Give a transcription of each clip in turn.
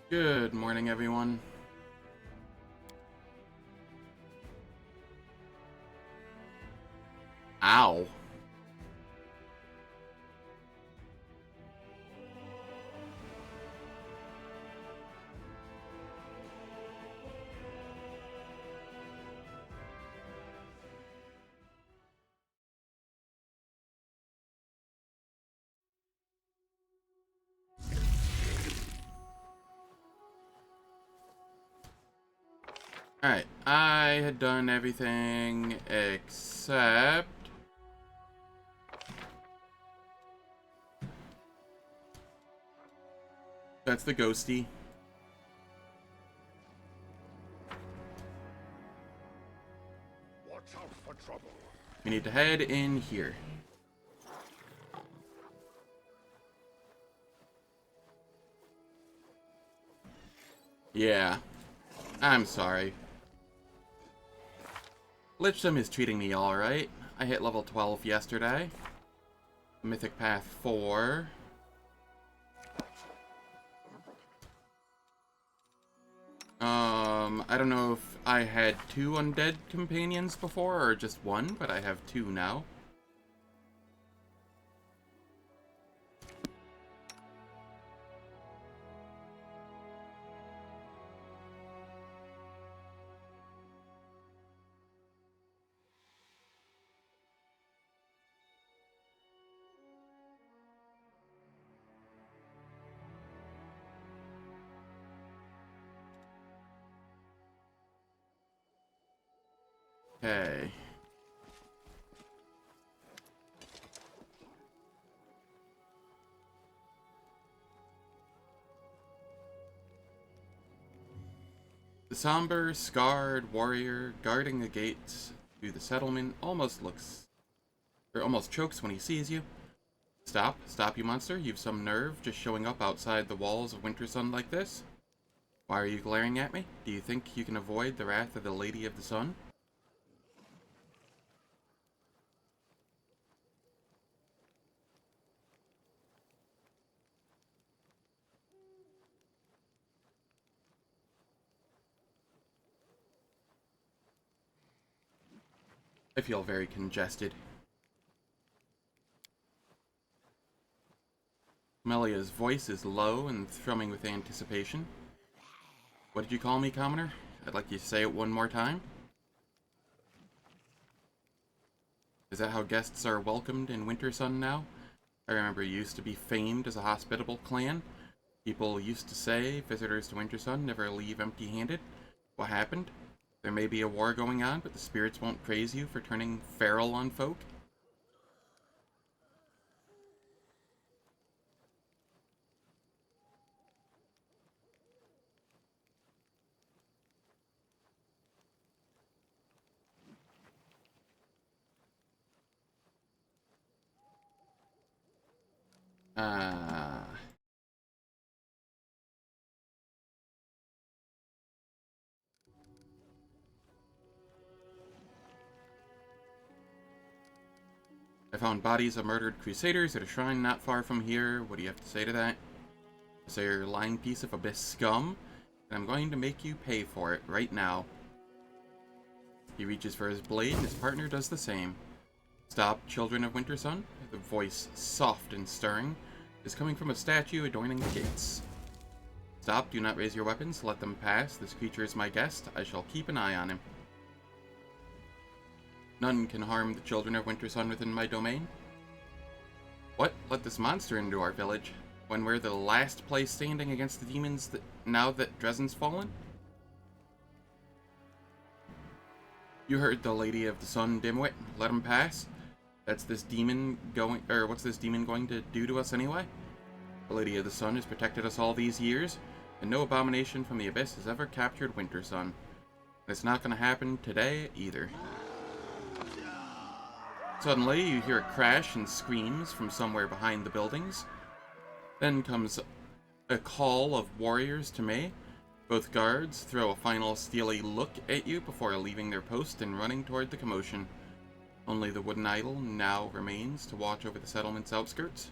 Good morning, everyone. Ow. Alright, I had done everything except... That's the ghosty. Watch out for trouble. We need to head in here. Yeah, I'm sorry. Lich is treating me alright. I hit level 12 yesterday. Mythic Path 4. I don't know if I had 2 undead companions before or just 1, but I have 2 now. Okay. The somber, scarred warrior guarding the gates to the settlement almost chokes when he sees you. Stop, stop, you monster. You've some nerve just showing up outside the walls of Wintersun like this. Why are you glaring at me? Do you think you can avoid the wrath of the Lady of the Sun? I feel very congested. Melia's voice is low and thrumming with anticipation. What did you call me, commoner? I'd like you to say it one more time. Is that how guests are welcomed in Wintersun now? I remember you used to be famed as a hospitable clan. People used to say visitors to Wintersun never leave empty-handed. What happened? There may be a war going on, but the spirits won't praise you for turning feral on folk? Ah. I found bodies of murdered crusaders at a shrine not far from here. What do you have to say to that? So you're a lying piece of abyss scum, and I'm going to make you pay for it right now. He reaches for his blade, and his partner does the same. Stop, children of Wintersun. The voice, soft and stirring, is coming from a statue adorning the gates. Stop, do not raise your weapons, let them pass. This creature is my guest. I shall keep an eye on him. None can harm the children of Wintersun within my domain. What? Let this monster into our village? When we're the last place standing against the demons now that Dresden's fallen? You heard the Lady of the Sun, dimwit. Let him pass. What's this demon going to do to us anyway? The Lady of the Sun has protected us all these years, and no abomination from the Abyss has ever captured Wintersun. And it's not going to happen today either. Suddenly, you hear a crash and screams from somewhere behind the buildings. Then comes a call of warriors to me. Both guards throw a final steely look at you before leaving their post and running toward the commotion. Only the wooden idol now remains to watch over the settlement's outskirts.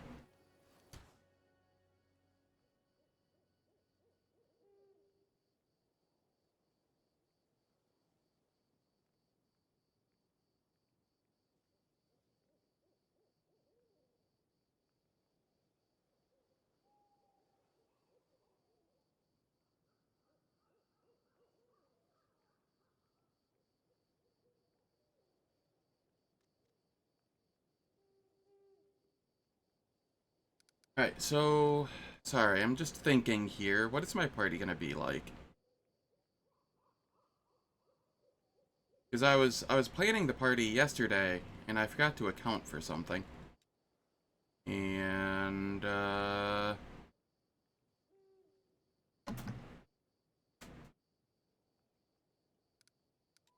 Alright, so... Sorry, I'm just thinking here. What is my party gonna be like? Because I was planning the party yesterday, and I forgot to account for something. And,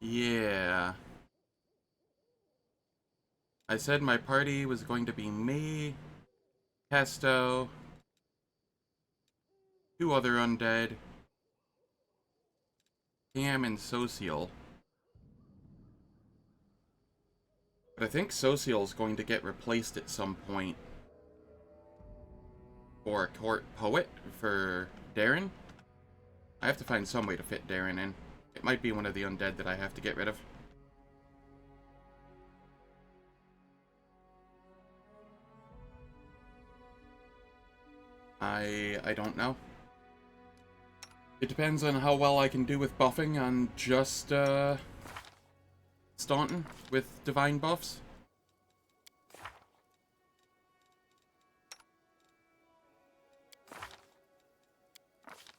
yeah. I said my party was going to be me, Pesto, 2 other undead, Cam, and Social. But I think Social's going to get replaced at some point for a court poet for Darren. I have to find some way to fit Darren in. It might be one of the undead that I have to get rid of. I don't know. It depends on how well I can do with buffing on just, Staunton with divine buffs.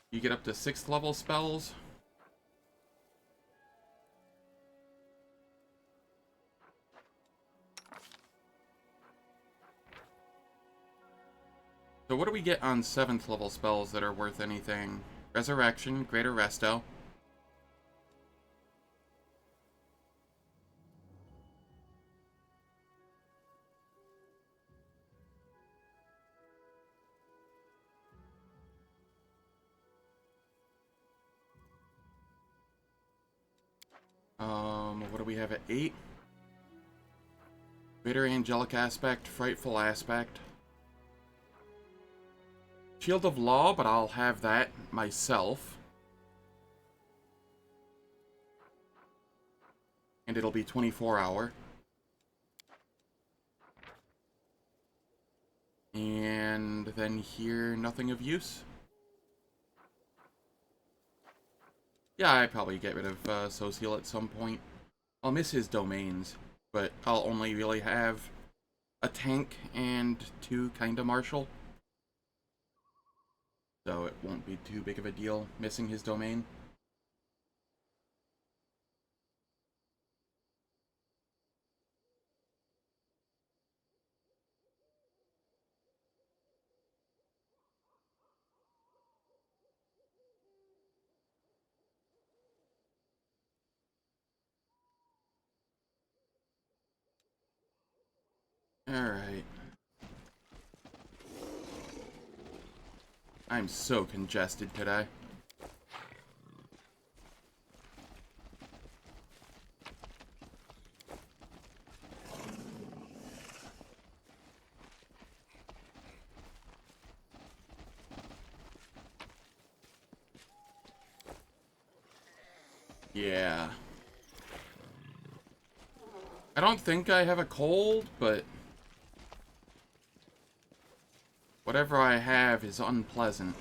You get up to 6th level spells. So what do we get on 7th level spells that are worth anything? Resurrection, Greater Resto. What do we have at 8? Greater Angelic Aspect, Frightful Aspect. Shield of Law, but I'll have that myself. And it'll be 24-hour. And then here, nothing of use. Yeah, I'd probably get rid of Social at some point. I'll miss his domains, but I'll only really have a tank and 2 kinda martial. So it won't be too big of a deal missing his domain. Alright. I'm so congested today. Yeah. I don't think I have a cold, but whatever I have is unpleasant.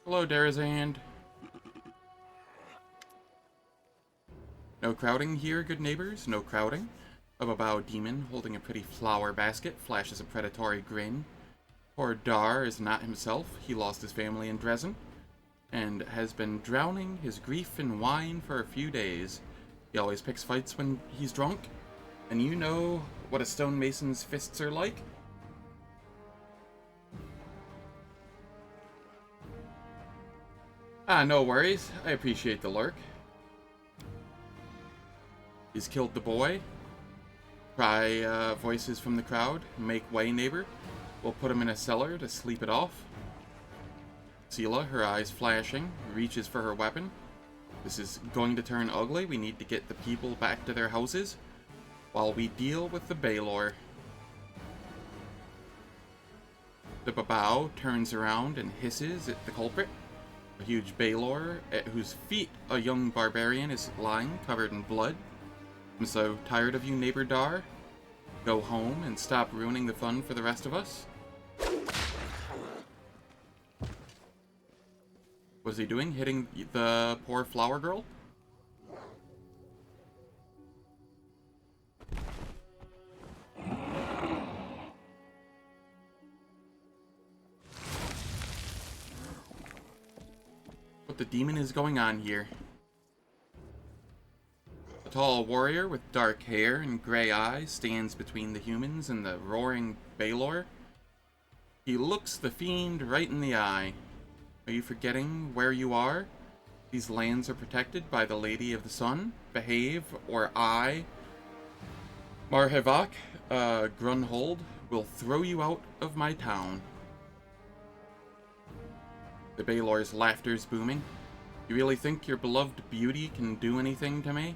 Hello, Darazand. No crowding here, good neighbors, no crowding. A Babao demon holding a pretty flower basket flashes a predatory grin. Poor Dar is not himself. He lost his family in Dresden and has been drowning his grief in wine for a few days. He always picks fights when he's drunk, and you know what a stonemason's fists are like. Ah, no worries. I appreciate the lurk. He's killed the boy. Cry voices from the crowd. Make way, neighbor. We'll put him in a cellar to sleep it off. Sela, her eyes flashing, reaches for her weapon. This is going to turn ugly. We need to get the people back to their houses while we deal with the Baylor. The Babao turns around and hisses at the culprit. A huge Baylor at whose feet a young barbarian is lying, covered in blood. I'm so tired of you, neighbor Dar. Go home and stop ruining the fun for the rest of us. Was he doing? Hitting the poor flower girl? What the demon is going on here? A tall warrior with dark hair and gray eyes stands between the humans and the roaring Balor. He looks the fiend right in the eye. Are you forgetting where you are? These lands are protected by the Lady of the Sun. Behave, or I, Marhevok Grunhold, will throw you out of my town. The Balor's laughter's booming. You really think your beloved beauty can do anything to me?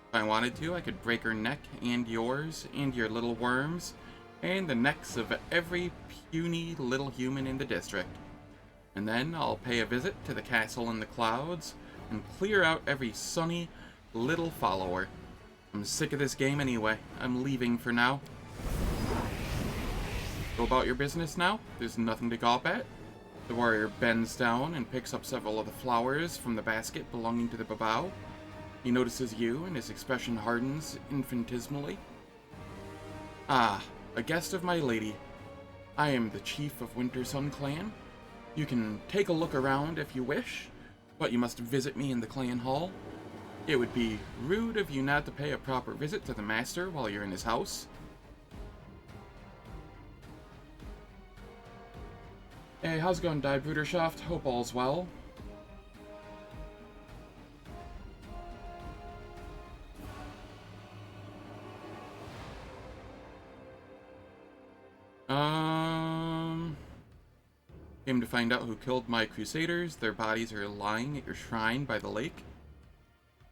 If I wanted to, I could break her neck, and yours, and your little worms, and the necks of every puny little human in the district. And then I'll pay a visit to the castle in the clouds, and clear out every sunny little follower. I'm sick of this game anyway. I'm leaving for now. Go about your business now. There's nothing to gawp at. The warrior bends down and picks up several of the flowers from the basket belonging to the babao. He notices you, and his expression hardens infinitesimally. Ah, a guest of my lady. I am the chief of Wintersun clan. You can take a look around if you wish, but you must visit me in the clan hall. It would be rude of you not to pay a proper visit to the master while you're in his house. Hey, how's it going, Die Bruderschaft? Hope all's well. Came to find out who killed my crusaders. Their bodies are lying at your shrine by the lake.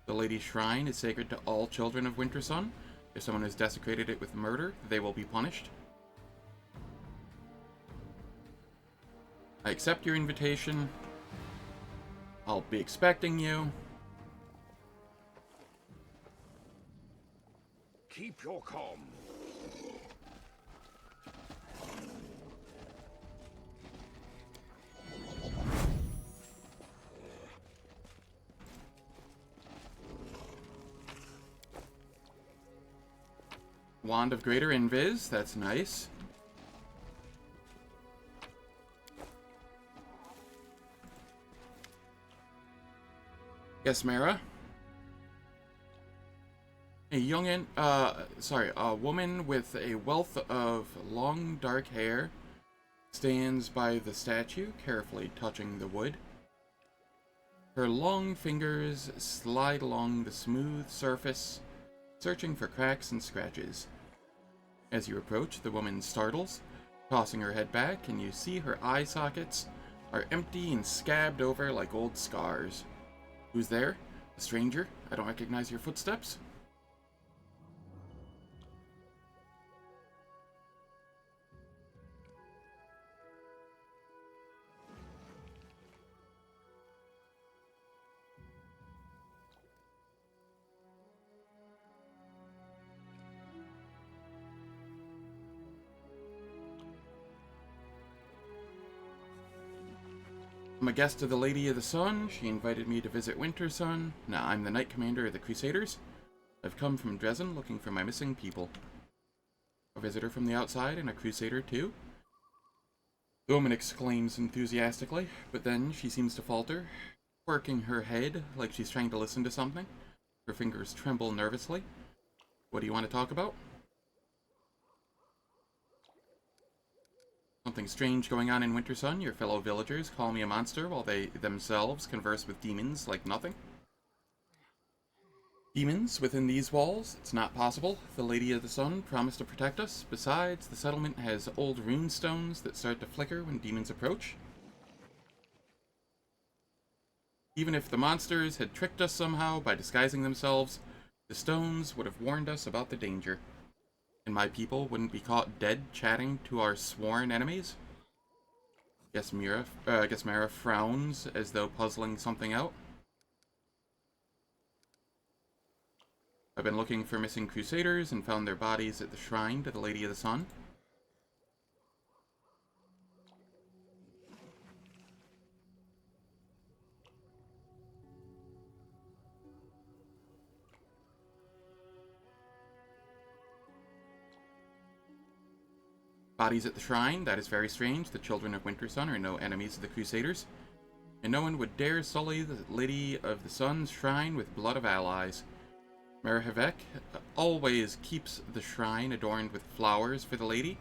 The Lady's Shrine is sacred to all children of Wintersun. If someone has desecrated it with murder, they will be punished. I accept your invitation. I'll be expecting you. Keep your calm. Wand of Greater Invis, that's nice. Yes, Mara? A woman with a wealth of long dark hair stands by the statue, carefully touching the wood. Her long fingers slide along the smooth surface, searching for cracks and scratches. As you approach, the woman startles, tossing her head back, and you see her eye sockets are empty and scabbed over like old scars. Who's there? A stranger? I don't recognize your footsteps. I'm a guest of the Lady of the Sun. She invited me to visit Wintersun. Now, I'm the Knight Commander of the Crusaders. I've come from Dresden looking for my missing people. A visitor from the outside and a Crusader too? The woman exclaims enthusiastically, but then she seems to falter, quirking her head like she's trying to listen to something. Her fingers tremble nervously. What do you want to talk about? Something strange going on in Wintersun. Your fellow villagers call me a monster while they themselves converse with demons like nothing. Demons within these walls? It's not possible. The Lady of the Sun promised to protect us. Besides, the settlement has old rune stones that start to flicker when demons approach. Even if the monsters had tricked us somehow by disguising themselves, the stones would have warned us about the danger. And my people wouldn't be caught dead chatting to our sworn enemies? Guess Mara frowns as though puzzling something out. I've been looking for missing Crusaders and found their bodies at the shrine to the Lady of the Sun. Bodies at the shrine, that is very strange. The children of Wintersun are no enemies of the Crusaders, and no one would dare sully the Lady of the Sun's shrine with blood of allies. Marhevok always keeps the shrine adorned with flowers for the lady,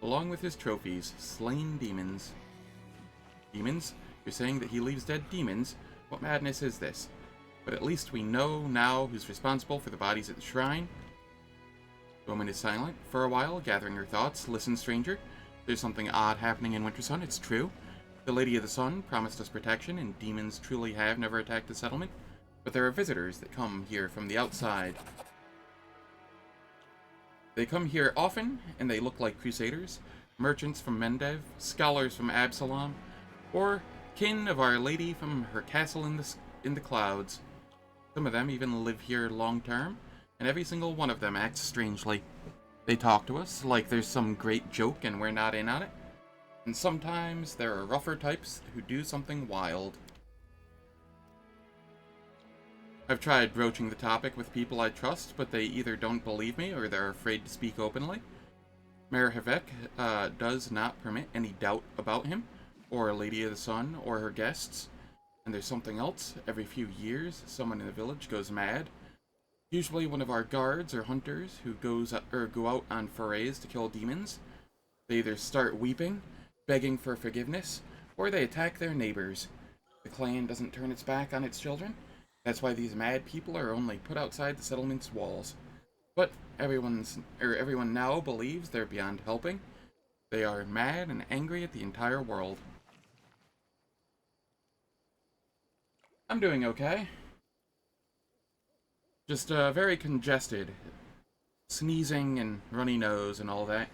along with his trophies, slain demons. Demons? You're saying that he leaves dead demons? What madness is this? But at least we know now who's responsible for the bodies at the shrine. The woman is silent for a while, gathering her thoughts. Listen, stranger. There's something odd happening in Wintersun, it's true. The Lady of the Sun promised us protection, and demons truly have never attacked the settlement. But there are visitors that come here from the outside. They come here often, and they look like crusaders, merchants from Mendev, scholars from Absalom, or kin of Our Lady from her castle in the clouds. Some of them even live here long term, and every single one of them acts strangely. They talk to us like there's some great joke and we're not in on it. And sometimes there are rougher types who do something wild. I've tried broaching the topic with people I trust, but they either don't believe me or they're afraid to speak openly. Marhevok does not permit any doubt about him, or Lady of the Sun, or her guests. And there's something else. Every few years, someone in the village goes mad. Usually one of our guards or hunters who go out on forays to kill demons. They either start weeping, begging for forgiveness, or they attack their neighbors. The clan doesn't turn its back on its children. That's why these mad people are only put outside the settlement's walls. But everyone now believes they're beyond helping. They are mad and angry at the entire world. I'm doing okay. Just very congested. Sneezing and runny nose and all that.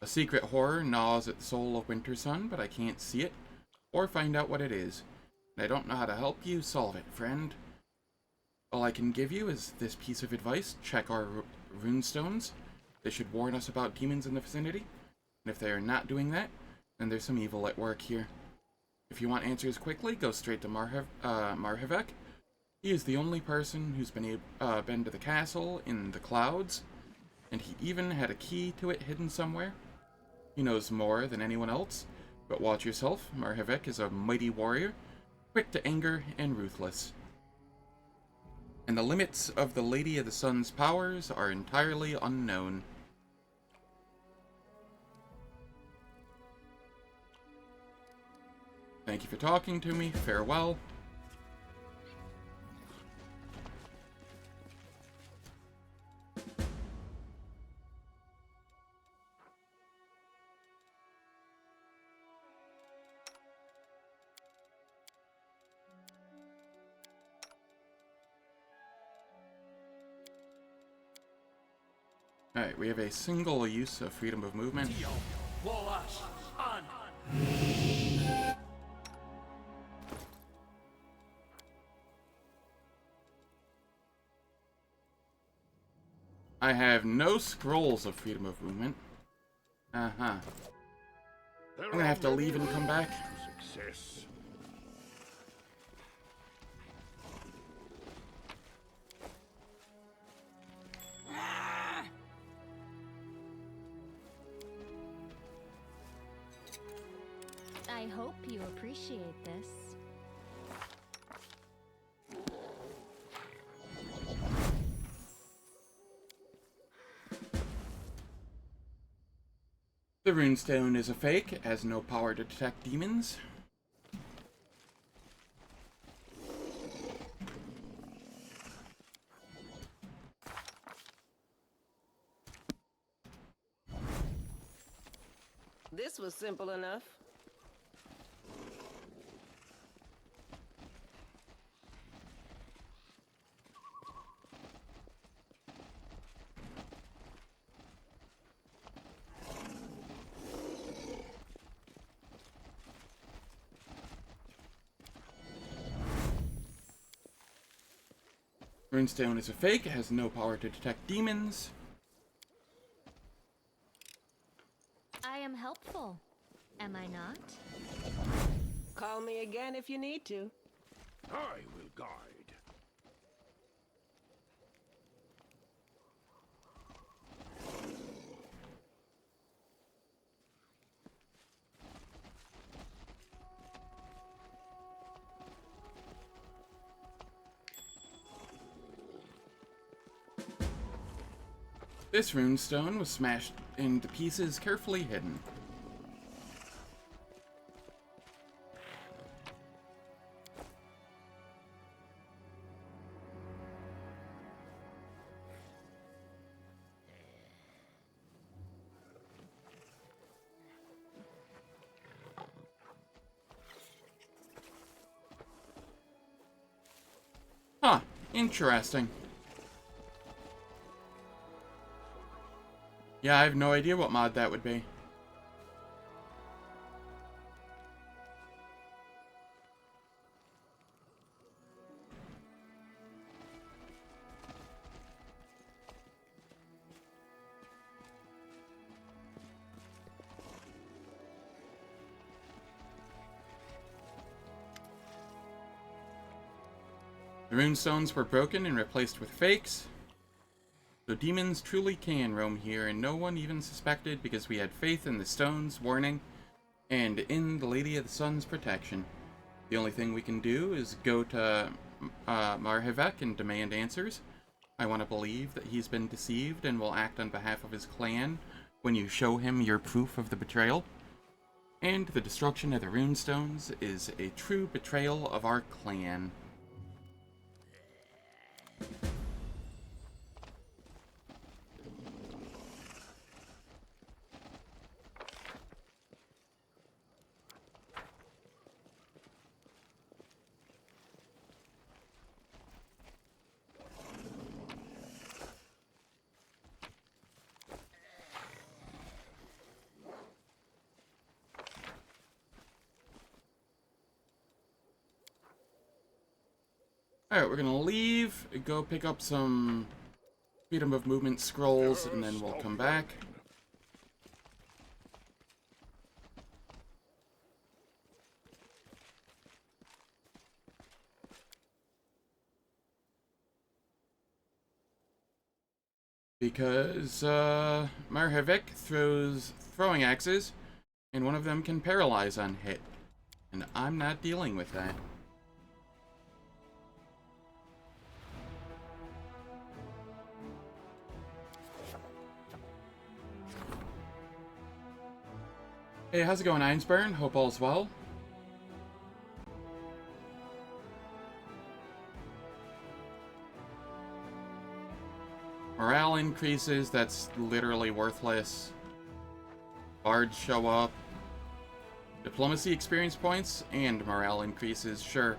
A secret horror gnaws at the soul of Wintersun, but I can't see it, or find out what it is. And I don't know how to help you solve it, friend. All I can give you is this piece of advice. Check our runestones. They should warn us about demons in the vicinity. And if they are not doing that, then there's some evil at work here. If you want answers quickly, go straight to Marhevok. He is the only person who's been to the castle in the clouds, and he even had a key to it hidden somewhere. He knows more than anyone else, but watch yourself. Marhevok is a mighty warrior, quick to anger and ruthless. And the limits of the Lady of the Sun's powers are entirely unknown. Thank you for talking to me. Farewell. Alright, we have a single use of freedom of movement. I have no scrolls of freedom of movement. I'm gonna have to leave and come back. Success. I hope you appreciate this. The runestone is a fake, it has no power to detect demons. This was simple enough. Runestone is a fake. It has no power to detect demons. I am helpful, am I not? Call me again if you need to. I will guide. This runestone was smashed into pieces, carefully hidden. Huh, interesting. Yeah, I have no idea what mod that would be. The runestones were broken and replaced with fakes. So demons truly can roam here, and no one even suspected because we had faith in the stone's warning and in the Lady of the Sun's protection. The only thing we can do is go to Marhevok and demand answers. I want to believe that he's been deceived and will act on behalf of his clan when you show him your proof of the betrayal. And the destruction of the runestones is a true betrayal of our clan. Alright, we're gonna leave, go pick up some freedom of movement scrolls, and then we'll come back. Because, Marhevok throws throwing axes, and one of them can paralyze on hit. And I'm not dealing with that. Hey, how's it going, Einsburn? Hope all's well. Morale increases, that's literally worthless. Bards show up. Diplomacy experience points and morale increases, sure.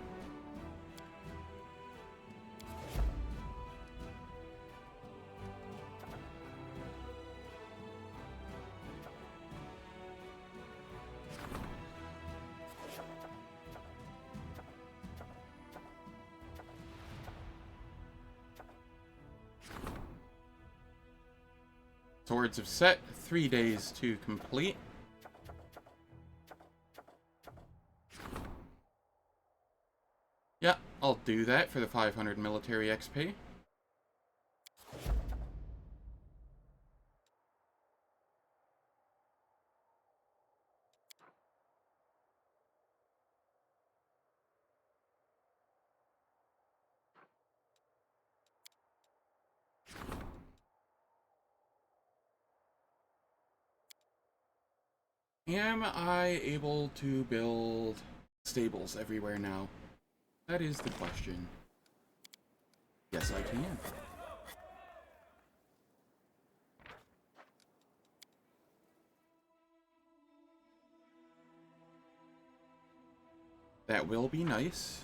Swords have set, 3 days to complete. Yeah, I'll do that for the 500 military XP. Am I able to build stables everywhere now? That is the question. Yes, I can. That will be nice.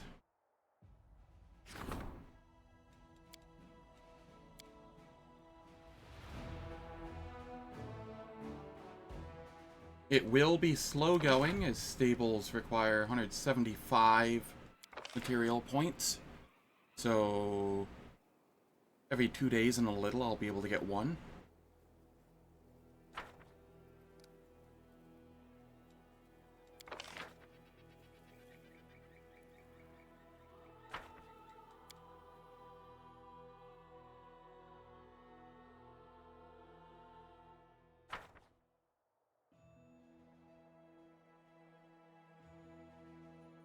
It will be slow going, as stables require 175 material points. So Every 2 days and a little, I'll be able to get one.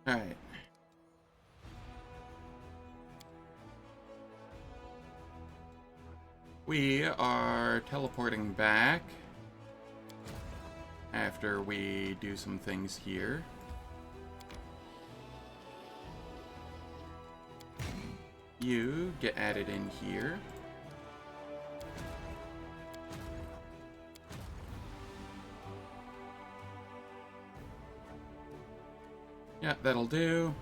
Alright. We are teleporting back after we do some things here. You get added in here. Yeah, that'll do.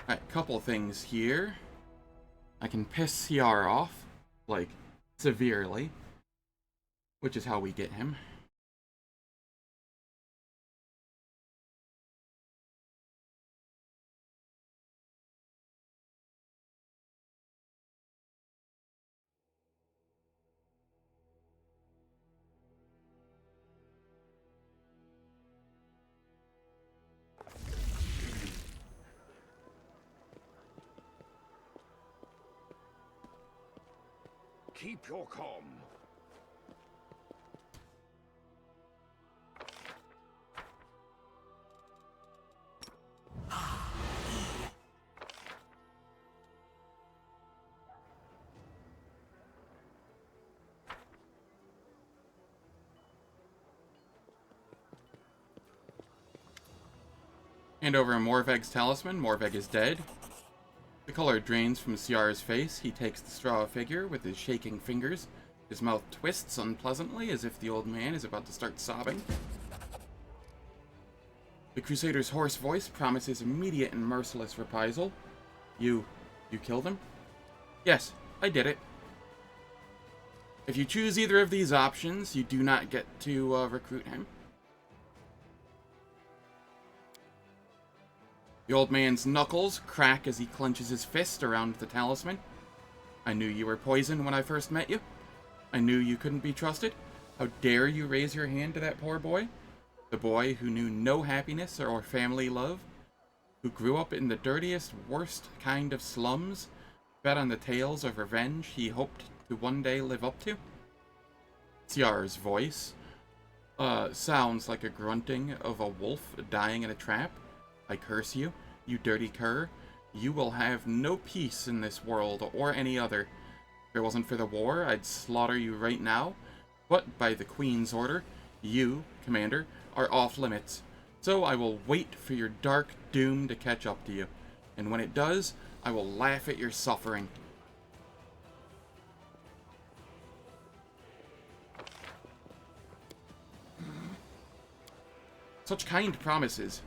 Alright, couple things here. I can piss CR off, like, severely, which is how we get him. Keep your calm. Hand over Marhevok's talisman. Marhevok is dead. The color drains from CR's face. He takes the straw figure with his shaking fingers. His mouth twists unpleasantly as if the old man is about to start sobbing. The Crusader's hoarse voice promises immediate and merciless reprisal. You killed him? Yes, I did it. If you choose either of these options, you do not get to recruit him. The old man's knuckles crack as he clenches his fist around the talisman. I knew you were poison when I first met you. I knew you couldn't be trusted. How dare you raise your hand to that poor boy? The boy who knew no happiness or family love, who grew up in the dirtiest, worst kind of slums, fed on the tales of revenge he hoped to one day live up to? CR's voice sounds like a grunting of a wolf dying in a trap. I curse you, you dirty cur. You will have no peace in this world or any other. If it wasn't for the war, I'd slaughter you right now. But by the Queen's order, you, Commander, are off limits. So I will wait for your dark doom to catch up to you. And when it does, I will laugh at your suffering. Such kind promises.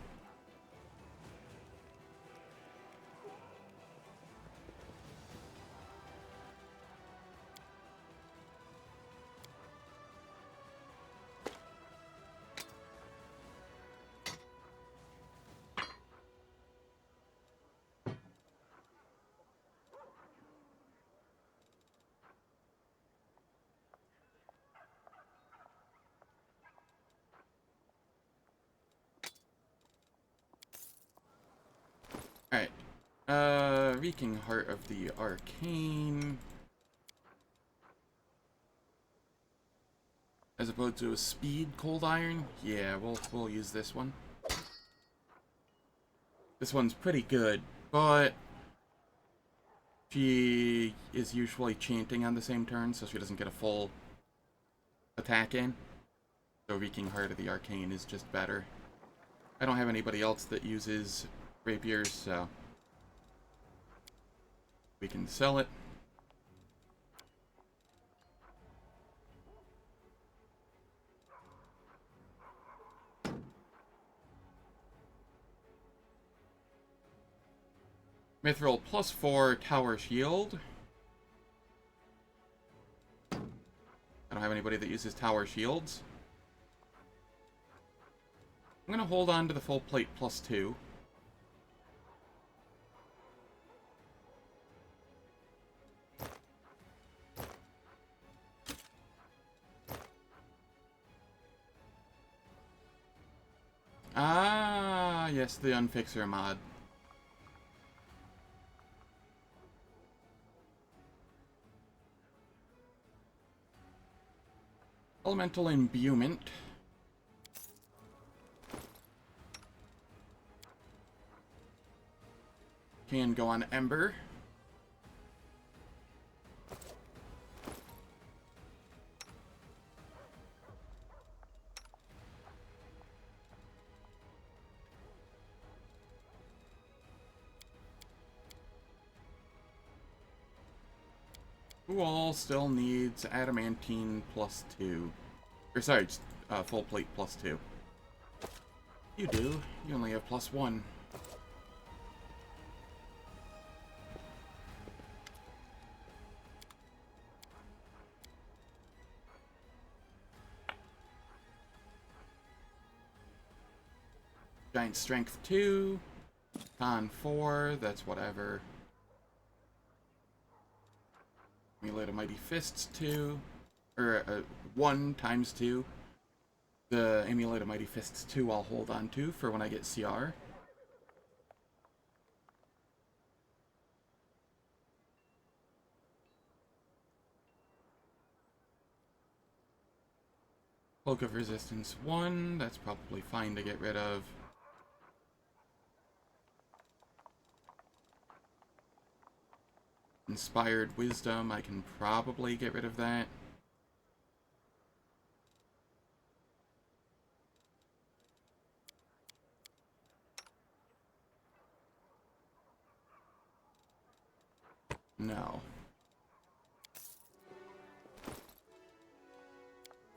Alright. Reeking Heart of the Arcane. As opposed to a Speed Cold Iron? Yeah, we'll use this one. This one's pretty good, but she is usually chanting on the same turn, so she doesn't get a full attack in. So Reeking Heart of the Arcane is just better. I don't have anybody else that uses rapiers, so we can sell it. Mithril +4 tower shield. I don't have anybody that uses tower shields. I'm gonna hold on to the full plate +2. Ah, yes, the Unfixer mod. Elemental Imbuement. Can go on Ember. Who all still needs Adamantine +2? Or sorry, just, full plate +2. You do. You only have +1. Giant Strength 2. Con 4. That's whatever. Amulet of Mighty Fists 2. Or 1 times 2. The Amulet of Mighty Fists 2 I'll hold on to for when I get CR. Cloak of Resistance 1. That's probably fine to get rid of. Inspired Wisdom, I can probably get rid of that. No.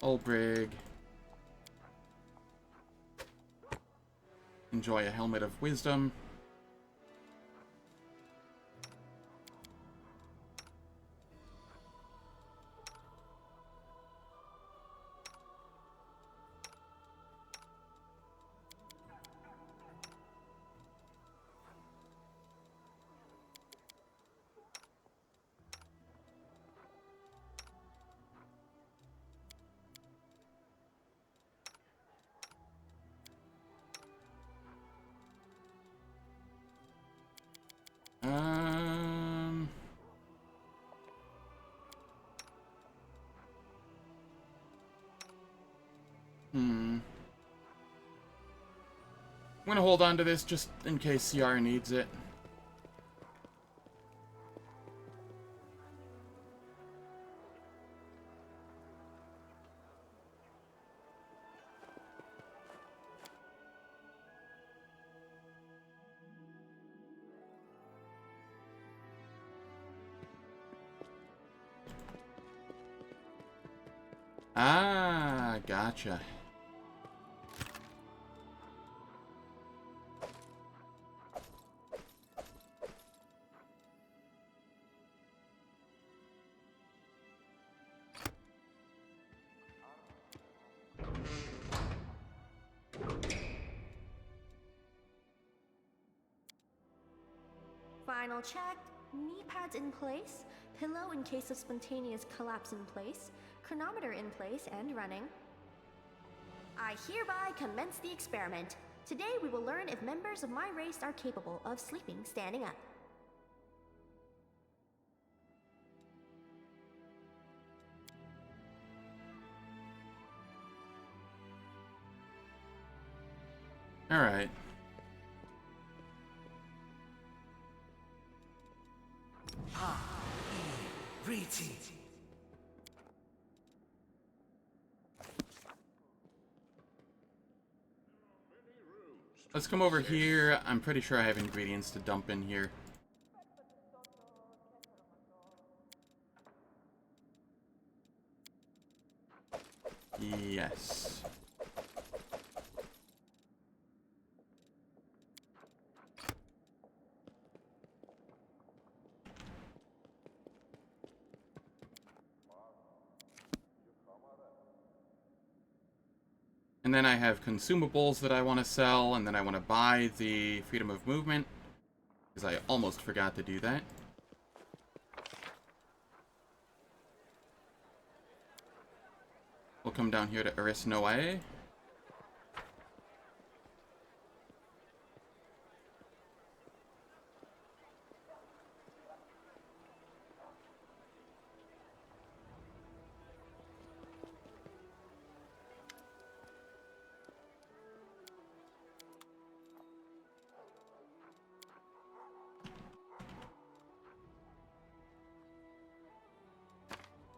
Ulbrig. Enjoy a Helmet of Wisdom. I'm gonna hold on to this just in case CR needs it. Ah, gotcha. Final check. Knee pads in place. Pillow in case of spontaneous collapse in place. Chronometer in place and running. I hereby commence the experiment. Today we will learn if members of my race are capable of sleeping standing up. All right. Let's come over here. I'm pretty sure I have ingredients to dump in here. Yes. And then I have consumables that I want to sell, and then I want to buy the freedom of movement, because I almost forgot to do that. We'll come down here to Eris Noe.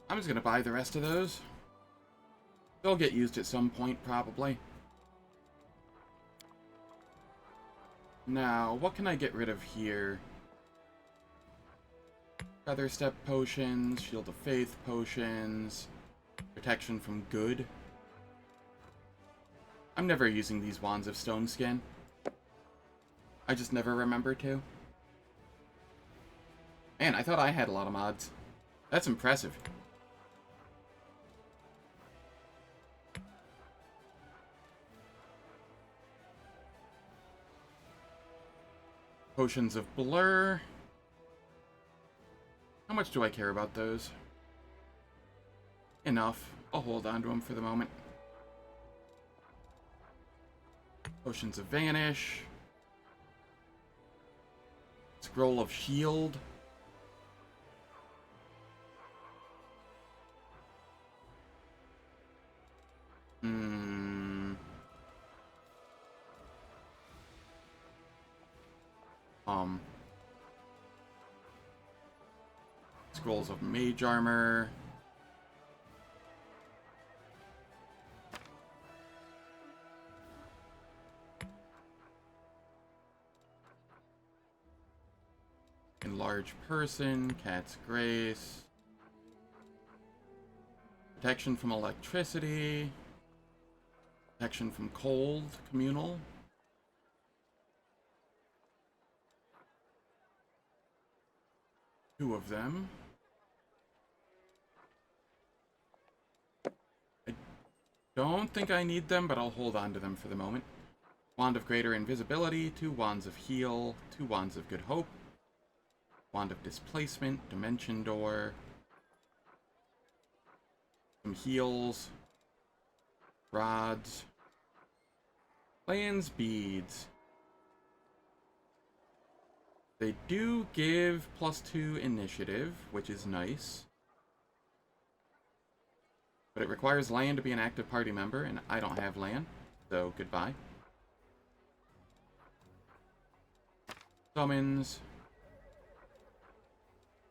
I'm just gonna buy the rest of those. They'll get used at some point, probably. Now, what can I get rid of here? Feather Step potions, Shield of Faith potions, protection from good. I'm never using these Wands of Stone Skin. I just never remember to. Man, I thought I had a lot of mods. That's impressive. Potions of Blur. How much do I care about those? Enough. I'll hold on to them for the moment. Potions of Vanish. Scroll of Shield. Scrolls of Mage Armor. Enlarge Person, Cat's Grace. Protection from electricity. Protection from cold, communal. Two of them. I don't think I need them, but I'll hold on to them for the moment. Wand of Greater Invisibility, 2 Wands of Heal, 2 Wands of Good Hope, Wand of Displacement, Dimension Door, some heals, rods, Lands Beads. They do give +2 initiative, which is nice. But it requires land to be an active party member, and I don't have land, so goodbye. Summons.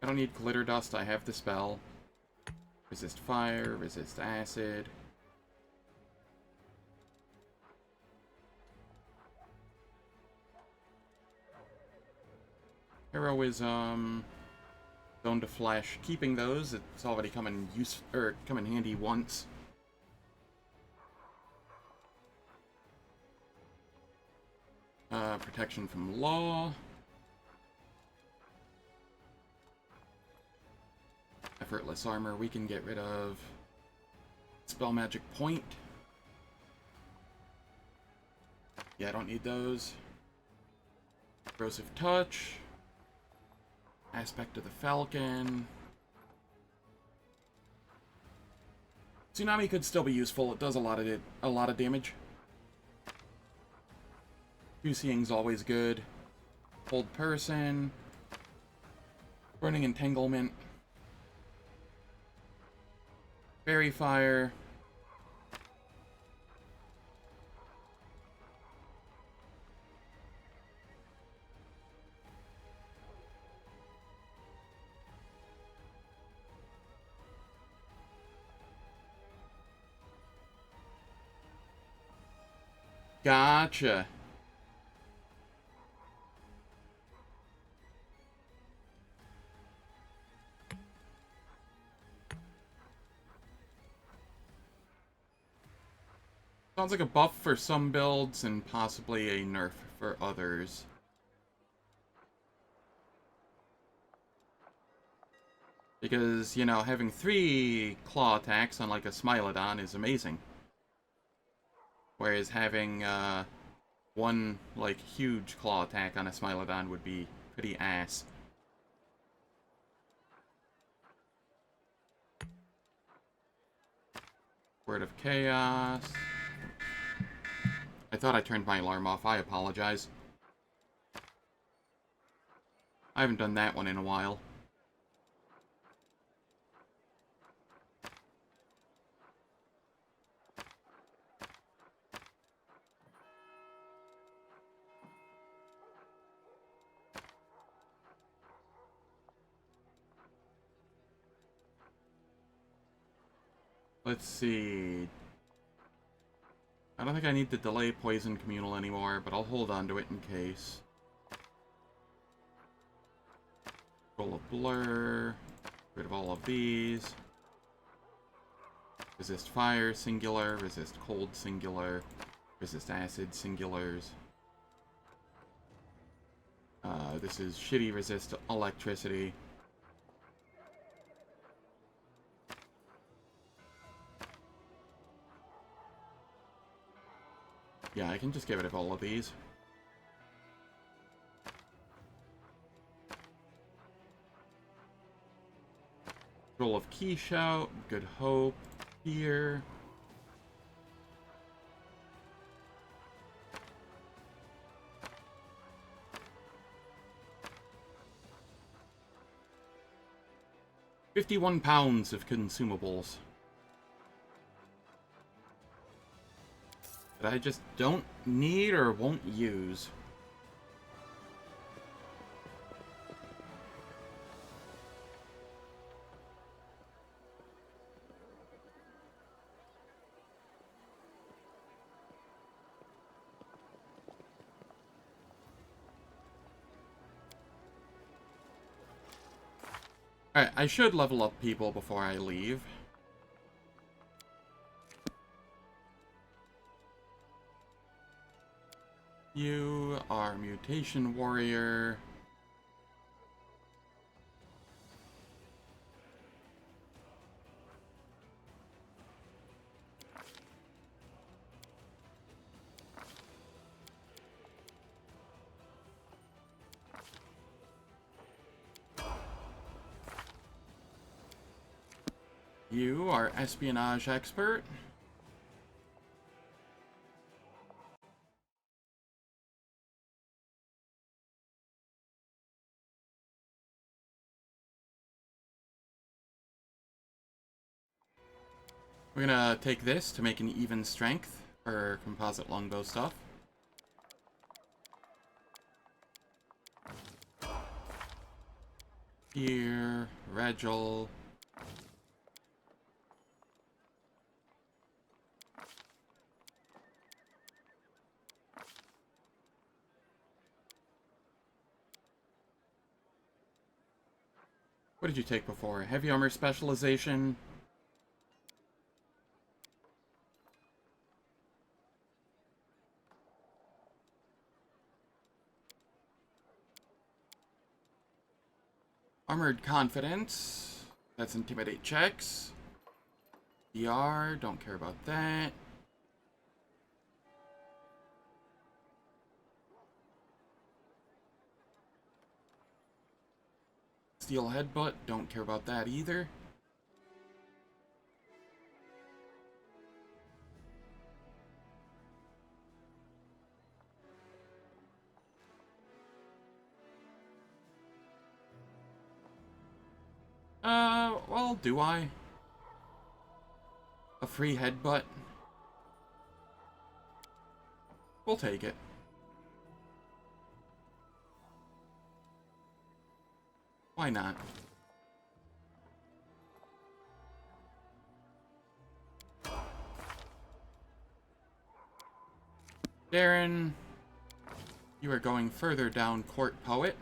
I don't need Glitter Dust, I have the spell. Resist fire, resist acid. Heroism. Zone to Flesh. Keeping those, it's already come in handy once. Protection from law. Effortless armor we can get rid of. Spell magic point. Yeah, I don't need those. Corrosive touch. Aspect of the Falcon. Tsunami could still be useful. It does a lot of damage. Seeing's always good. Hold Person. Burning Entanglement. Fairy Fire. Gotcha. Sounds like a buff for some builds and possibly a nerf for others. Because, you know, having 3 claw attacks on like a Smilodon is amazing. Whereas having one, like, huge claw attack on a Smilodon would be pretty ass. Word of Chaos. I thought I turned my alarm off. I apologize. I haven't done that one in a while. Let's see. I don't think I need to delay Poison Communal anymore, but I'll hold on to it in case. Roll of Blur. Rid of all of these. Resist Fire, singular. Resist Cold, singular. Resist Acid, singulars. This is shitty resist electricity. Yeah, I can just get rid of all of these. Roll of Key Shout, Good Hope, Fear. £51 of consumables that I just don't need or won't use. Alright, I should level up people before I leave. You are Mutation Warrior. You are Espionage Expert. We're gonna take this to make an even strength for composite longbow stuff. Here, Regil. What did you take before? Heavy armor specialization. Armored Confidence. That's Intimidate checks. DR, don't care about that. Steel Headbutt, don't care about that either. Well, do I? A free headbutt? We'll take it. Why not? Darren, you are going further down Court Poet.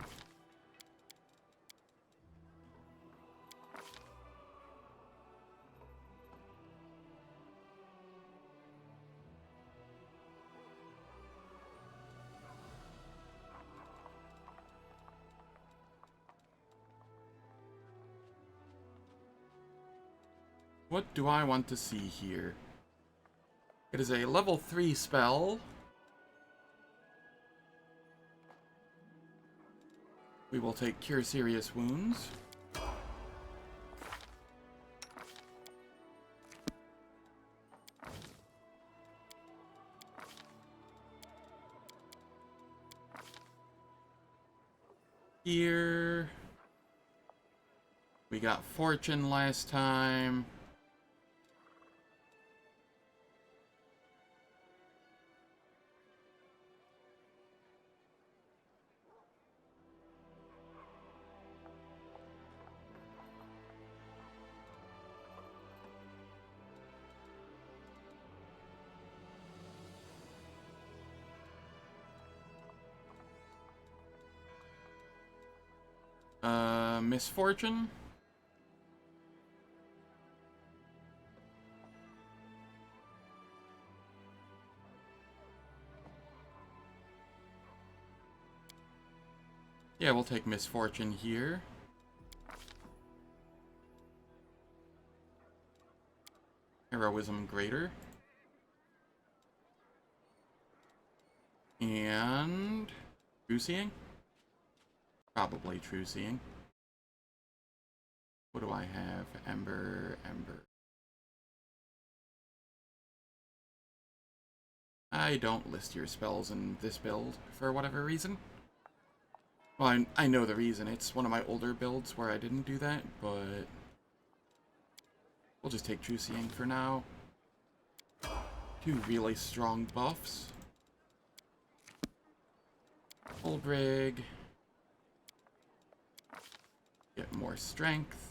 What do I want to see here? It is a level 3 spell. We will take Cure Serious Wounds. Here. We got Fortune last time. Misfortune. Yeah, we'll take Misfortune here. Heroism Greater. And True Seeing? Probably True Seeing. What do I have? Ember. I don't list your spells in this build for whatever reason. Well, I know the reason. It's one of my older builds where I didn't do that, but we'll just take True Seeing for now. 2 really strong buffs. Full Brig. Get more strength.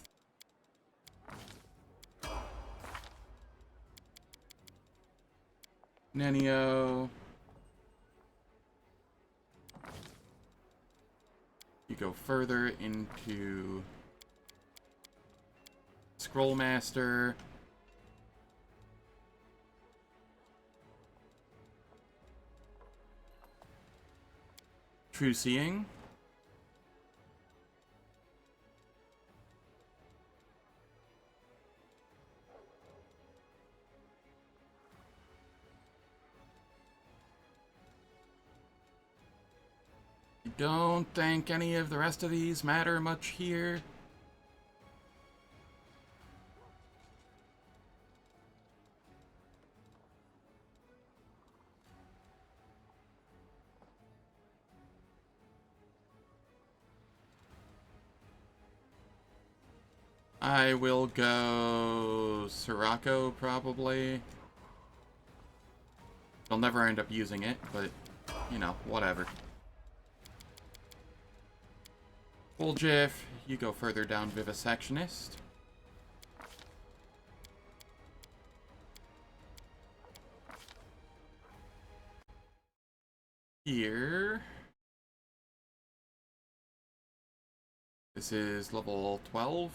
Nenio. You go further into Scrollmaster. True Seeing. Don't think any of the rest of these matter much here. I will go Sirocco, probably. I'll never end up using it, but, you know, whatever. Full Jiff, you go further down Vivisectionist. Here. This is level 12.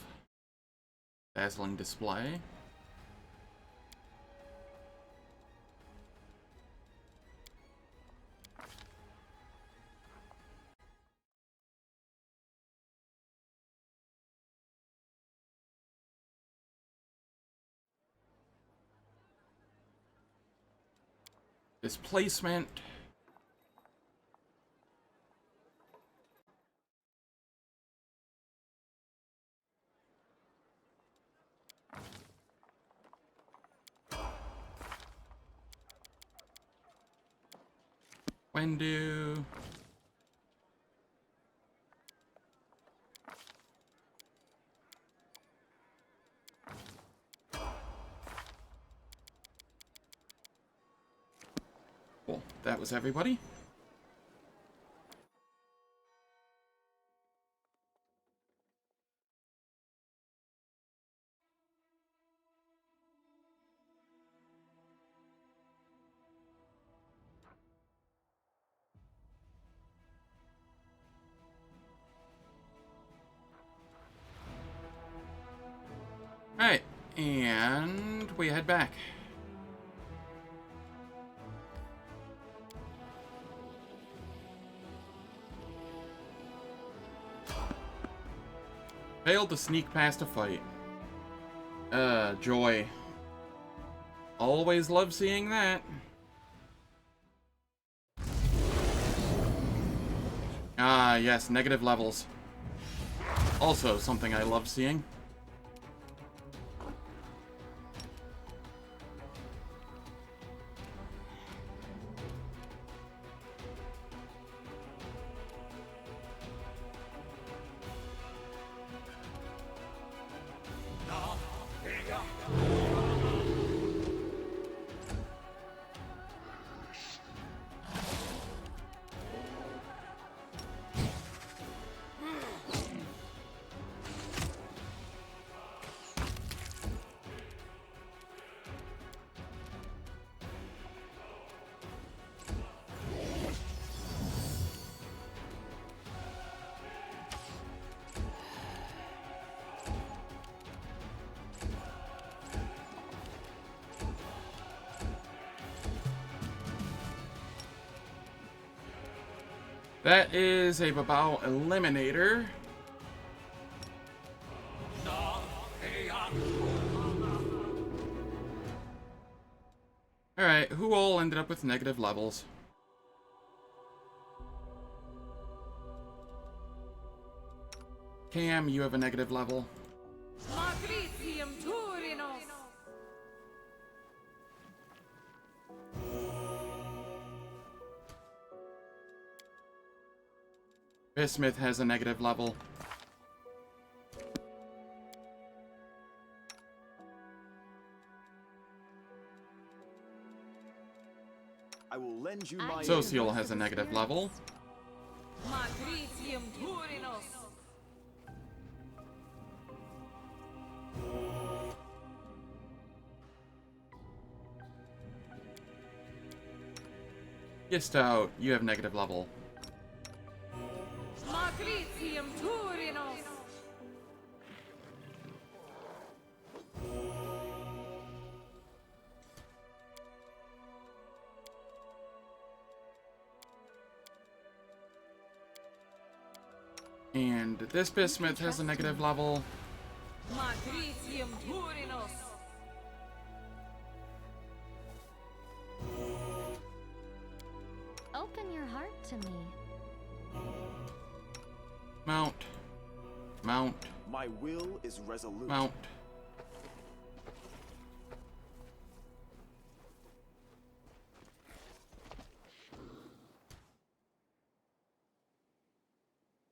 Dazzling Display. Displacement. Wendu. Cool. That was everybody. Alright, and we head back. Failed to sneak past a fight. Joy. Always love seeing that. Ah, yes, negative levels. Also something I love seeing. That is a Babao Eliminator. Alright, who all ended up with negative levels? Cam, you have a negative level. Bismuth has a negative level. I will lend you my Social has a negative level. Gistout, you have negative level. And this Bismuth has a negative level. Open your heart to me. Mount. Mount. My will is resolute. Mount.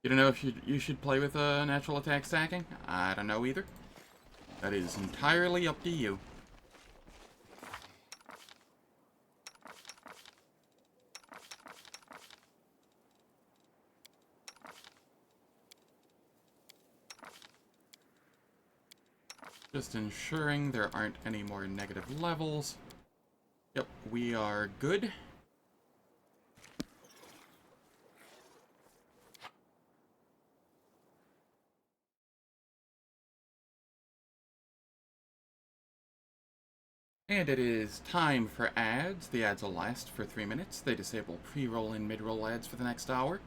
You don't know if you should play with natural attack stacking? I don't know either. That is entirely up to you. Just ensuring there aren't any more negative levels. Yep, we are good. And it is time for ads. The ads will last for 3 minutes. They disable pre-roll and mid-roll ads for the next hour.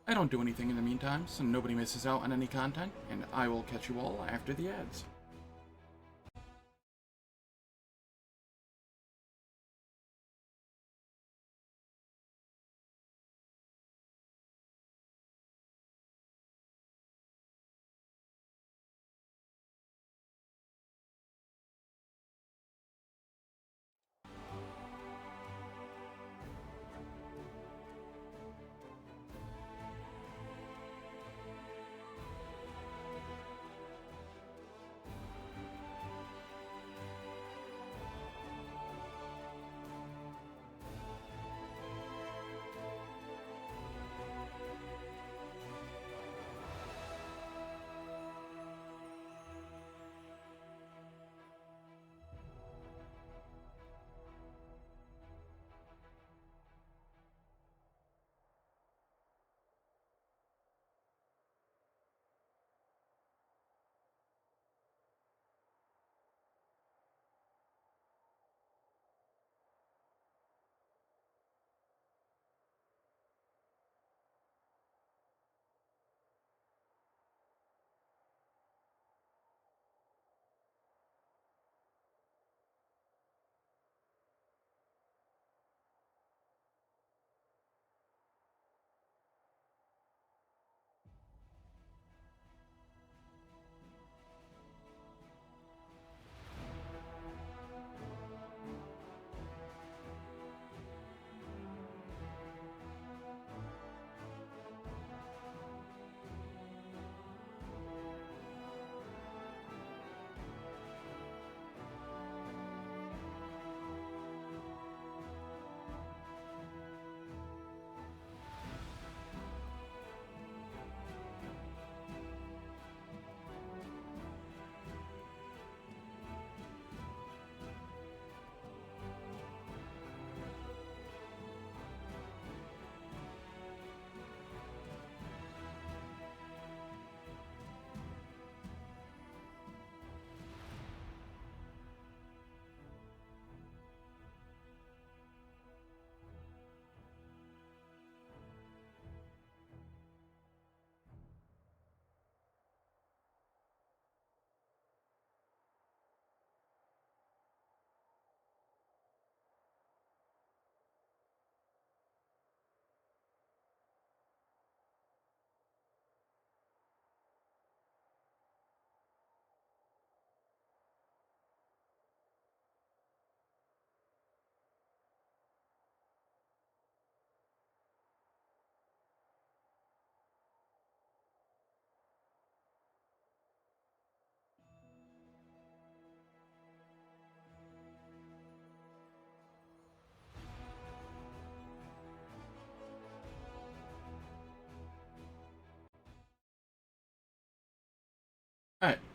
I don't do anything in the meantime, so nobody misses out on any content, and I will catch you all after the ads.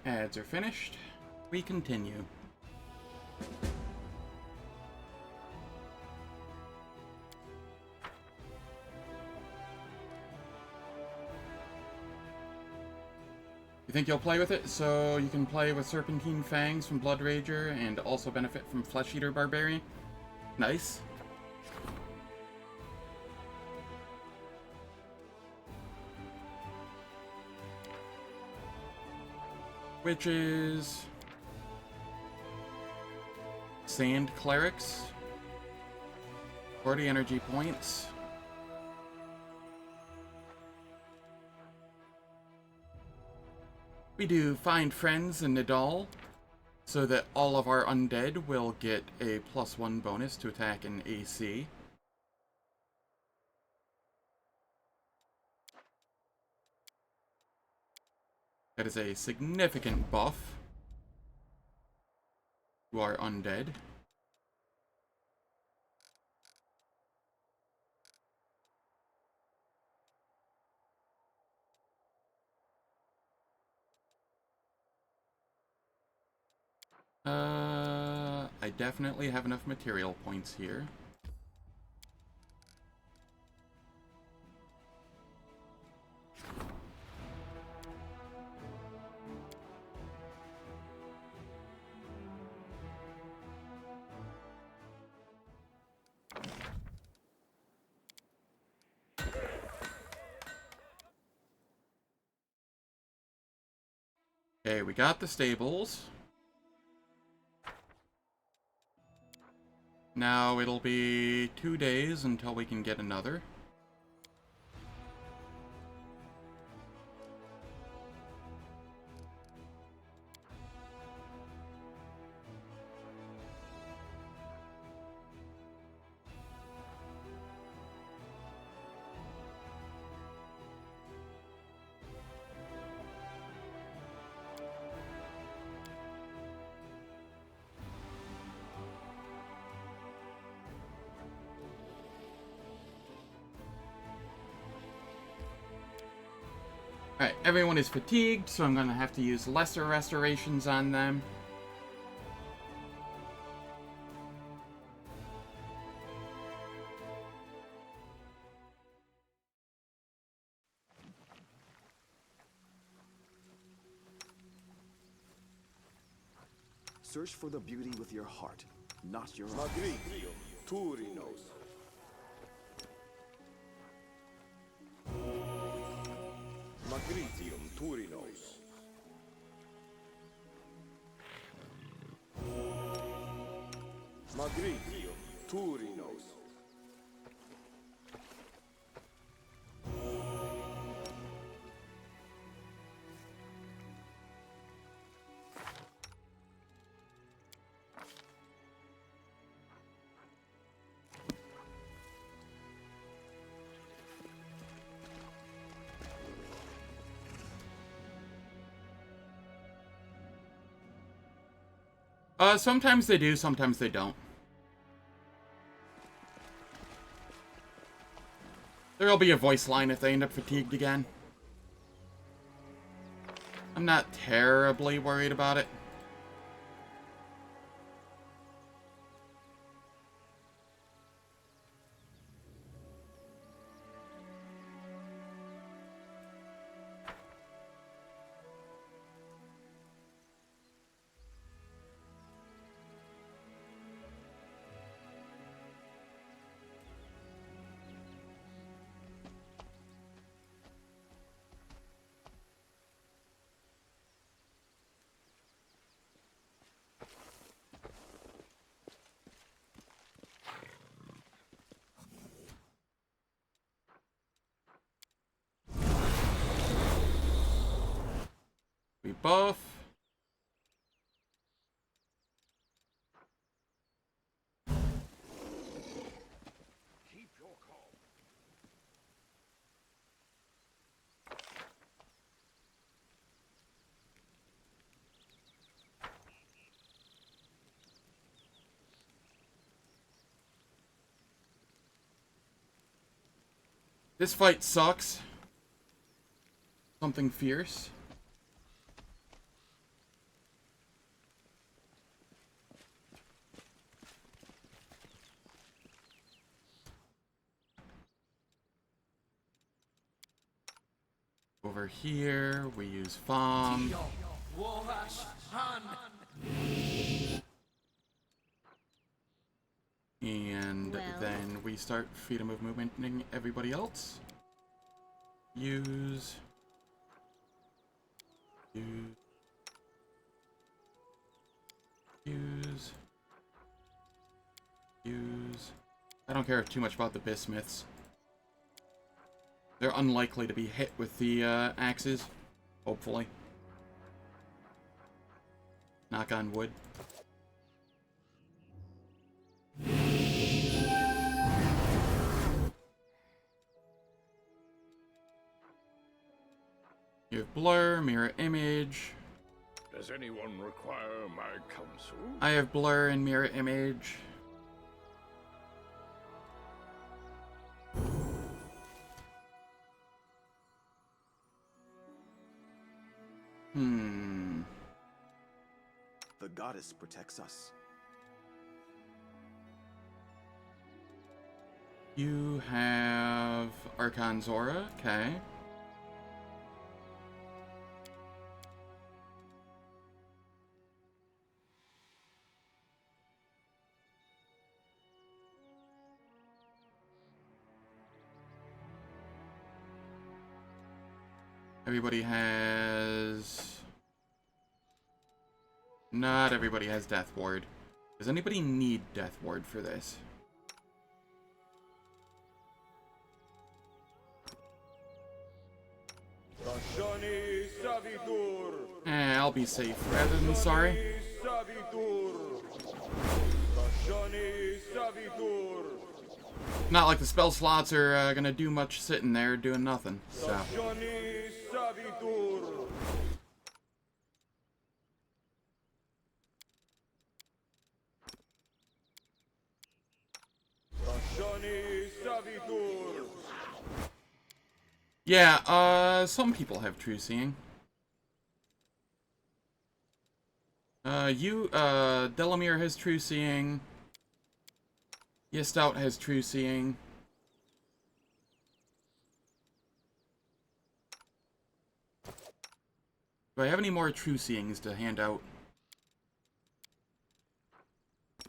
Ads are finished. We continue. You think you'll play with it? So you can play with Serpentine Fangs from Blood Rager and also benefit from Flesh Eater Barbarian? Nice. Witches. Sand Clerics. 40 energy points. We do Find Friends and Nidal, so that all of our undead will get a +1 bonus to attack and AC. That is a significant buff to our undead. I definitely have enough material points here. Okay, we got the stables. Now it'll be 2 days until we can get another. Alright, everyone is fatigued, so I'm gonna have to use lesser restorations on them. Search for the beauty with your heart, not your eyes. Magrigium Turinos. Magrigium Turinos. Magrigium Turinos. Sometimes they do, sometimes they don't. There'll be a voice line if they end up fatigued again. I'm not terribly worried about it. We buff. Keep your calm. This fight sucks. Something fierce. Over here, we use Farm. And then we start freedom of movementing everybody else. Use. I don't care too much about the bismuths. They're unlikely to be hit with the axes, hopefully. Knock on wood. You have blur, mirror image. Does anyone require my counsel? I have blur and mirror image. The goddess protects us. You have Archon Zora, okay. Everybody has... Not everybody has Death Ward. Does anybody need Death Ward for this? I'll be safe rather than sorry. Not like the spell slots are gonna do much sitting there doing nothing, so... Yeah, some people have True Seeing. Delamere has True Seeing. Stout has True Seeing. Do I have any more True Seeings to hand out?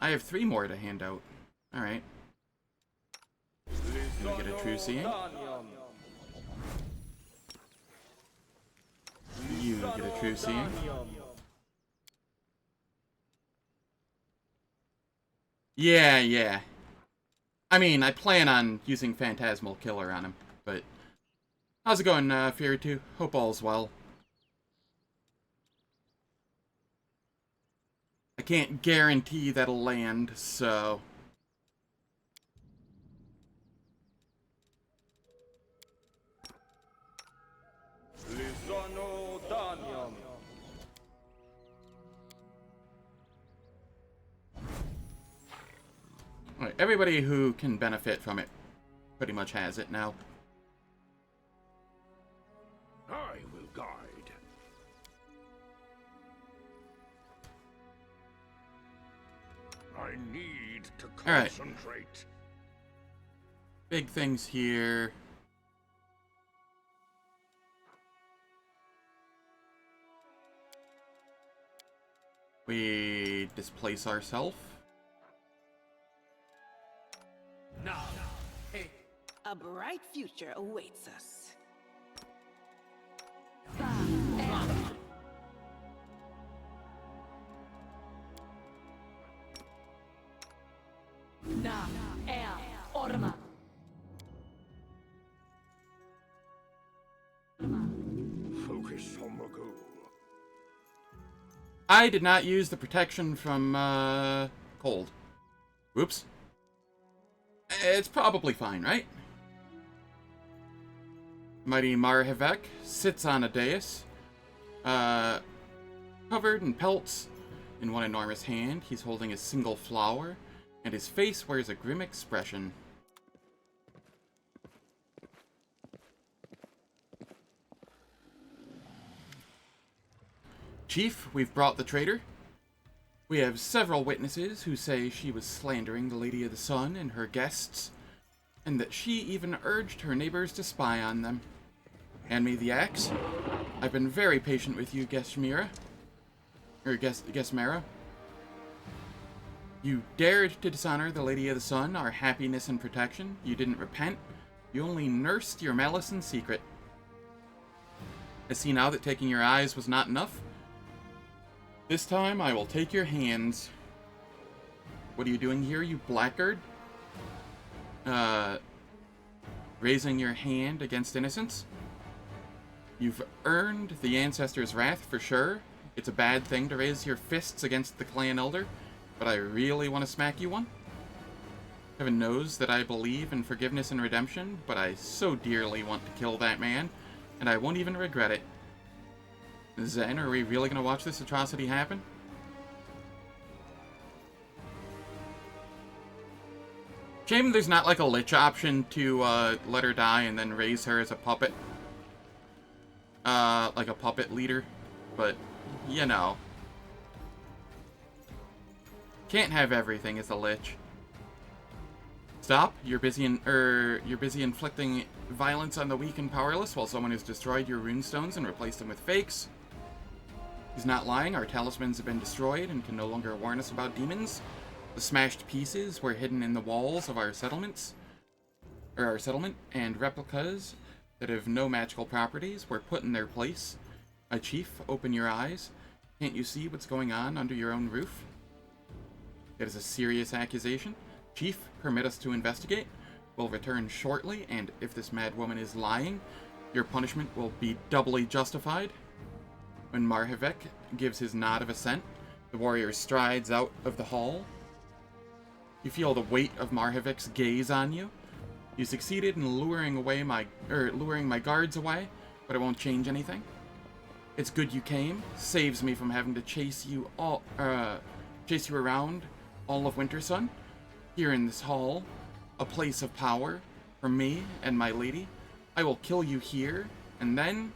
I have 3 more to hand out. Alright. Can we get a True Seeing? You get a True Seeing. Yeah. I mean, I plan on using Phantasmal Killer on him, but... How's it going, Fury 2? Hope all's well. I can't guarantee that'll land, so... Alright, everybody who can benefit from it pretty much has it now. I will guide. I need to concentrate. Big things here. We displace ourselves. A bright future awaits us. Focus on the goal. I did not use the protection from cold. Whoops. It's probably fine, right? Mighty Marhevok sits on a dais, covered in pelts. In one enormous hand, he's holding a single flower, and his face wears a grim expression. Chief, we've brought the traitor. We have several witnesses who say she was slandering the Lady of the Sun and her guests, and that she even urged her neighbors to spy on them. Hand me the axe. I've been very patient with you, Gesmira. Or Gesmera. You dared to dishonor the Lady of the Sun, our happiness and protection. You didn't repent. You only nursed your malice in secret. I see now that taking your eyes was not enough. This time I will take your hands. What are you doing here, you blackguard? Raising your hand against innocence? You've earned the Ancestors' wrath for sure. It's a bad thing to raise your fists against the clan elder, but I really want to smack you one. Heaven knows that I believe in forgiveness and redemption, but I so dearly want to kill that man, and I won't even regret it. Zen, are we really going to watch this atrocity happen? Shame there's not like a Lich option to let her die and then raise her as a puppet. Like a puppet leader, but, you know. Can't have everything as a Lich. Stop, you're busy inflicting violence on the weak and powerless while someone has destroyed your runestones and replaced them with fakes. He's not lying, our talismans have been destroyed and can no longer warn us about demons. The smashed pieces were hidden in the walls of our settlement, and replicas that have no magical properties were put in their place. A chief, open your eyes. Can't you see what's going on under your own roof? It is a serious accusation. Chief, permit us to investigate. We'll return shortly, and if this mad woman is lying, your punishment will be doubly justified. When Marhevok gives his nod of assent, the warrior strides out of the hall. You feel the weight of Marhevok's gaze on you. You succeeded in luring my guards away, but it won't change anything. It's good you came. Saves me from having to chase you around all of Wintersun. Here in this hall, a place of power for me and my lady. I will kill you here, and then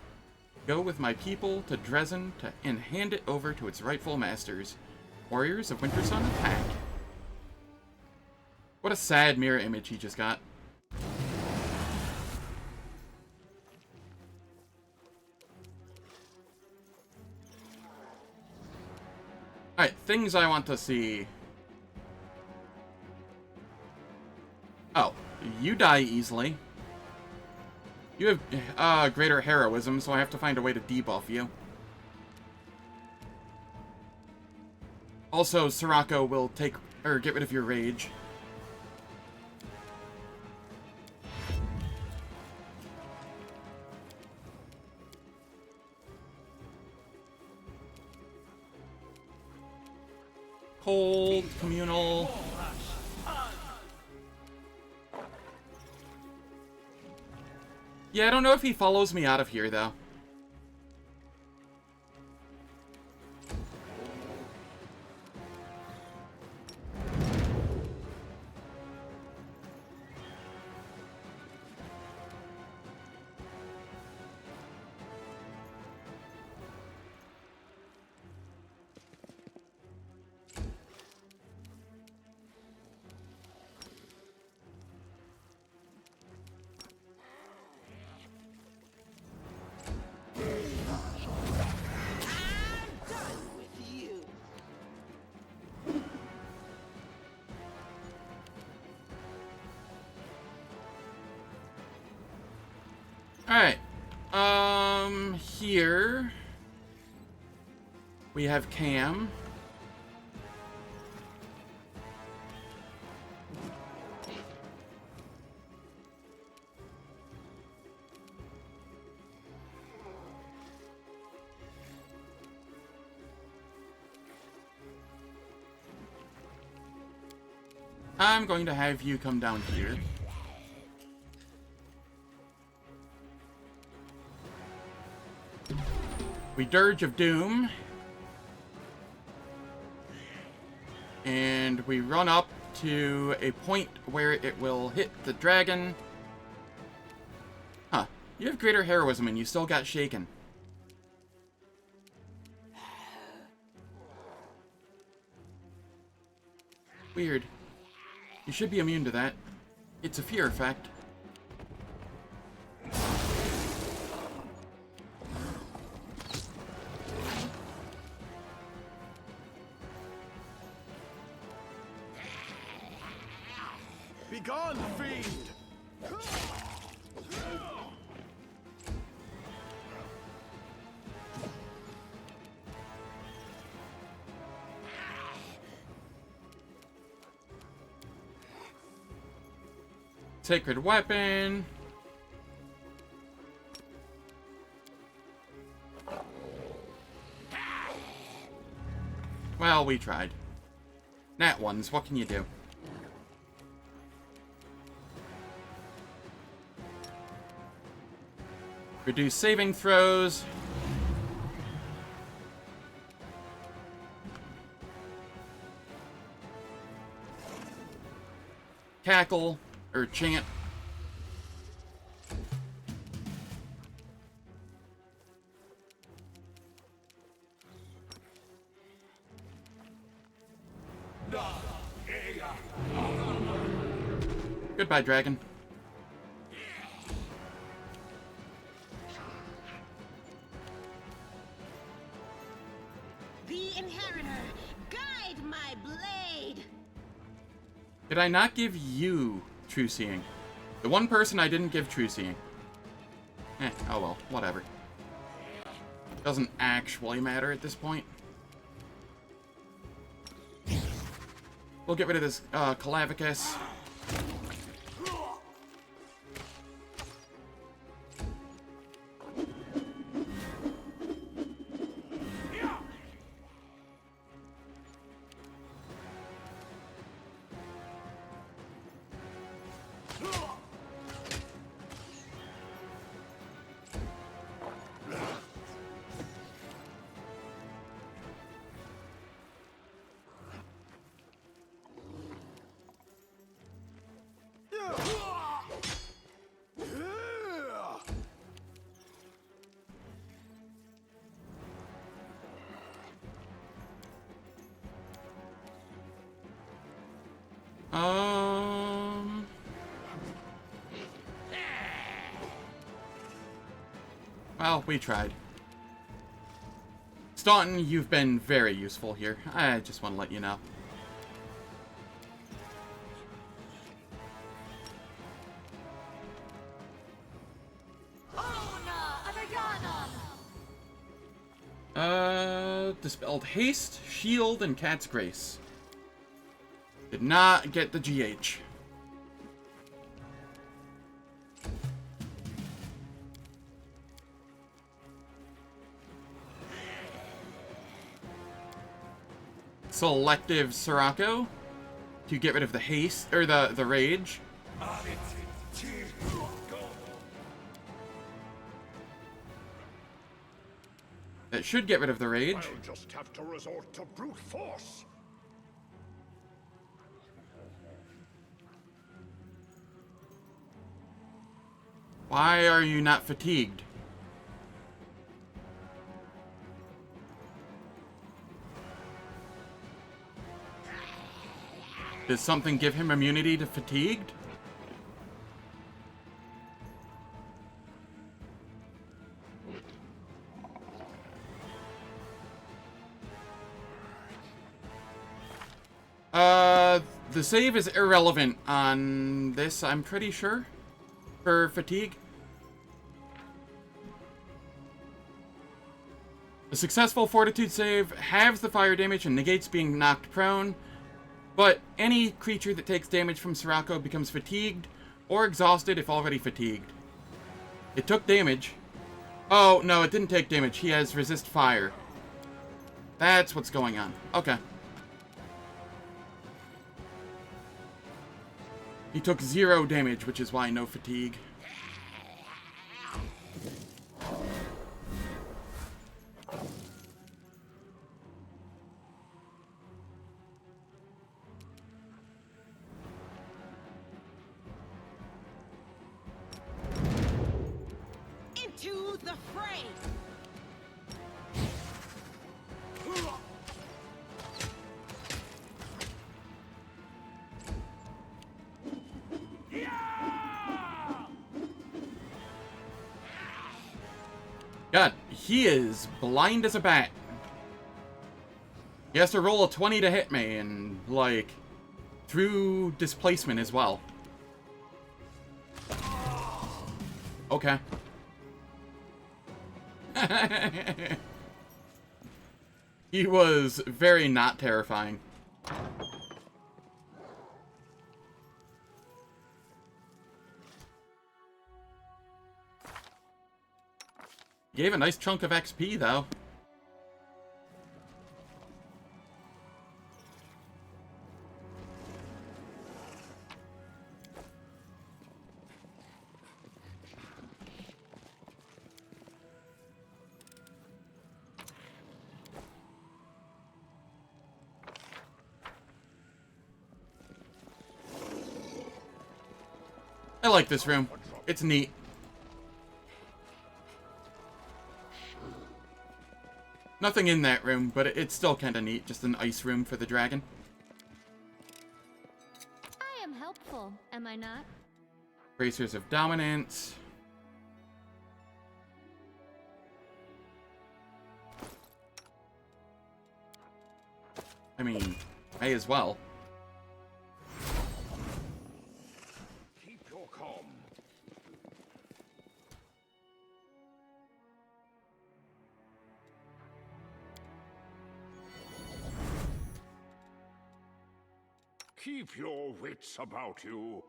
go with my people to Dresden and hand it over to its rightful masters. Warriors of Wintersun, attack. What a sad mirror image he just got. Alright, things I want to see. Oh, you die easily. You have greater heroism, so I have to find a way to debuff you. Also, Sirocco will get rid of your rage. Cold, communal. Yeah, I don't know if he follows me out of here, though. Alright. Here we have Cam. I'm going to have you come down here. We Dirge of Doom. And we run up to a point where it will hit the dragon. Huh. You have greater heroism and you still got shaken. Weird. You should be immune to that. It's a fear effect. Begone, fiend! Sacred weapon. Well, we tried. Nat ones, what can you do? Reduce saving throws. Cackle, or chant. Goodbye, dragon. The Inheritor, guide my blade! Did I not give you True Seeing? The one person I didn't give True Seeing. Oh well, whatever. Doesn't actually matter at this point. We'll get rid of this Calavicus. Well, we tried. Staunton, you've been very useful here. I just want to let you know. Dispelled Haste, Shield, and Cat's Grace. Did not get the GH. Selective Sirocco to get rid of the haste or the rage. That should get rid of the rage. I'll just have to resort to brute force. Why are you not fatigued? Does something give him immunity to fatigued? The save is irrelevant on this, I'm pretty sure, for fatigue. A successful fortitude save halves the fire damage and negates being knocked prone, but any creature that takes damage from Sirocco becomes fatigued or exhausted if already fatigued. It took damage. Oh, no, it didn't take damage. He has resist fire. That's what's going on. Okay. He took 0 damage, which is why no fatigue. Into the fray! God, he is blind as a bat. He has to roll a 20 to hit me, and, like, through displacement as well. Okay. He was very not terrifying. Gave a nice chunk of XP, though. I like this room. It's neat. Nothing in that room, but it's still kind of neat. Just an ice room for the dragon. I am helpful, am I not? Bracers of Dominance. I mean, may as well. Keep your calm. Keep your wits about you.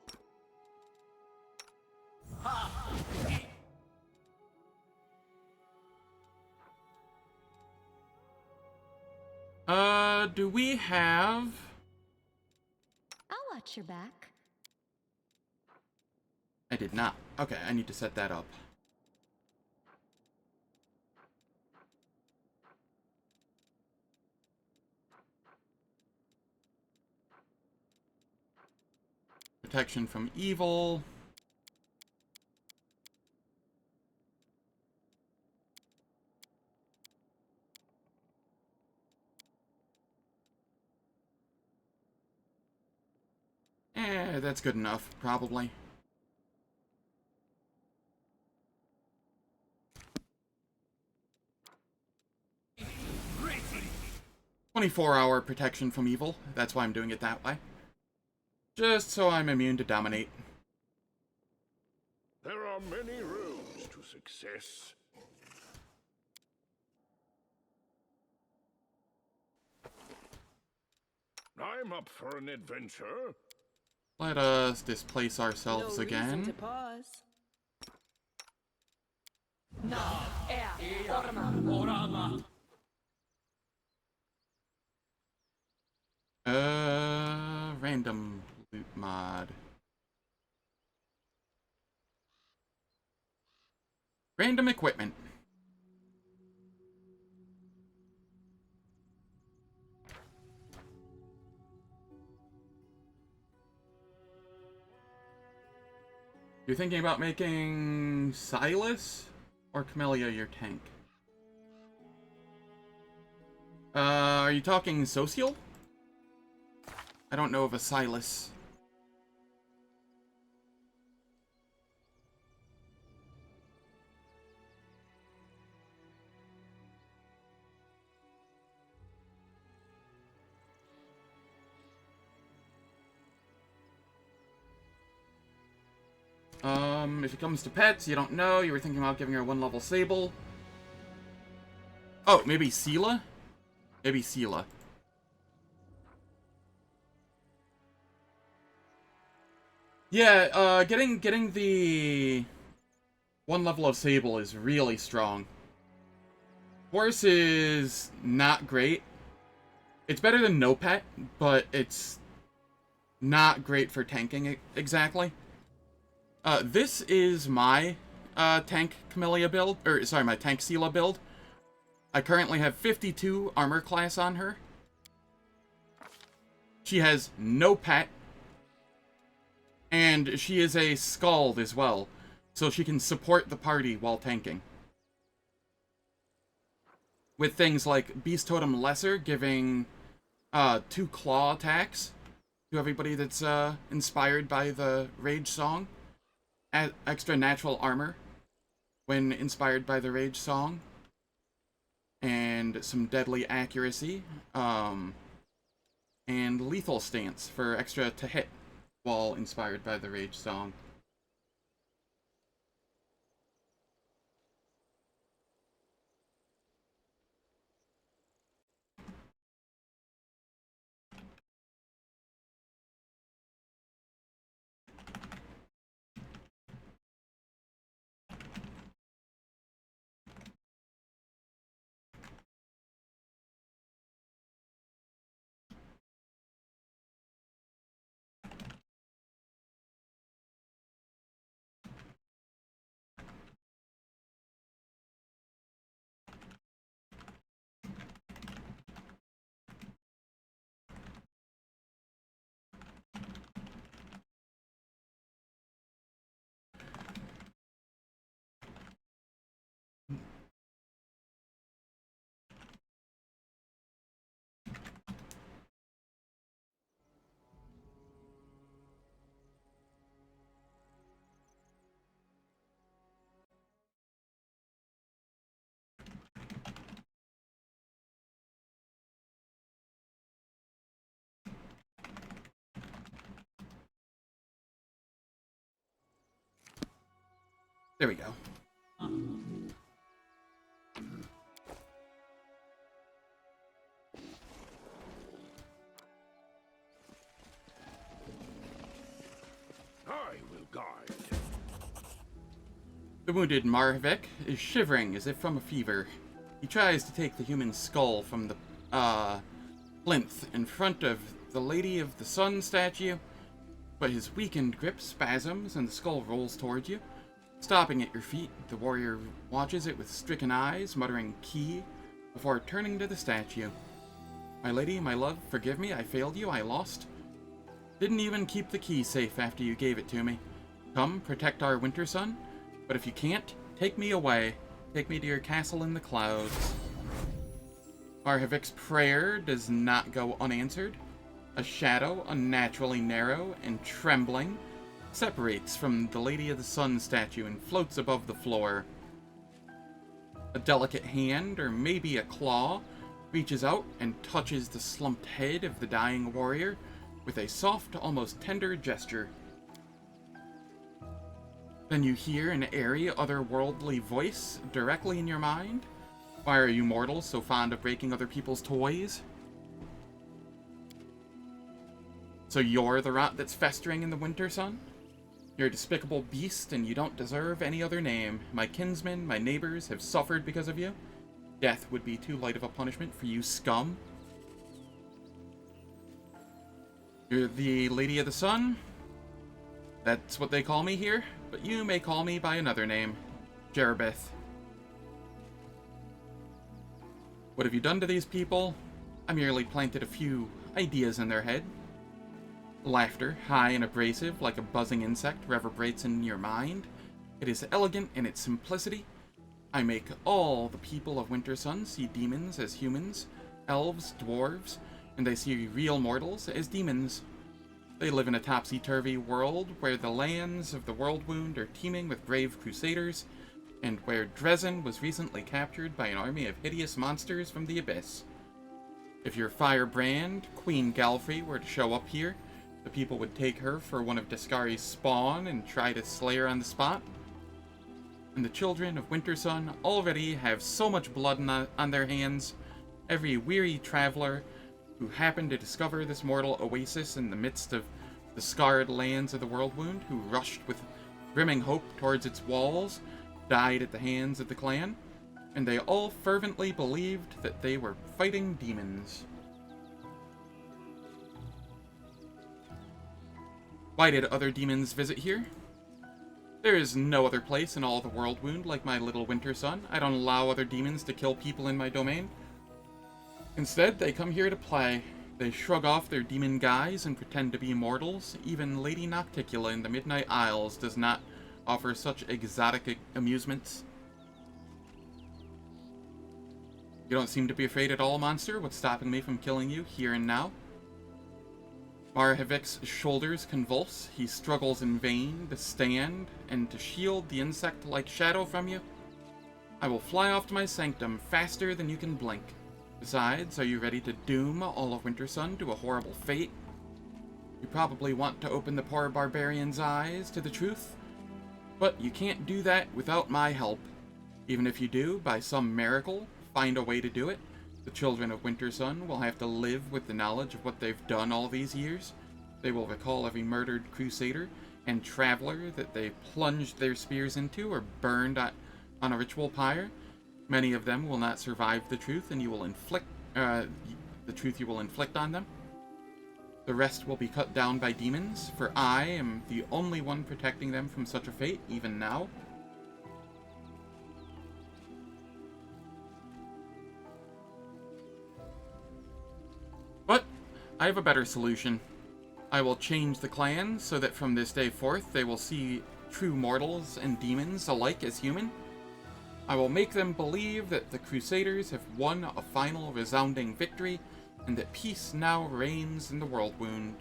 Do we have... I'll watch your back. I did not. Okay, I need to set that up. Protection from evil. That's good enough, probably. Greatly. 24-hour protection from evil. That's why I'm doing it that way. Just so I'm immune to dominate. There are many roads to success. I'm up for an adventure. Let us displace ourselves No reason again. to pause. Random loot mod. Random equipment. You're thinking about making Silas or Camellia your tank? Are you talking social? I don't know of a Silas. If it comes to pets, you don't know. You were thinking about giving her 1-level Sable. Oh, maybe Sela? Maybe Sela. Yeah, getting the 1 level of Sable is really strong. Horse is not great. It's better than no pet, but it's not great for tanking exactly. This is my tank Camellia build, or sorry, my tank Sela build. I currently have 52 armor class on her. She has no pet, and she is a Skald as well, so she can support the party while tanking. With things like Beast Totem Lesser giving 2 claw attacks to everybody that's inspired by the Rage Song. Extra natural armor when inspired by the Rage Song. And some deadly accuracy. And lethal stance for extra to hit while inspired by the Rage Song. There we go. I will guide. The wounded Marhevok is shivering as if from a fever. He tries to take the human skull from the, plinth in front of the Lady of the Sun statue, but his weakened grip spasms and the skull rolls towards you. Stopping at your feet, the warrior watches it with stricken eyes, muttering "key," before turning to the statue. "My lady, my love, forgive me, I failed you, I lost. Didn't even keep the key safe after you gave it to me. Come, protect our Wintersun, but if you can't, take me away. Take me to your castle in the clouds." Marhevok's prayer does not go unanswered. A shadow, unnaturally narrow and trembling, separates from the Lady of the Sun statue and floats above the floor. A delicate hand, or maybe a claw, reaches out and touches the slumped head of the dying warrior with a soft, almost tender gesture. Then you hear an airy, otherworldly voice directly in your mind. Why are you mortals so fond of breaking other people's toys? So you're the rot that's festering in the Wintersun? You're a despicable beast, and you don't deserve any other name. My kinsmen, my neighbors, have suffered because of you. Death would be too light of a punishment for you scum. You're the Lady of the Sun? That's what they call me here, but you may call me by another name. Jerebeth. What have you done to these people? I merely planted a few ideas in their head. Laughter, high and abrasive, like a buzzing insect, reverberates in your mind. It is elegant in its simplicity. I make all the people of Wintersun see demons as humans, elves, dwarves, and they see real mortals as demons. They live in a topsy-turvy world where the lands of the Worldwound are teeming with brave crusaders, and where Dresden was recently captured by an army of hideous monsters from the Abyss. If your firebrand, Queen Galfrey, were to show up here, the people would take her for one of Descari's spawn and try to slay her on the spot. And the children of Wintersun already have so much blood on their hands. Every weary traveler who happened to discover this mortal oasis in the midst of the scarred lands of the Worldwound, who rushed with brimming hope towards its walls, died at the hands of the clan, and they all fervently believed that they were fighting demons. Why did other demons visit here? There is no other place in all the Worldwound like my little Wintersun. I don't allow other demons to kill people in my domain. Instead, they come here to play. They shrug off their demon guise and pretend to be mortals. Even Lady Nocticula in the Midnight Isles does not offer such exotic amusements. You don't seem to be afraid at all, monster. What's stopping me from killing you here and now? Marhevok's shoulders convulse. He struggles in vain to stand and to shield the insect-like shadow from you. I will fly off to my sanctum faster than you can blink. Besides, are you ready to doom all of Wintersun to a horrible fate? You probably want to open the poor barbarian's eyes to the truth, but you can't do that without my help. Even if you do, by some miracle, find a way to do it, the children of Wintersun will have to live with the knowledge of what they've done all these years. They will recall every murdered crusader and traveler that they plunged their spears into or burned on a ritual pyre. Many of them will not survive the truth, and you will inflict the truth you will inflict on them. The rest will be cut down by demons, for I am the only one protecting them from such a fate, even now. But I have a better solution. I will change the clan so that from this day forth they will see true mortals and demons alike as human. I will make them believe that the Crusaders have won a final resounding victory, and that peace now reigns in the Worldwound,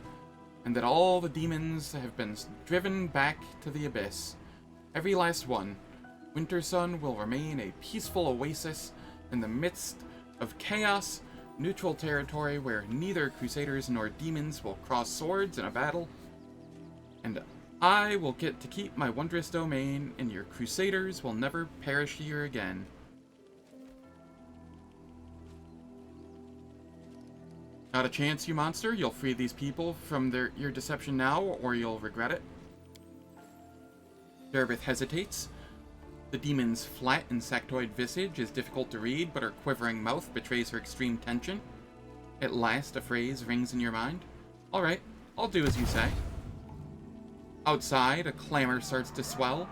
and that all the demons have been driven back to the Abyss. Every last one. Wintersun will remain a peaceful oasis in the midst of chaos, neutral territory where neither Crusaders nor demons will cross swords in a battle. And I will get to keep my wondrous domain, and your crusaders will never perish here again. Not a chance, you monster. You'll free these people from your deception now, or you'll regret it. Darabeth hesitates. The demon's flat, insectoid visage is difficult to read, but her quivering mouth betrays her extreme tension. At last, a phrase rings in your mind. Alright, I'll do as you say. Outside, a clamor starts to swell.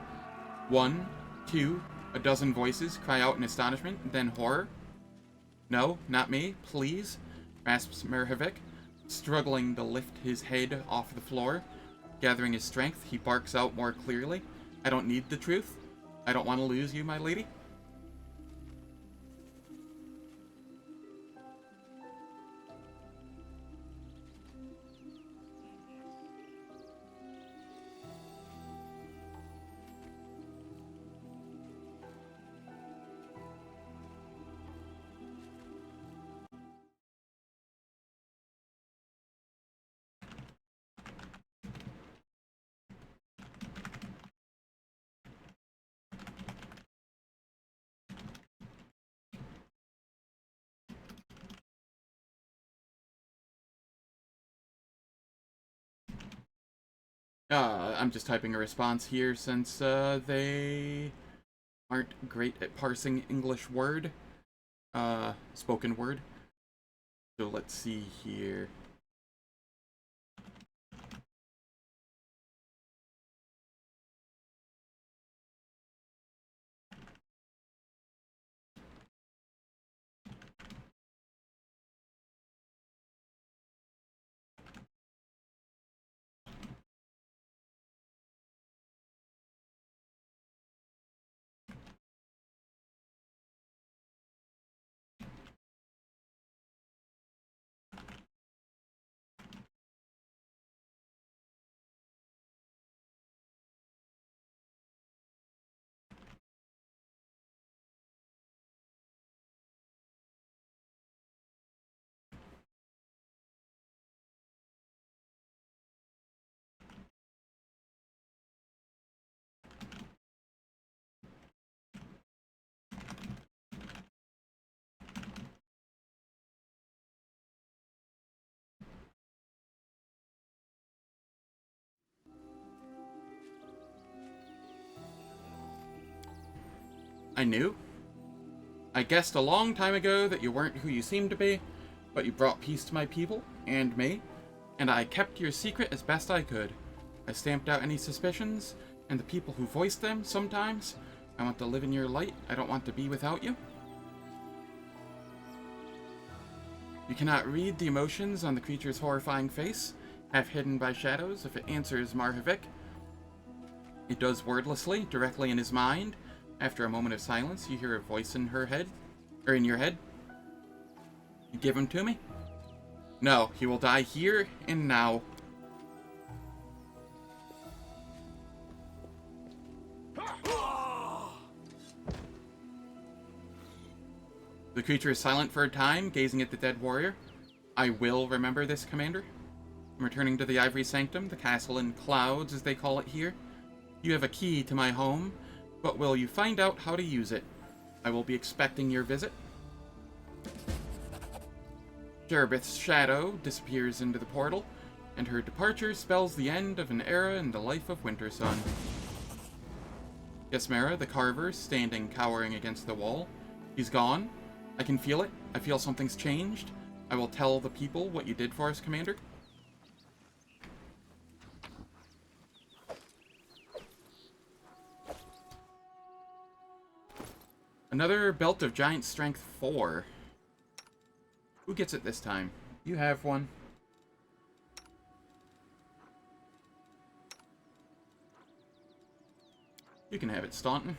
1, 2, a dozen voices cry out in astonishment, then horror. No, not me, please, rasps Marhevok, struggling to lift his head off the floor. Gathering his strength, he barks out more clearly. I don't need the truth. I don't want to lose you, my lady. I'm just typing a response here since they aren't great at parsing English spoken word. So let's see here. I knew. I guessed a long time ago that you weren't who you seemed to be, but you brought peace to my people, and me, and I kept your secret as best I could. I stamped out any suspicions, and the people who voiced them sometimes. I want to live in your light. I don't want to be without you. You cannot read the emotions on the creature's horrifying face, half hidden by shadows, if it answers Marhevok. It does wordlessly, directly in his mind. After a moment of silence, you hear a voice in her head, or in your head. You give him to me? No, he will die here and now. The creature is silent for a time, gazing at the dead warrior. I will remember this, Commander. I'm returning to the Ivory Sanctum, the castle in clouds, as they call it here. You have a key to my home, but will you find out how to use it? I will be expecting your visit. Darabeth's shadow disappears into the portal, and her departure spells the end of an era in the life of Wintersun. Gesmera, the carver, standing cowering against the wall. He's gone. I can feel it. I feel something's changed. I will tell the people what you did for us, Commander. Another Belt of Giant Strength 4. Who gets it this time? You have one. You can have it, Staunton.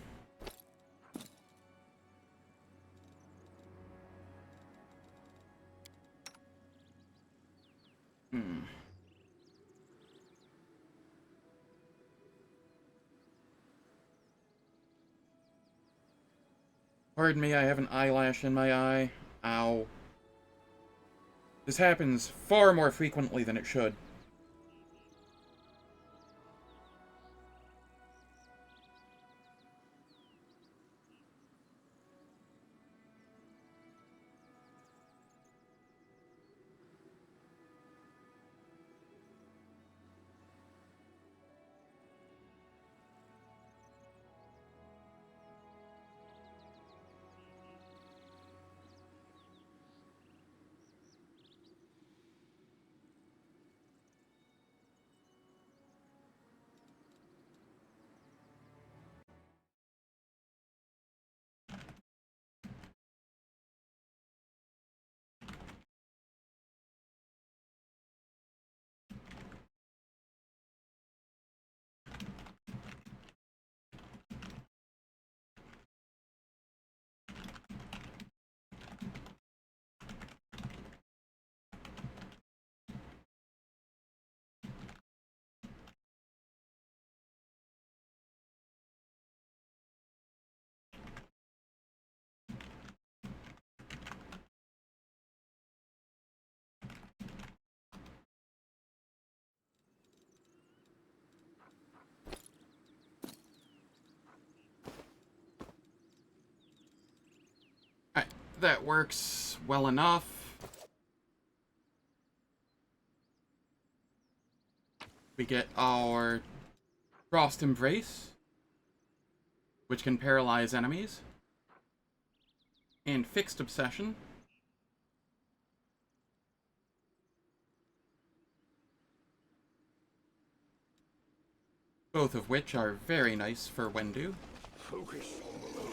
Pardon me, I have an eyelash in my eye. Ow. This happens far more frequently than it should. that works well enough. We get our Frost Embrace, which can paralyze enemies, and Fixed Obsession, both of which are very nice for Wendu. Focus on the goal.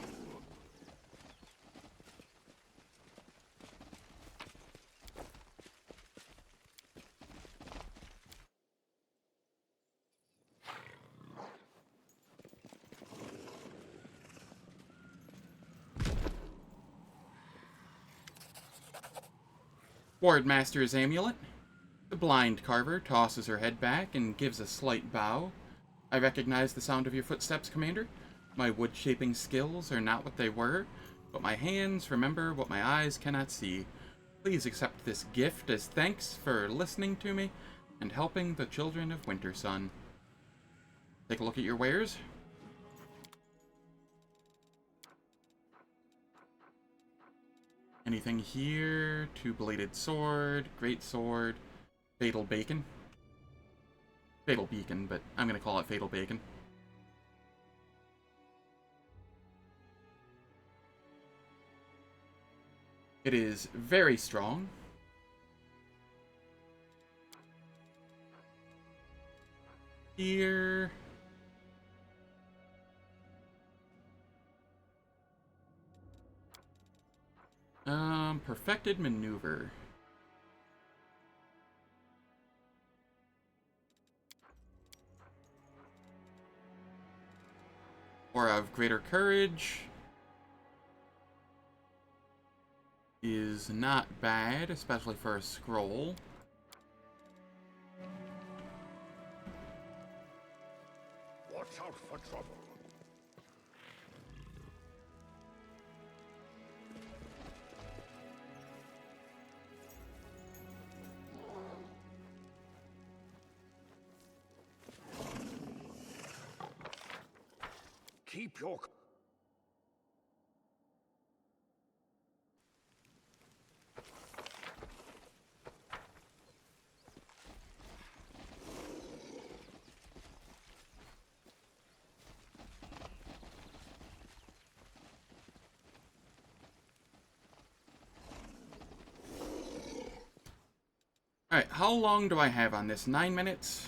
Wardmaster's Amulet. The blind carver tosses her head back and gives a slight bow. I recognize the sound of your footsteps, Commander. My wood-shaping skills are not what they were, but my hands remember what my eyes cannot see. Please accept this gift as thanks for listening to me and helping the children of Wintersun. Take a look at your wares. Anything here? Two-bladed sword, great sword, fatal bacon. Fatal beacon, but I'm gonna call it fatal bacon. It is very strong. Here. Perfected maneuver. Or of greater courage. Is not bad, especially for a scroll. Watch out for trouble. Keep your... Alright, how long do I have on this? 9 minutes?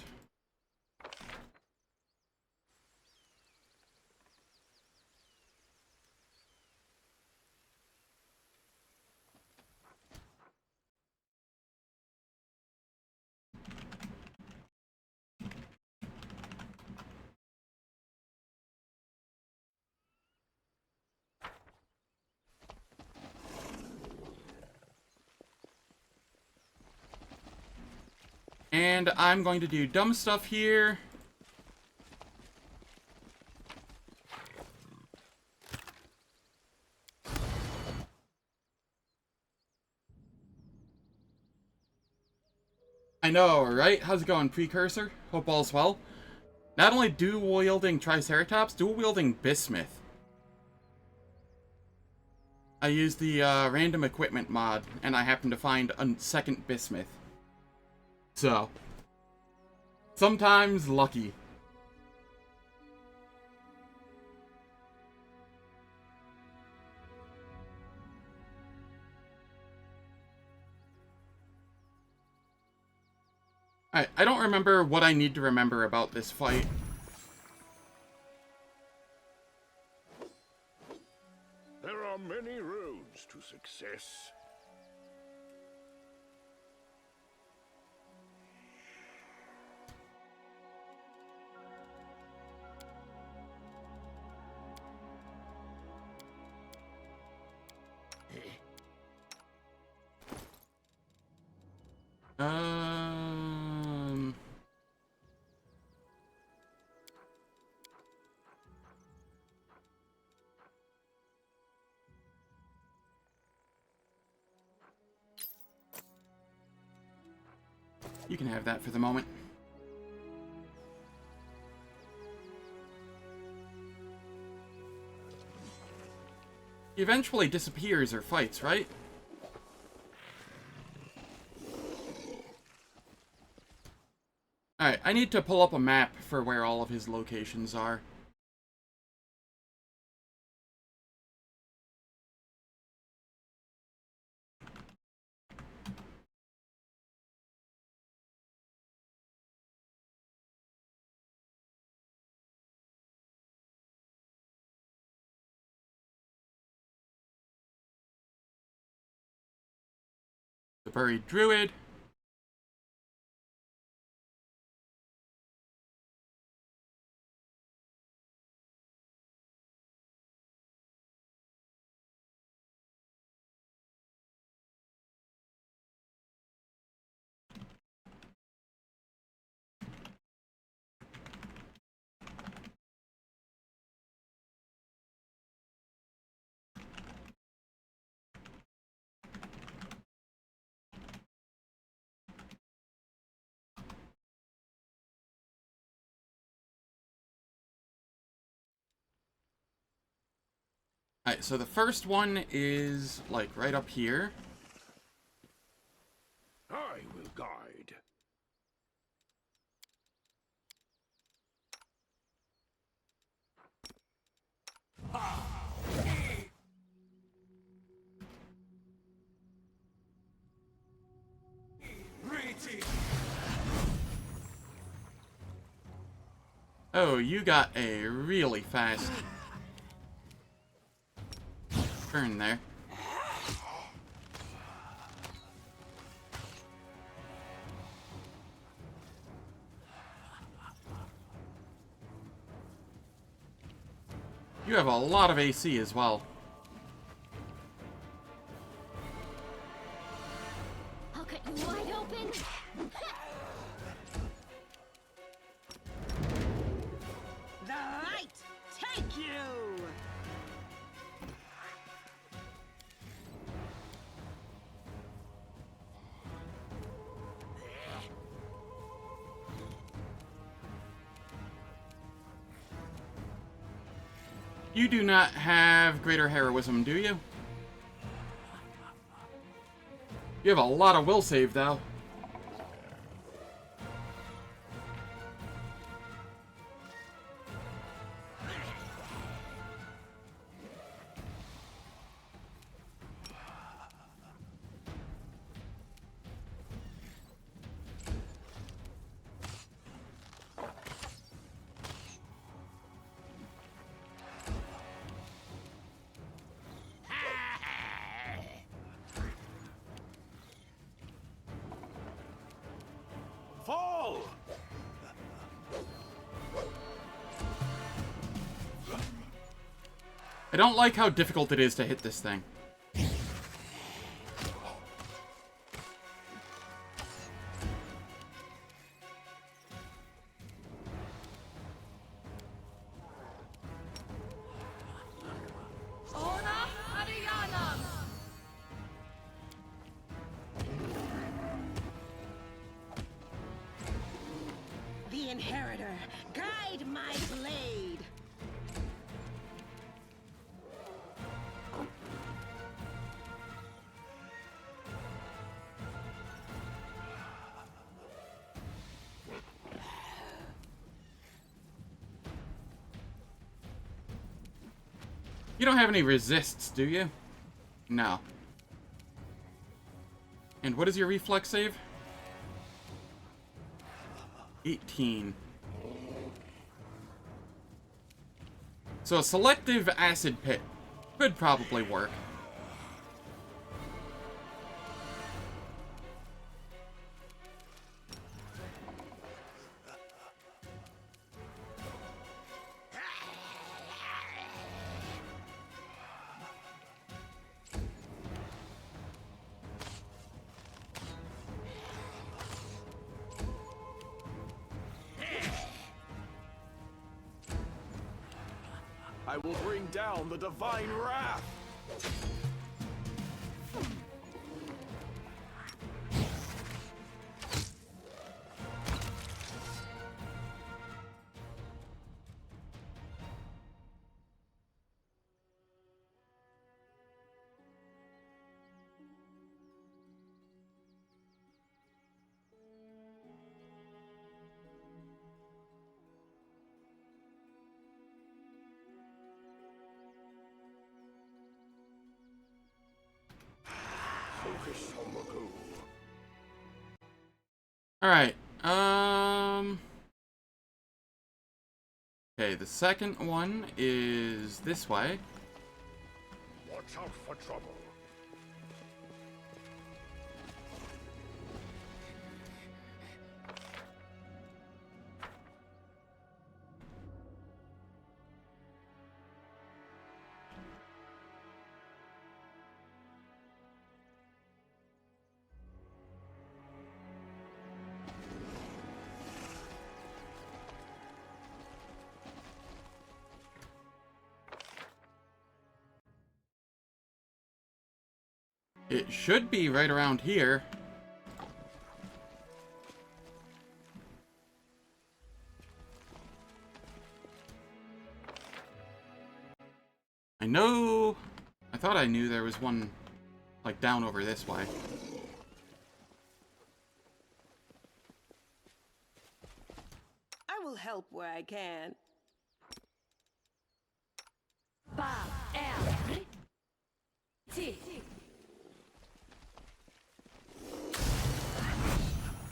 And I'm going to do dumb stuff here. I know, right? How's it going, Precursor? Hope all's well. Not only dual-wielding Triceratops, dual-wielding Bismuth. I used the random equipment mod, and I happened to find a second Bismuth. So, sometimes lucky. Alright, I don't remember what I need to remember about this fight. There are many roads to success. You can have that for the moment. He eventually disappears or fights, right? Alright, I need to pull up a map for where all of his locations are. The Buried Druid. Alright, so the first one is, like, right up here. I will guide. Oh, you got a really fast turn there. You have a lot of AC as well. I'll cut you wide open. The light take you! You do not have greater heroism, do you? You have a lot of will save, though. Fall! I don't like how difficult it is to hit this thing. The Inheritor, guide my blade! You don't have any resists, do you? No. And what is your reflex save? 18. So a selective acid pit could probably work. I will bring down the divine wrath! Alright, okay, the second one is this way. Watch out for trouble. It should be right around here. I thought I knew there was one, like, down over this way. I will help where I can.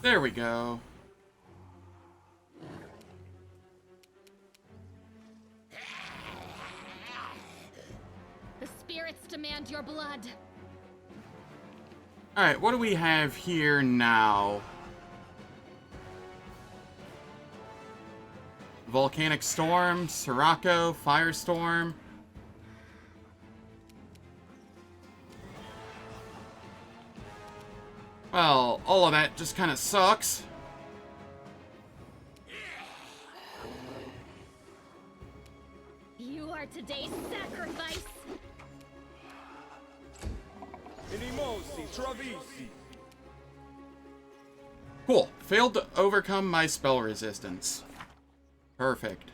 There we go. The spirits demand your blood. Alright, what do we have here now? Volcanic Storm, Sirocco, Firestorm. Well, all of that just kind of sucks. You are today's sacrifice. Inimosi, Travisi. Cool. Failed to overcome my spell resistance. Perfect.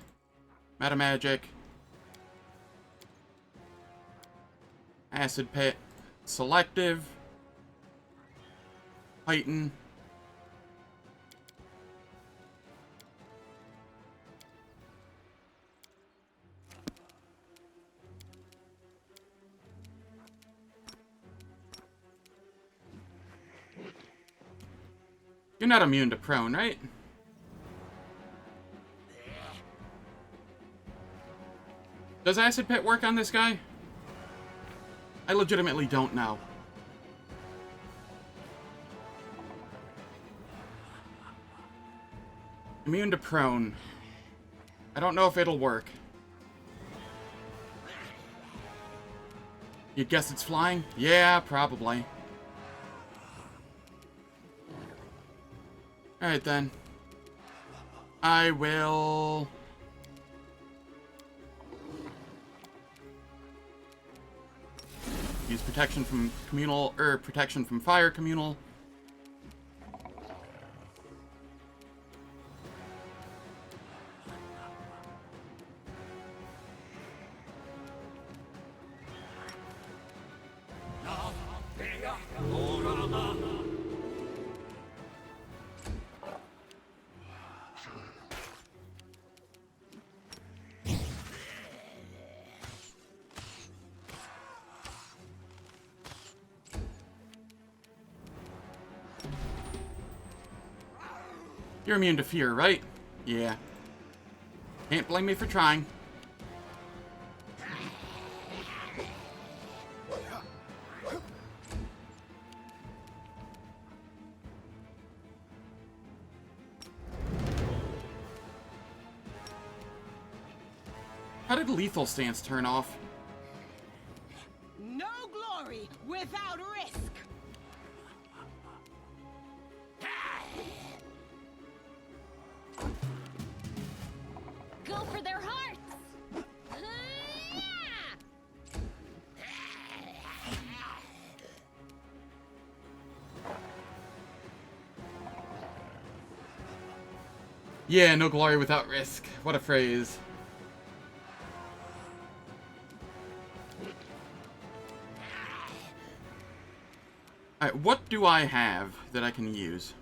Meta Magic. Acid Pit. Selective. Heighten. You're not immune to prone, right? Does Acid Pit work on this guy? I legitimately don't know. Immune to prone. I don't know if it'll work. You'd guess it's flying? Yeah, probably. Alright then. I will... use protection from communal, protection from fire communal. You're immune to fear, right? Yeah. Can't blame me for trying. How did Lethal Stance turn off? No glory without risk. Go for their hearts. Yeah, no glory without risk. What a phrase. Alright, what do I have that I can use?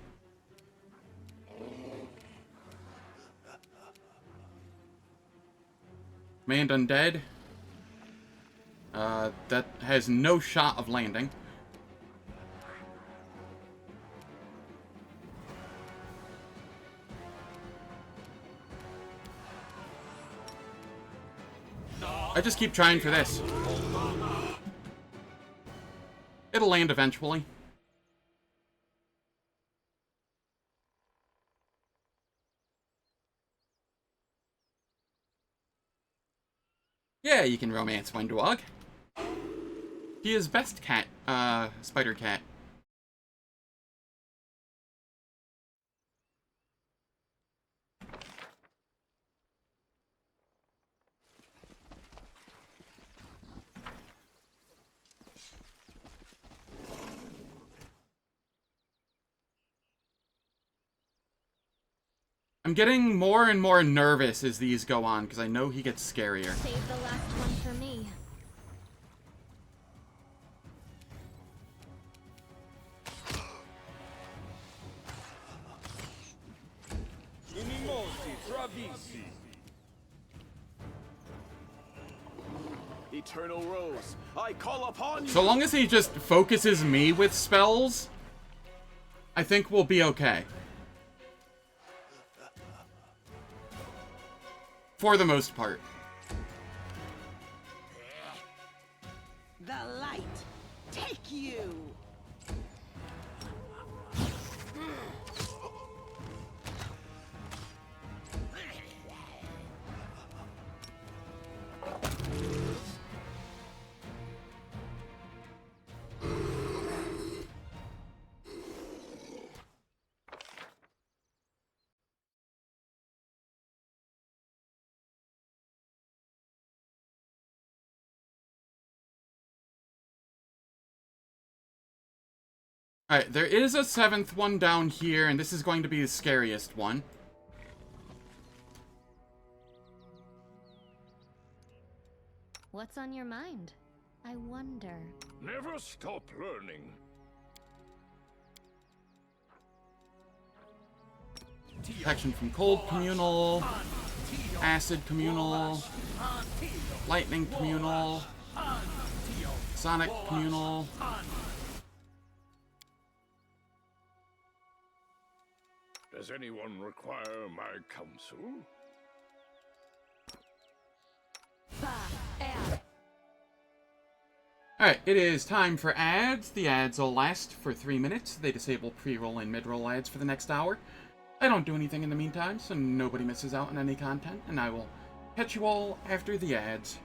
Command Undead. That has no shot of landing. I just keep trying for this. It'll land eventually. Yeah, you can romance Windwog. He is best cat, spider cat. I'm getting more and more nervous as these go on, because I know he gets scarier. Save the last one for me. Eternal Rose, I call upon you! So long as he just focuses me with spells, I think we'll be okay. For the most part. The light, take you! Alright, there is a 7th one down here, and this is going to be the scariest one. What's on your mind? I wonder. Never stop learning. Protection from cold communal, acid communal, lightning communal, sonic communal. Does anyone require my counsel? Alright, it is time for ads. The ads will last for 3 minutes. They disable pre-roll and mid-roll ads for the next hour. I don't do anything in the meantime, so nobody misses out on any content, and I will catch you all after the ads.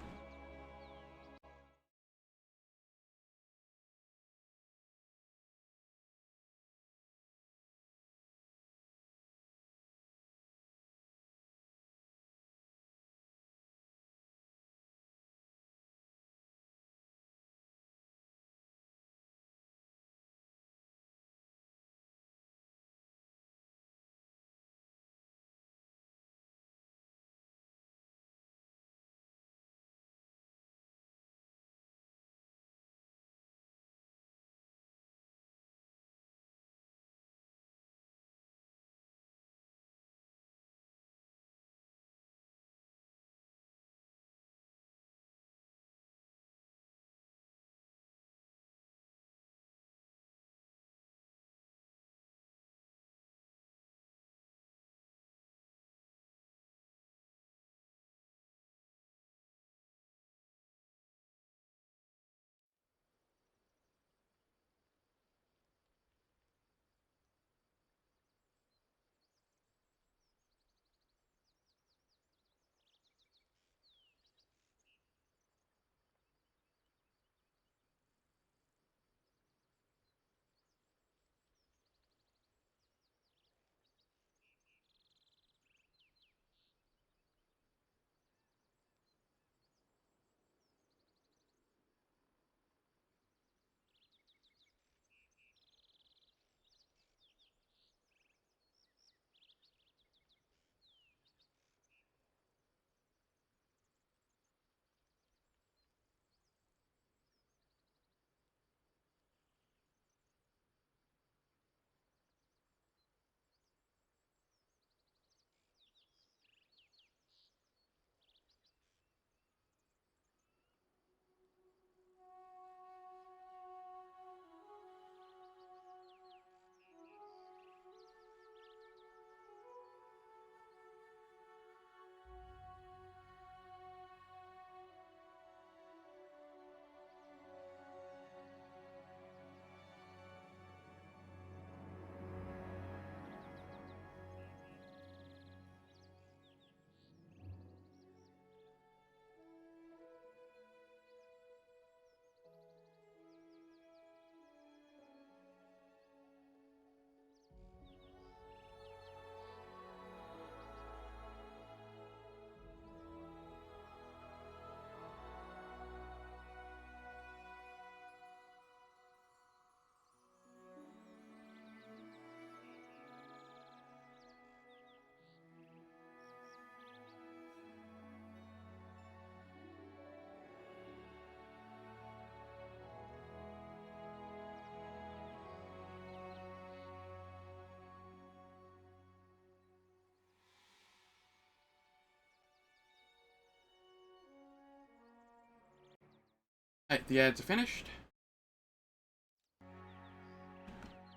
Alright, the ads are finished.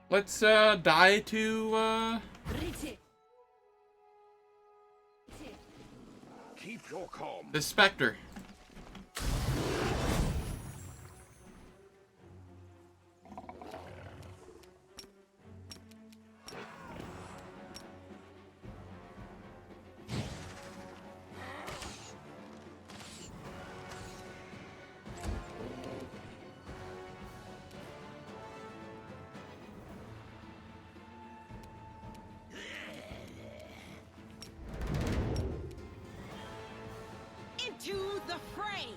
Let's die to Keep your calm. the Spectre. Into the fray!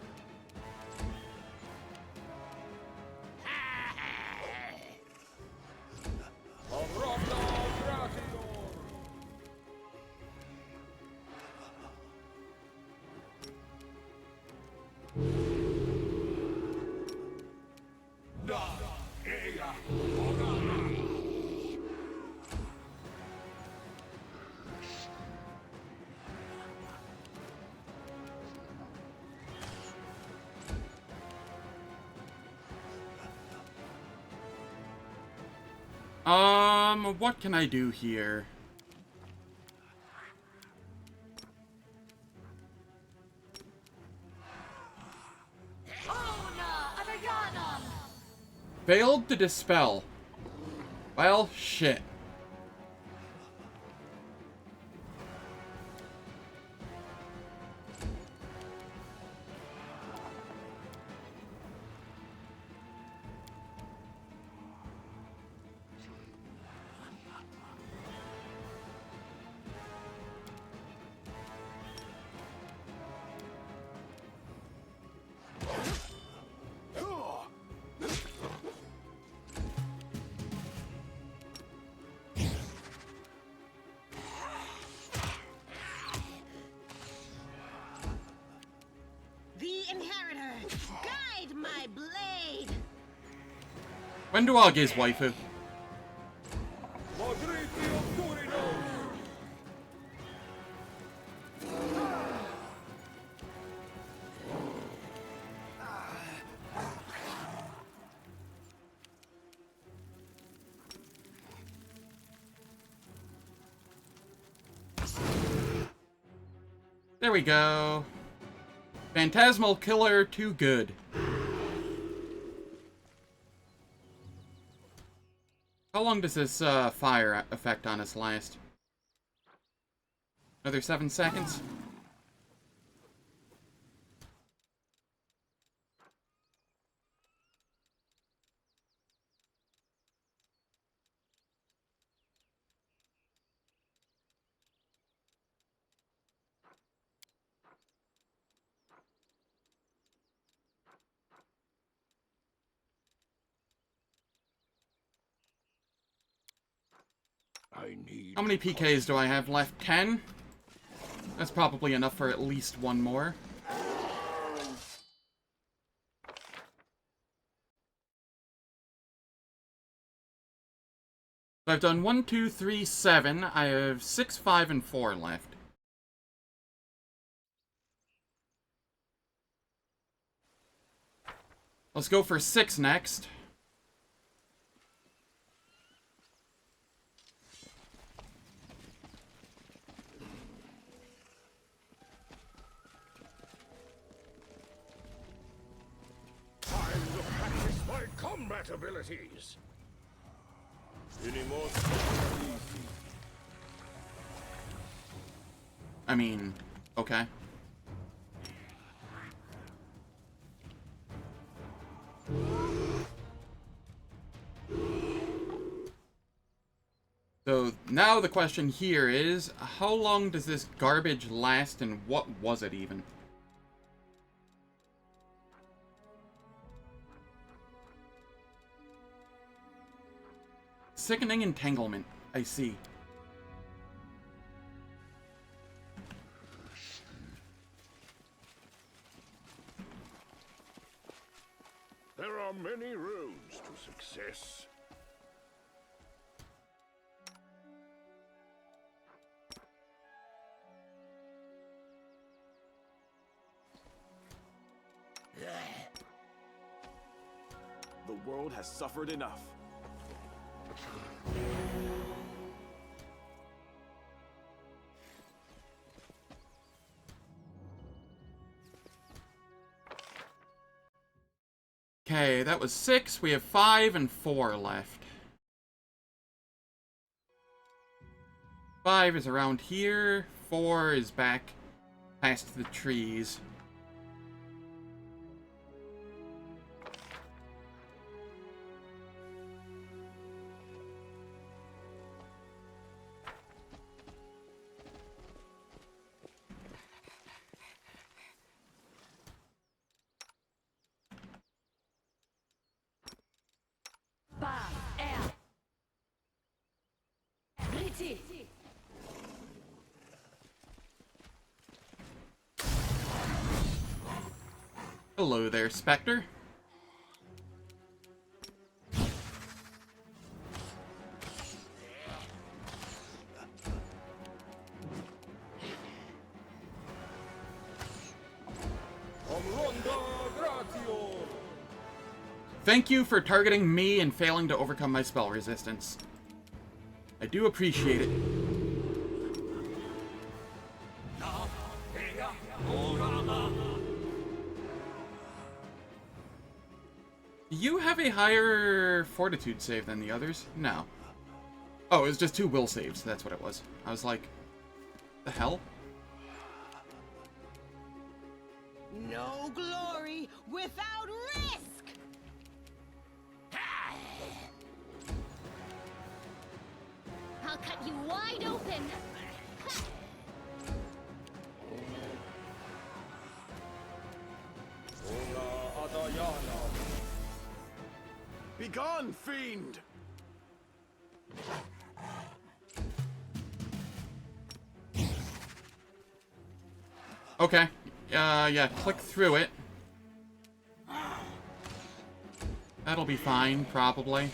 What can I do here? Failed to dispel. Well, shit. Guide my blade! When do I gaze, waifu? There we go. Phantasmal Killer, too good. How long does this fire effect on us last? Another 7 seconds? I need. How many PKs do I have left? 10? That's probably enough for at least one more. So I've done 1, 2, 3, 7. I have 6, 5, and 4 left. Let's go for 6 next. Time to practice my combat abilities. Any more? I mean, okay. So now the question here is, how long does this garbage last and what was it even? Sickening entanglement, I see. There are many roads to success. world has suffered enough. Okay, that was 6. We have 5 and 4 left. 5 is around here. 4 is back past the trees. Hello there, Spectre. Thank you for targeting me and failing to overcome my spell resistance. I do appreciate it. Do you have a higher fortitude save than the others? No. Oh, it was just 2 will saves. That's what it was. I was like, the hell? No glory without risk! I'll cut you wide open. Begone, fiend! Okay. Yeah, click through it. That'll be fine, probably.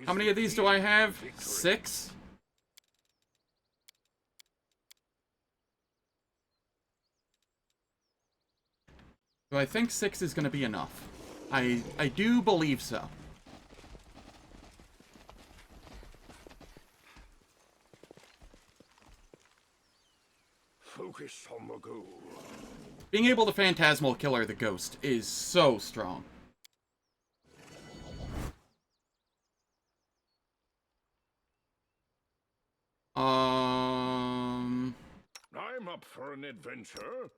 How many of these do I have? 6? So I think 6 is going to be enough. I do believe so. Focus on the goal. Being able to Phantasmal Killer the Ghost is so strong. I'm up for an adventure.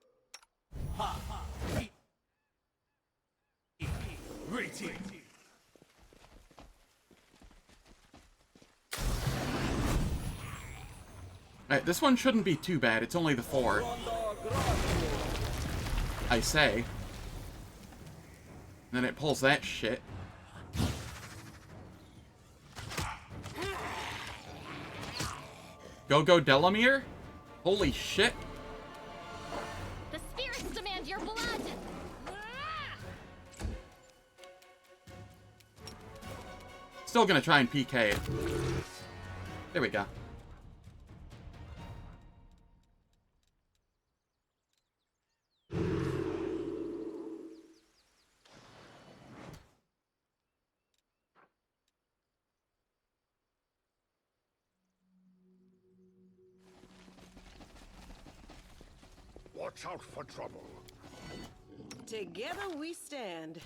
Alright, this one shouldn't be too bad. It's only the 4. I say. And then it pulls that shit. Go Delamere? Holy shit. The spirits demand your blood. Still gonna try and PK it. There we go. Watch out for trouble. Together we stand.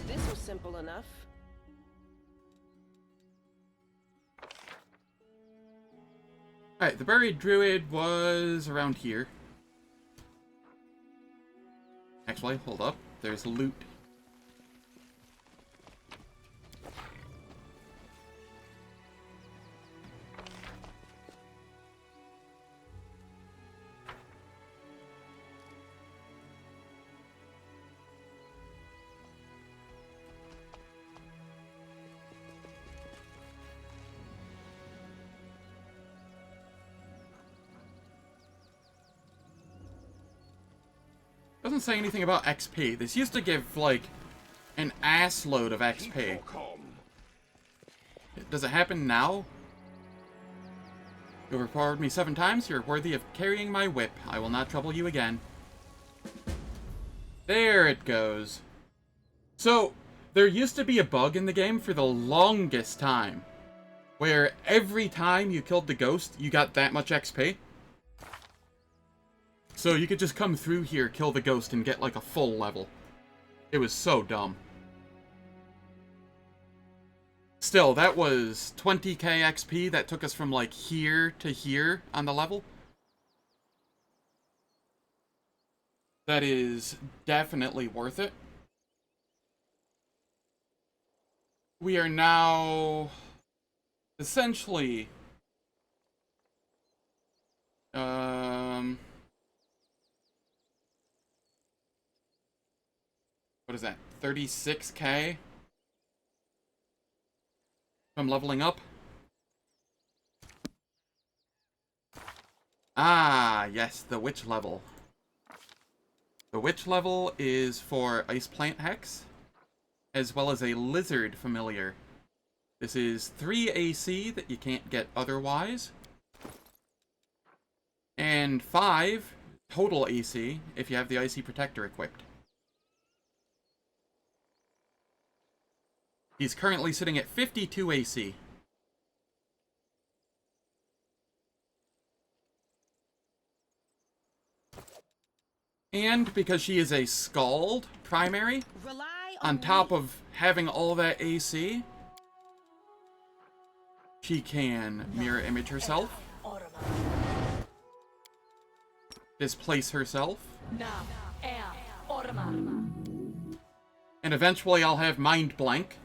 This was simple enough. Alright, the buried druid was around here. Actually, hold up. There's loot. Doesn't say anything about XP. This used to give, like, an ass load of XP. Does it happen now? You overpowered me 7 times. You're worthy of carrying my whip. I will not trouble you again. There it goes. So, there used to be a bug in the game for the longest time, where every time you killed the ghost, you got that much XP. So you could just come through here, kill the ghost, and get like a full level. It was so dumb. Still, that was 20k XP. That took us from like here to here on the level. That is definitely worth it. We are now essentially what is that? 36k from leveling up. Ah, yes, the witch level. The witch level is for Ice Plant Hex, as well as a Lizard Familiar. This is 3 AC that you can't get otherwise, and 5 total AC if you have the Icy Protector equipped. He's currently sitting at 52 AC. And because she is a Scald primary, on top of having all that AC, she can mirror image herself, displace herself, and eventually I'll have Mind Blank,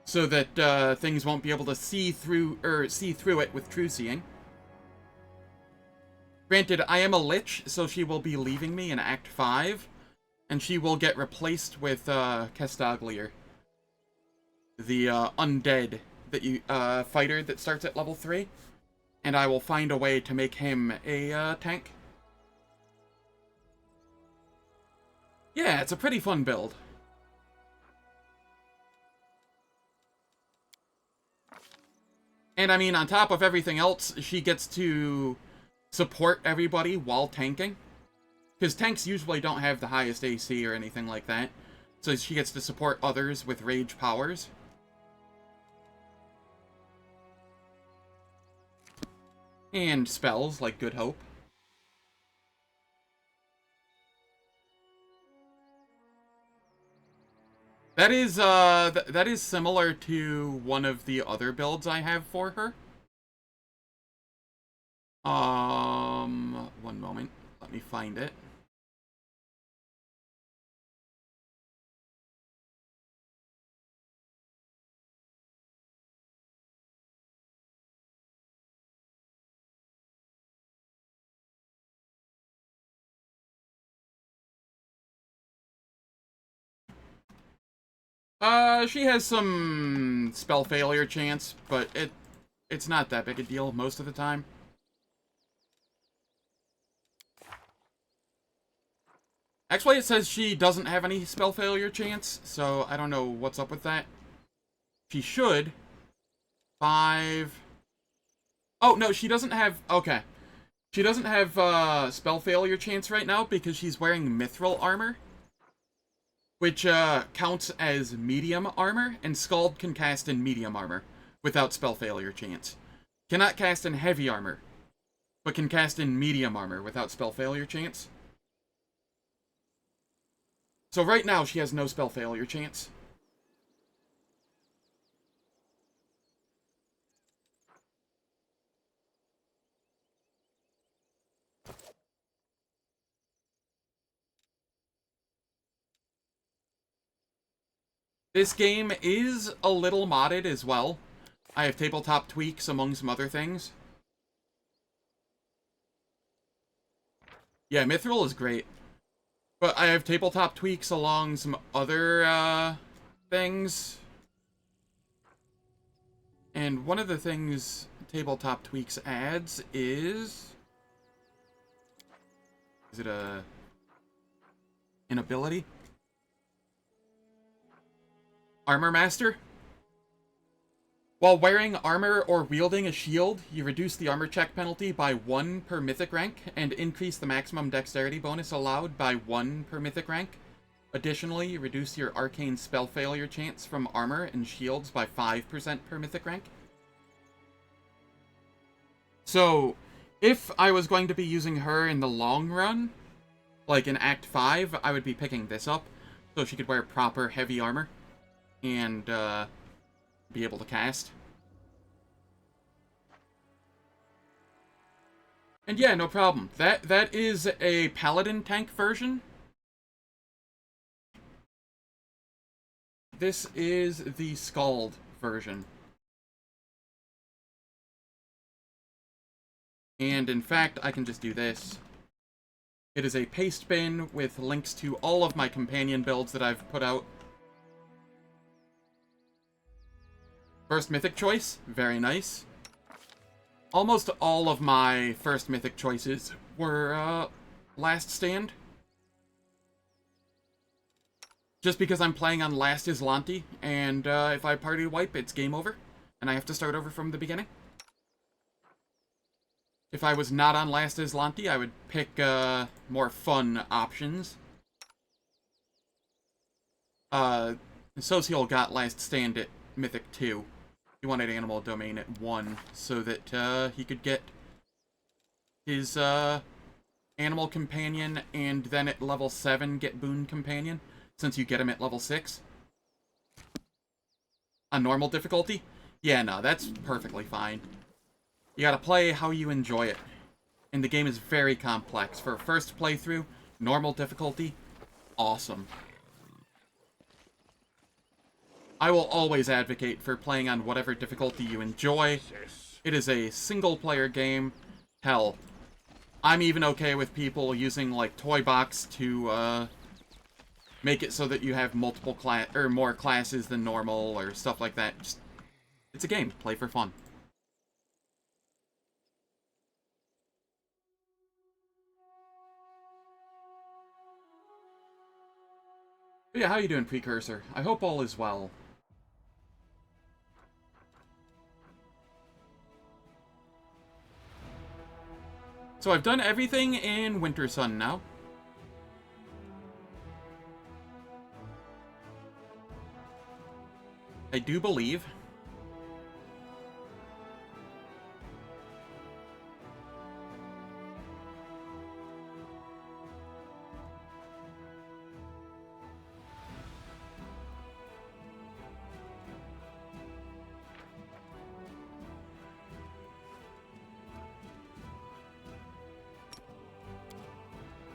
so that things won't be able to see through it with True Seeing. Granted, I am a Lich, so she will be leaving me in Act 5, and she will get replaced with Castaglier, the undead that you fighter that starts at level 3, and I will find a way to make him a tank. Yeah, it's a pretty fun build. And I mean, on top of everything else, she gets to support everybody while tanking. Because tanks usually don't have the highest AC or anything like that. So she gets to support others with rage powers. And spells like Good Hope. That is similar to one of the other builds I have for her. One moment. Let me find it. She has some spell failure chance, but it's not that big a deal most of the time. Actually, it says she doesn't have any spell failure chance, so I don't know what's up with that. She should. 5... Oh, no, she doesn't have... Okay. She doesn't have spell failure chance right now because she's wearing mithril armor, which counts as medium armor, and Scald can cast in medium armor without spell failure chance. Cannot cast in heavy armor, but can cast in medium armor without spell failure chance. So right now, she has no spell failure chance. This game is a little modded as well. I have tabletop tweaks among some other things. Yeah, mithril is great. But I have tabletop tweaks along some other things. And one of the things tabletop tweaks adds is... Is it a... an ability. Armor Master. While wearing armor or wielding a shield, you reduce the armor check penalty by 1 per mythic rank, and increase the maximum dexterity bonus allowed by 1 per mythic rank. Additionally, you reduce your arcane spell failure chance from armor and shields by 5% per mythic rank. So, if I was going to be using her in the long run, like in Act 5, I would be picking this up, so she could wear proper heavy armor, and, be able to cast. And yeah, no problem. That is a paladin tank version. This is the Scald version. And in fact, I can just do this. It is a paste bin with links to all of my companion builds that I've put out. First mythic choice, very nice. Almost all of my first mythic choices were Last Stand. Just because I'm playing on Last Azlanti, and if I party wipe, it's game over, and I have to start over from the beginning. If I was not on Last Azlanti, I would pick more fun options. Social got Last Stand at Mythic 2. He wanted Animal Domain at 1, so that he could get his Animal Companion, and then at level 7 get Boon Companion, since you get him at level 6. On normal difficulty? Yeah, no, that's perfectly fine. You gotta play how you enjoy it. And the game is very complex. For a first playthrough, normal difficulty, awesome. I will always advocate for playing on whatever difficulty you enjoy. It is a single-player game. Hell, I'm even okay with people using, like, Toy Box to, make it so that you have multiple more classes than normal, or stuff like that. Just, it's a game. Play for fun. But yeah, how you doing, Precursor? I hope all is well. So I've done everything in Wintersun now. I do believe.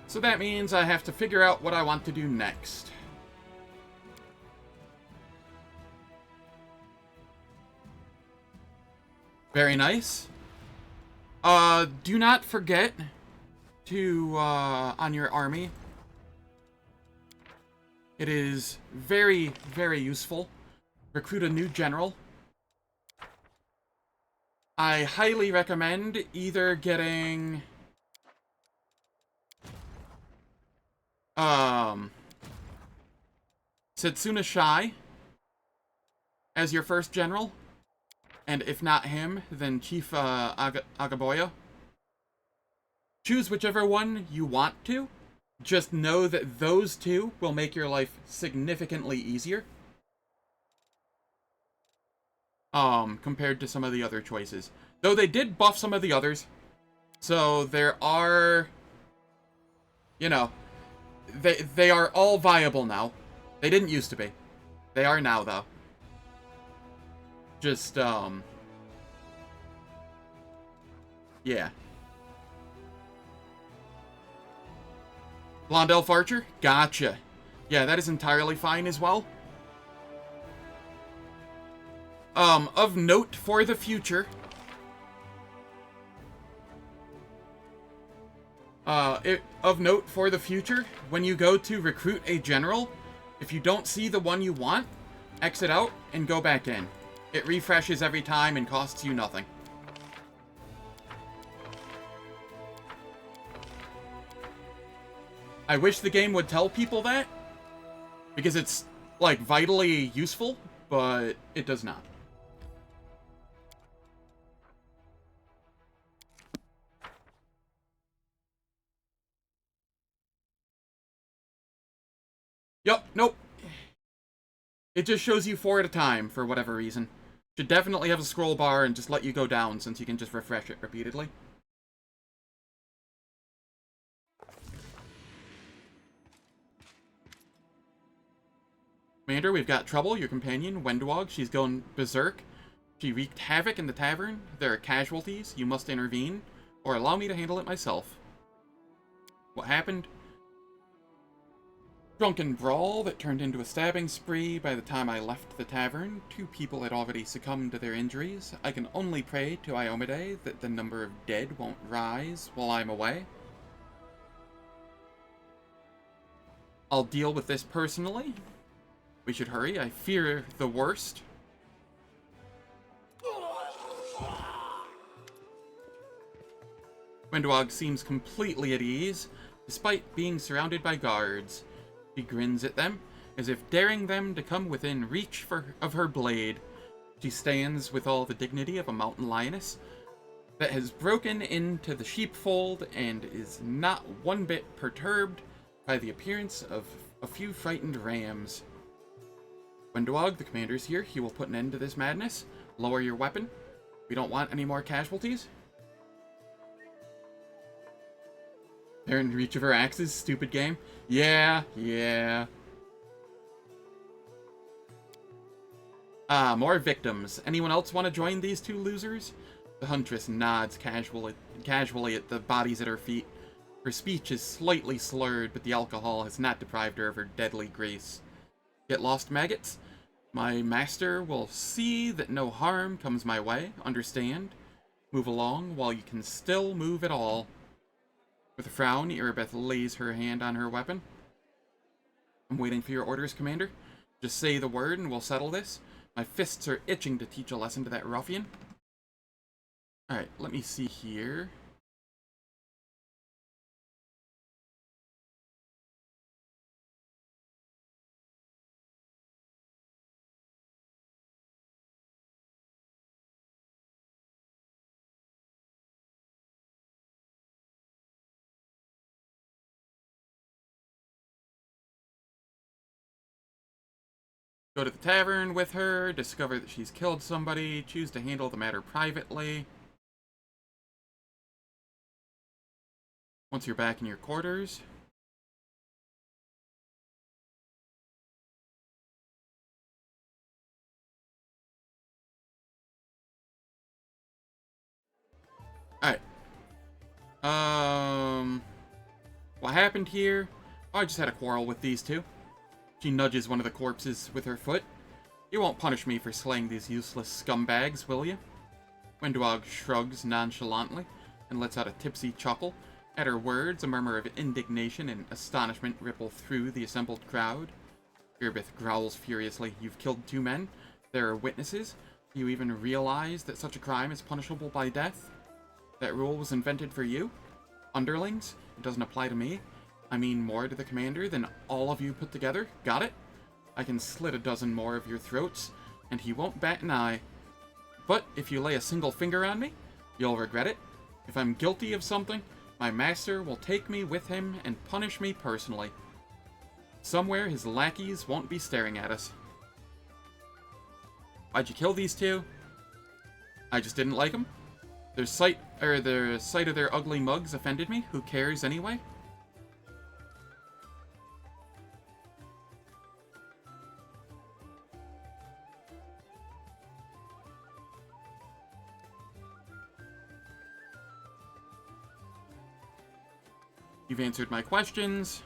So that means I have to figure out what I want to do next. Very nice. Do not forget to, on your army, it is very, very useful. Recruit a new general. I highly recommend either getting Setsuna Shai as your first general, and if not him, then Chief Agaboya. Choose whichever one you want to. Just know that those two will make your life significantly easier, compared to some of the other choices. Though they did buff some of the others, so there are, you know, they are all viable now. They didn't used to be. They are now, though. Just, yeah. Blonde Elf Archer? Gotcha. Yeah, that is entirely fine as well. Of note for the future, when you go to recruit a general, if you don't see the one you want, exit out and go back in. It refreshes every time and costs you nothing. I wish the game would tell people that, because it's, like, vitally useful, but it does not. Yup, nope. It just shows you 4 at a time, for whatever reason. Should definitely have a scroll bar and just let you go down, since you can just refresh it repeatedly. Commander, we've got trouble. Your companion, Wendwog, she's going berserk. She wreaked havoc in the tavern. There are casualties. You must intervene, or allow me to handle it myself. What happened? Drunken brawl that turned into a stabbing spree. By the time I left the tavern, 2 people had already succumbed to their injuries. I can only pray to Iomade that the number of dead won't rise while I'm away. I'll deal with this personally. We should hurry. I fear the worst. Wendwog seems completely at ease, despite being surrounded by guards. She grins at them, as if daring them to come within reach of her blade. She stands with all the dignity of a mountain lioness that has broken into the sheepfold and is not one bit perturbed by the appearance of a few frightened rams. Wendwog, the commander's here. He will put an end to this madness. Lower your weapon. We don't want any more casualties. They're in reach of her axes, stupid game. Yeah. More victims. Anyone else want to join these 2 losers? The huntress nods casually at the bodies at her feet. Her speech is slightly slurred, but the alcohol has not deprived her of her deadly grace. Get lost, maggots? My master will see that no harm comes my way, understand? Move along while you can still move at all. With a frown, Erebeth lays her hand on her weapon. I'm waiting for your orders, Commander. Just say the word and we'll settle this. My fists are itching to teach a lesson to that ruffian. Alright, let me see here. Go to the tavern with her, discover that she's killed somebody, choose to handle the matter privately. Once you're back in your quarters. Alright. What happened here? Oh, I just had a quarrel with these 2. She nudges one of the corpses with her foot. You won't punish me for slaying these useless scumbags, will you? Wendwog shrugs nonchalantly and lets out a tipsy chuckle. At her words, a murmur of indignation and astonishment ripple through the assembled crowd. Erebeth growls furiously. You've killed 2 men. There are witnesses. Do you even realize that such a crime is punishable by death? That rule was invented for you? Underlings? It doesn't apply to me. I mean more to the commander than all of you put together. Got it? I can slit a dozen more of your throats, and he won't bat an eye. But if you lay a single finger on me, you'll regret it. If I'm guilty of something, my master will take me with him and punish me personally. Somewhere his lackeys won't be staring at us. Why'd you kill these 2? I just didn't like them. The sight of their ugly mugs offended me. Who cares anyway? You've answered my questions.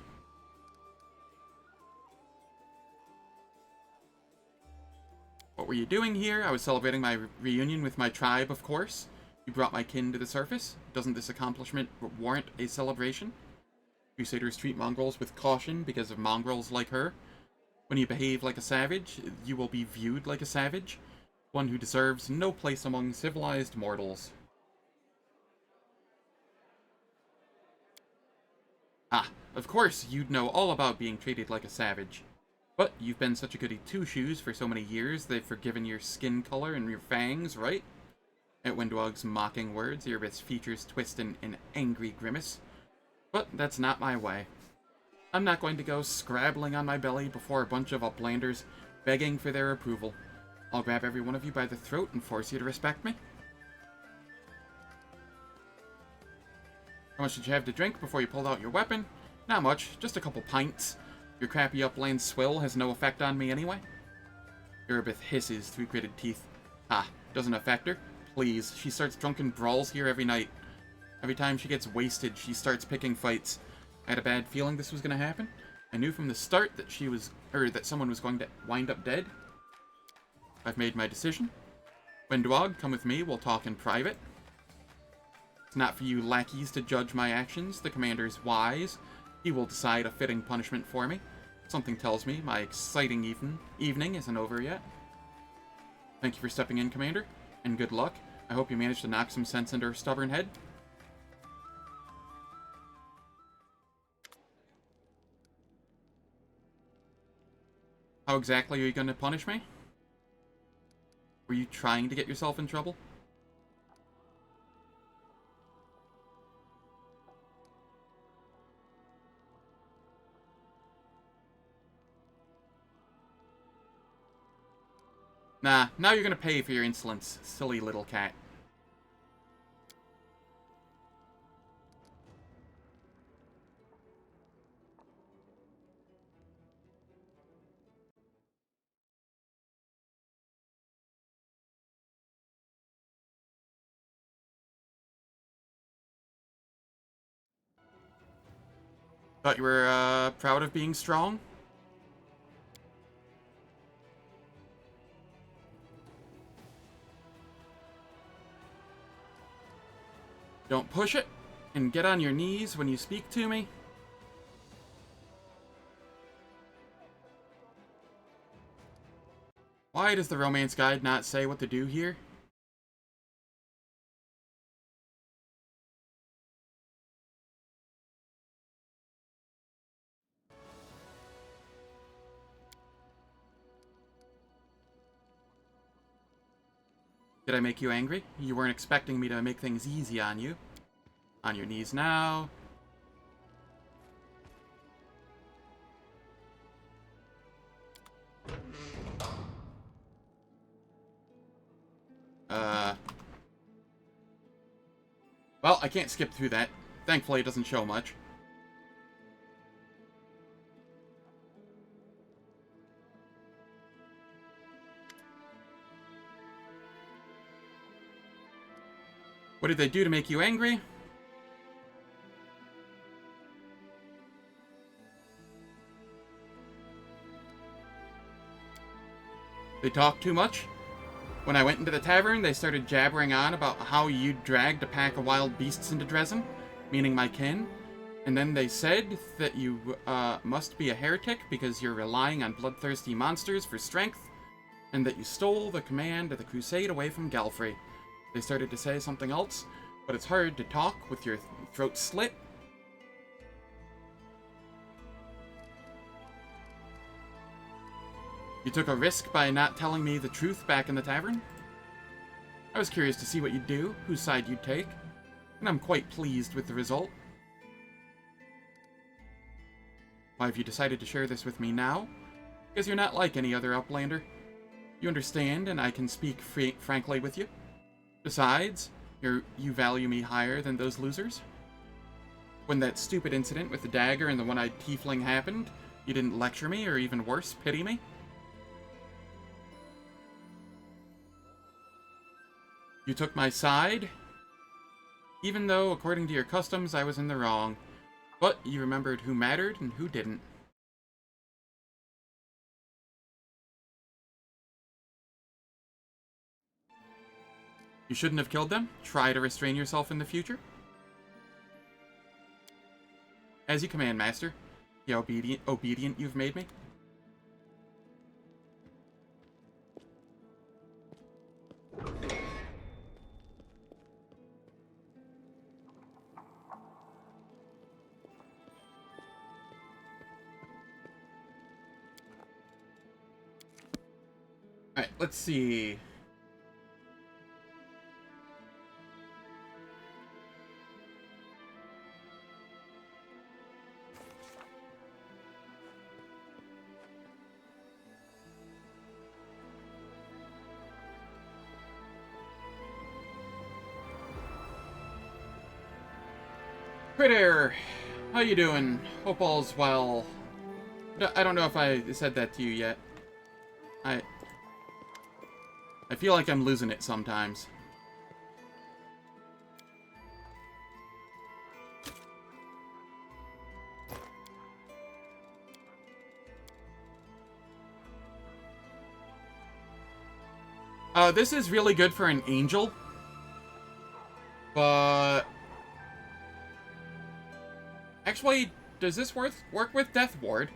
What were you doing here? I was celebrating my reunion with my tribe, of course. You brought my kin to the surface. Doesn't this accomplishment warrant a celebration? Crusaders treat mongrels with caution because of mongrels like her. When you behave like a savage, you will be viewed like a savage. One who deserves no place among civilized mortals. Ah, Of course, you'd know all about being treated like a savage. But you've been such a goody two-shoes for so many years, they've forgiven your skin color and your fangs, right? At Windwog's mocking words, Erebith's features twist in an angry grimace. But that's not my way. I'm not going to go scrabbling on my belly before a bunch of uplanders begging for their approval. I'll grab every one of you by the throat and force you to respect me. How much did you have to drink before you pulled out your weapon? Not much, just a couple pints. Your crappy upland swill has no effect on me anyway. Erebith hisses through gritted teeth. Ha, doesn't affect her? Please, she starts drunken brawls here every night. Every time she gets wasted, she starts picking fights. I had a bad feeling this was going to happen. I knew from the start that that someone was going to wind up dead. I've made my decision. Windwog, come with me, we'll talk in private. It's not for you lackeys to judge my actions. The commander's wise. He will decide a fitting punishment for me. Something tells me my exciting evening isn't over yet. Thank you for stepping in, Commander, and good luck. I hope you managed to knock some sense into her stubborn head. How exactly are you going to punish me? Were you trying to get yourself in trouble? Nah, now you're gonna pay for your insolence, silly little cat. Thought you were, proud of being strong? Don't push it, and get on your knees when you speak to me. Why does the romance guide not say what to do here? Did I make you angry? You weren't expecting me to make things easy on you. On your knees now. Well, I can't skip through that. Thankfully, it doesn't show much. What did they do to make you angry? They talk too much? When I went into the tavern, they started jabbering on about how you'd dragged a pack of wild beasts into Dresden, meaning my kin. And then they said that you must be a heretic because you're relying on bloodthirsty monsters for strength, and that you stole the command of the Crusade away from Galfrey. They started to say something else, but it's hard to talk with your throat slit. You took a risk by not telling me the truth back in the tavern? I was curious to see what you'd do, whose side you'd take, and I'm quite pleased with the result. Why have you decided to share this with me now? Because you're not like any other Uplander. You understand, and I can speak frankly with you. Besides, you value me higher than those losers. When that stupid incident with the dagger and the one-eyed tiefling happened, you didn't lecture me, or even worse, pity me. You took my side, even though, according to your customs, I was in the wrong. But you remembered who mattered and who didn't. You shouldn't have killed them. Try to restrain yourself in the future. As you command, Master. The obedient you've made me. let's see. Critter, how you doing? Hope all's well. I don't know if I said that to you yet. I feel like I'm losing it sometimes. This is really good for an angel. But... actually, does this work with Death Ward?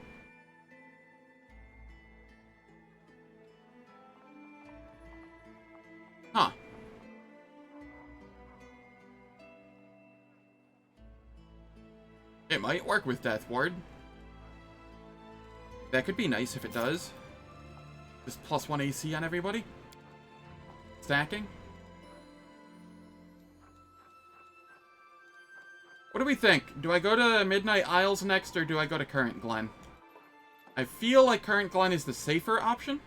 Huh. It might work with Death Ward. That could be nice if it does. Just +1 AC on everybody. Stacking. What do we think? Do I go to Midnight Isles next, or do I go to Current Glen? I feel like Current Glen is the safer option.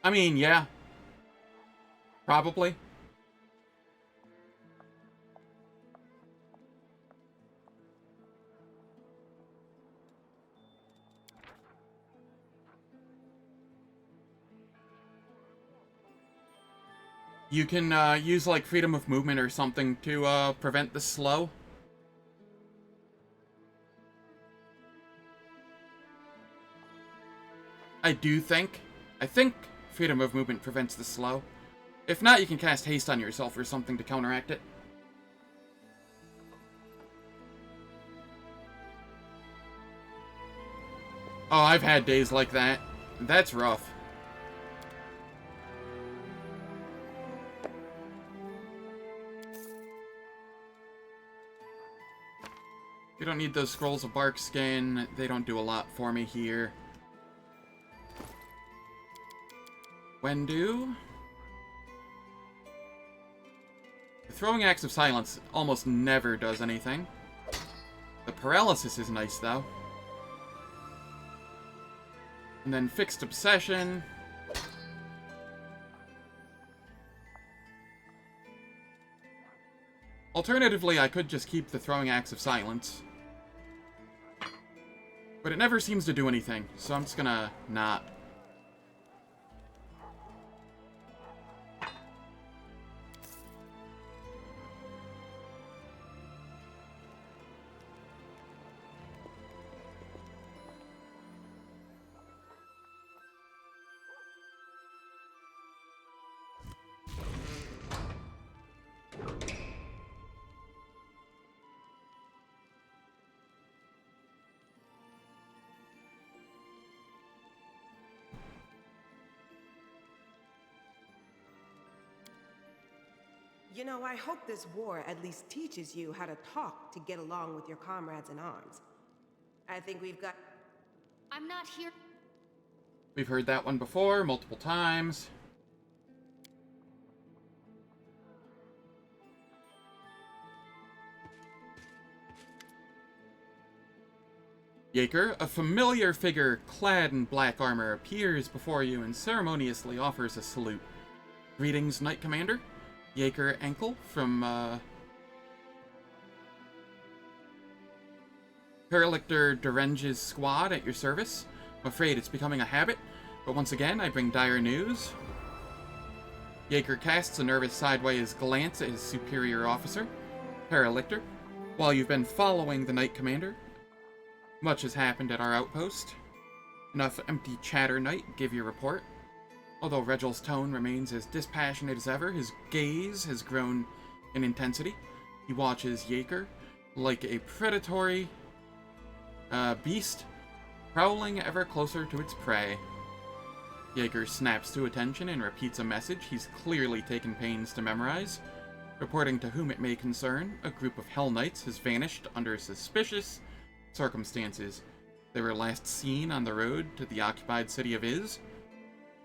I mean, yeah. Probably. You can use, like, freedom of movement or something to prevent the slow. I think freedom of movement prevents the slow. If not, you can cast haste on yourself or something to counteract it. Oh, I've had days like that. That's rough. We don't need those scrolls of bark skin. They don't do a lot for me here. Wendu. The throwing axe of silence almost never does anything. The paralysis is nice, though. And then fixed obsession. Alternatively, I could just keep the throwing axe of silence. But it never seems to do anything, so I'm just gonna not. You know, I hope this war at least teaches you how to talk to get along with your comrades in arms. I think we've got... I'm not here. We've heard that one before, multiple times. Yaker, a familiar figure clad in black armor, appears before you and ceremoniously offers a salute. Greetings, Knight Commander. Yaker Enkel from, Paralictor Durenge's squad at your service. I'm afraid it's becoming a habit, but once again, I bring dire news. Yaker casts a nervous sideways glance at his superior officer, Paralictor. While you've been following the Knight Commander, much has happened at our outpost. Enough empty chatter, Knight. Give your report. Although Regel's tone remains as dispassionate as ever, his gaze has grown in intensity. He watches Yaker like a predatory beast, prowling ever closer to its prey. Yaker snaps to attention and repeats a message he's clearly taken pains to memorize. Reporting to whom it may concern, a group of Hell Knights has vanished under suspicious circumstances. They were last seen on the road to the occupied city of Iz.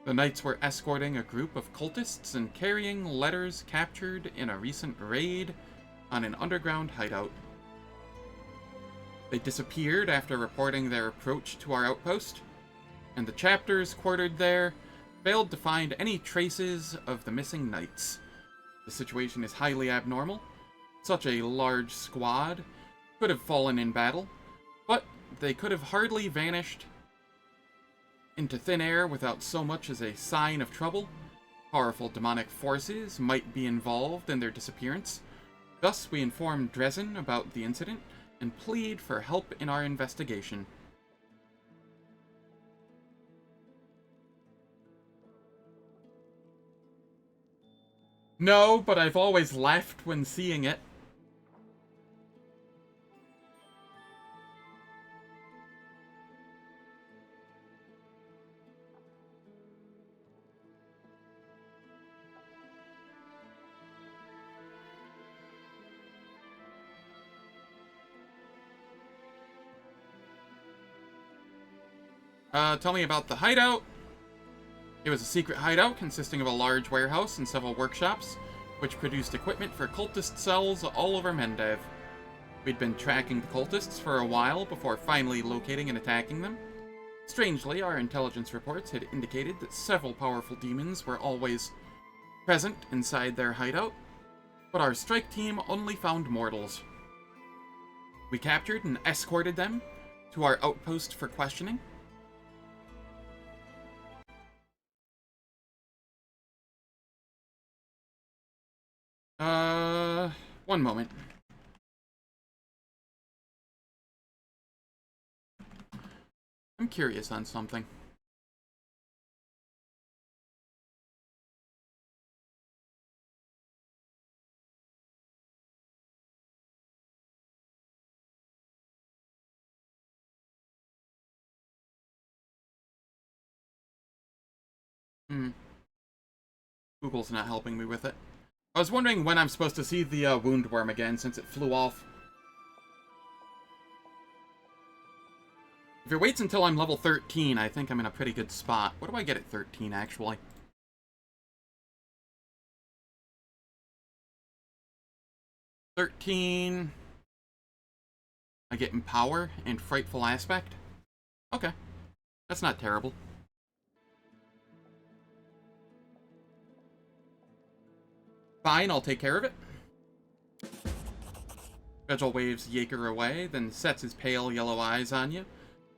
The Knights were escorting a group of cultists and carrying letters captured in a recent raid on an underground hideout. They disappeared after reporting their approach to our outpost, and the chapters quartered there failed to find any traces of the missing Knights. The situation is highly abnormal. Such a large squad could have fallen in battle, but they could have hardly vanished into thin air without so much as a sign of trouble. Powerful demonic forces might be involved in their disappearance. Thus, we inform Dresden about the incident and plead for help in our investigation. No, but I've always laughed when seeing it. Tell me about the hideout. It was a secret hideout consisting of a large warehouse and several workshops, which produced equipment for cultist cells all over Mendev. We'd been tracking the cultists for a while before finally locating and attacking them. Strangely, our intelligence reports had indicated that several powerful demons were always present inside their hideout, but our strike team only found mortals. We captured and escorted them to our outpost for questioning. One moment. I'm curious on something. Google's not helping me with it. I was wondering when I'm supposed to see the wound worm again, since it flew off. If it waits until I'm level 13, I think I'm in a pretty good spot. What do I get at 13, actually? I get Empower and Frightful Aspect. Okay. That's not terrible. Fine, I'll take care of it. Vegel waves Yaker away, then sets his pale yellow eyes on you.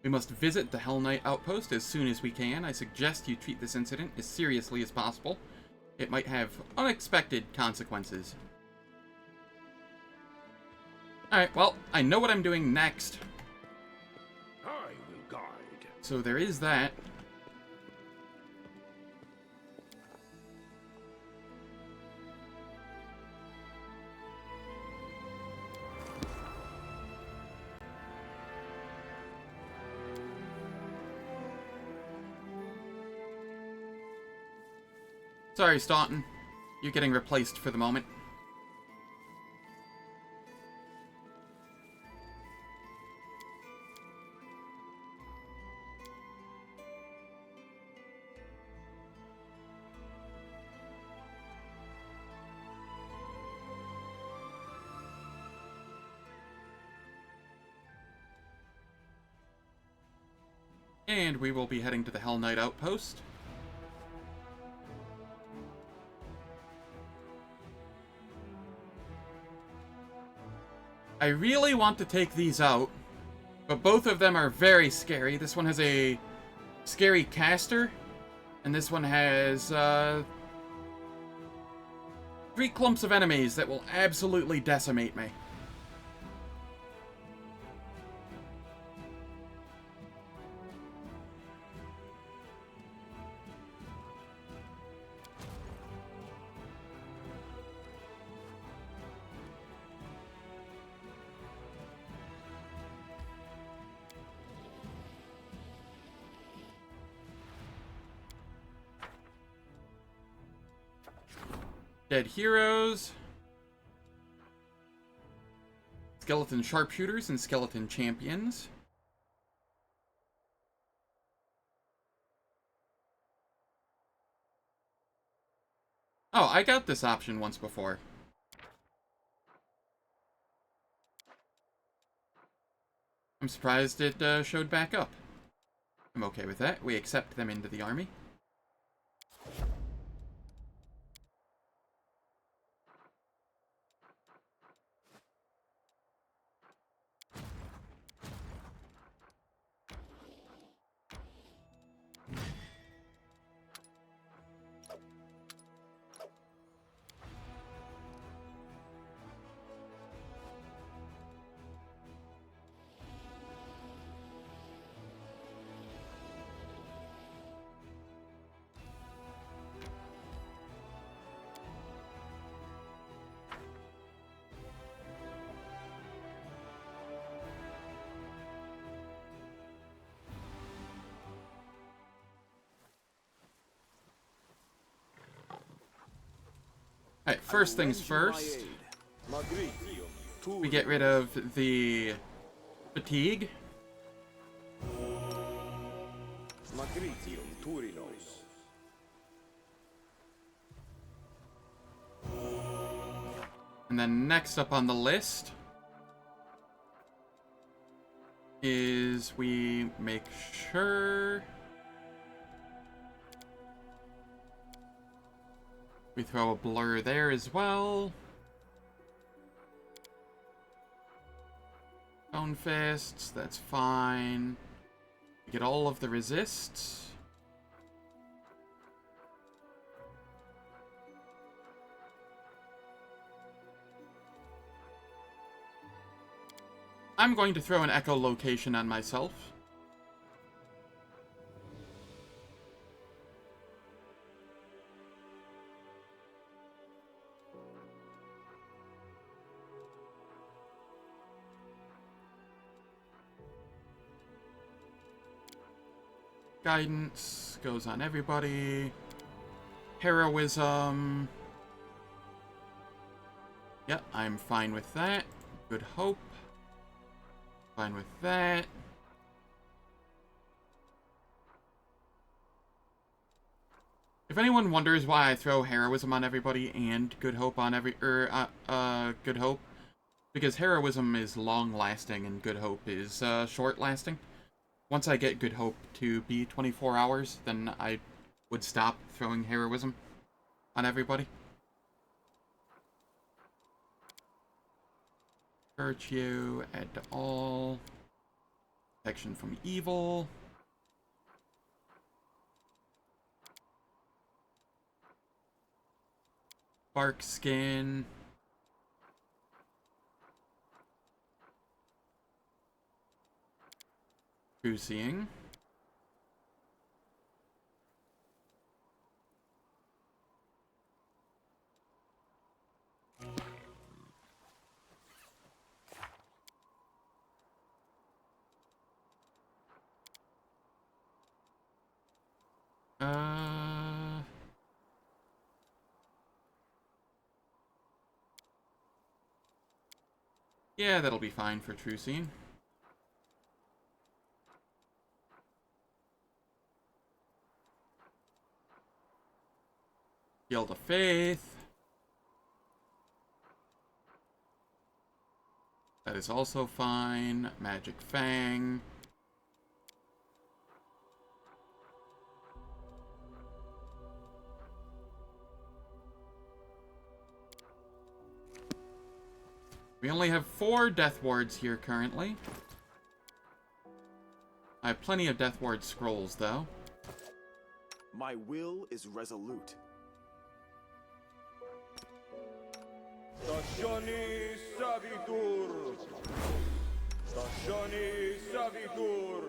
We must visit the Hellknight Outpost as soon as we can. I suggest you treat this incident as seriously as possible. It might have unexpected consequences. Alright, well, I know what I'm doing next. I will guide. So there is that. Sorry, Staunton. You're getting replaced for the moment. And we will be heading to the Hellknight Outpost. I really want to take these out, but both of them are very scary. This one has a scary caster, and this one has 3 clumps of enemies that will absolutely decimate me. Dead heroes. skeleton sharpshooters and skeleton champions. Oh, I got this option once before. I'm surprised it showed back up. I'm okay with that. We accept them into the army. Alright, first things first, we get rid of the fatigue. And then next up on the list is we make sure we throw a blur there as well. Stone fists, that's fine. We get all of the resists. I'm going to throw an echolocation on myself. Guidance goes on everybody. Heroism. Yeah, I'm fine with that. Good hope. Fine with that. If anyone wonders why I throw heroism on everybody and good hope on good hope, because heroism is long-lasting and good hope is short-lasting. Once I get good hope to be 24 hours, then I would stop throwing heroism on everybody. Virtue, add to all. Protection from evil. Bark skin. True seeing. Yeah, that'll be fine for true seeing. Guild of Faith. That is also fine. Magic Fang. We only have 4 Death Wards here currently. I have plenty of Death Ward scrolls, though. My will is resolute. Stationi Savitur! Stationi Savitur!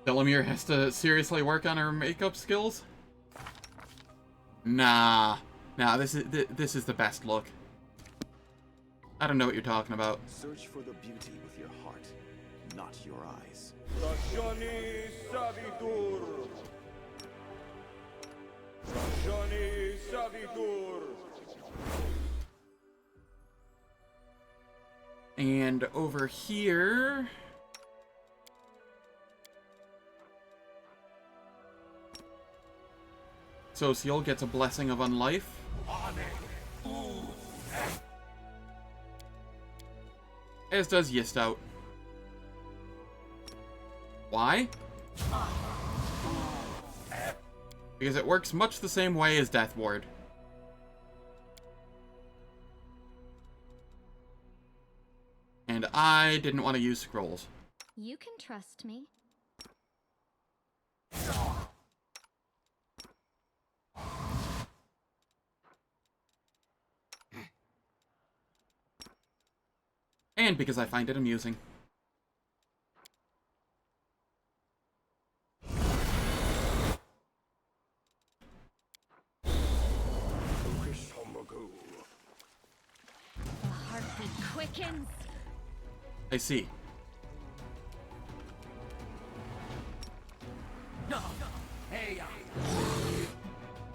Delamere has to seriously work on her makeup skills? Nah, this is the best look. I don't know what you're talking about. Search for the beauty with your heart, not your eyes. Stationi Savitur! Stationi Savitur! And over here... Social gets a Blessing of Unlife. As does Yistout. Why? Because it works much the same way as Death Ward. And I didn't want to use scrolls. You can trust me. And because I find it amusing. The heartbeat quickens. I see.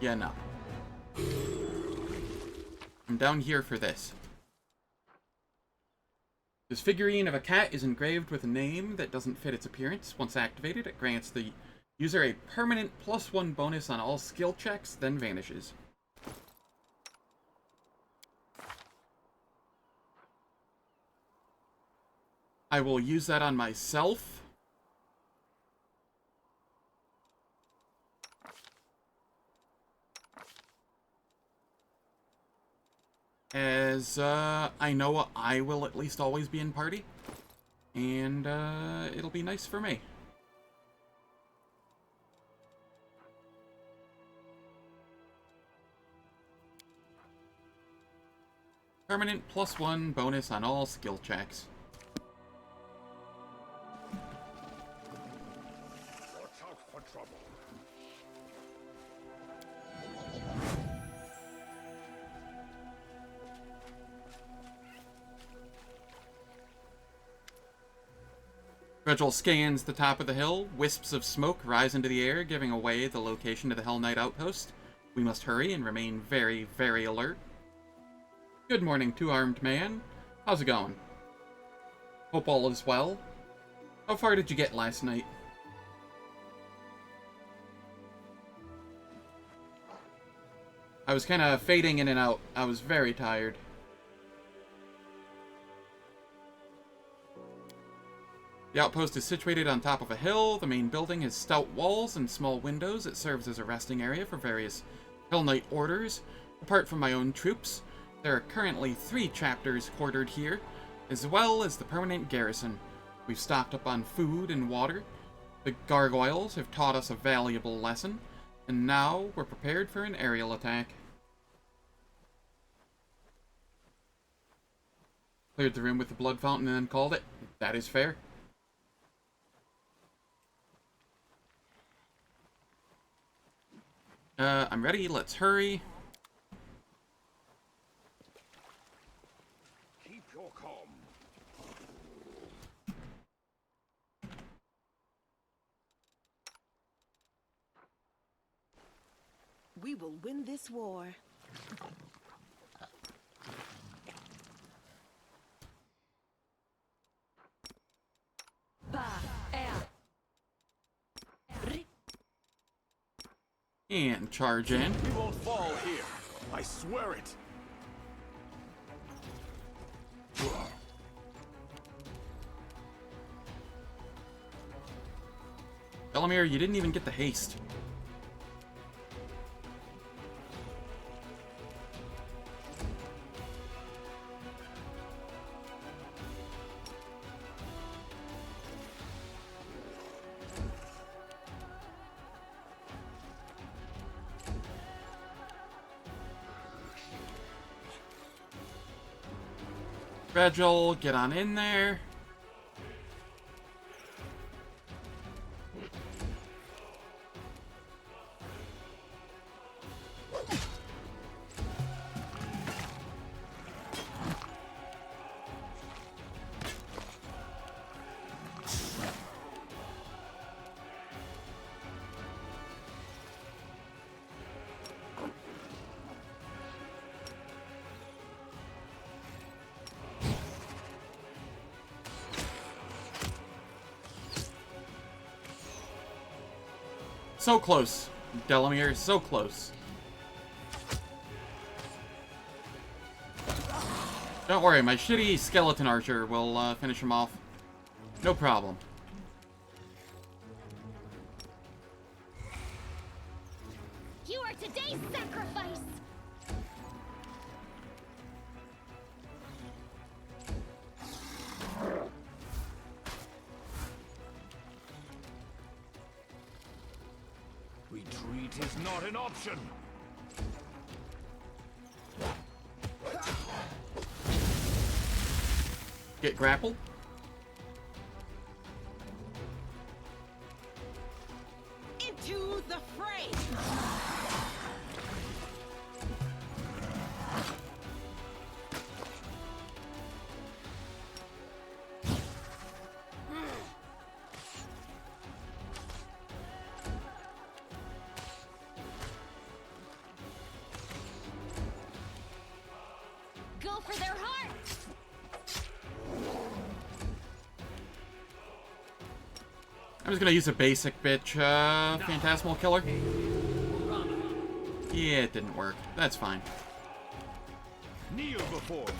Yeah, no. I'm down here for this. This figurine of a cat is engraved with a name that doesn't fit its appearance. Once activated, it grants the user a permanent +1 bonus on all skill checks, then vanishes. I will use that on myself. As, I know I will at least always be in party. And, it'll be nice for me. Permanent +1 bonus on all skill checks. Watch out for trouble. Virgil scans the top of the hill. Wisps of smoke rise into the air, giving away the location of the Hellknight Outpost. We must hurry and remain very, very alert. Good morning, two-armed man. How's it going? Hope all is well. How far did you get last night? I was kind of fading in and out. I was very tired. The outpost is situated on top of a hill. The main building has stout walls and small windows. It serves as a resting area for various Hellknight orders. Apart from my own troops, there are currently 3 chapters quartered here, as well as the permanent garrison. We've stocked up on food and water. The gargoyles have taught us a valuable lesson, and now we're prepared for an aerial attack. Cleared the room with the blood fountain and then called it. That is fair. I'm ready. Let's hurry. Keep your calm. We will win this war. And charge in. We won't fall here. I swear it. Belamir, you didn't even get the haste. Regil, get on in there. So close, Delamere, so close. Don't worry, my shitty skeleton archer will finish him off. No problem. You are today's sacrifice! Retreat is not an option. Get grappled. Into the fray! Go for their hearts! I'm just gonna use a basic bitch, Phantasmal Killer. Yeah, it didn't work. That's fine. Kneel before me.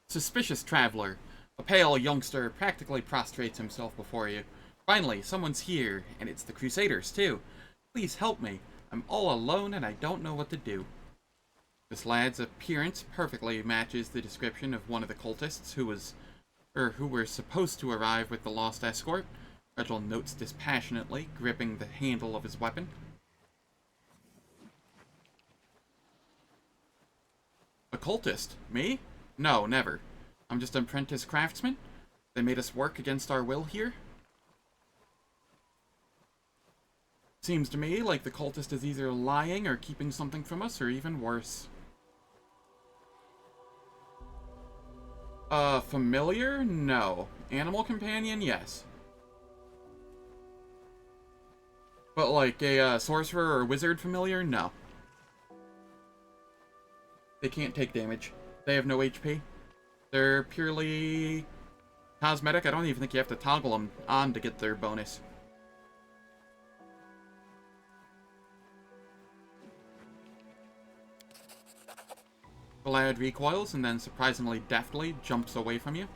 Suspicious traveler. A pale youngster practically prostrates himself before you. Finally, someone's here, and it's the Crusaders, too. Please help me. I'm all alone and I don't know what to do. This lad's appearance perfectly matches the description of one of the cultists who were supposed to arrive with the lost escort. Regil notes dispassionately, gripping the handle of his weapon. A cultist? Me? No, never. I'm just an apprentice craftsman. They made us work against our will here. Seems to me like the cultist is either lying or keeping something from us, or even worse. Familiar? No. Animal companion? Yes. But like a sorcerer or wizard familiar? No. They can't take damage. They have no HP. They're purely cosmetic. I don't even think you have to toggle them on to get their bonus. The lad recoils and then surprisingly deftly jumps away from you.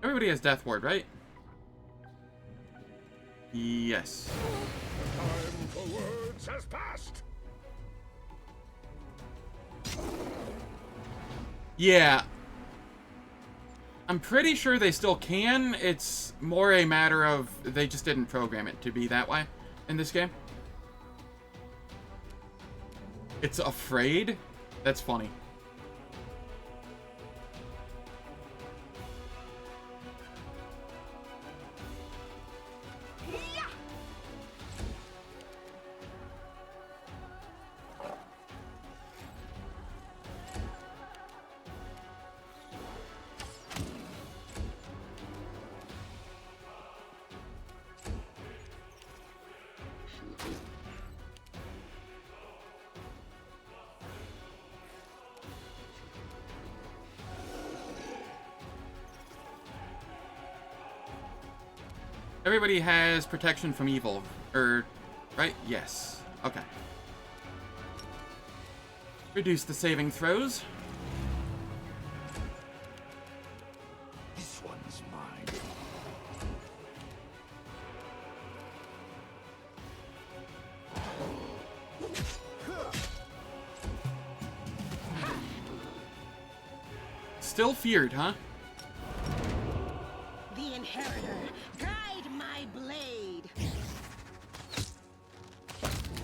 Everybody has Death Ward, right? Yes. Time for words has passed. Yeah. I'm pretty sure they still can. It's more a matter of they just didn't program it to be that way in this game. It's afraid? That's funny. Everybody has protection from evil, right? Yes. Okay. Reduce the saving throws. This one's mine. Still feared, huh? The Inheritor, guide my blade.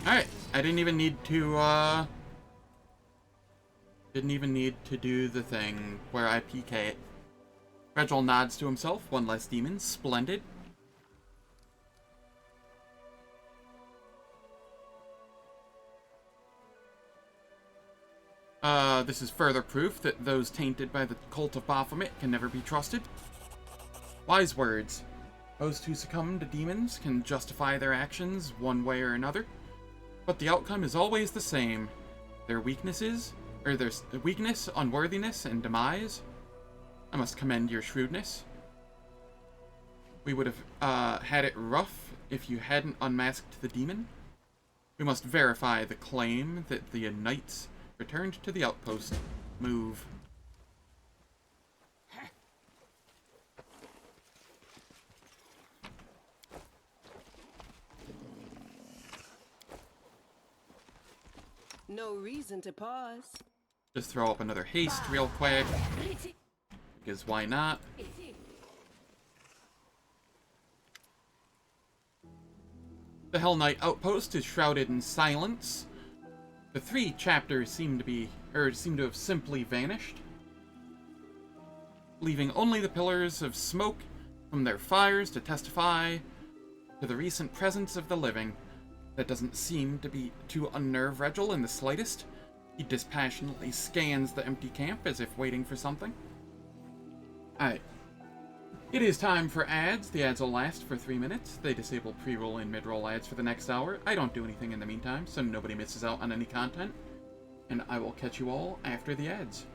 Alright, I didn't even need to, do the thing where I PK it. Regil nods to himself. One less demon. Splendid. This is further proof that those tainted by the cult of Baphomet can never be trusted. Wise words. Those who succumb to demons can justify their actions one way or another, but the outcome is always the same. Their weaknesses, or their weakness, unworthiness, and demise. I must commend your shrewdness. We would have had it rough if you hadn't unmasked the demon. We must verify the claim that the knights returned to the outpost. Move. No reason to pause. Just throw up another haste real quick. Because why not? The Hellknight Outpost is shrouded in silence. The 3 chapters seem to have simply vanished, leaving only the pillars of smoke from their fires to testify to the recent presence of the living. That doesn't seem to unnerve Regil in the slightest. He dispassionately scans the empty camp as if waiting for something. Alright. It is time for ads. The ads will last for 3 minutes. They disable pre-roll and mid-roll ads for the next hour. I don't do anything in the meantime, so nobody misses out on any content. And I will catch you all after the ads.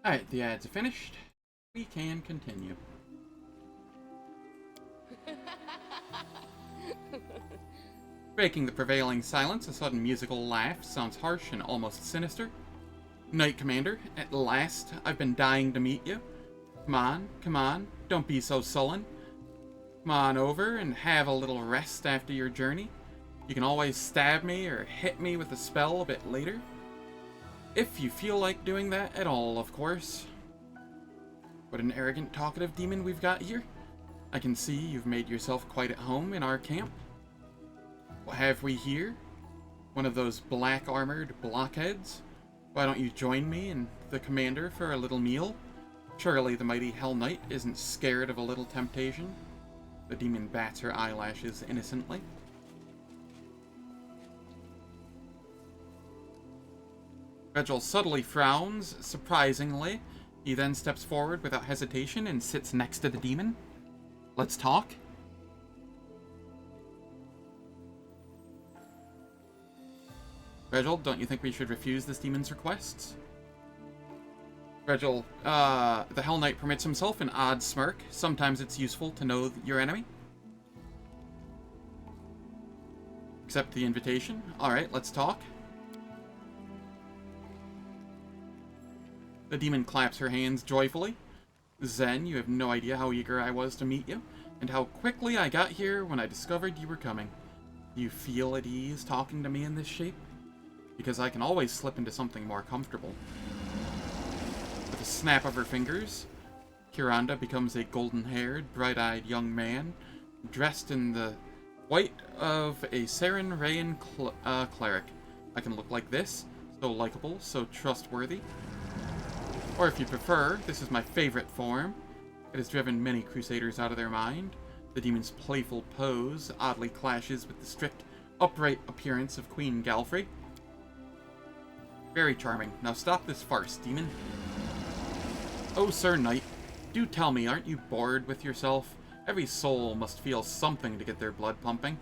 Alright, the ads are finished. We can continue. Breaking the prevailing silence, a sudden musical laugh sounds harsh and almost sinister. Knight Commander, at last, I've been dying to meet you. Come on, don't be so sullen. Come on over and have a little rest after your journey. You can always stab me or hit me with a spell a bit later. If you feel like doing that at all, of course. What an arrogant, talkative demon we've got here. I can see you've made yourself quite at home in our camp. What have we here? One of those black-armored blockheads? Why don't you join me and the commander for a little meal? Surely the mighty Hellknight isn't scared of a little temptation. The demon bats her eyelashes innocently. Regil subtly frowns, surprisingly. He then steps forward without hesitation and sits next to the demon. Let's talk. Regil, don't you think we should refuse this demon's requests? Regil, the Hellknight permits himself an odd smirk. Sometimes it's useful to know your enemy. Accept the invitation. Alright, let's talk. The demon claps her hands joyfully. Zen, you have no idea how eager I was to meet you, and how quickly I got here when I discovered you were coming. Do you feel at ease talking to me in this shape? Because I can always slip into something more comfortable. With a snap of her fingers, Kiranda becomes a golden-haired, bright-eyed young man, dressed in the white of a Saren Rayan cleric. I can look like this, so likable, so trustworthy. Or if you prefer, this is my favorite form. It has driven many crusaders out of their mind. The demon's playful pose oddly clashes with the strict, upright appearance of Queen Galfrey. Very charming. Now stop this farce, demon. Oh, Sir Knight, do tell me, aren't you bored with yourself? Every soul must feel something to get their blood pumping.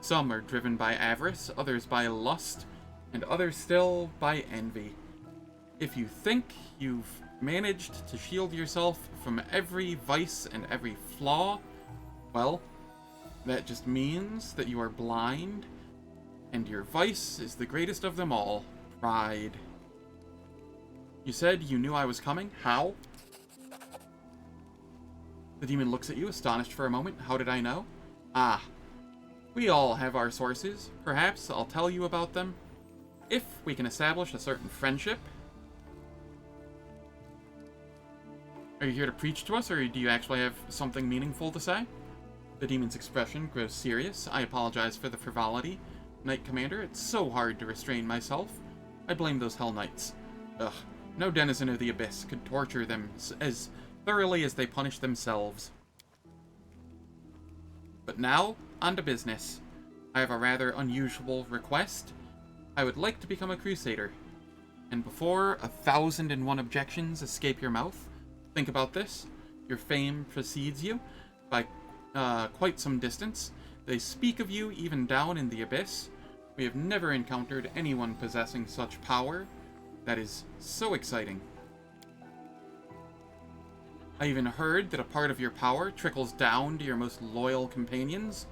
Some are driven by avarice, others by lust, and others still by envy. If you think you've managed to shield yourself from every vice and every flaw, well, that just means that you are blind, and your vice is the greatest of them all, pride. You said you knew I was coming? How? The demon looks at you, astonished for a moment. How did I know? Ah, we all have our sources. Perhaps I'll tell you about them. If we can establish a certain friendship. Are you here to preach to us, or do you actually have something meaningful to say? The demon's expression grows serious. I apologize for the frivolity, Knight Commander. It's so hard to restrain myself. I blame those Hell Knights. Ugh, no denizen of the Abyss could torture them as thoroughly as they punish themselves. But now, on to business. I have a rather unusual request. I would like to become a Crusader. And before 1,001 objections escape your mouth, think about this. Your fame precedes you by quite some distance. They speak of you even down in the Abyss. We have never encountered anyone possessing such power. That is so exciting. I even heard that a part of your power trickles down to your most loyal companions.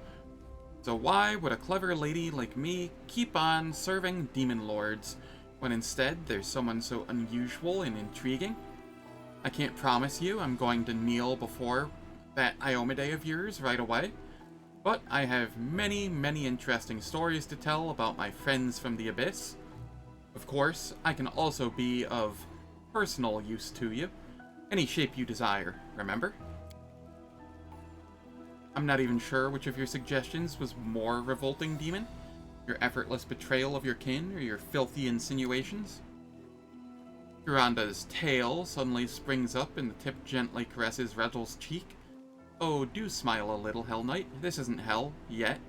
So why would a clever lady like me keep on serving demon lords, when instead there's someone so unusual and intriguing? I can't promise you I'm going to kneel before that Iomade of yours right away, but I have many, many interesting stories to tell about my friends from the Abyss. Of course, I can also be of personal use to you. Any shape you desire, remember? I'm not even sure which of your suggestions was more revolting, demon. Your effortless betrayal of your kin, or your filthy insinuations? Kiranda's tail suddenly springs up and the tip gently caresses Regil's cheek. Oh, do smile a little, Hell Knight. This isn't hell, yet.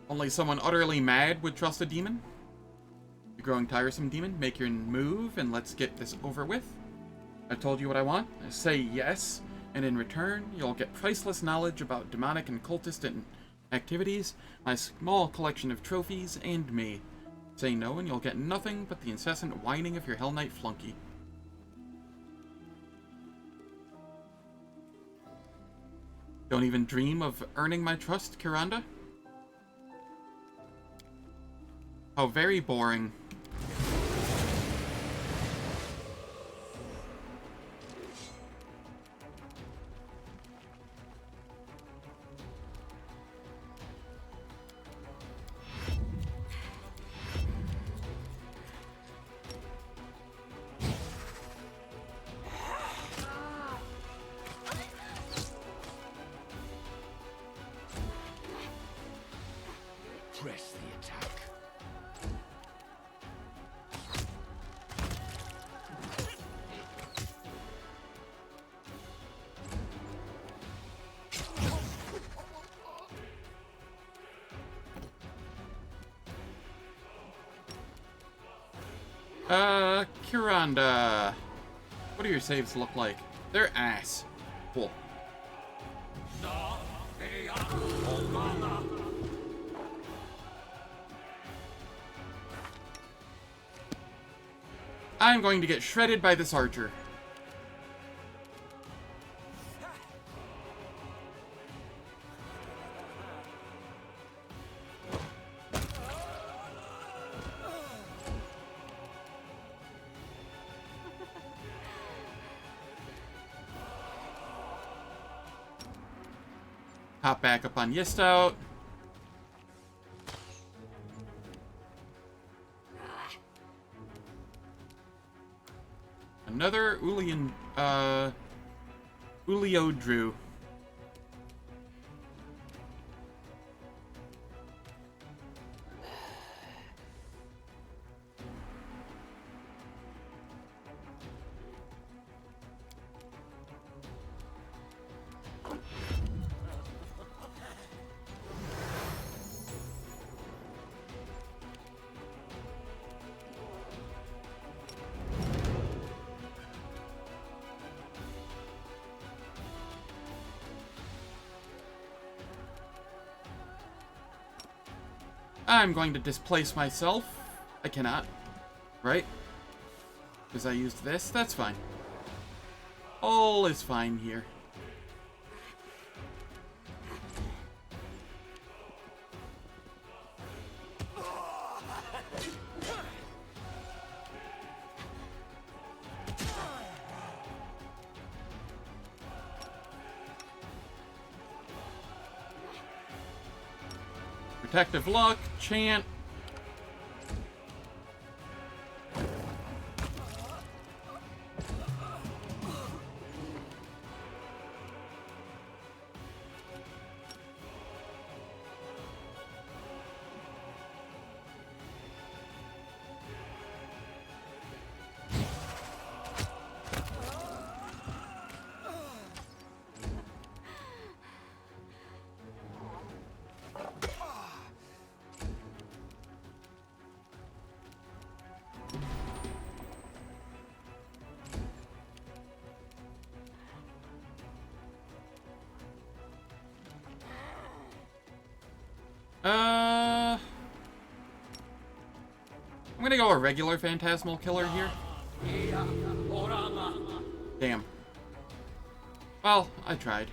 Only someone utterly mad would trust a demon? You're growing tiresome, demon. Make your move and let's get this over with. I told you what I want. I say yes, and in return, you'll get priceless knowledge about demonic and cultist activities, my small collection of trophies, and me. Say no, and you'll get nothing but the incessant whining of your Hell Knight flunky. Don't even dream of earning my trust, Kiranda? Oh, very boring. Press the attack. Kiranda. What do your saves look like? They're ass. Cool. I'm going to get shredded by this archer. Hop back up on Yistout. Another Uliodru. I'm going to displace myself. I cannot. Right? Because I used this. That's fine. All is fine here. Protective Luck, Chant. I'm gonna go a regular Phantasmal Killer here. Damn. Well, I tried.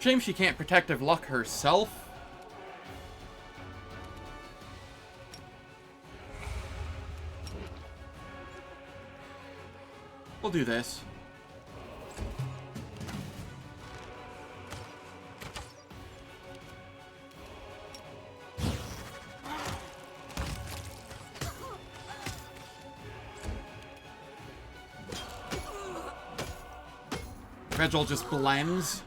Shame she can't Protective Luck herself. We'll do this. Regil just blends.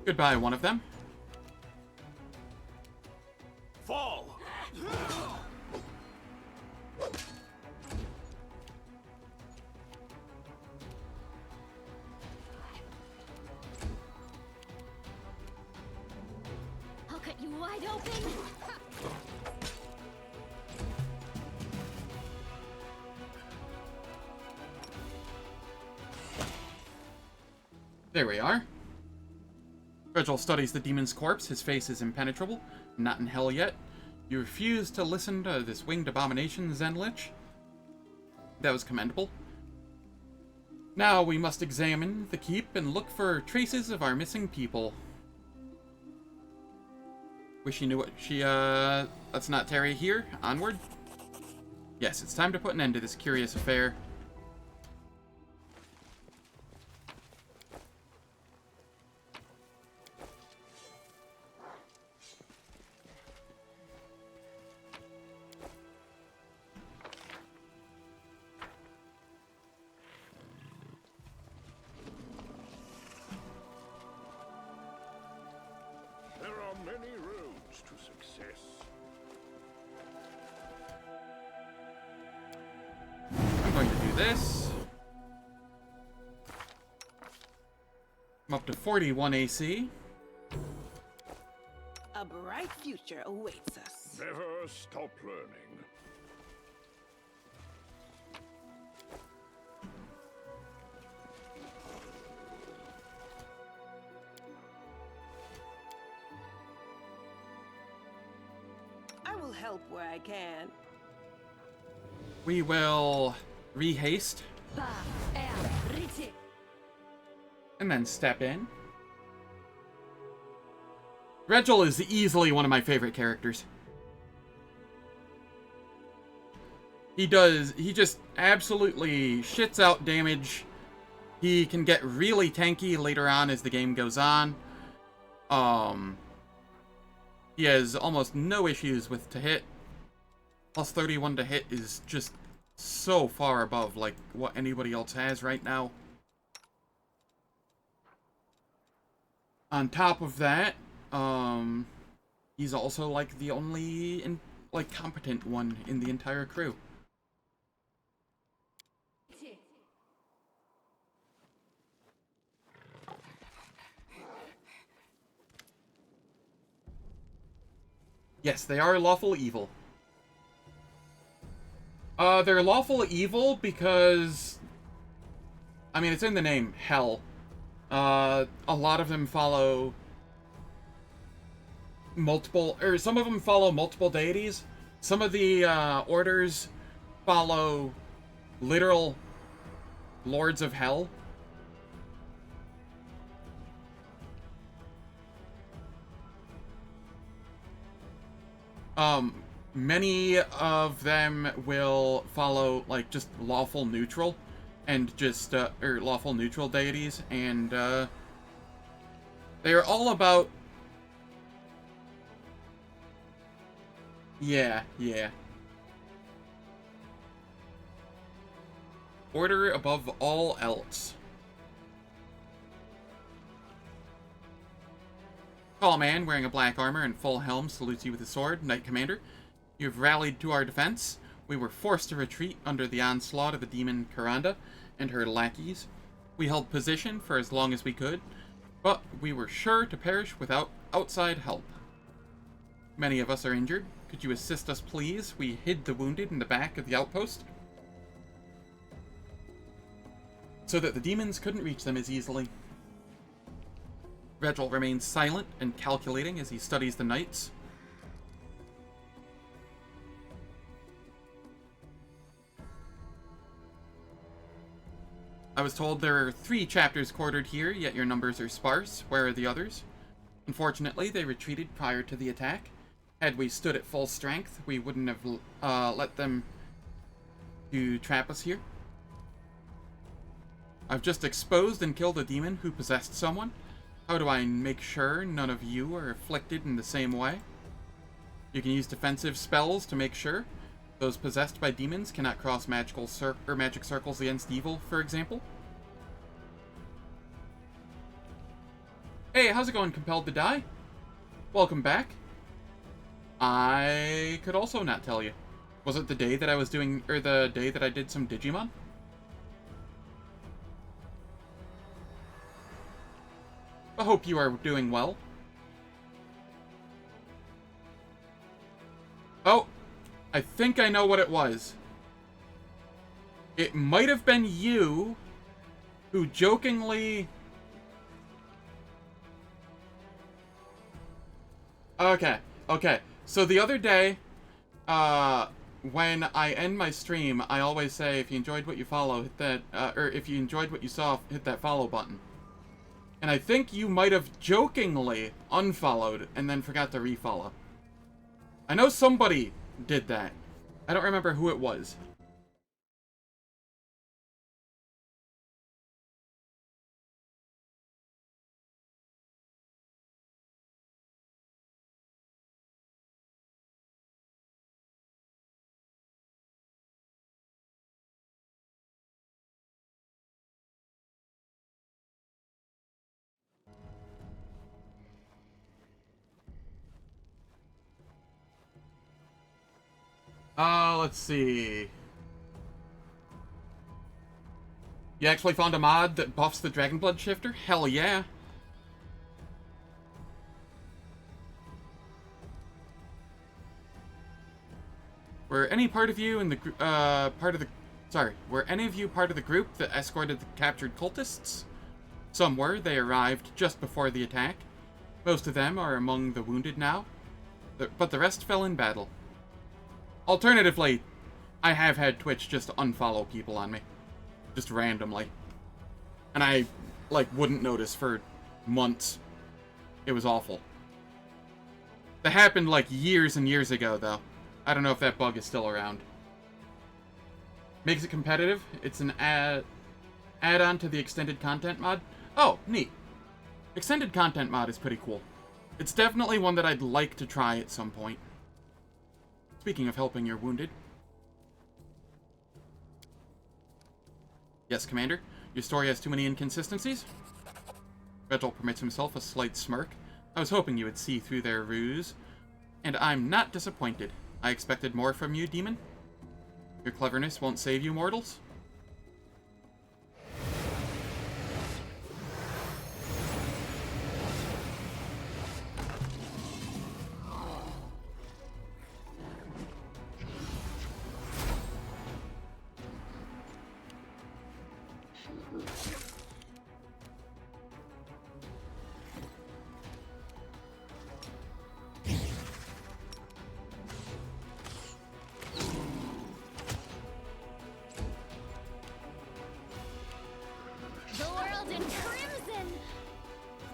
Goodbye, one of them. Fall! I'll cut you wide open. There we are. Virgil studies the demon's corpse. His face is impenetrable. Not in hell yet. You refuse to listen to this winged abomination, Zen Lich. That was commendable. Now we must examine the keep and look for traces of our missing people. Wish you knew what she, let's not tarry here. Onward. Yes, it's time to put an end to this curious affair. There are many roads to success. I'm going to do this. I'm up to 41 AC. A bright future awaits us. Never stop learning. I will help where I can. We will rehaste and then step in. Regil is easily one of my favorite characters. He just absolutely shits out damage. He can get really tanky later on as the game goes on. He has almost no issues with to hit. Plus 31 to hit is just so far above like what anybody else has right now. On top of that, he's also like the only competent one in the entire crew. Yes, they are lawful evil. They're lawful evil because, I mean, it's in the name, Hell. A lot of them follow some of them follow multiple deities. Some of the, orders follow literal lords of Hell. Many of them will follow, like, just lawful neutral, and just, or lawful neutral deities, and, they're all about... Yeah. Order above all else. Tall man wearing a black armor and full helm salutes you with his sword. Knight Commander, you have rallied to our defense. We were forced to retreat under the onslaught of the demon Karanda and her lackeys. We held position for as long as we could, but we were sure to perish without outside help. Many of us are injured. Could you assist us, please? We hid the wounded in the back of the outpost so that the demons couldn't reach them as easily. Regil remains silent and calculating as he studies the knights. I was told there are 3 chapters quartered here, yet your numbers are sparse. Where are the others? Unfortunately, they retreated prior to the attack. Had we stood at full strength, we wouldn't have let them to trap us here. I've just exposed and killed a demon who possessed someone. How do I make sure none of you are afflicted in the same way? You can use defensive spells to make sure. Those possessed by demons cannot cross magic circles against evil, for example. Hey, how's it going, Compelled to Die? Welcome back. I could also not tell you. Was it the day that I was doing, or the day that I did some Digimon? I hope you are doing well. Oh, I think I know what it was. It might have been you who jokingly... Okay. So the other day, when I end my stream, I always say, if you enjoyed what you follow, hit that, or if you enjoyed what you saw, hit that follow button. And I think you might have jokingly unfollowed and then forgot to refollow. I know somebody did that. I don't remember who it was. Let's see. You actually found a mod that buffs the Dragonblood shifter? Hell yeah. Were any part of you in the were any of you part of the group that escorted the captured cultists? Some were. They arrived just before the attack. Most of them are among the wounded now, but the rest fell in battle. Alternatively, I have had Twitch just unfollow people on me. Just randomly. And I, wouldn't notice for months. It was awful. That happened, years and years ago, though. I don't know if that bug is still around. Makes it competitive. It's an add-on to the extended content mod. Oh, neat. Extended content mod is pretty cool. It's definitely one that I'd like to try at some point. Speaking of helping your wounded. Yes, Commander. Your story has too many inconsistencies. Regal permits himself a slight smirk. I was hoping you would see through their ruse. And I'm not disappointed. I expected more from you, demon. Your cleverness won't save you, mortals.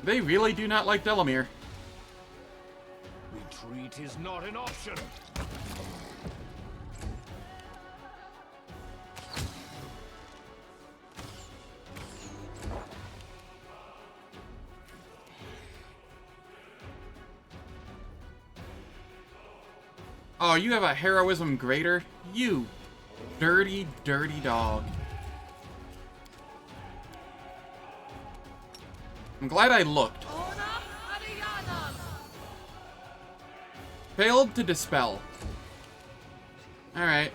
They really do not like Delamere. Retreat is not an option. Oh, you have a heroism greater? You dirty, dirty dog. I'm glad I looked. Failed to dispel. Alright.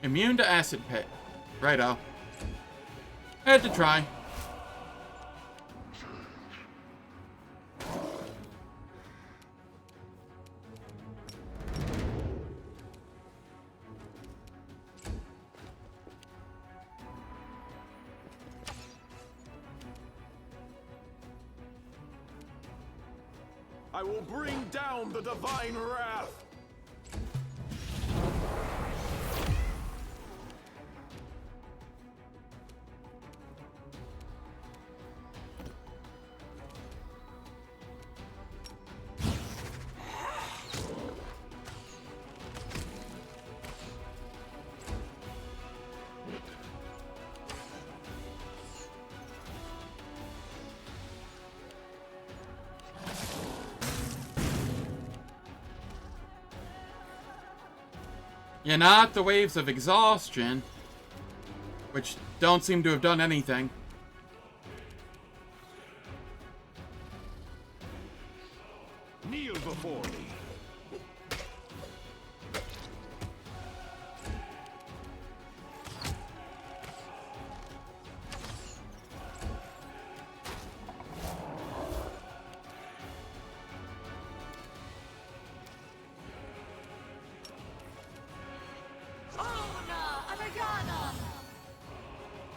Immune to acid pit. Righto. Had to try. I will bring down the divine wrath. Yeah, not the waves of exhaustion, which don't seem to have done anything. Kneel before me.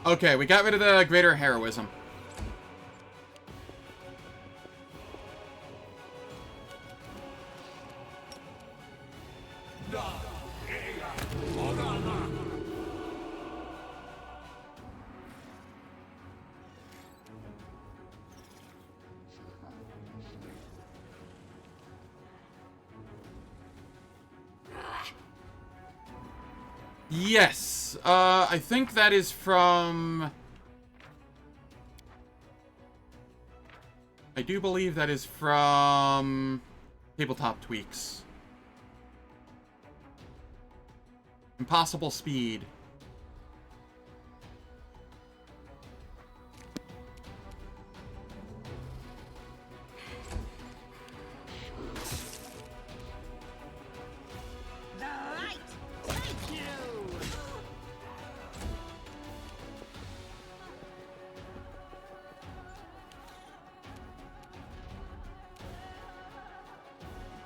Okay, we got rid of the greater heroism. Yes, I think that is from... I do believe that is from... Tabletop Tweaks. Impossible Speed.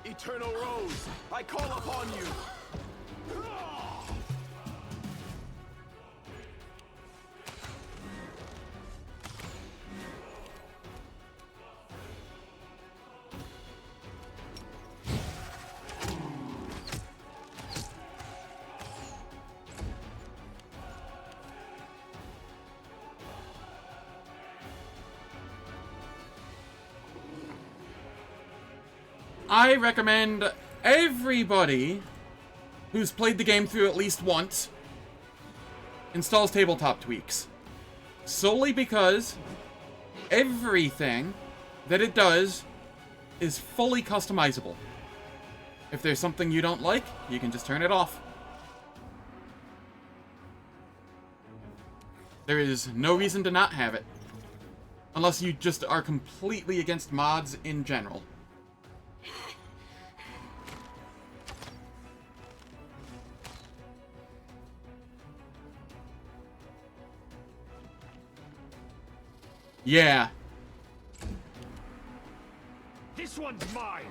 Eternal Rose, I call upon you! I recommend everybody who's played the game through at least once installs Tabletop Tweaks. Solely because everything that it does is fully customizable. If there's something you don't like, you can just turn it off. There is no reason to not have it. Unless you just are completely against mods in general. Yeah. This one's mine!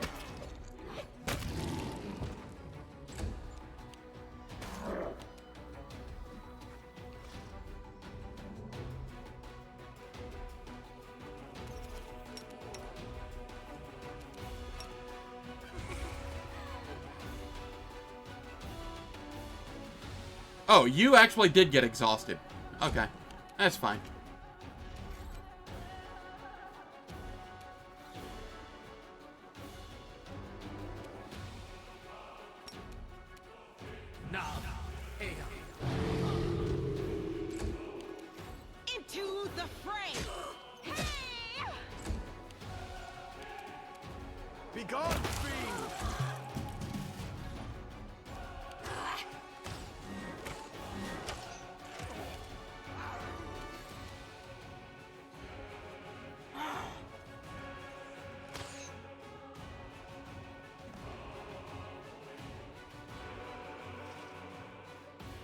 Oh, you actually did get exhausted. Okay, that's fine. Into the fray! Hey! Begone, fiend!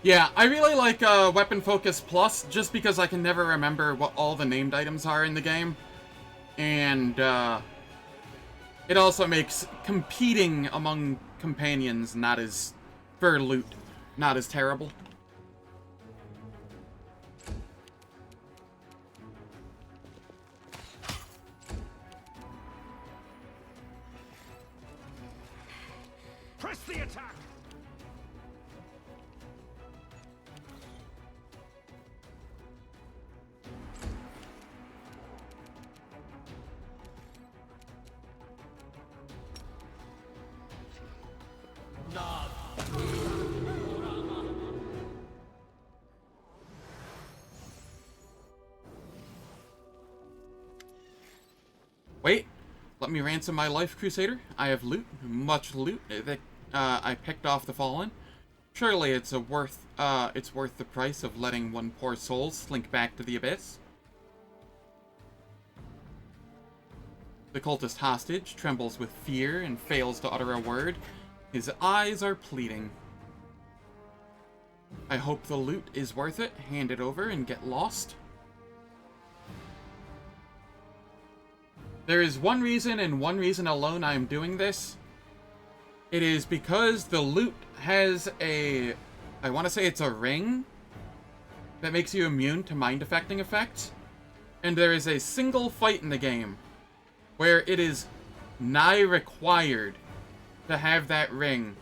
Yeah, I really like Weapon Focus Plus, just because I can never remember what all the named items are in the game. And, it also makes competing among companions not as... for loot, not as terrible. Press the attack! Wait, let me ransom my life, Crusader. I have loot, much loot, that I picked off the Fallen. Surely it's worth the price of letting one poor soul slink back to the abyss. The cultist hostage trembles with fear and fails to utter a word. His eyes are pleading. I hope the loot is worth it. Hand it over and get lost. There is one reason and one reason alone I am doing this. It is because the loot has a... I want to say it's a ring that makes you immune to mind-affecting effects. And there is a single fight in the game where it is nigh required to have that ring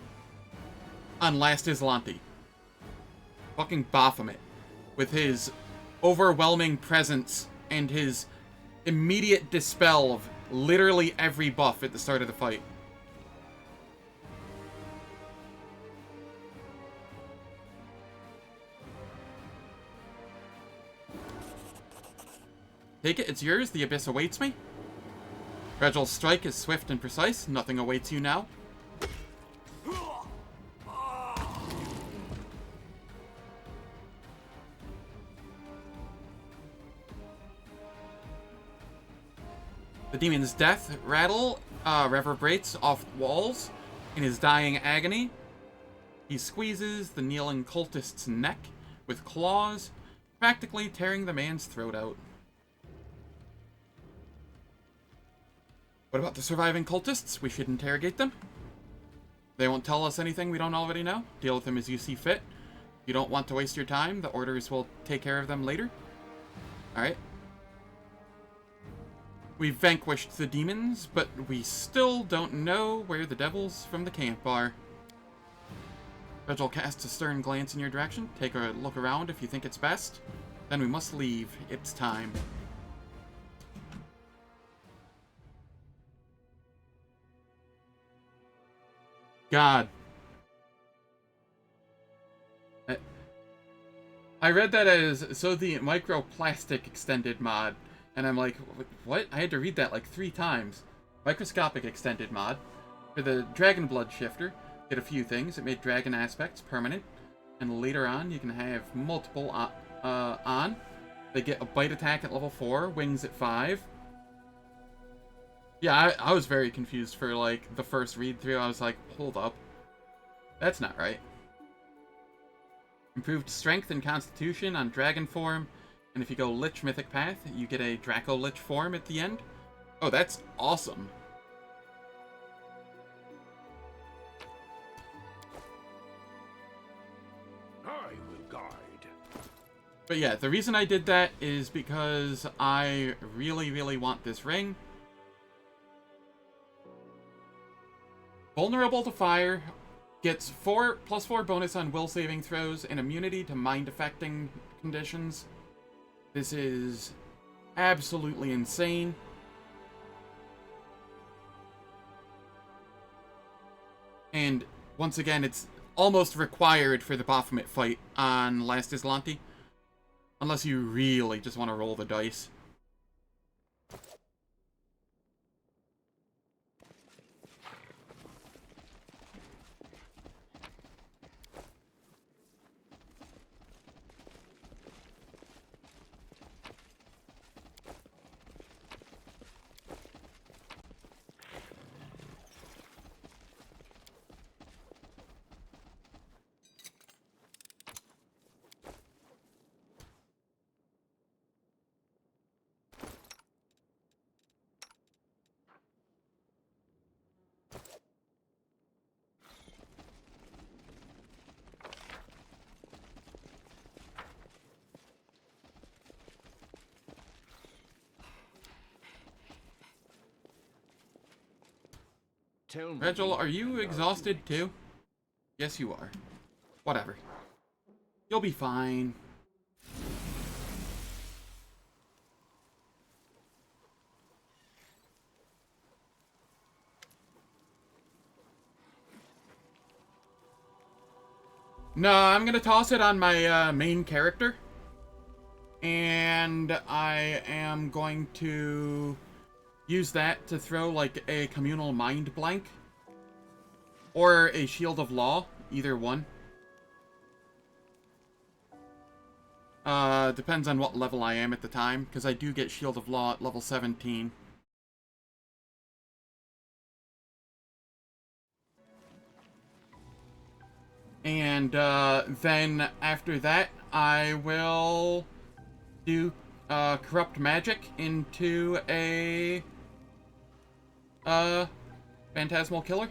on last Azlanti. Fucking Baphomet, with his overwhelming presence and his immediate dispel of literally every buff at the start of the fight. Take it, it's yours. The abyss awaits me. Regel's strike is swift and precise. Nothing awaits you now. The demon's death rattle reverberates off the walls in his dying agony. He squeezes the kneeling cultist's neck with claws, practically tearing the man's throat out. What about the surviving cultists? We should interrogate them. They won't tell us anything we don't already know. Deal with them as you see fit. If you don't want to waste your time, the orders will take care of them later. Alright. We've vanquished the demons, but we still don't know where the devils from the camp are. Regel casts a stern glance in your direction. Take a look around if you think it's best. Then we must leave. It's time. God. I read that as, so the microplastic extended mod. And I'm like, what? I had to read that like 3 times. Microscopic extended mod. For the Dragon Blood Shifter, did a few things. It made dragon aspects permanent. And later on, you can have multiple on. They get a bite attack at level 4, wings at 5. Yeah, I was very confused for like the first read through. I was like, hold up. That's not right. Improved strength and constitution on dragon form. And if you go Lich Mythic Path, you get a Draco Lich form at the end. Oh, that's awesome. I will guide. But yeah, the reason I did that is because I really, really want this ring. Vulnerable to fire, gets +4 bonus on will saving throws and immunity to mind affecting conditions. This is absolutely insane. And once again, it's almost required for the Baphomet fight on last Azlanti. Unless you really just want to roll the dice. Tell me. Regel, are you exhausted too? Yes, you are. Whatever. You'll be fine. No, I'm gonna toss it on my main character. And I am going to use that to throw like a communal mind blank. Or a shield of law, either one. Depends on what level I am at the time, because I do get Shield of Law at level 17. And, then after that, I will do, Corrupt Magic into a, Phantasmal Killer.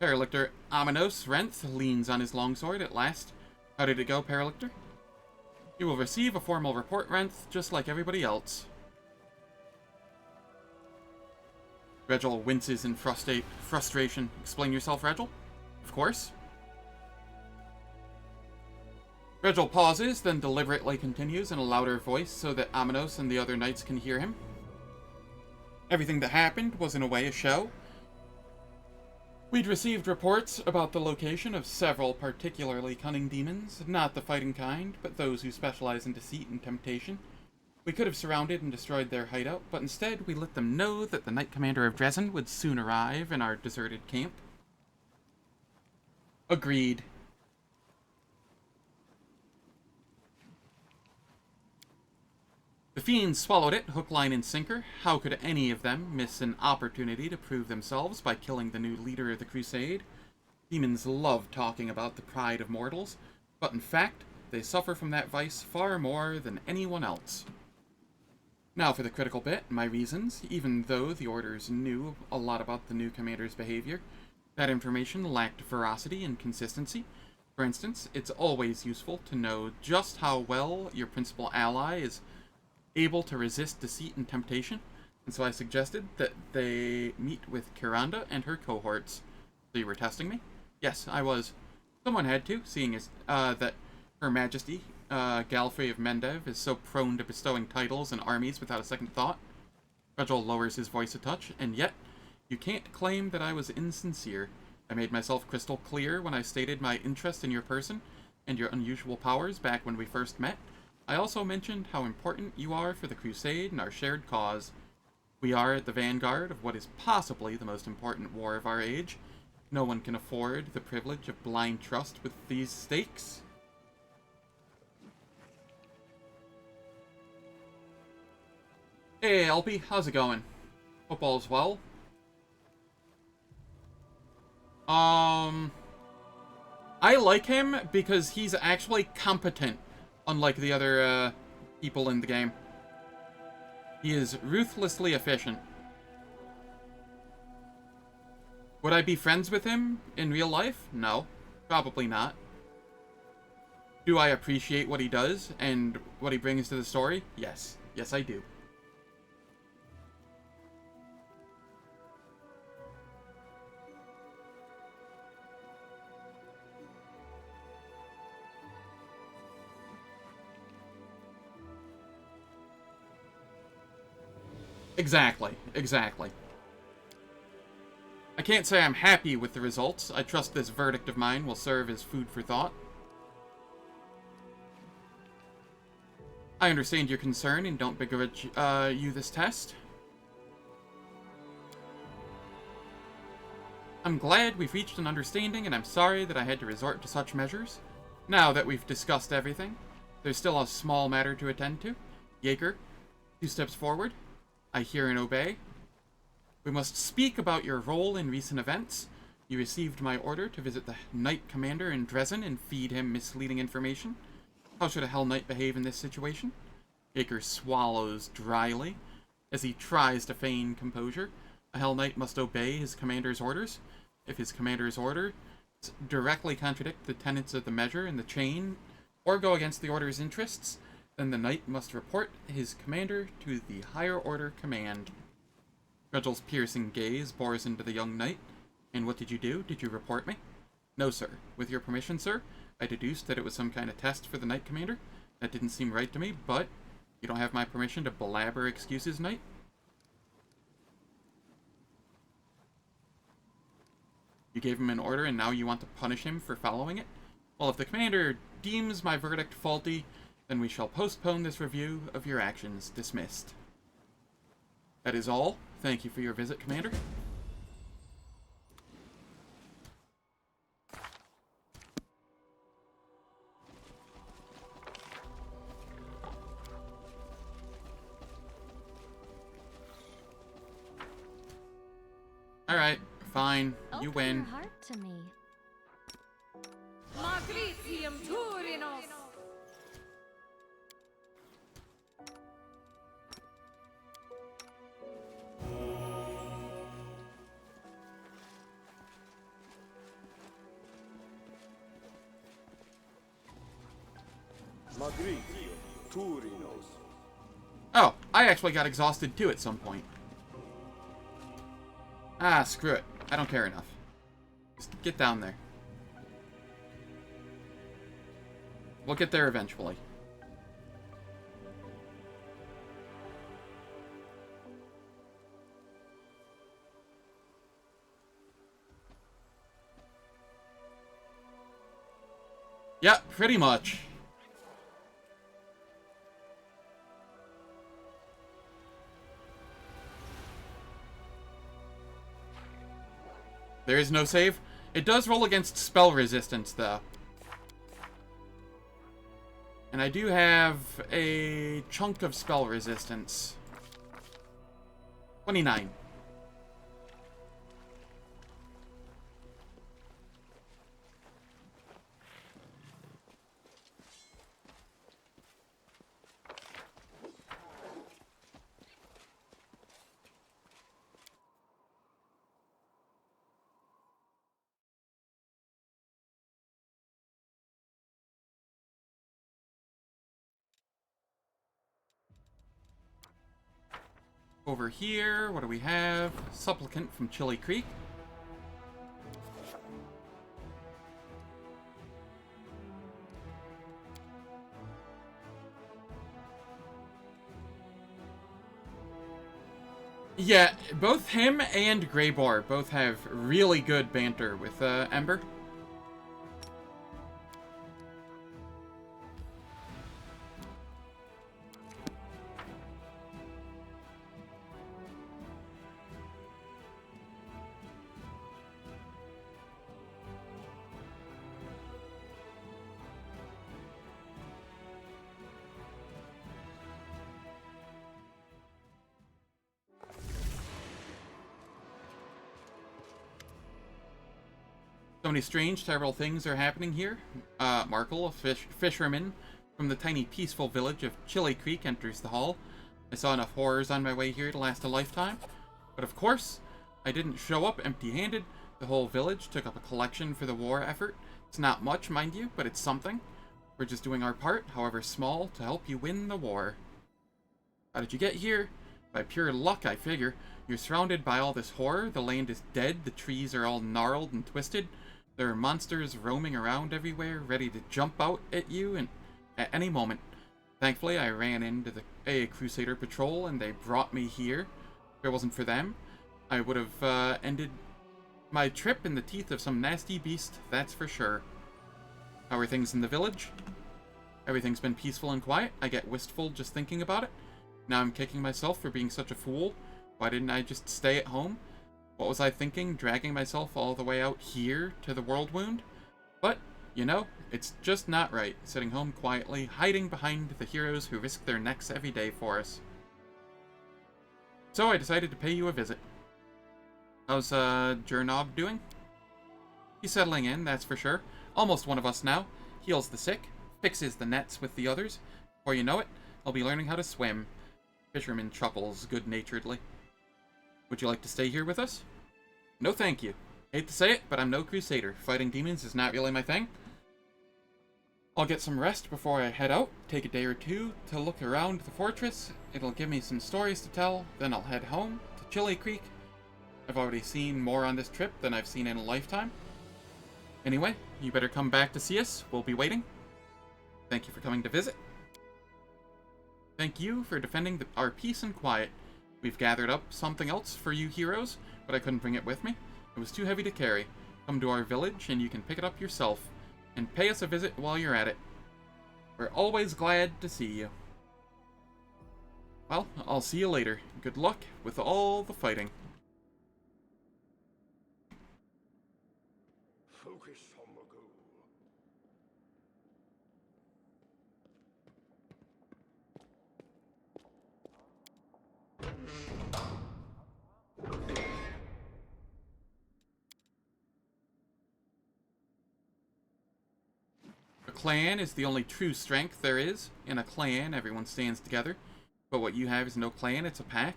Paralictor Aminos Renth leans on his longsword at last. How did it go, Paralictor? You will receive a formal report, Renth, just like everybody else. Regil winces in frustration. Explain yourself, Regil? Of course. Regil pauses, then deliberately continues in a louder voice so that Aminos and the other knights can hear him. Everything that happened was in a way a show. We'd received reports about the location of several particularly cunning demons, not the fighting kind, but those who specialize in deceit and temptation. We could have surrounded and destroyed their hideout, but instead we let them know that the Knight Commander of Dresden would soon arrive in our deserted camp. Agreed. The fiends swallowed it, hook, line, and sinker. How could any of them miss an opportunity to prove themselves by killing the new leader of the Crusade? Demons love talking about the pride of mortals, but in fact, they suffer from that vice far more than anyone else. Now for the critical bit, my reasons. Even though the Orders knew a lot about the new commander's behavior, that information lacked veracity and consistency. For instance, it's always useful to know just how well your principal ally is able to resist deceit and temptation, and so I suggested that they meet with Kiranda and her cohorts. So you were testing me? Yes, I was. Someone had to, seeing as that Her Majesty, Galfrey of Mendev, is so prone to bestowing titles and armies without a second thought. Regil lowers his voice a touch, and yet, you can't claim that I was insincere. I made myself crystal clear when I stated my interest in your person and your unusual powers back when we first met. I also mentioned how important you are for the Crusade and our shared cause. We are at the vanguard of what is possibly the most important war of our age. No one can afford the privilege of blind trust with these stakes. Hey, LP, how's it going? Hope all's well. I like him because he's actually competent. Unlike the other, people in the game. He is ruthlessly efficient. Would I be friends with him in real life? No. Probably not. Do I appreciate what he does and what he brings to the story? Yes. Yes, I do. Exactly. I can't say I'm happy with the results. I trust this verdict of mine will serve as food for thought. I understand your concern and don't begrudge you this test. I'm glad we've reached an understanding, and I'm sorry that I had to resort to such measures. Now that we've discussed everything, there's still a small matter to attend to. Jaeger, 2 steps forward. I hear and obey. We must speak about your role in recent events. You received my order to visit the Knight Commander in Dresden and feed him misleading information. How should a Hell Knight behave in this situation? Jaeger swallows dryly as he tries to feign composure. A Hell Knight must obey his commander's orders. If his commander's orders directly contradict the tenets of the measure in the chain or go against the order's interests, then the knight must report his commander to the higher order command. Regil's piercing gaze bores into the young knight. And what did you do? Did you report me? No, sir. With your permission, sir, I deduced that it was some kind of test for the knight commander. That didn't seem right to me, but you don't have my permission to blabber excuses, knight? You gave him an order and now you want to punish him for following it? Well, if the commander deems my verdict faulty, then we shall postpone this review of your actions. Dismissed. That is all. Thank you for your visit, Commander. Alright, fine. You Open win. your heart to me. Magritium Turinos! Magritium Turinos. Oh, I actually got exhausted too at some point. Ah, screw it. I don't care enough. Just get down there. We'll get there eventually. Yeah, pretty much. There is no save. It does roll against spell resistance, though. And I do have a chunk of spell resistance. 29. Over here, what do we have? Supplicant from Chili Creek. Yeah, both him and Greyboar both have really good banter with Ember. So many strange, terrible things are happening here. Markle, a fisherman from the tiny, peaceful village of Chili Creek, enters the hall. I saw enough horrors on my way here to last a lifetime. But of course, I didn't show up empty-handed. The whole village took up a collection for the war effort. It's not much, mind you, but it's something. We're just doing our part, however small, to help you win the war. How did you get here? By pure luck, I figure. You're surrounded by all this horror. The land is dead. The trees are all gnarled and twisted. There are monsters roaming around everywhere, ready to jump out at you and at any moment. Thankfully, I ran into a Crusader patrol, and they brought me here. If it wasn't for them, I would have ended my trip in the teeth of some nasty beast, that's for sure. How are things in the village? Everything's been peaceful and quiet. I get wistful just thinking about it. Now I'm kicking myself for being such a fool. Why didn't I just stay at home? What was I thinking, dragging myself all the way out here to the World Wound? But, you know, it's just not right, sitting home quietly, hiding behind the heroes who risk their necks every day for us. So I decided to pay you a visit. How's, Jernog doing? He's settling in, that's for sure. Almost one of us now. Heals the sick, fixes the nets with the others. Before you know it, I'll be learning how to swim. Fisherman chuckles good-naturedly. Would you like to stay here with us? No thank you. Hate to say it, but I'm no crusader. Fighting demons is not really my thing. I'll get some rest before I head out, take a day or two to look around the fortress. It'll give me some stories to tell, then I'll head home to Chili Creek. I've already seen more on this trip than I've seen in a lifetime. Anyway, you better come back to see us. We'll be waiting. Thank you for coming to visit. Thank you for defending our peace and quiet. We've gathered up something else for you heroes, but I couldn't bring it with me. It was too heavy to carry. Come to our village and you can pick it up yourself, and pay us a visit while you're at it. We're always glad to see you. Well, I'll see you later. good luck with all the fighting. Focus on the goal. A clan is the only true strength there is. In a clan, everyone stands together. But what you have is no clan, it's a pack.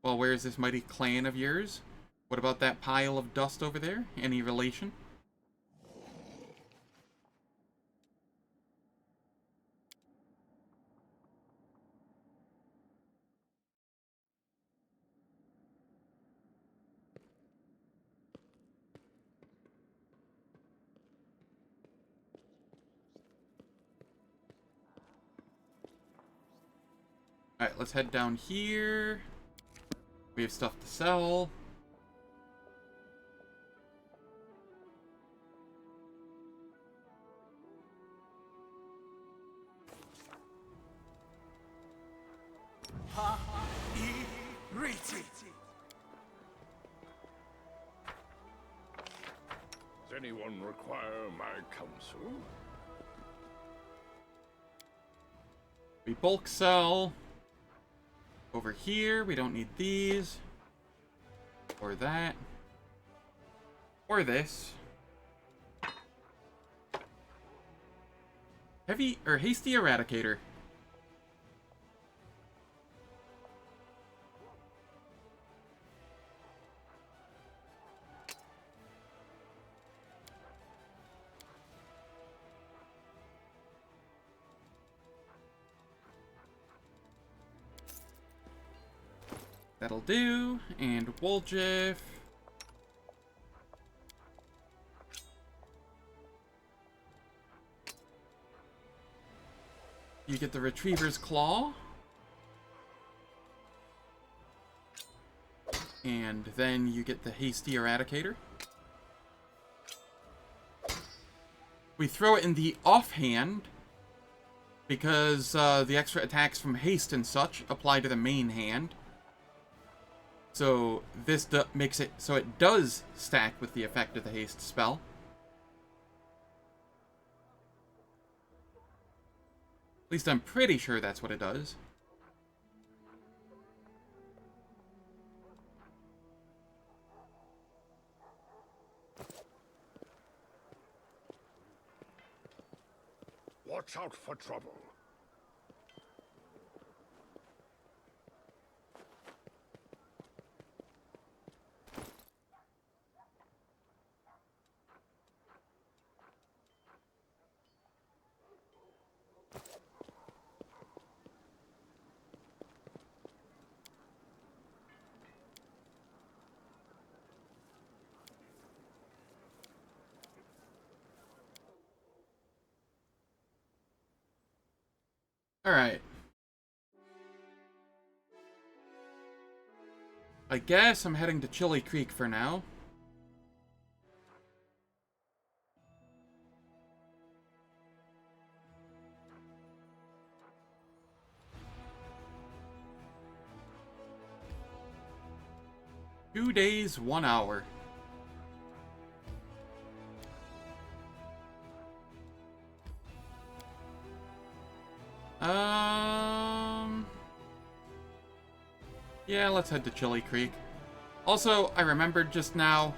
Well, where's this mighty clan of yours? What about that pile of dust over there? Any relation? Alright, let's head down here. We have stuff to sell. Does anyone require my counsel? We bulk sell. Over here, we don't need these. Or that. Or this. Heavy or hasty eradicator. That'll do. And Woljif. You get the Retriever's Claw. And then you get the Hasty Eradicator. We throw it in the offhand because the extra attacks from haste and such apply to the main hand. So this makes it so it does stack with the effect of the haste spell. At least I'm pretty sure that's what it does. Watch out for trouble. Alright. I guess I'm heading to Chili Creek for now. Two days, 1 hour. Yeah, let's head to Chili Creek. Also, I remembered just now,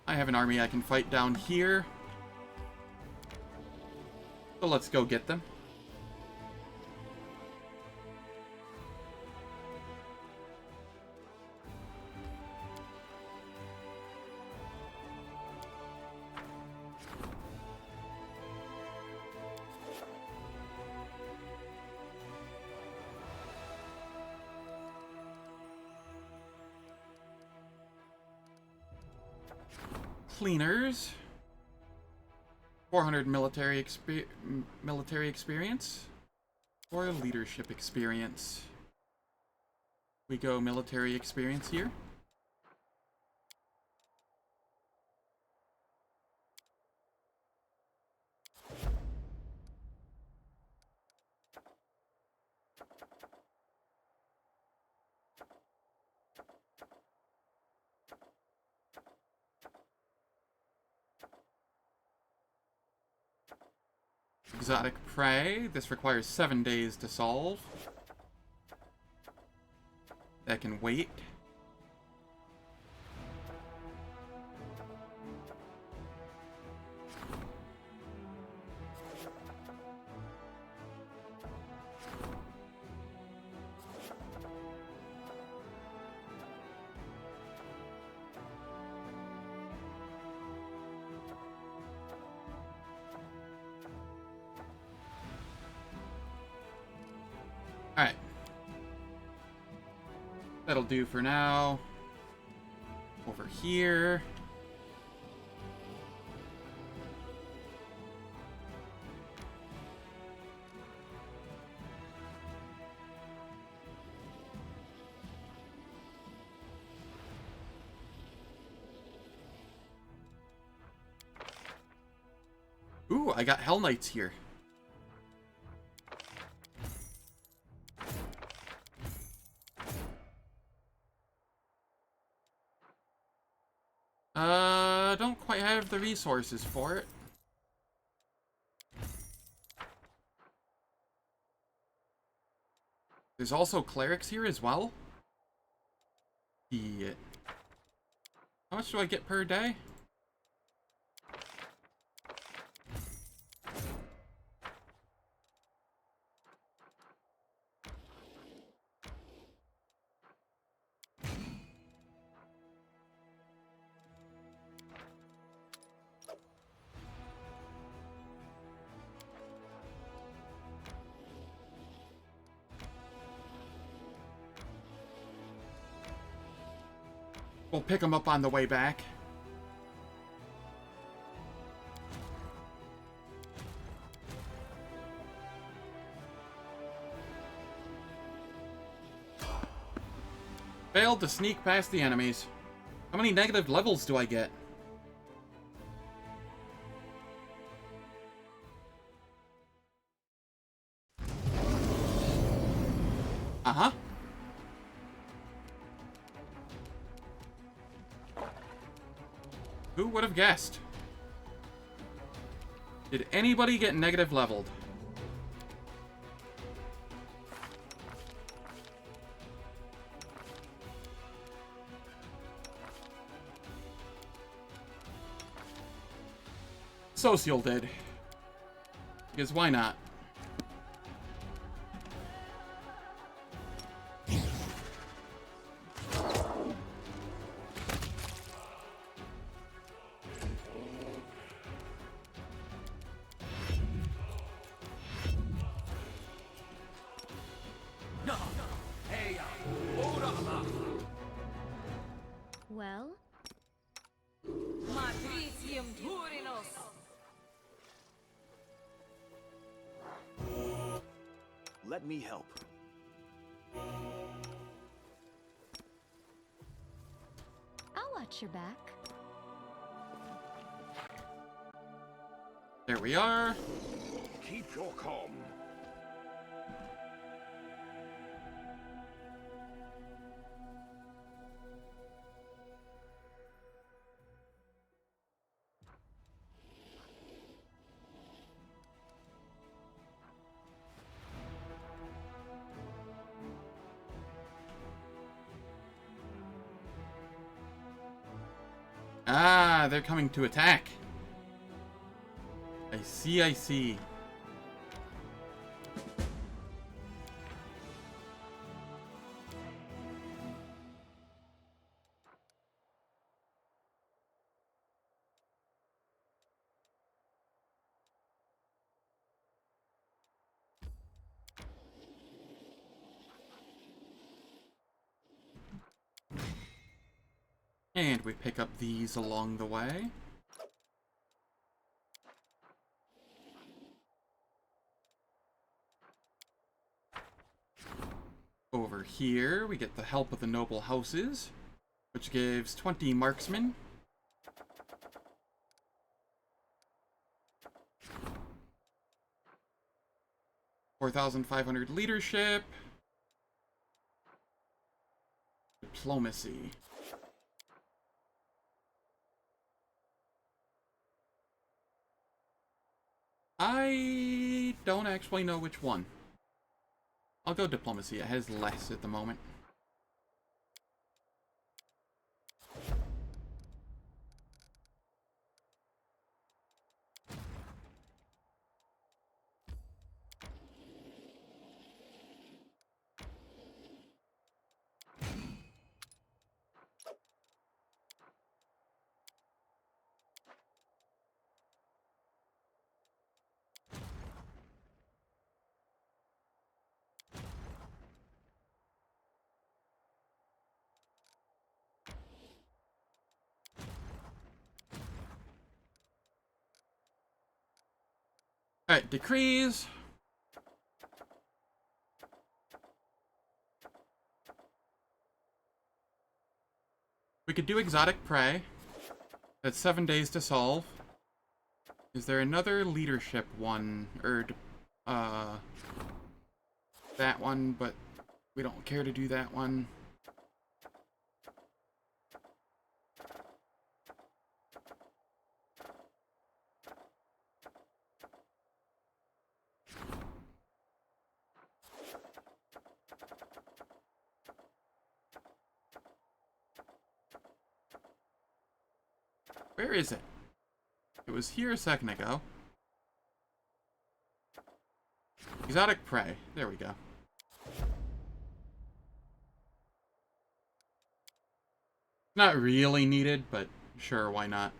I have an army I can fight down here. So let's go get them. Cleaners. 400 military experience. Or leadership experience. We go military experience here. Exotic prey. This requires 7 days to solve. That can wait. Alright. That'll do for now. Over here. Ooh, I got Hellknights here. Don't quite have the resources for it. There's also clerics here as well. Yeah. How much do I get per day? We'll pick them up on the way back. Failed to sneak past the enemies. How many negative levels do I get? Uh-huh. Who would have guessed? Did anybody get negative leveled? Social did. Because why not? Well? Let me help. I'll watch your back. There we are. Keep your calm. Ah, they're coming to attack. I see, I see. And we pick up these along the way. Over here, we get the help of the noble houses, which gives 20 marksmen. $4,500 leadership. Diplomacy. I don't actually know which one. I'll go diplomacy. It has less at the moment. Alright, decrees. We could do exotic prey. That's 7 days to solve. Is there another leadership one? Or, that one, but we don't care to do that one. Where is it? It was here a second ago. Exotic prey. There we go. Not really needed, but sure, why not?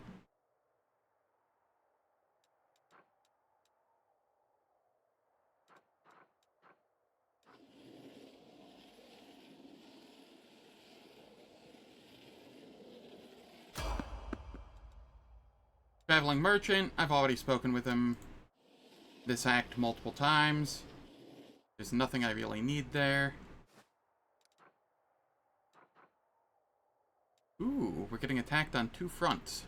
Traveling merchant, I've already spoken with him this act multiple times. There's nothing I really need there. Ooh, we're getting attacked on 2 fronts.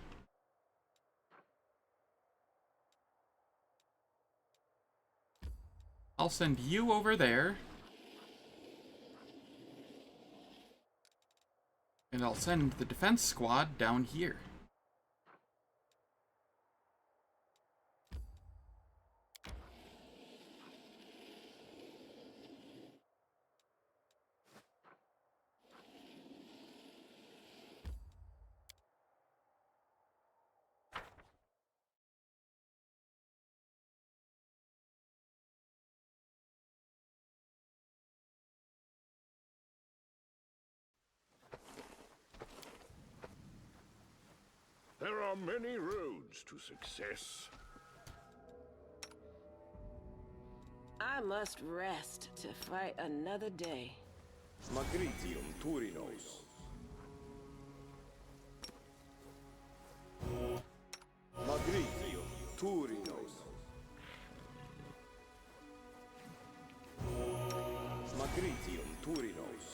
I'll send you over there. And I'll send the defense squad down here. There are many roads to success. I must rest to fight another day. Magritium Turinos. Magritium Turinos. Magritium Turinos.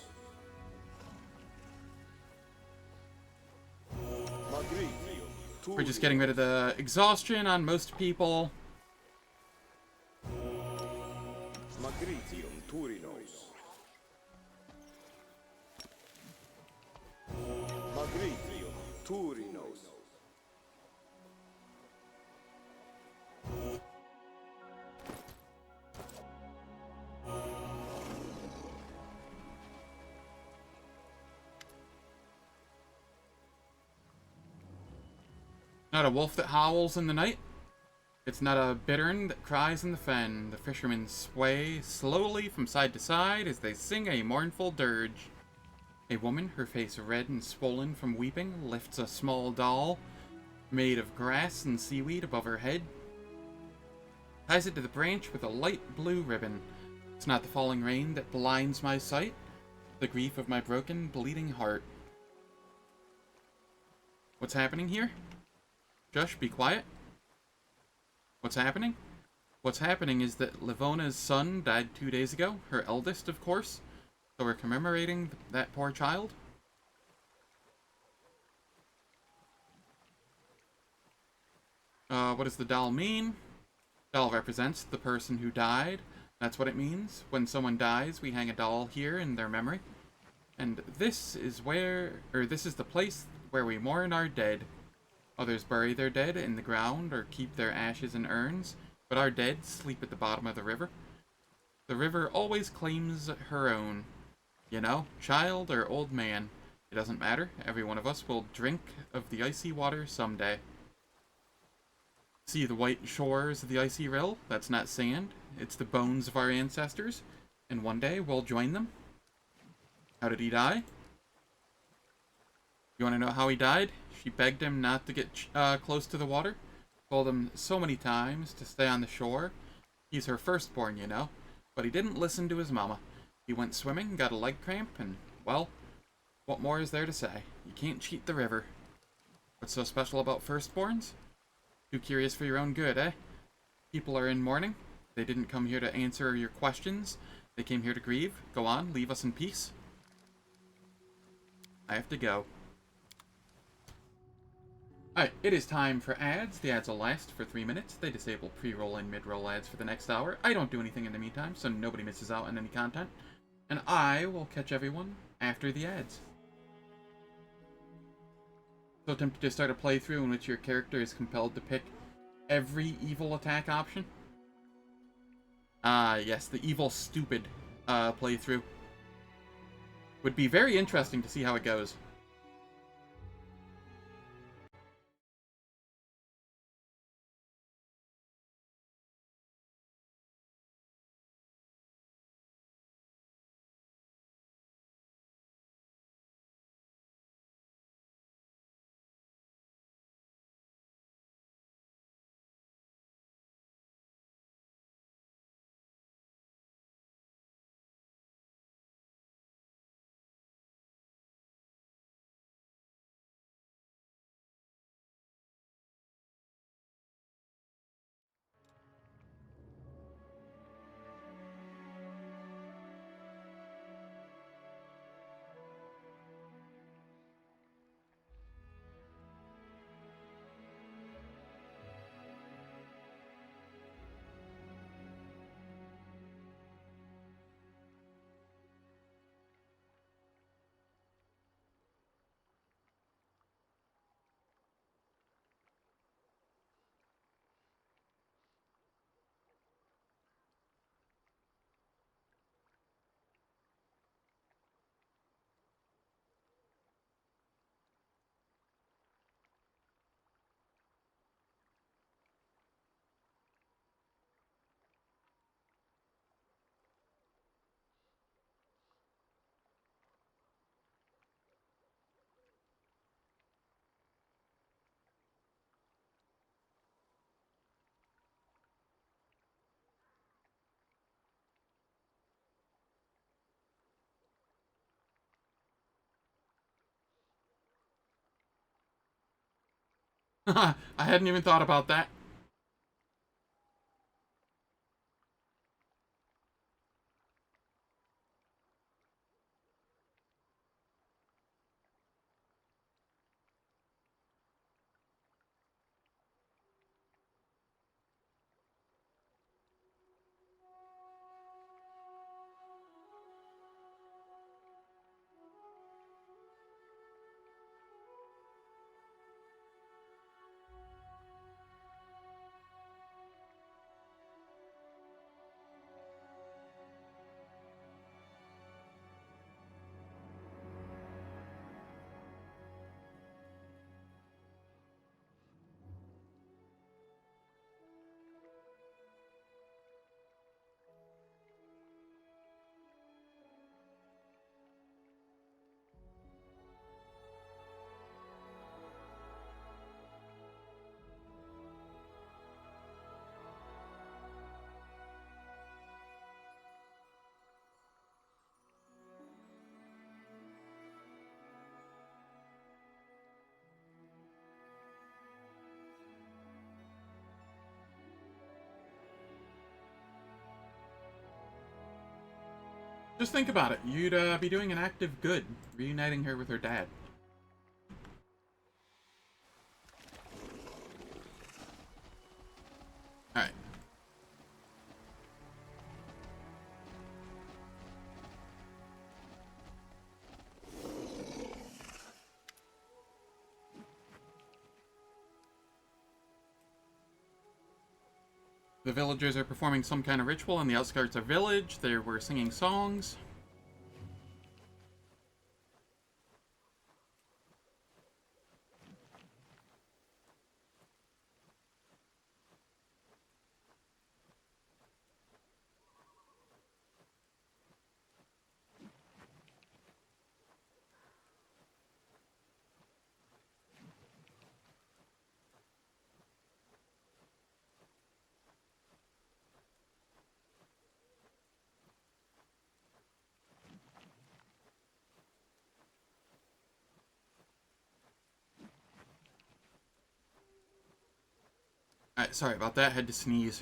Magritium Turinos. We're just getting rid of the exhaustion on most people. Magritium Turinos. Magritium Turinos. Not a wolf that howls in the night. It's not a bittern that cries in the fen. The fishermen sway slowly from side to side as they sing a mournful dirge. A woman, her face red and swollen from weeping, lifts a small doll made of grass and seaweed above her head, ties it to the branch with a light blue ribbon. It's not the falling rain that blinds my sight, the grief of my broken, bleeding heart. What's happening here? Josh, be quiet. What's happening? What's happening is that Livona's son died 2 days ago. Her eldest, of course. So we're commemorating that poor child. What does the doll mean? Doll represents the person who died. That's what it means. When someone dies, we hang a doll here in their memory. And this is the place where we mourn our dead. Others bury their dead in the ground or keep their ashes in urns. but our dead sleep at the bottom of the river. The river always claims her own. You know, child or old man, it doesn't matter. Every one of us will drink of the icy water someday. See the white shores of the icy rill? That's not sand. It's the bones of our ancestors. And one day we'll join them. How did he die? You want to know how he died? She begged him not to get close to the water. Told him so many times to stay on the shore. He's her firstborn, you know. But he didn't listen to his mama. He went swimming, got a leg cramp, and, well, what more is there to say? You can't cheat the river. What's so special about firstborns? Too curious for your own good, eh? People are in mourning. They didn't come here to answer your questions. They came here to grieve. Go on, leave us in peace. I have to go. Alright, it is time for ads. The ads will last for 3 minutes. They disable pre-roll and mid-roll ads for the next hour. I don't do anything in the meantime, so nobody misses out on any content. And I will catch everyone after the ads. So tempted to start a playthrough in which your character is compelled to pick every evil attack option? Yes, the evil stupid playthrough. Would be very interesting to see how it goes. I hadn't even thought about that. Just think about it. You'd be doing an act of good, reuniting her with her dad. Alright. The villagers are performing some kind of ritual on the outskirts of village. They were singing songs. Alright, sorry about that. Had to sneeze.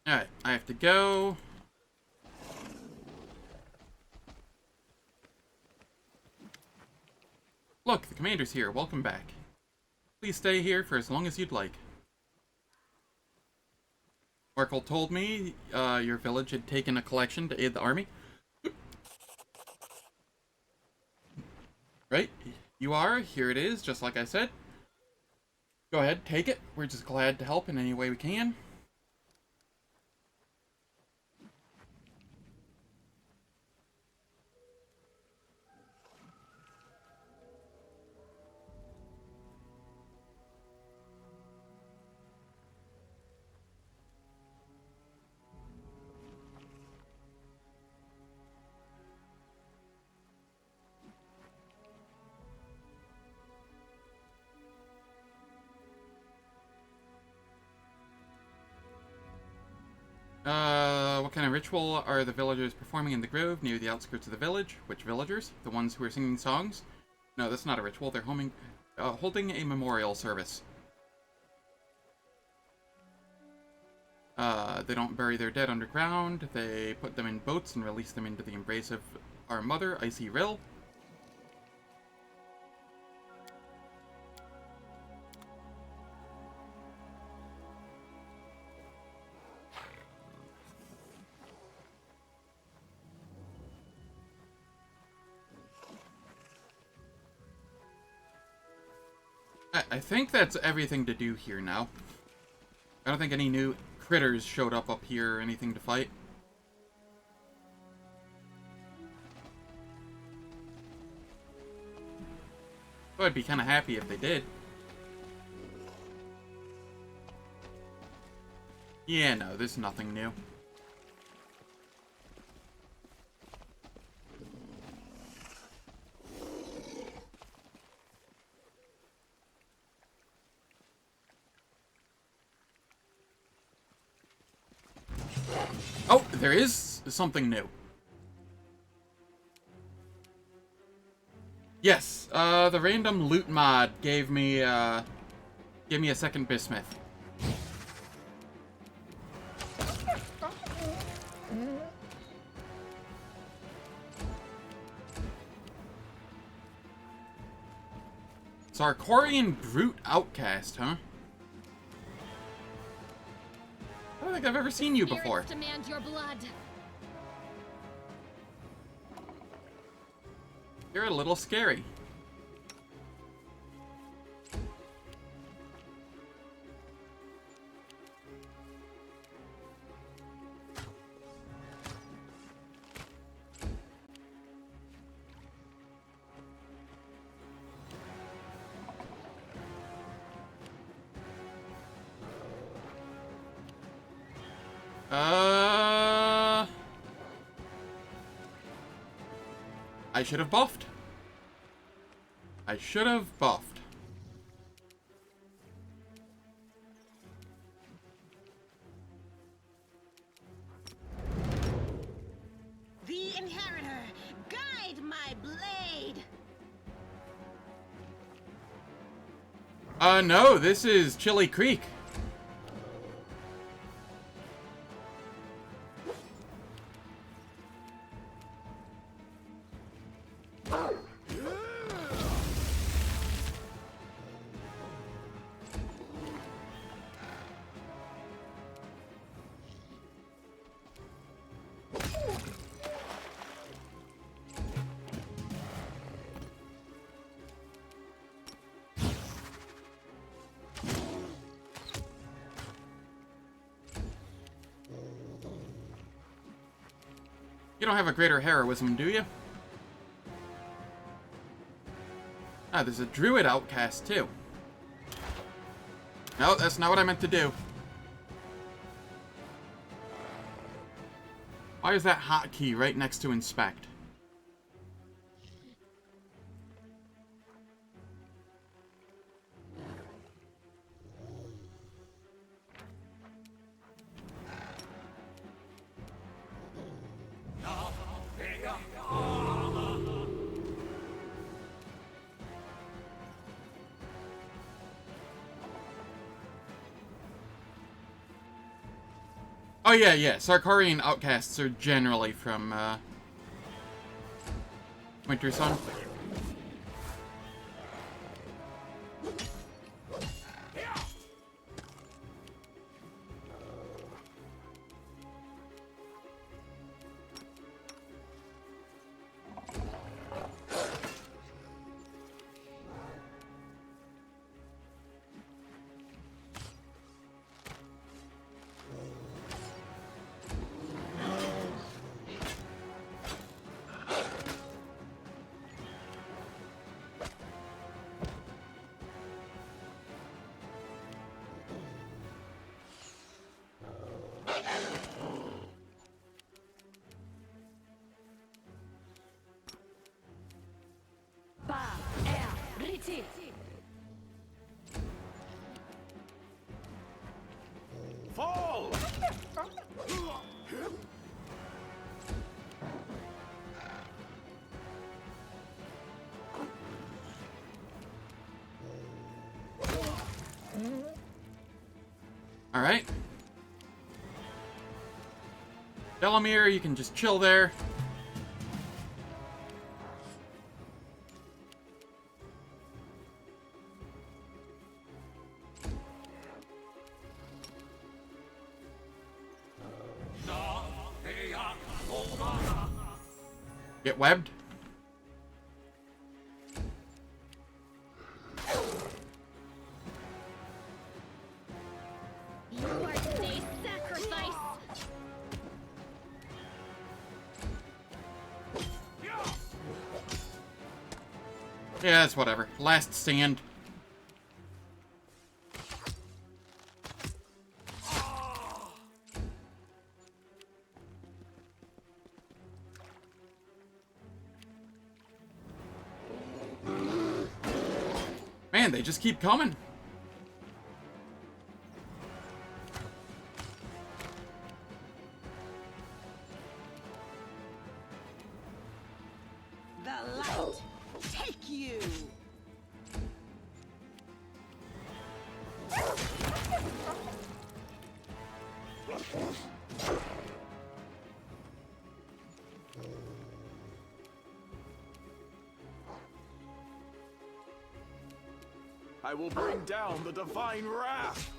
Alright, I have to go. Look, the commander's here. Welcome back. Please stay here for as long as you'd like. Oracle told me your village had taken a collection to aid the army. Right? You are. Here it is, just like I said. Go ahead, take it. We're just glad to help in any way we can. What kind of ritual are the villagers performing in the grove near the outskirts of the village? Which villagers? The ones who are singing songs? No, that's not a ritual. They're holding a memorial service. They don't bury their dead underground. They put them in boats and release them into the embrace of our mother, Icy Rill. I think that's everything to do here now. I don't think any new critters showed up here or anything to fight. Oh, I'd be kind of happy if they did. Yeah, no, there's nothing new. Oh, there is something new. Yes, the random loot mod gave me a second bismuth. Sarkorian Brute Outcast, huh? I don't think I've ever seen you before. Spirits demand your blood. You're a little scary. I should have buffed. I should have buffed. The Inheritor, guide my blade. No, this is Chili Creek. You don't have a greater heroism, do you? Ah, there's a Druid outcast, too. No, that's not what I meant to do. Why is that hotkey right next to inspect? Oh yeah. Sarkorian outcasts are generally from, Wintersun. Fall! Alright. Delamere, you can just chill there. Get webbed. You are today's sacrifice. Yeah, it's whatever. Last stand. Man, they just keep coming. The light take you. I will bring down the divine wrath.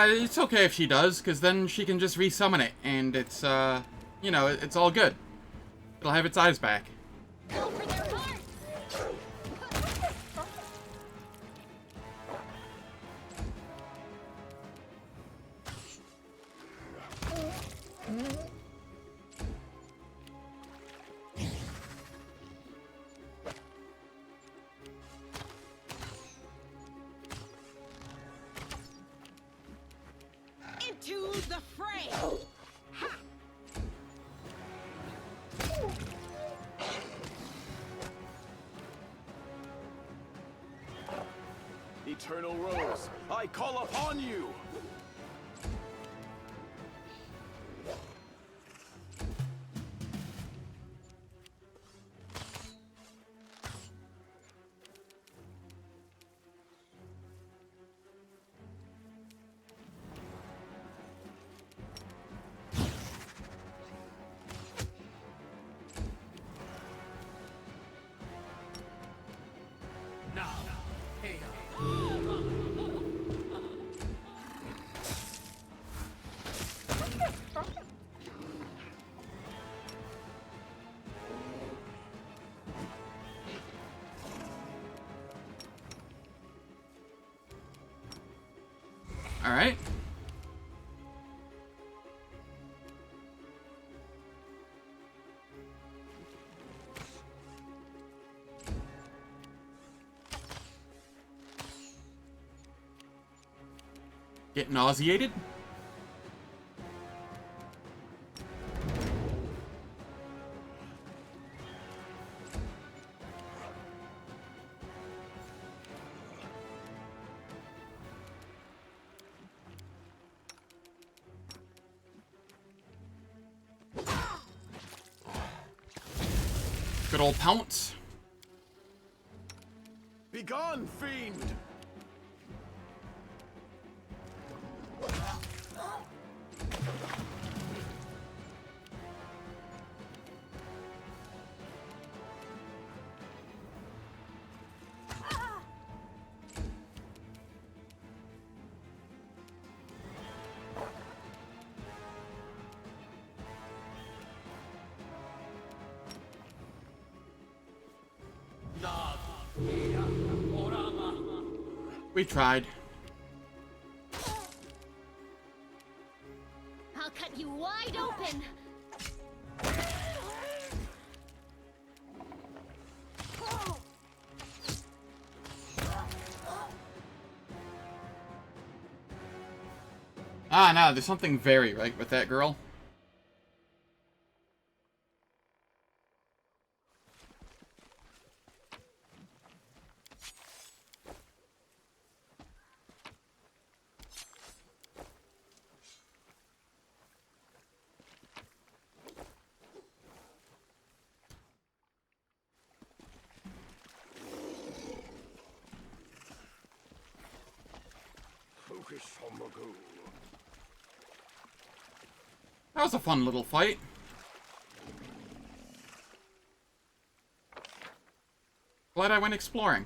It's okay if she does, because then she can just resummon it, and it's, you know, it's all good. It'll have its eyes back. Go for their hearts. Into the fray. Ha! Eternal Rose, I call upon you. Get nauseated? Good old pounce. Begone, fiend! We tried. I'll cut you wide open. Ah, no, there's something very right with that girl. Focus on the goal. That was a fun little fight. Glad I went exploring.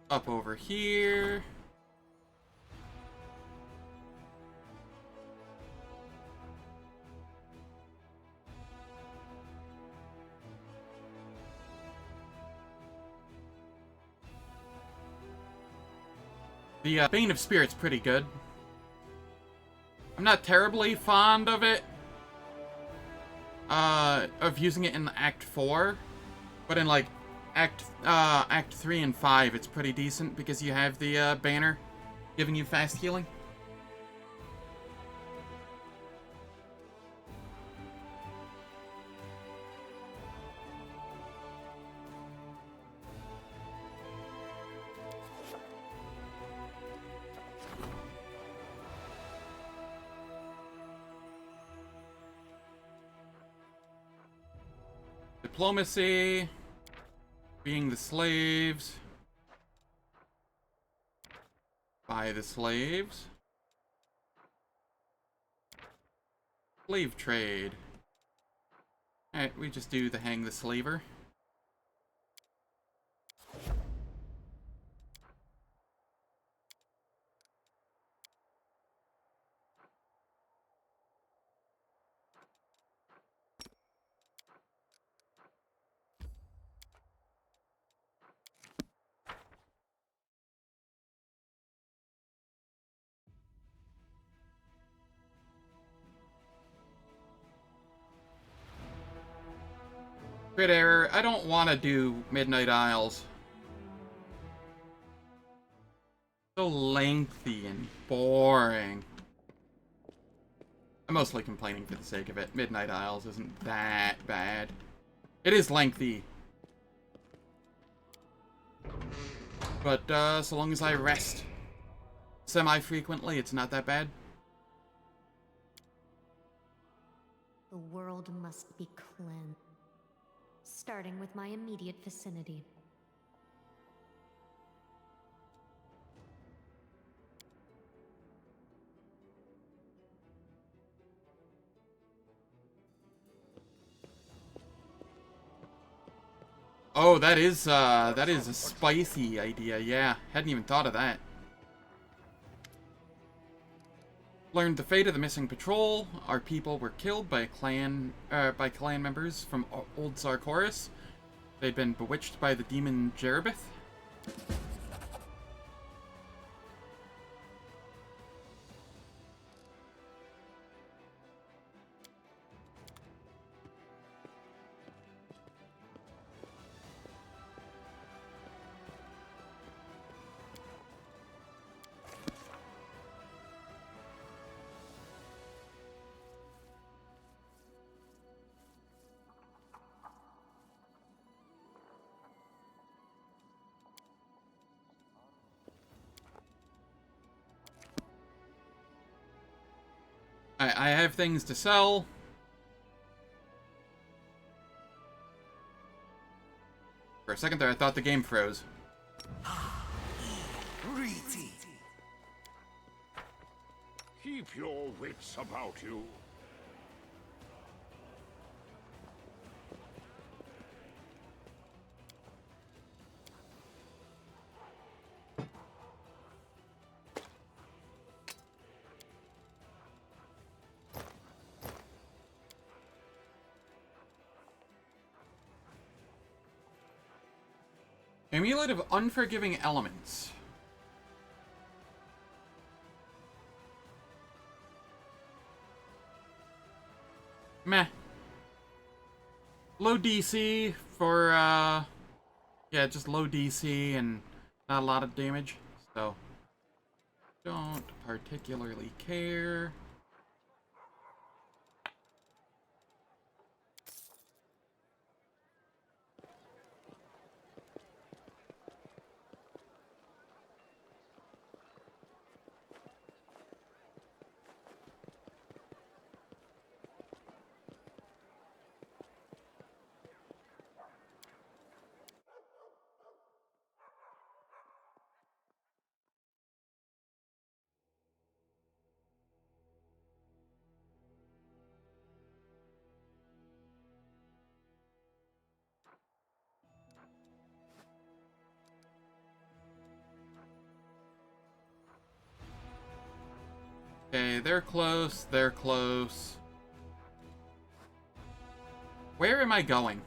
Up over here. The Bane of Spirit's pretty good. I'm not terribly fond of it. Of using it in Act 4. But in, like, Act 3 and 5, it's pretty decent because you have the banner giving you fast healing. Diplomacy. Being the slaves. Buy the slaves. Slave trade. Alright, we just do the hang the slaver. Crit error. I don't want to do Midnight Isles. So lengthy and boring. I'm mostly complaining for the sake of it. Midnight Isles isn't that bad. It is lengthy. But so long as I rest semi-frequently, it's not that bad. The world must be cleansed, starting with my immediate vicinity. Oh, that is a spicy idea. Yeah, hadn't even thought of that. Learned the fate of the missing patrol. Our people were killed by clan members from Old Sarkorian. They'd been bewitched by the demon Jerebith. I have things to sell. For a second there, I thought the game froze. Keep your wits about you. Amulet of Unforgiving Elements. Meh. Low DC for, yeah, just low DC and not a lot of damage, so don't particularly care. Okay, they're close, they're close. Where am I going?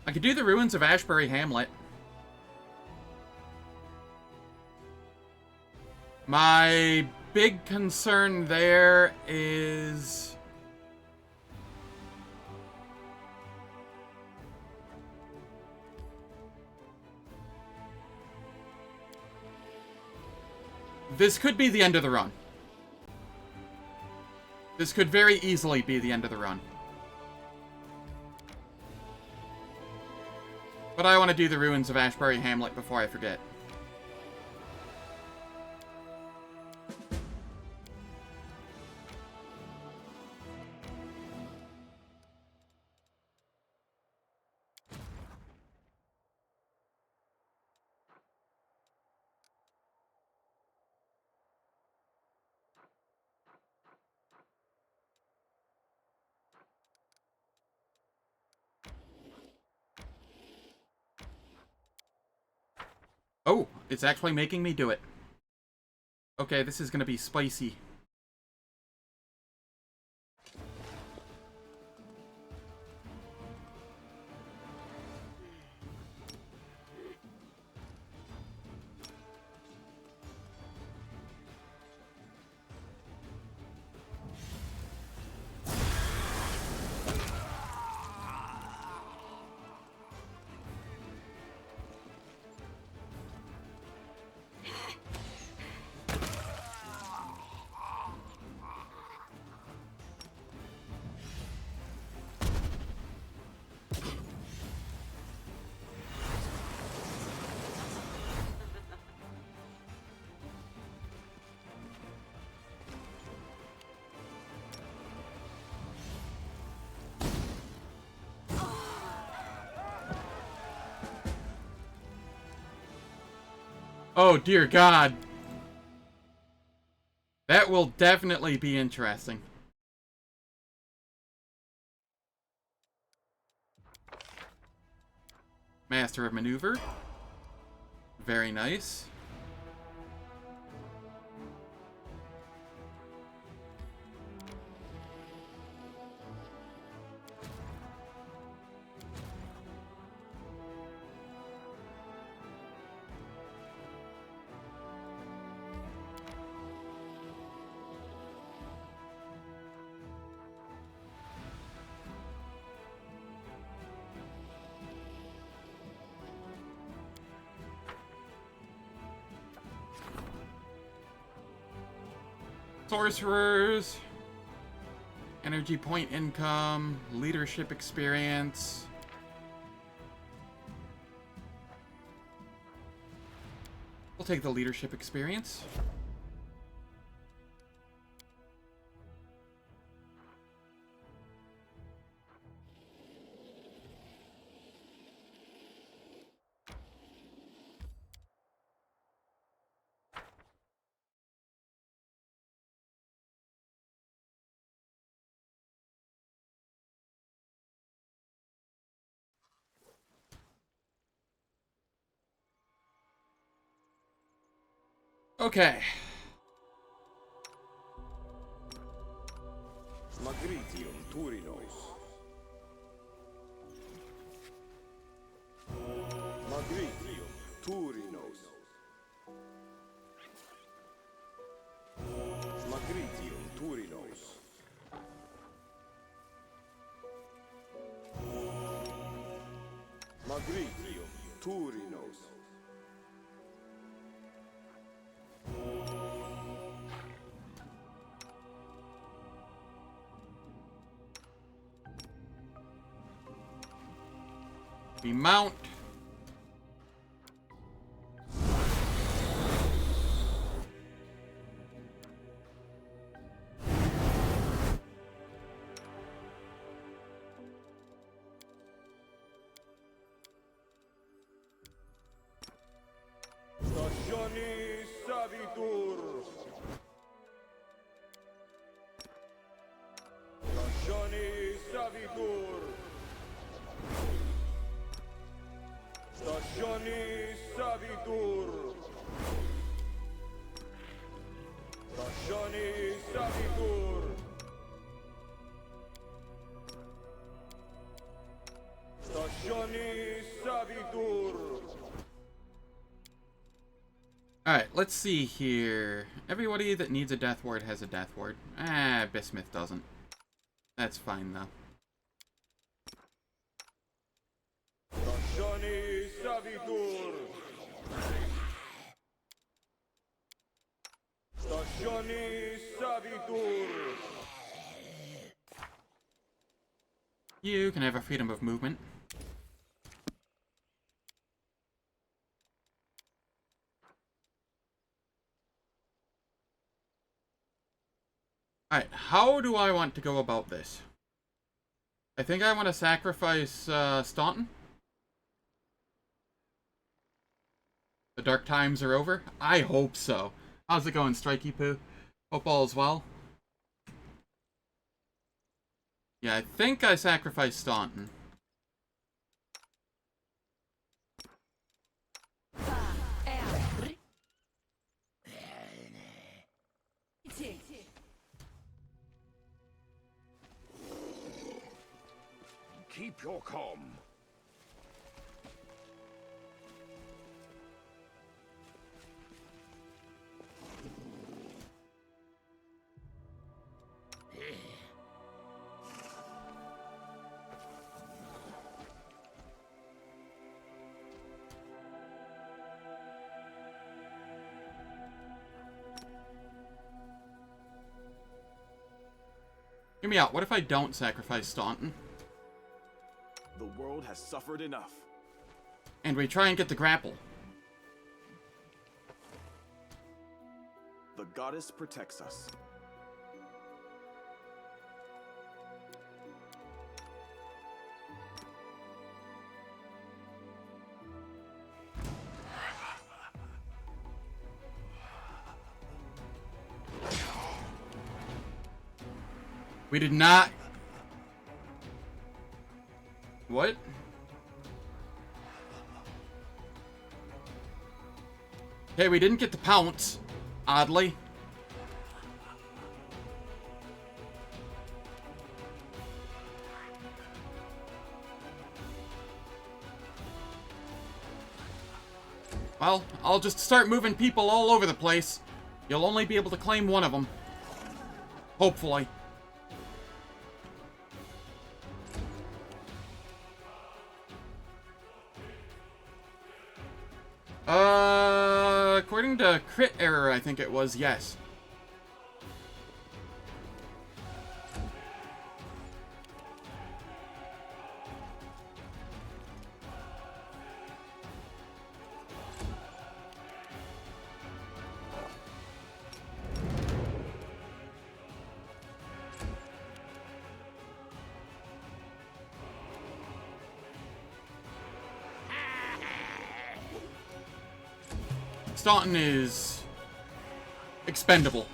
I could do the ruins of Ashberry Hamlet. My big concern there is... this could be the end of the run. This could very easily be the end of the run. But I want to do the ruins of Ashberry Hamlet before I forget. Oh, it's actually making me do it. Okay, this is gonna be spicy. Oh, dear God. That will definitely be interesting. Master of Maneuver. Very nice. Sorcerers, energy point income, leadership experience. We'll take the leadership experience. Okay. Magritium Turinos. Magritium Turinos. Magritium Turinos. Magritium Turinos. We mount. Stationi Savitur. Stationi Savitur. Stationi Savitur. Stationi Savitur. Stationi Savitur. Alright, let's see here. Everybody that needs a death ward has a death ward. Bismuth doesn't. That's fine, though. Stationi Savitur. Stationi Savitur. You can have a freedom of movement. Alright, how do I want to go about this? I think I want to sacrifice Staunton. The dark times are over? I hope so. How's it going, Strikey Poo? Hope all is well. Yeah, I think I sacrificed Staunton. Keep your calm. Hear me out. What if I don't sacrifice Staunton? The world has suffered enough. And we try and get the grapple. The goddess protects us. We did not... What? Okay, we didn't get to pounce, oddly. Well, I'll just start moving people all over the place. You'll only be able to claim one of them. Hopefully. According to crit error, I think it was, yes. Staunton is expendable.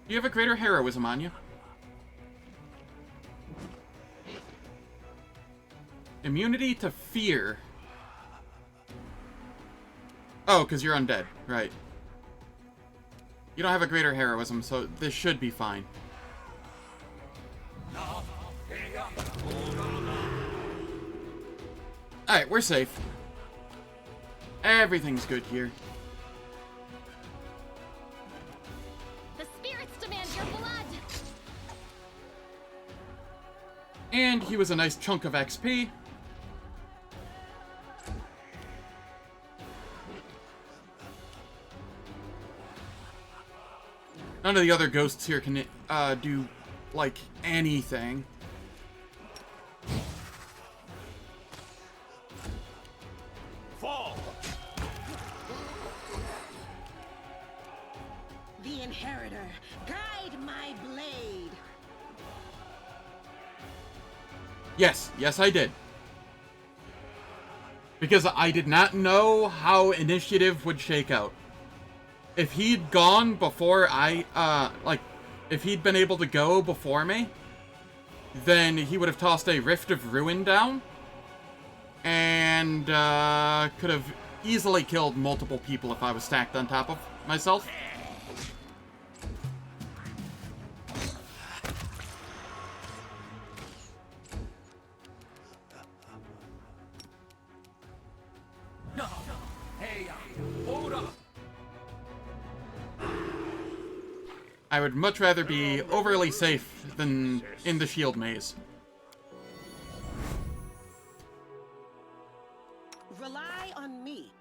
Do you have a greater heroism on you? Immunity to fear. Oh, because you're undead. Right. You don't have a greater heroism, so this should be fine. Alright, we're safe. Everything's good here. The spirits demand your blood. And he was a nice chunk of XP. None of the other ghosts here can do, like, anything. Fall! The Inheritor, guide my blade. Yes, yes I did. Because I did not know how initiative would shake out. If he'd gone before if he'd been able to go before me, then he would have tossed a Rift of Ruin down, and could have easily killed multiple people if I was stacked on top of myself. I would much rather be overly safe than in the shield maze. Rely on me.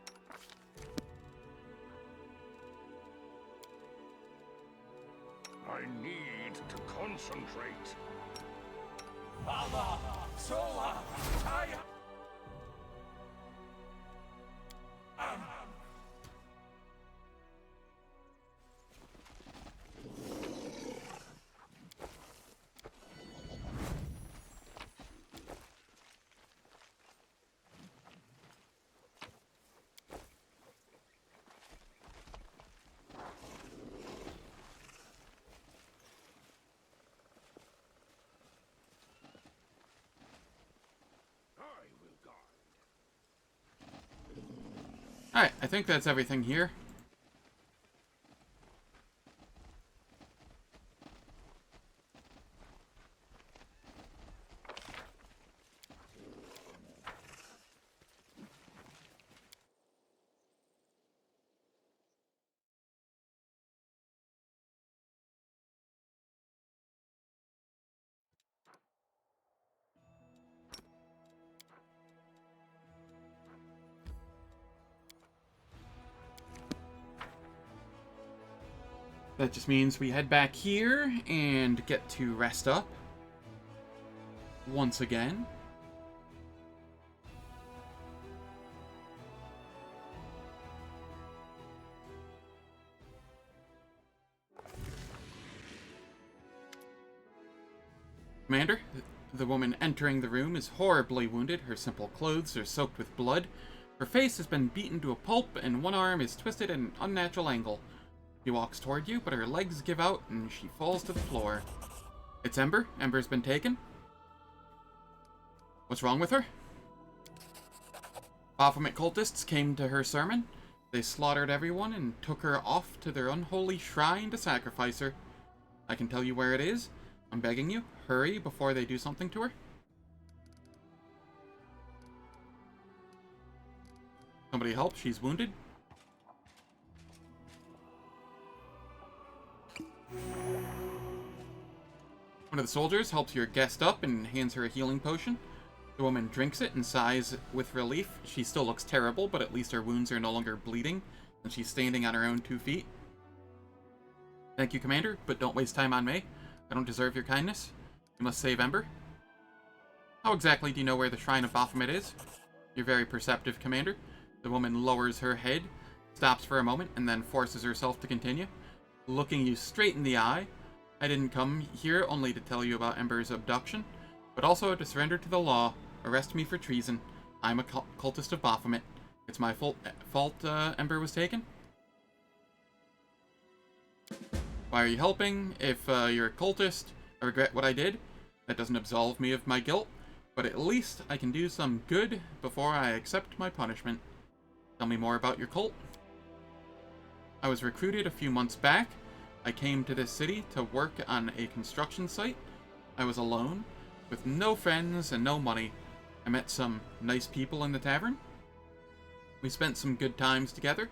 I need to concentrate. Alright, I think that's everything here. That just means we head back here and get to rest up once again. Commander, The woman entering the room is horribly wounded. Her simple clothes are soaked with blood. Her face has been beaten to a pulp, and one arm is twisted at an unnatural angle. She walks toward you, but her legs give out, and she falls to the floor. It's Ember. Ember's been taken. What's wrong with her? Baphomet cultists came to her sermon. They slaughtered everyone and took her off to their unholy shrine to sacrifice her. I can tell you where it is. I'm begging you, hurry before they do something to her. Somebody help, she's wounded. One of the soldiers helps your guest up and hands her a healing potion. The woman drinks it and sighs with relief. She still looks terrible, but at least her wounds are no longer bleeding, and she's standing on her own 2 feet. Thank you, Commander, but don't waste time on me. I don't deserve your kindness. You must save Ember. How exactly do you know where the Shrine of Baphomet is? You're very perceptive, Commander. The woman lowers her head, stops for a moment, and then forces herself to continue, looking you straight in the eye. I didn't come here only to tell you about Ember's abduction, but also to surrender to the law. Arrest me for treason. I'm a cultist of Baphomet. It's my fault Ember was taken. Why are you helping? If you're a cultist, I regret what I did. That doesn't absolve me of my guilt, but at least I can do some good before I accept my punishment. Tell me more about your cult. I was recruited a few months back. I came to this city to work on a construction site. I was alone, with no friends and no money. I met some nice people in the tavern. We spent some good times together,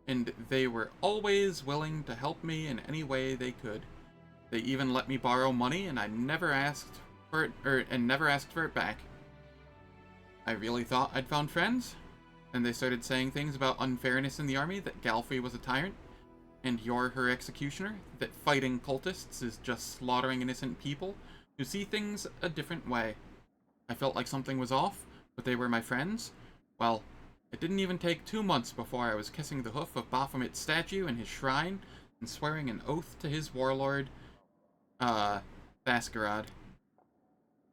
and they were always willing to help me in any way they could. They even let me borrow money, and I never asked for it back. I really thought I'd found friends, and they started saying things about unfairness in the army, that Galfrey was a tyrant, and you're her executioner, that fighting cultists is just slaughtering innocent people who see things a different way. I felt like something was off, but they were my friends. Well, it didn't even take 2 months before I was kissing the hoof of Baphomet's statue in his shrine and swearing an oath to his warlord, Thaskarad.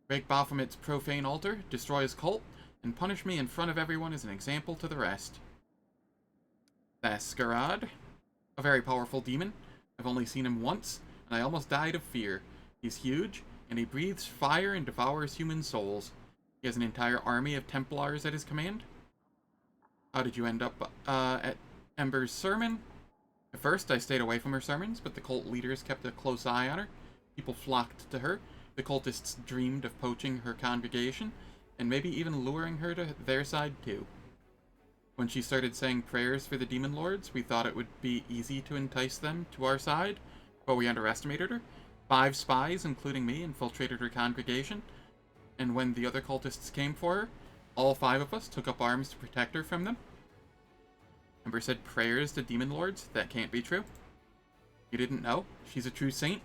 Break Baphomet's profane altar, destroy his cult, and punish me in front of everyone as an example to the rest. Thaskarad? A very powerful demon. I've only seen him once, and I almost died of fear. He's huge, and he breathes fire and devours human souls. He has an entire army of Templars at his command. How did you end up at Ember's sermon? At first, I stayed away from her sermons, but the cult leaders kept a close eye on her. People flocked to her. The cultists dreamed of poaching her congregation, and maybe even luring her to their side too. When she started saying prayers for the demon lords, we thought it would be easy to entice them to our side, but we underestimated her. 5 spies, including me, infiltrated her congregation, and when the other cultists came for her, all 5 of us took up arms to protect her from them. Ember said prayers to demon lords? That can't be true. You didn't know? She's a true saint.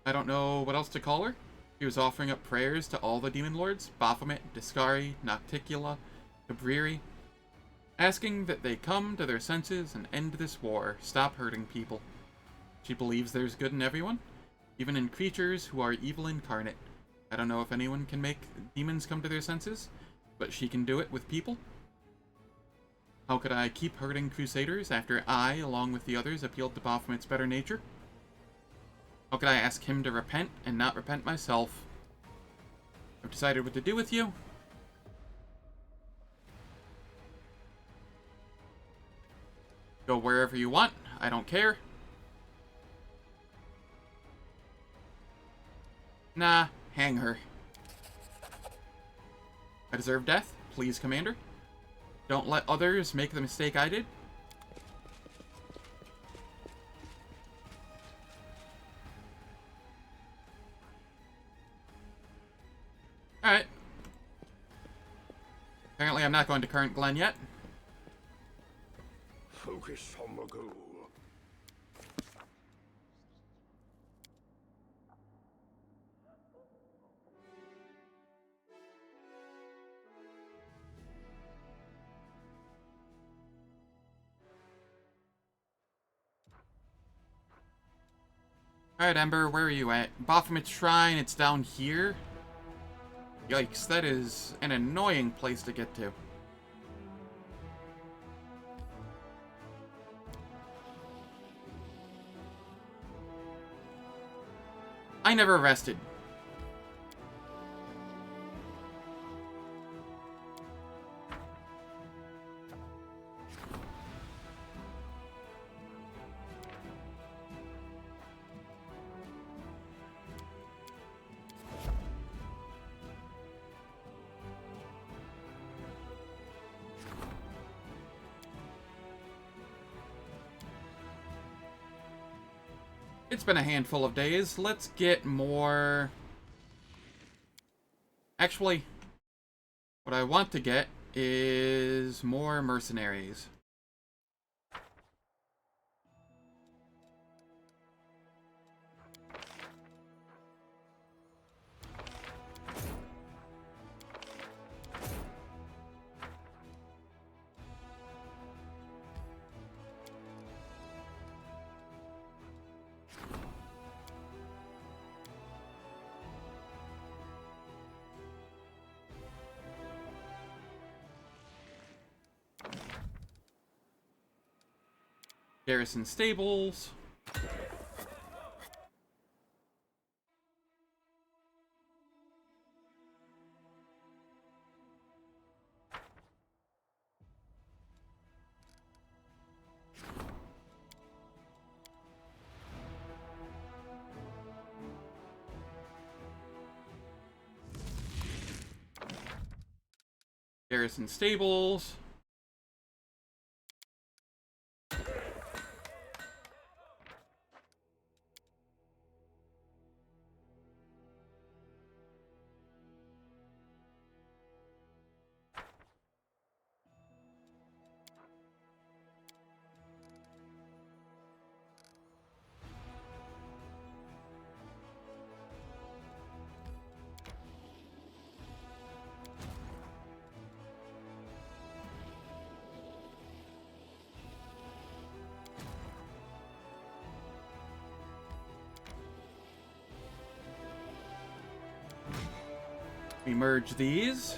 I don't know what else to call her. She was offering up prayers to all the demon lords, Baphomet, Discari, Nocticula, Cabriri, asking that they come to their senses and end this war, stop hurting people. She believes there's good in everyone, even in creatures who are evil incarnate. I don't know if anyone can make demons come to their senses, but she can do it with people. How could I keep hurting Crusaders after I, along with the others, appealed to Baphomet's better nature? How could I ask him to repent and not repent myself? I've decided what to do with you. Go wherever you want. I don't care. Nah, hang her. I deserve death. Please, Commander. Don't let others make the mistake I did. Alright. Apparently I'm not going to Current Glen yet. Focus on the goal. Alright, Ember, where are you at? Baphomet's Shrine, it's down here. Yikes, that is an annoying place to get to. I never rested. It's been a handful of days. Let's get more... Actually, what I want to get is more mercenaries. Garrison stables. Garrison stables. We merge these.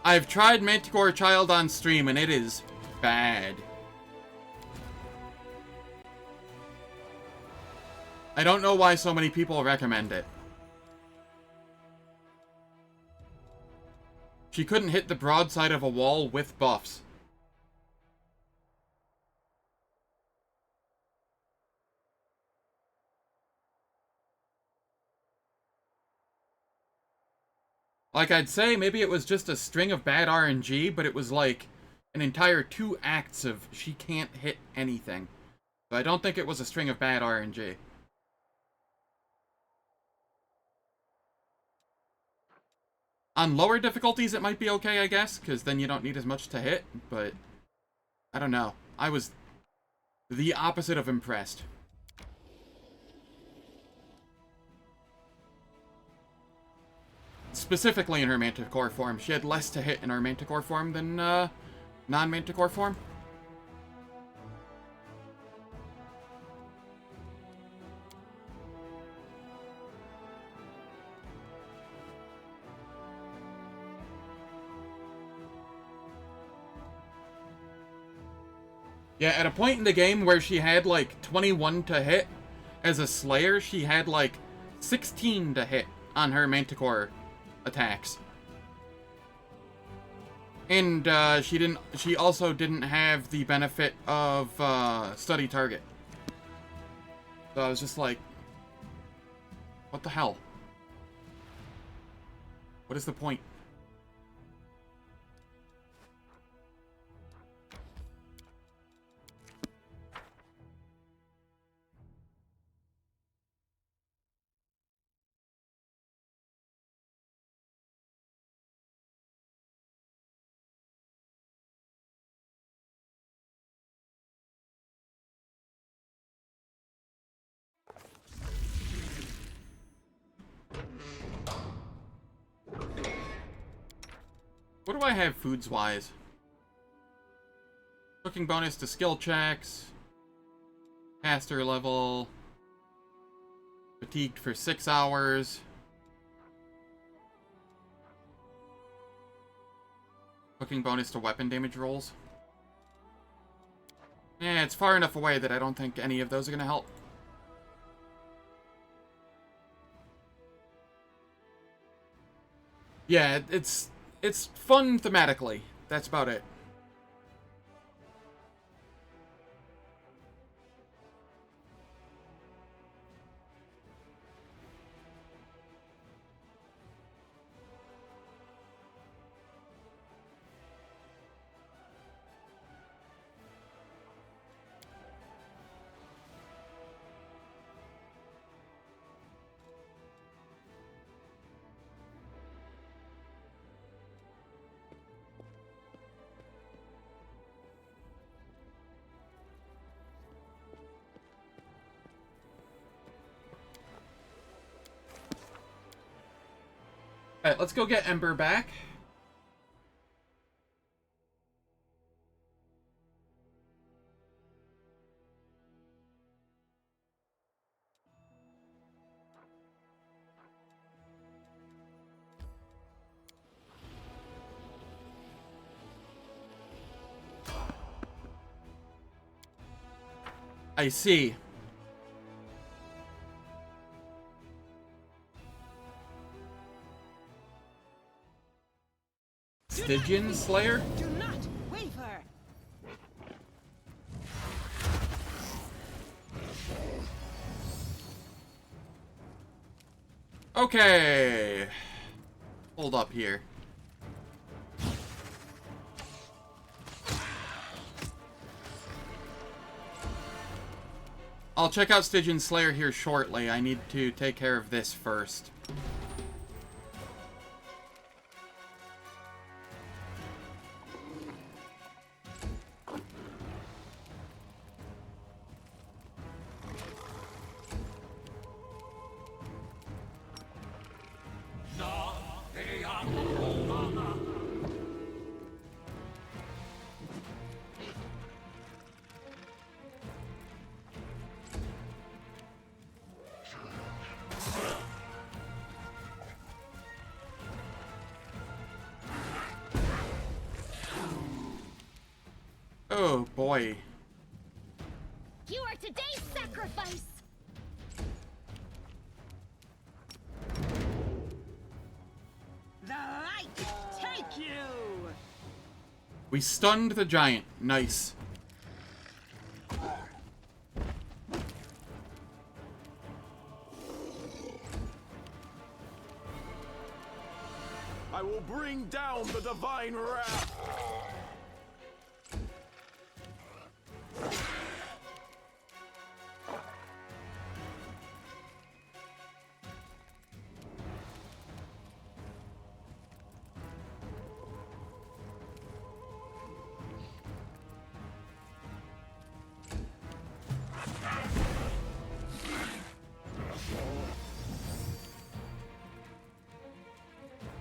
I've tried Manticore Child on stream and it is bad. I don't know why so many people recommend it. She couldn't hit the broadside of a wall with buffs. Like, I'd say maybe it was just a string of bad RNG, but it was like an entire 2 acts of she can't hit anything. So I don't think it was a string of bad RNG. On lower difficulties, it might be okay, I guess, because then you don't need as much to hit, but I don't know. I was the opposite of impressed. Specifically in her Manticore form. She had less to hit in her Manticore form than non-Manticore form. Yeah, at a point in the game where she had, like, 21 to hit, as a Slayer, she had, like, 16 to hit on her Manticore attacks. And, she also didn't have the benefit of, Study Target. So I was just like, what the hell? What is the point? What do I have foods-wise? Cooking bonus to skill checks. Caster level. Fatigued for 6 hours. Cooking bonus to weapon damage rolls. Yeah, it's far enough away that I don't think any of those are going to help. Yeah, it's fun thematically. That's about it. Alright, let's go get Ember back. I see. Stygian Slayer? Do not waver. Okay. Hold up here. I'll check out Stygian Slayer here shortly. I need to take care of this first. Oh boy. You are today's sacrifice! The light take you. We stunned the giant. Nice. I will bring down the divine wrath.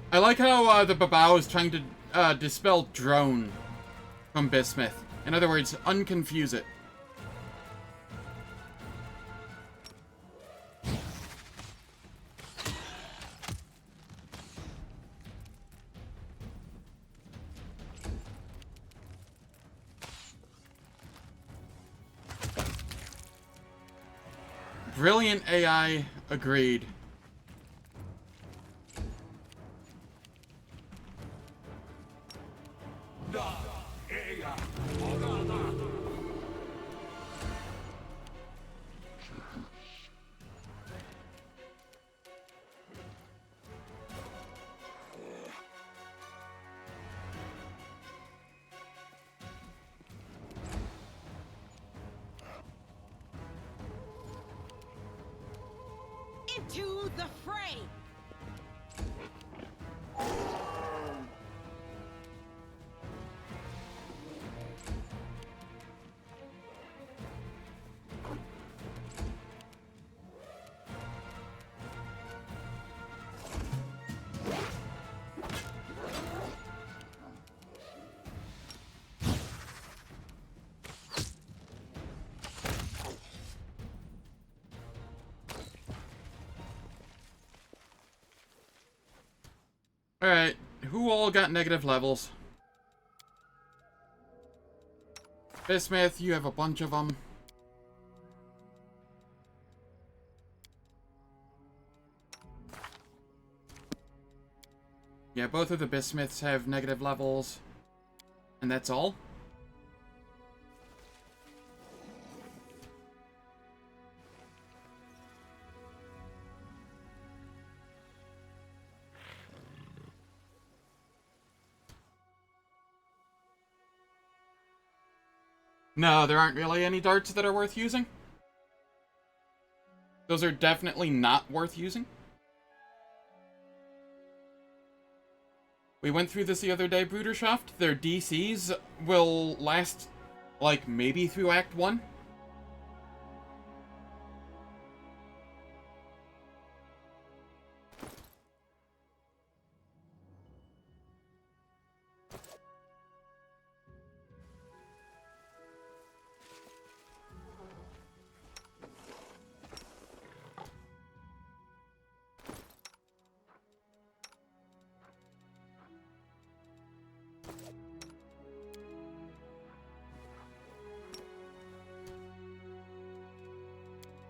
I like how the Babao is trying to dispel drone from Bismuth. In other words, unconfuse it. Brilliant AI, agreed. Into the fray. Alright, who all got negative levels? Bismuth, you have a bunch of them. Yeah, both of the Bismuths have negative levels. And that's all? No, there aren't really any darts that are worth using. Those are definitely not worth using. We went through this the other day, Bruderschaft. Their DCs will last, like, maybe through Act 1.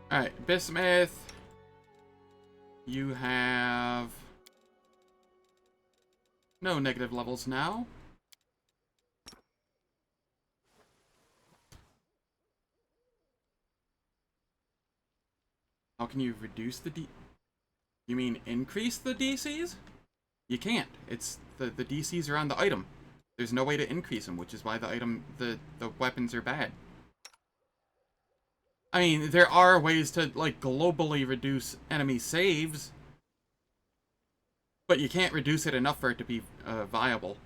Alright, Bismuth. You have no negative levels now. How can you reduce the You mean increase the DCs? You can't. It's the DCs are on the item. There's no way to increase them, which is why the weapons are bad. I mean, there are ways to, like, globally reduce enemy saves, but you can't reduce it enough for it to be viable.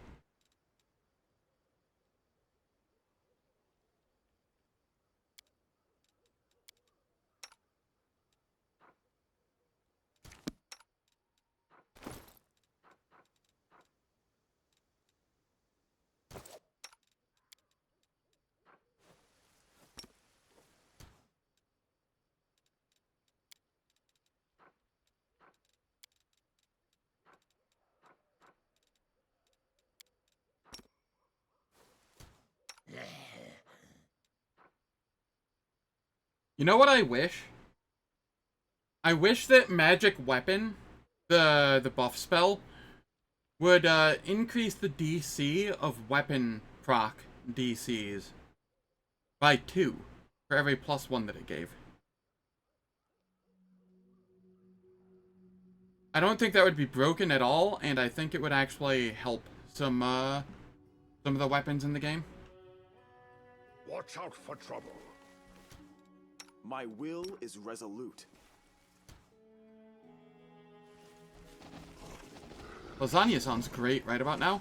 You know what I wish? I wish that Magic Weapon, the buff spell, would increase the DC of weapon proc DCs by 2 for every +1 that it gave. I don't think that would be broken at all, and I think it would actually help some of the weapons in the game. Watch out for trouble. My will is resolute. Lasagna sounds great right about now.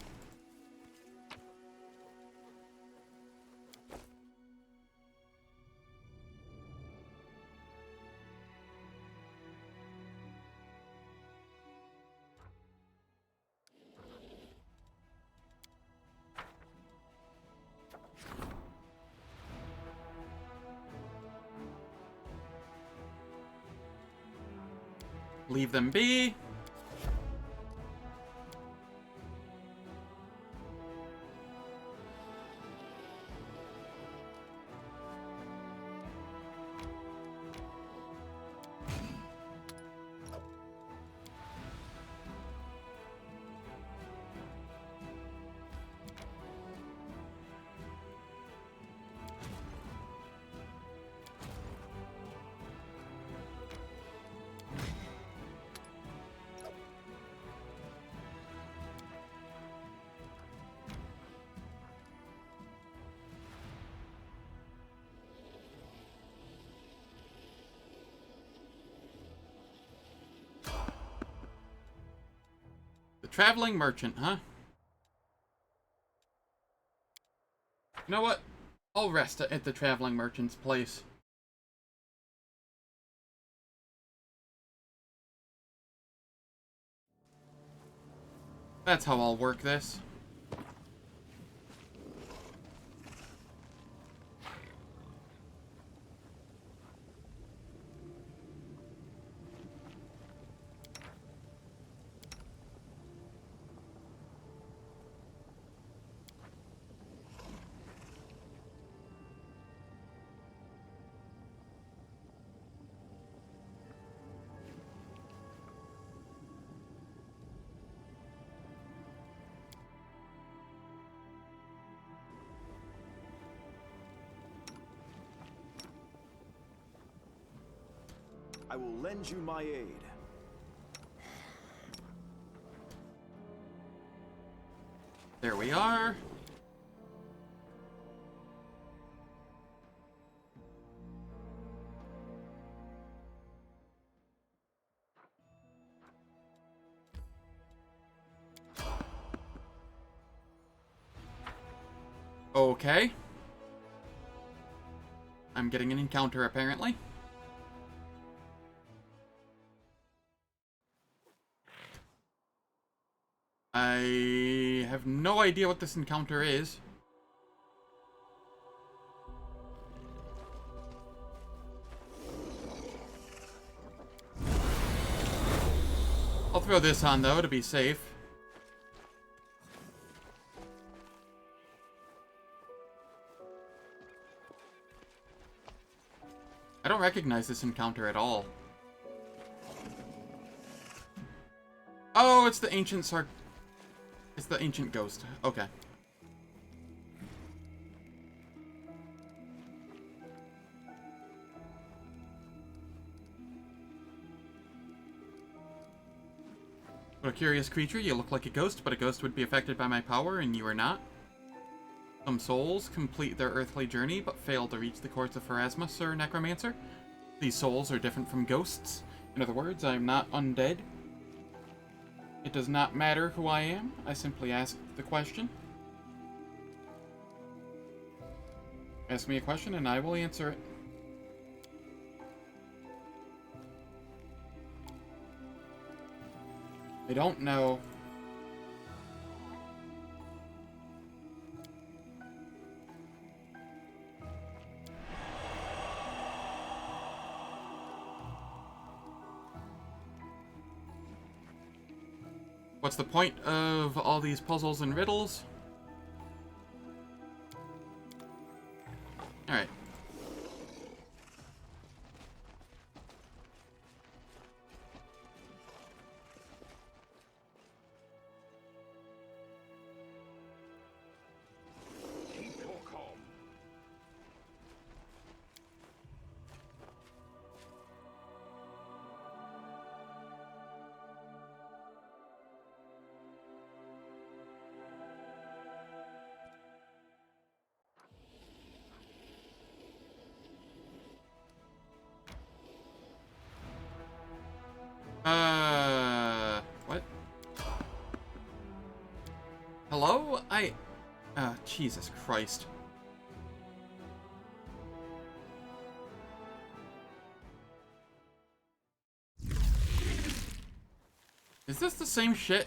Leave them be. Traveling merchant, huh? You know what? I'll rest at the traveling merchant's place. That's how I'll work this. I will lend you my aid. There we are. Okay. I'm getting an encounter, apparently. I have no idea what this encounter is. I'll throw this on, though, to be safe. I don't recognize this encounter at all. Oh, it's the ancient It's the ancient ghost. Okay. What a curious creature. You look like a ghost, but a ghost would be affected by my power, and you are not. Some souls complete their earthly journey, but fail to reach the courts of Pharasma, Sir Necromancer. These souls are different from ghosts. In other words, I am not undead. It does not matter who I am. I simply ask the question. Ask me a question, and I will answer it. I don't know. What's the point of all these puzzles and riddles? Alright. Keep your calm. What? Hello? Jesus Christ. Is this the same shit?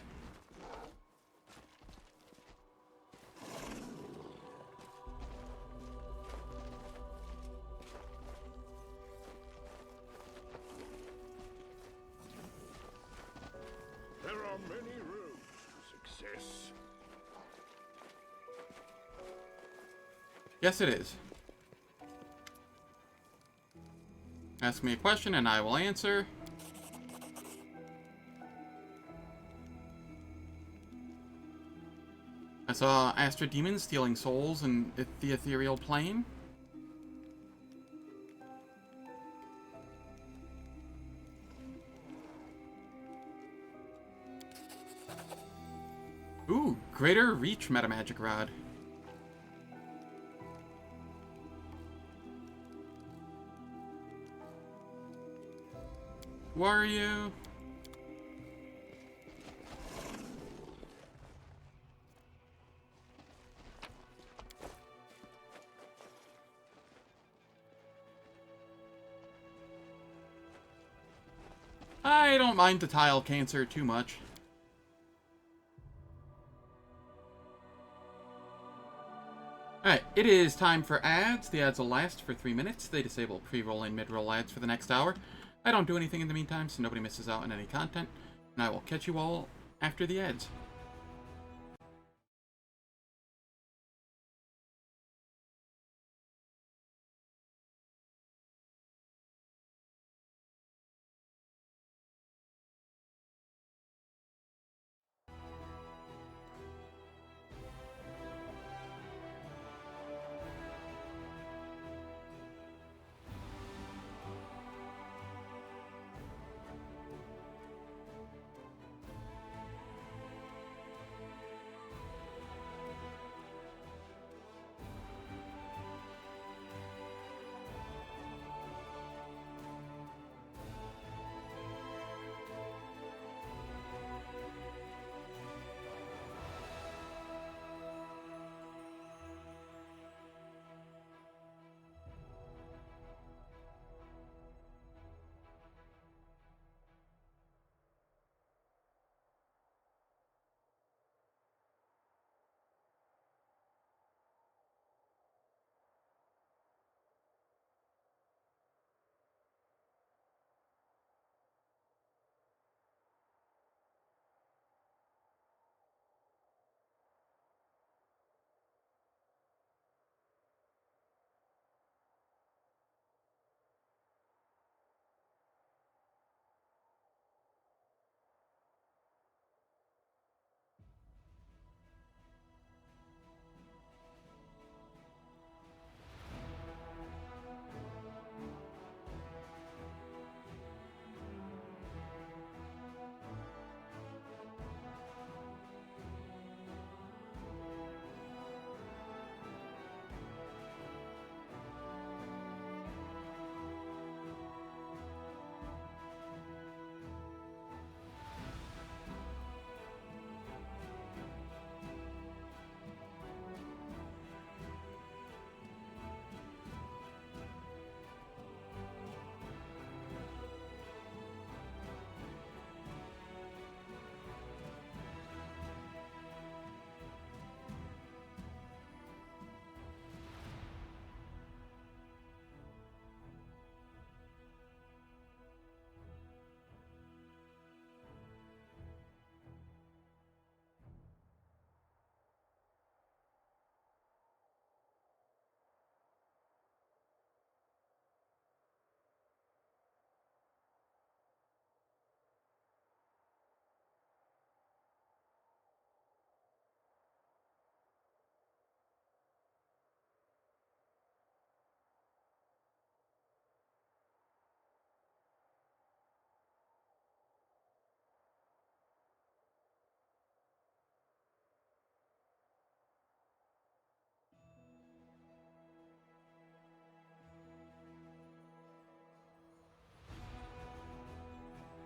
There are many roads to success. Yes, it is. Ask me a question and I will answer. I saw Astra demons stealing souls in the ethereal plane. Ooh, greater reach metamagic rod. Who are you? I don't mind the tile cancer too much. Alright, it is time for ads. The ads will last for 3 minutes. They disable pre-roll and mid-roll ads for the next hour. I don't do anything in the meantime, so nobody misses out on any content. And I will catch you all after the ads.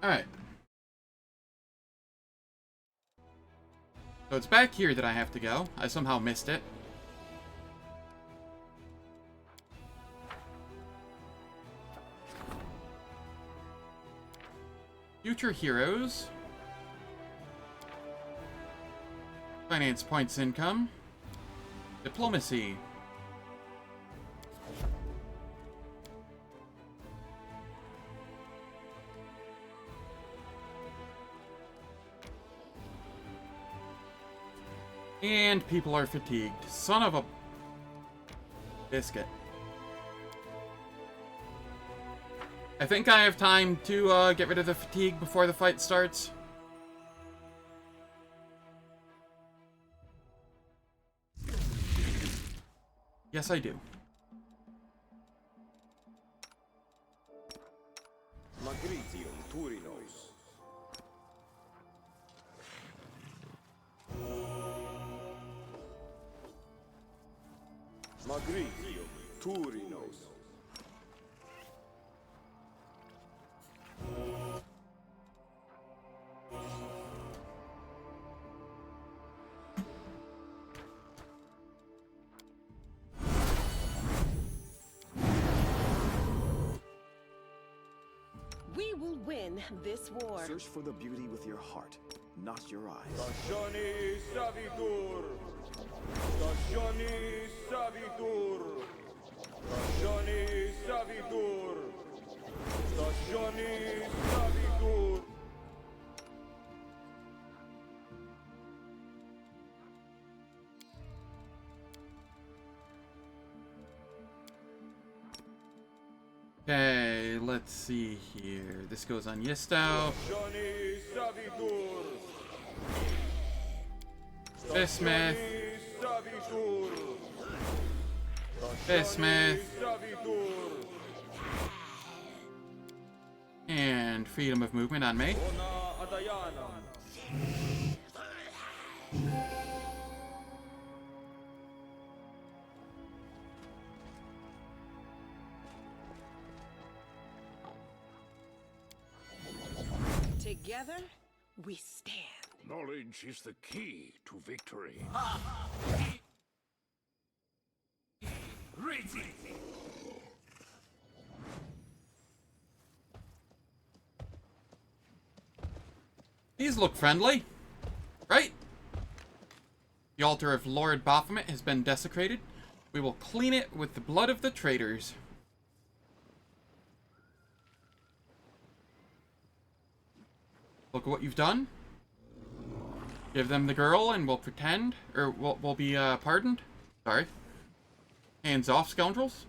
Alright. So it's back here that I have to go. I somehow missed it. Future heroes. Finance points income. Diplomacy. And people are fatigued. Son of a biscuit. I think I have time to get rid of the fatigue before the fight starts. Yes, I do. Magritium Turinos. We will win this war. Search for the beauty with your heart, not your eyes. Stationi Savitur. Stationi Savitur. Stationi Savitur. Stationi Savitur. Okay, let's see here. This goes on Yisto. Stationi Savitur. Bismuth. Savitur. Bismuth. Savitur. And freedom of movement on me. Ona Adayanam. Together, we stand. Knowledge is the key to victory. These look friendly, right? The altar of Lord Baphomet has been desecrated. We will clean it with the blood of the traitors. Look at what you've done. Give them the girl and we'll pretend, or we'll be pardoned. Sorry. Hands off, scoundrels.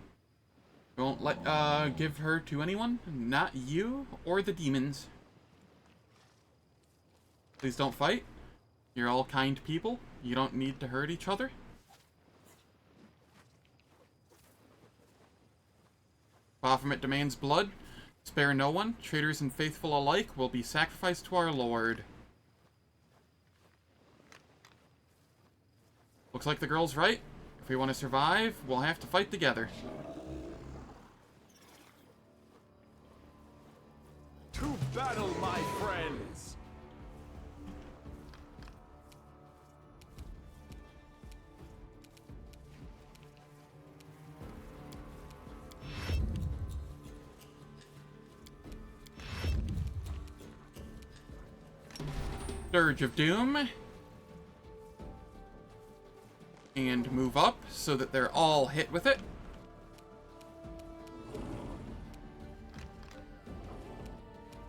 We won't give her to anyone, not you or the demons. Please don't fight. You're all kind people. You don't need to hurt each other. Baphomet demands blood. Spare no one. Traitors and faithful alike will be sacrificed to our lord. Looks like the girl's right. If we want to survive, we'll have to fight together. To battle, my friends! Dirge of Doom. And move up so that they're all hit with it.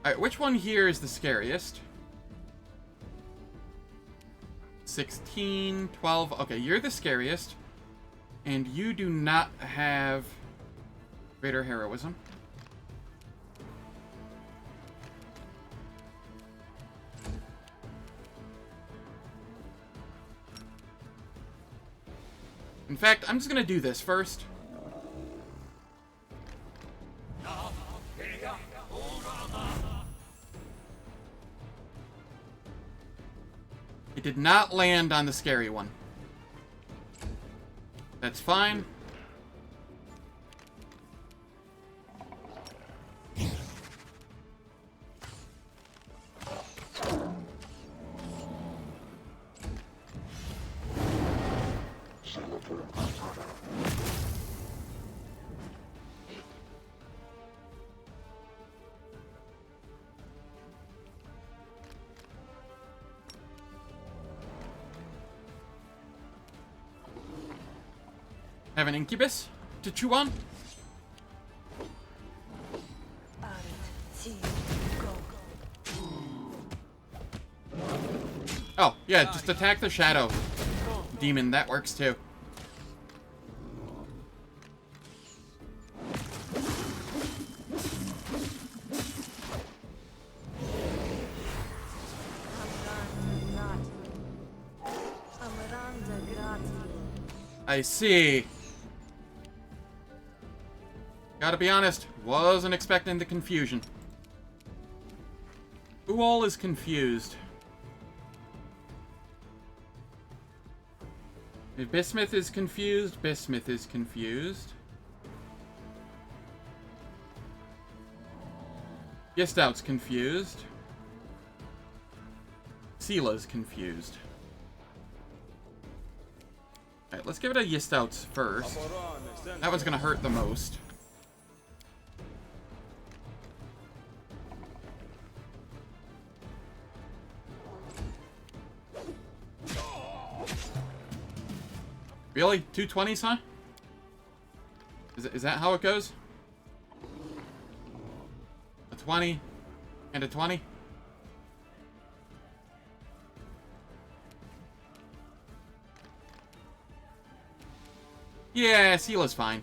Alright, which one here is the scariest? 16, 12. Okay, you're the scariest. And you do not have greater heroism. In fact, I'm just gonna do this first. It did not land on the scary one. That's fine. Have an incubus to chew on? Oh, yeah, just attack the shadow demon. That works too. I see. Gotta be honest, wasn't expecting the confusion. Who all is confused? If Bismuth is confused, Bismuth is confused. Yistout's confused. Seela's confused. Alright, let's give it a Yistout's first. That one's gonna hurt the most. Really? 220s, huh? Is that how it goes? A 20 and a 20? Yeah, Seela's fine.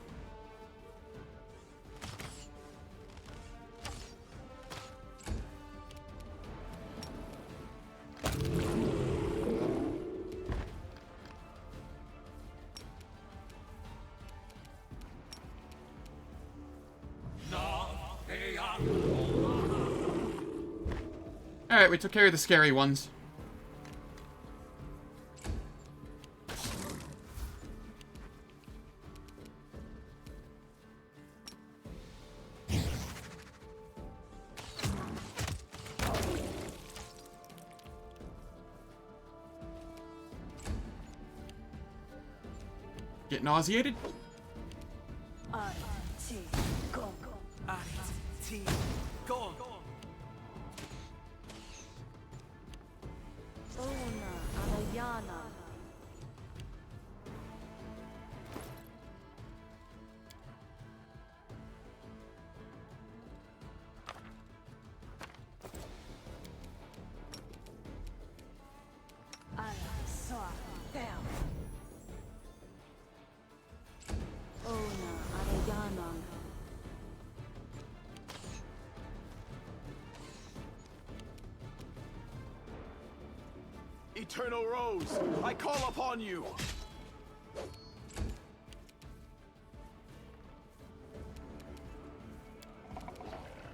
Alright, we took care of the scary ones. Get nauseated? Eternal Rose, I call upon you!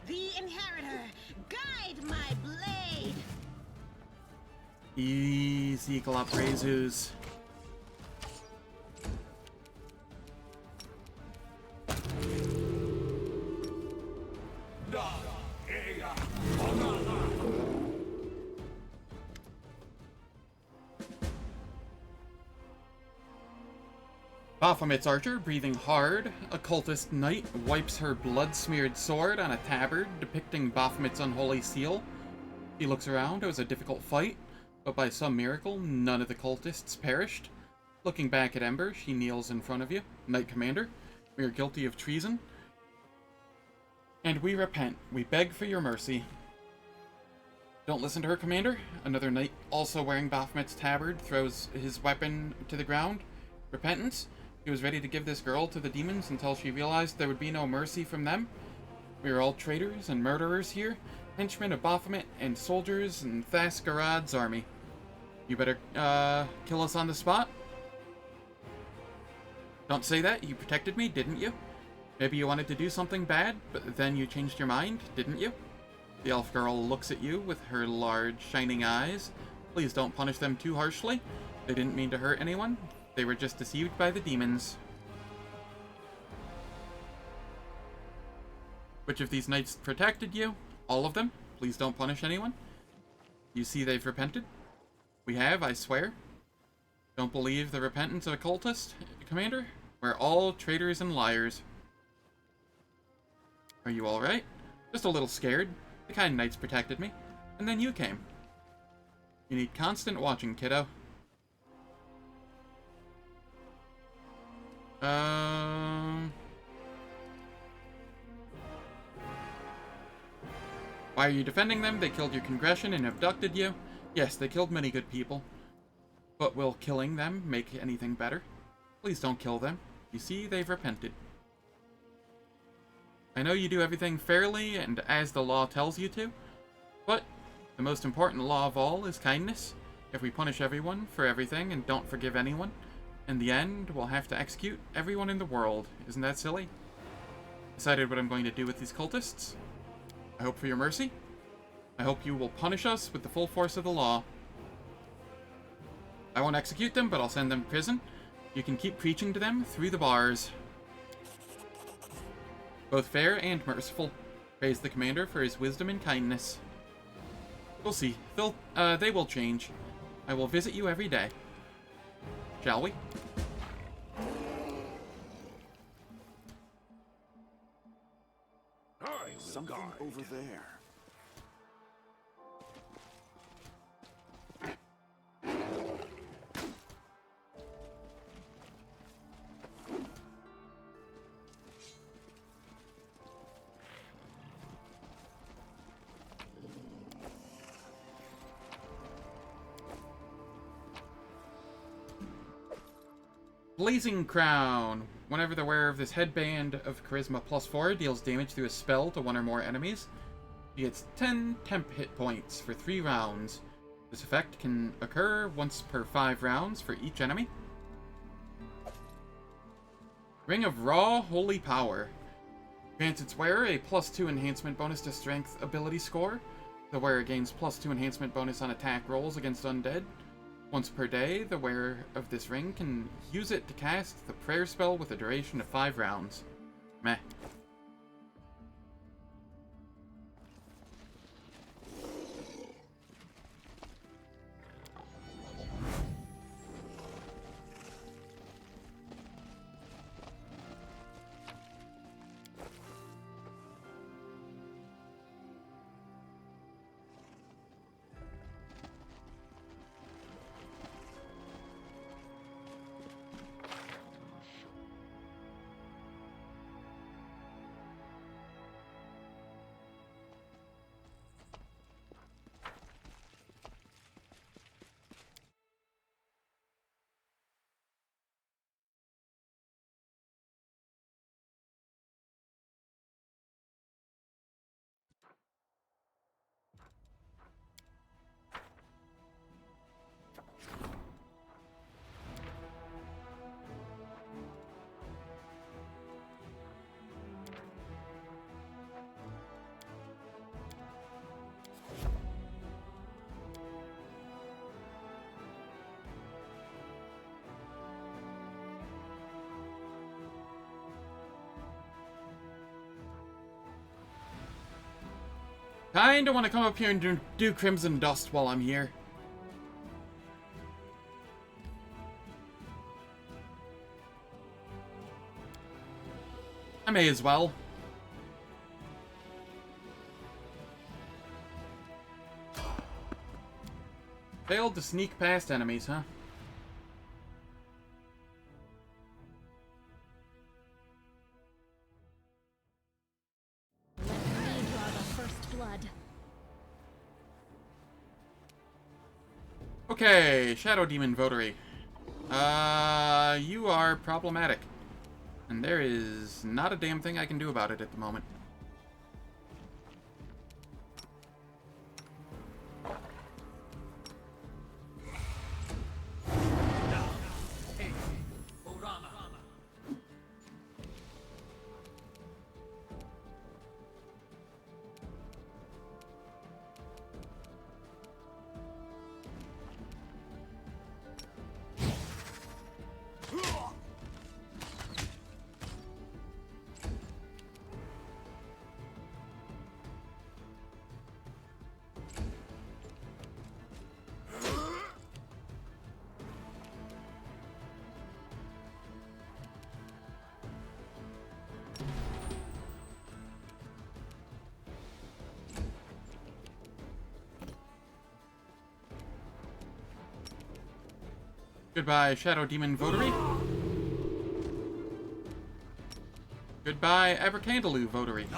The Inheritor, guide my blade! Easy, Galaprezus. Baphomet's archer, breathing hard, a cultist knight wipes her blood-smeared sword on a tabard depicting Baphomet's unholy seal. He looks around. It was a difficult fight, but by some miracle, none of the cultists perished. Looking back at Ember, she kneels in front of you. Knight Commander, we are guilty of treason, and we repent. We beg for your mercy. Don't listen to her, Commander. Another knight, also wearing Baphomet's tabard, throws his weapon to the ground. Repentance? He was ready to give this girl to the demons until she realized there would be no mercy from them. We are all traitors and murderers here, henchmen of Baphomet and soldiers in Thascarad's army. You better, kill us on the spot? Don't say that. You protected me, didn't you? Maybe you wanted to do something bad, but then you changed your mind, didn't you? The elf girl looks at you with her large, shining eyes. Please don't punish them too harshly. They didn't mean to hurt anyone. They were just deceived by the demons. Which of these knights protected you? All of them? Please don't punish anyone. You see they've repented? We have, I swear. Don't believe the repentance of a cultist, Commander? We're all traitors and liars. Are you alright? Just a little scared. The kind knights protected me. And then you came. You need constant watching, kiddo. Why are you defending them? They killed your congression and abducted you. Yes, they killed many good people. But will killing them make anything better? Please don't kill them. You see, they've repented. I know you do everything fairly and as the law tells you to, but the most important law of all is kindness. If we punish everyone for everything and don't forgive anyone, in the end, we'll have to execute everyone in the world. Isn't that silly? Decided what I'm going to do with these cultists. I hope for your mercy. I hope you will punish us with the full force of the law. I won't execute them, but I'll send them to prison. You can keep preaching to them through the bars. Both fair and merciful. Praise the commander for his wisdom and kindness. We'll see. They will change. I will visit you every day. Shall we? Something over there. Blazing Crown. Whenever the wearer of this headband of Charisma +4 deals damage through a spell to one or more enemies, he gets 10 temp hit points for 3 rounds. This effect can occur once per 5 rounds for each enemy. Ring of Raw Holy Power. Grants its wearer a +2 enhancement bonus to strength ability score. The wearer gains +2 enhancement bonus on attack rolls against undead. Once per day, the wearer of this ring can use it to cast the prayer spell with a duration of 5 rounds. Meh. Kinda want to come up here and do Crimson Dust while I'm here. I may as well. Failed to sneak past enemies, huh? Okay, Shadow Demon Votary. You are problematic. And there is not a damn thing I can do about it at the moment. Goodbye, Shadow Demon Votary. Goodbye, Abercandaloo Votary.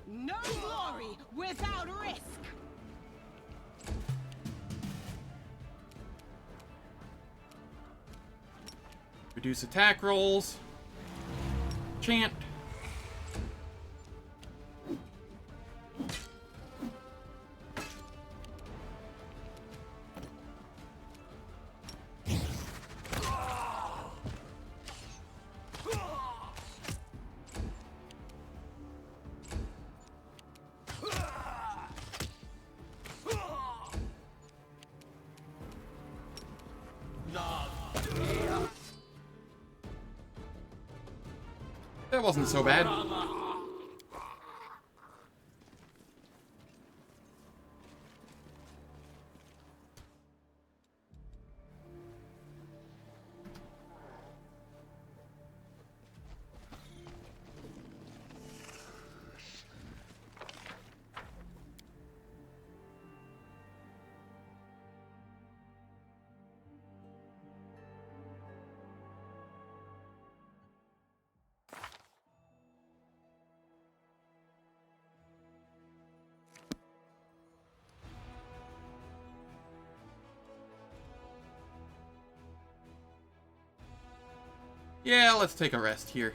No glory without risk. Reduce attack rolls. Chant. That wasn't so bad. Yeah, let's take a rest here.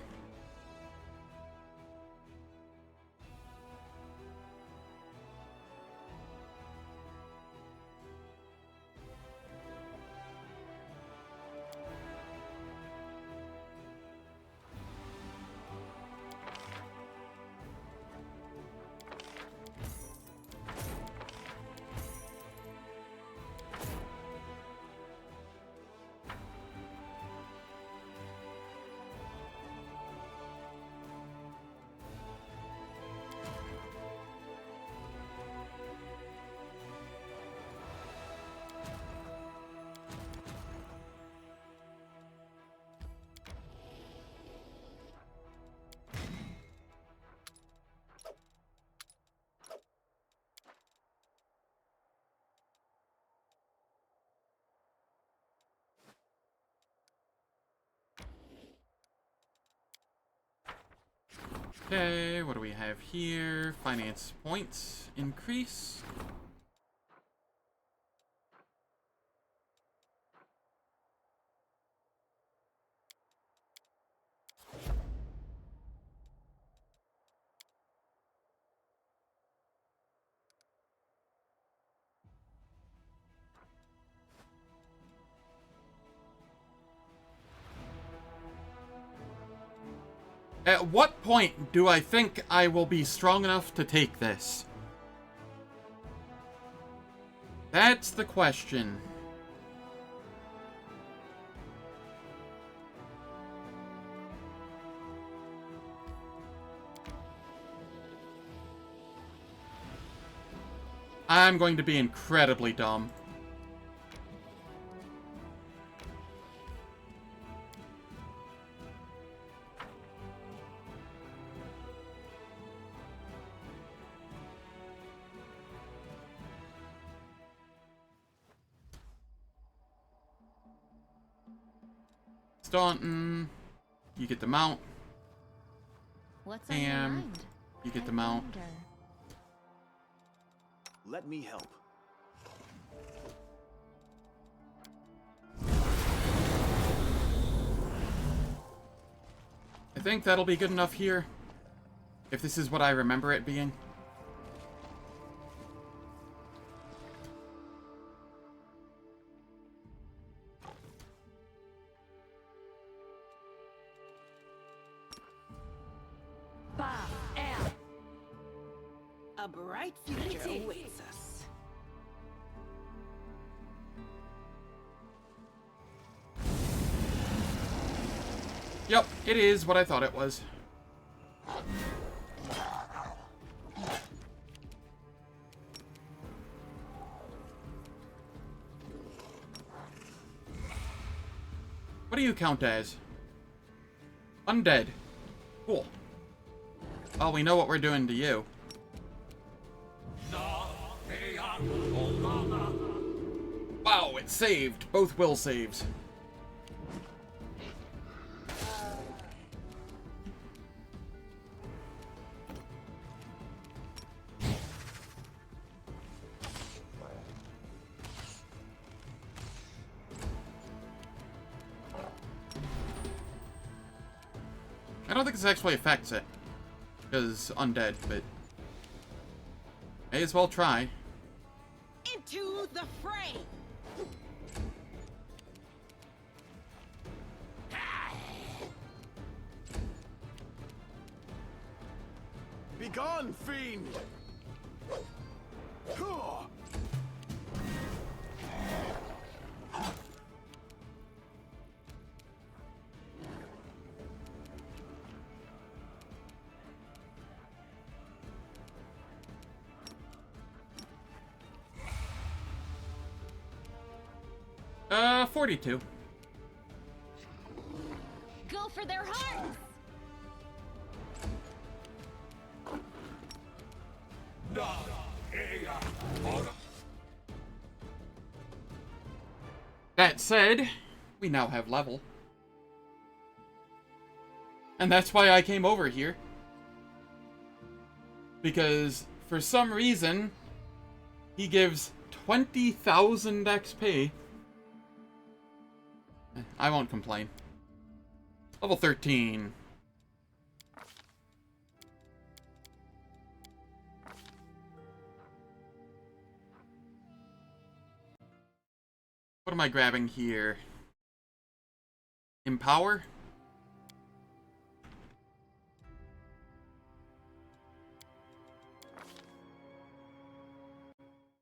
Okay, what do we have here? Finance points increase. At what point do I think I will be strong enough to take this? That's the question. I'm going to be incredibly dumb. Staunton, you get the mount. What's on your mind? You get the mount. Let me help. I think that'll be good enough here. If this is what I remember it being. A bright future awaits us. Yep, it is what I thought it was. What do you count as? Undead. Cool. Well, we know what we're doing to you. Wow, it saved. Both will saves. I don't think this actually affects it, because undead, but may as well try. Into the fray! Begone, fiend! Huh. Uh, 42. Go for their hearts! That said, we now have level. And that's why I came over here. Because, for some reason, he gives 20,000 XP. I won't complain. Level 13. What am I grabbing here? Empower?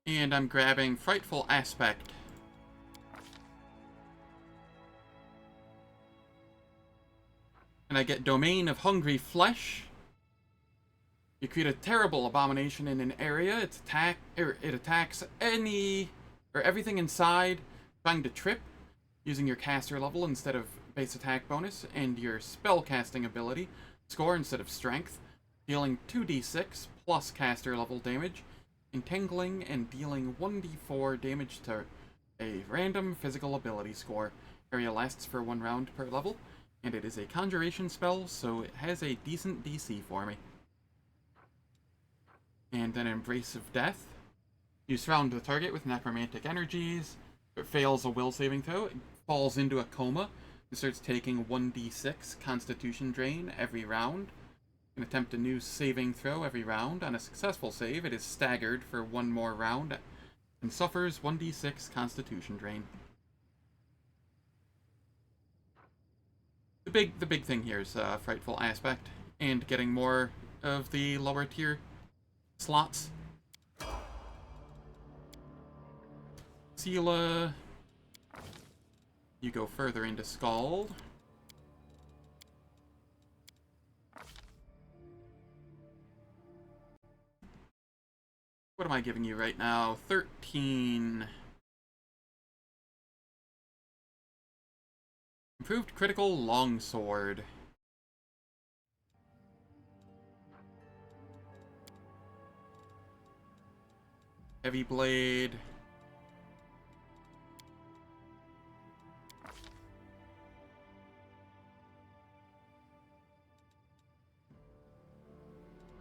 And I'm grabbing Frightful Aspect. And I get Domain of Hungry Flesh. You create a terrible abomination in an area. It attacks everything inside, trying to trip, using your caster level instead of base attack bonus, and your spell casting ability score instead of strength, dealing 2d6 plus caster level damage, entangling and dealing 1d4 damage to a random physical ability score. Area lasts for 1 round per level. And it is a conjuration spell, so it has a decent DC for me. And then Embrace of Death. You surround the target with necromantic energies. If it fails a will saving throw, it falls into a coma and starts taking 1d6 constitution drain every round. You can attempt a new saving throw every round. On a successful save, it is staggered for 1 more round and suffers 1d6 constitution drain. The big thing here is Frightful Aspect, and getting more of the lower tier slots. Sela, you go further into Scald. What am I giving you right now? 13. Improved critical longsword. Heavy blade.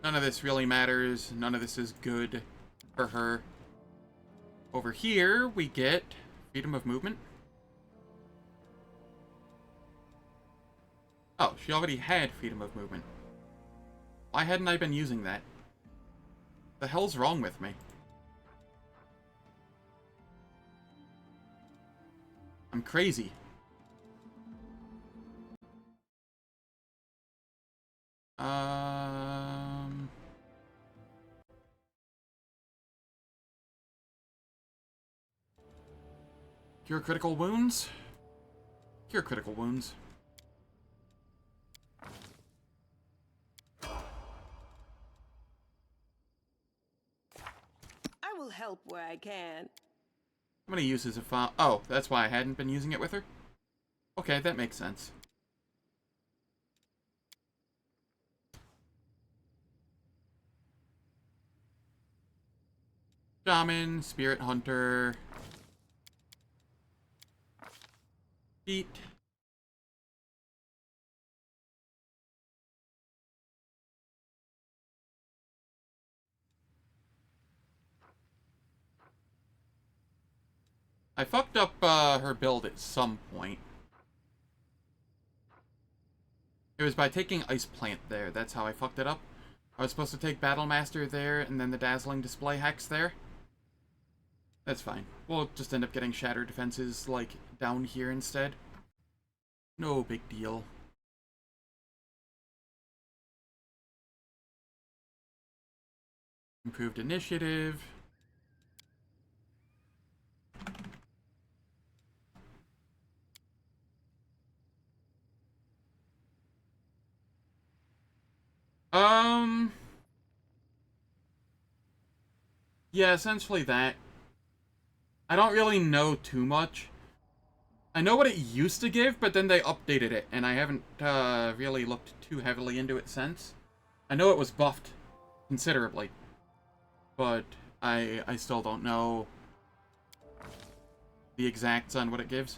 None of this really matters. None of this is good for her. Over here, we get freedom of movement. Oh, she already had freedom of movement. Why hadn't I been using that? The hell's wrong with me? I'm crazy. Cure critical wounds? Cure critical wounds. I will help where I can. How many uses of oh, that's why I hadn't been using it with her? Okay, that makes sense. Shaman, Spirit Hunter. Feet. I fucked up her build at some point. It was by taking Ice Plant there. That's how I fucked it up. I was supposed to take Battle Master there and then the Dazzling Display Hex there. That's fine. We'll just end up getting Shattered Defenses, like, down here instead. No big deal. Improved Initiative. Yeah, essentially that. I don't really know too much. I know what it used to give, but then they updated it, and I haven't really looked too heavily into it since. I know it was buffed considerably, but I still don't know the exacts on what it gives.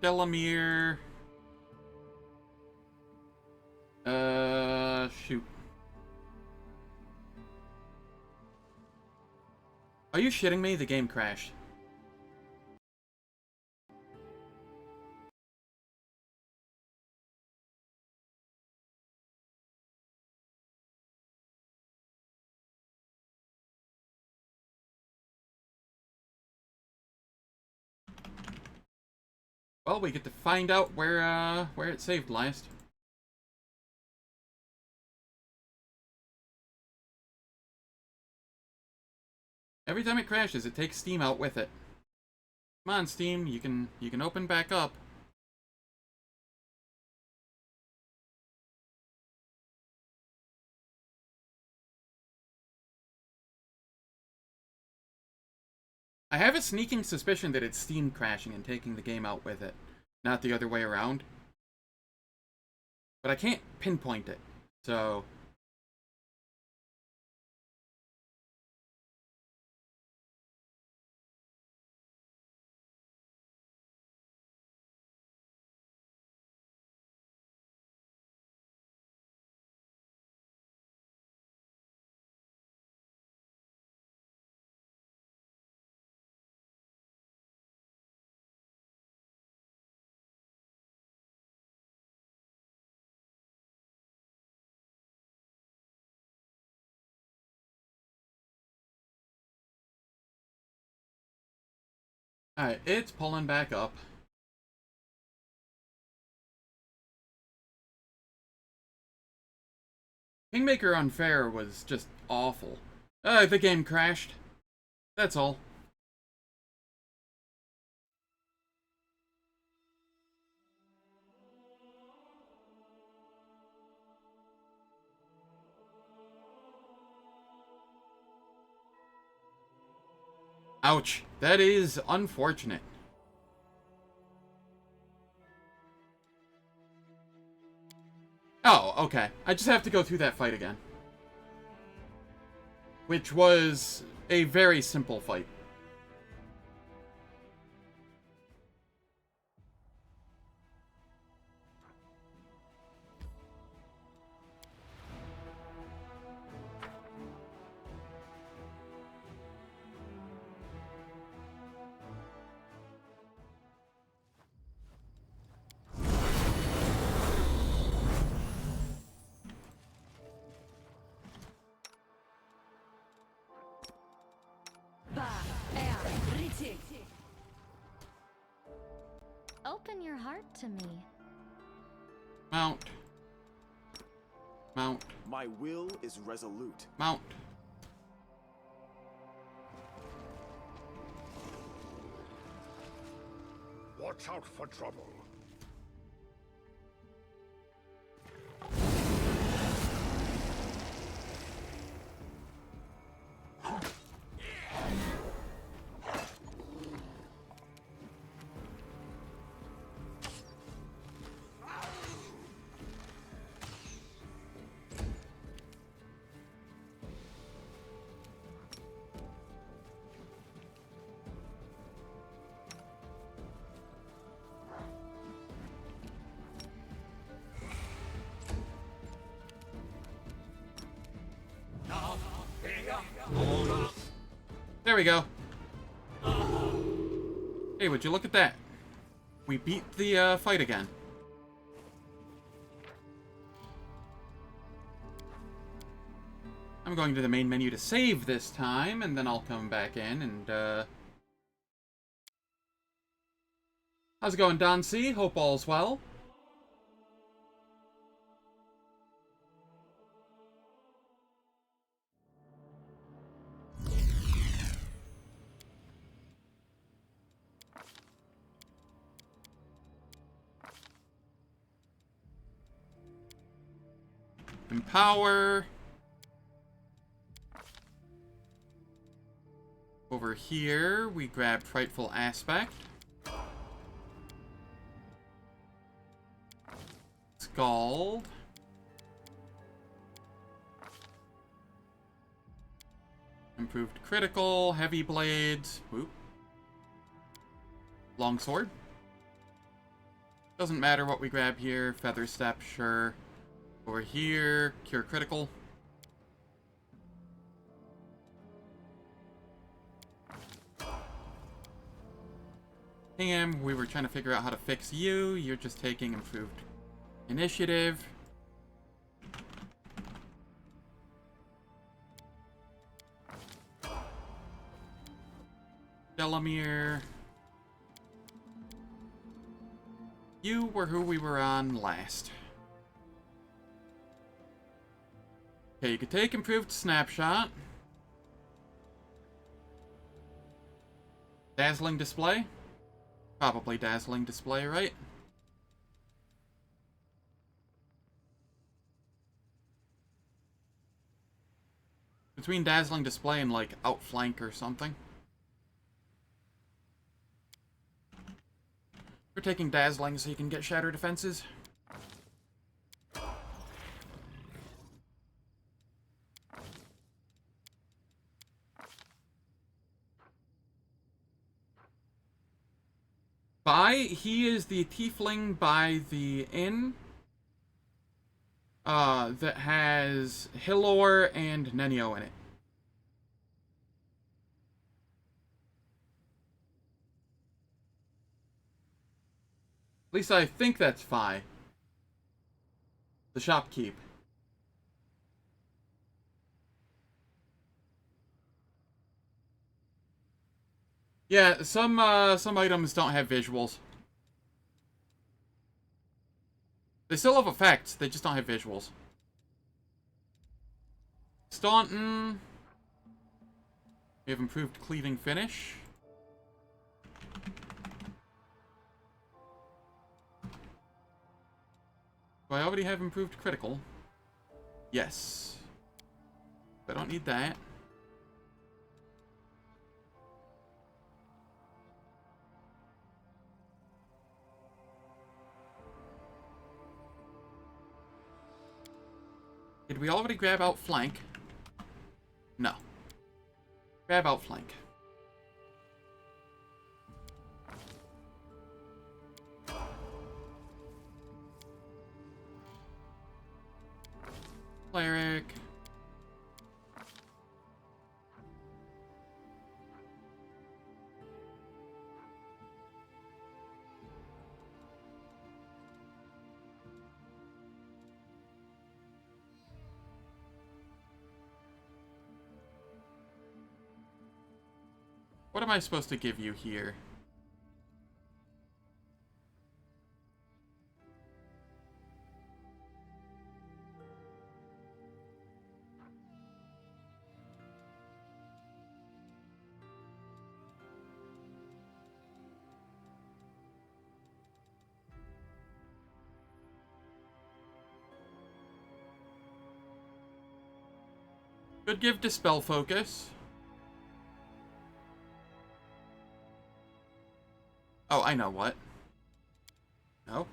Delamere. Shoot. Are you shitting me? The game crashed. Well, we get to find out where it saved last. Every time it crashes, it takes Steam out with it. Come on, Steam, you can open back up. I have a sneaking suspicion that it's Steam crashing and taking the game out with it, not the other way around. But I can't pinpoint it, so... Alright, it's pulling back up. Kingmaker Unfair was just awful. The game crashed. That's all. Ouch. That is unfortunate. Oh, okay. I just have to go through that fight again. Which was a very simple fight. Open your heart to me. Mount. Mount. My will is resolute. Mount. Watch out for trouble. There we go. Hey, would you look at that? We beat the fight again. I'm going to the main menu to save this time, and then I'll come back in and, how's it going, Don C? Hope all's well. Empower. Over here, we grab Frightful Aspect. Scald. Improved Critical, Heavy Blades. Whoop. Longsword. Doesn't matter what we grab here. Feather Step, sure. Over here, Cure Critical. Damn, we were trying to figure out how to fix you. You're just taking improved initiative. Delamere. You were who we were on last. Okay, you could take improved snapshot. Dazzling display. Probably dazzling display, right? Between dazzling display and like outflank or something. We're taking dazzling so you can get shatter defenses. He is the tiefling by the inn. That has Hillor and Nenio in it. At least I think that's Fi. The shopkeep. Yeah, some items don't have visuals. They still have effects, they just don't have visuals. Staunton. We have improved cleaving finish. Do I already have improved critical? Yes. I don't need that. Did we already grab outflank? No. Grab outflank. Cleric. What am I supposed to give you here? Could give Dispel Focus. Oh, I know what. No?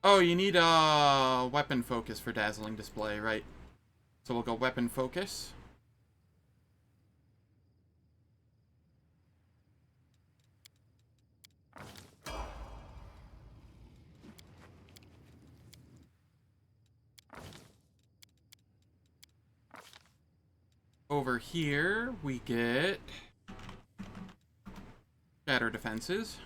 Oh, you need a weapon focus for Dazzling Display, right? So we'll go weapon focus. over here, we get Shatter Defenses.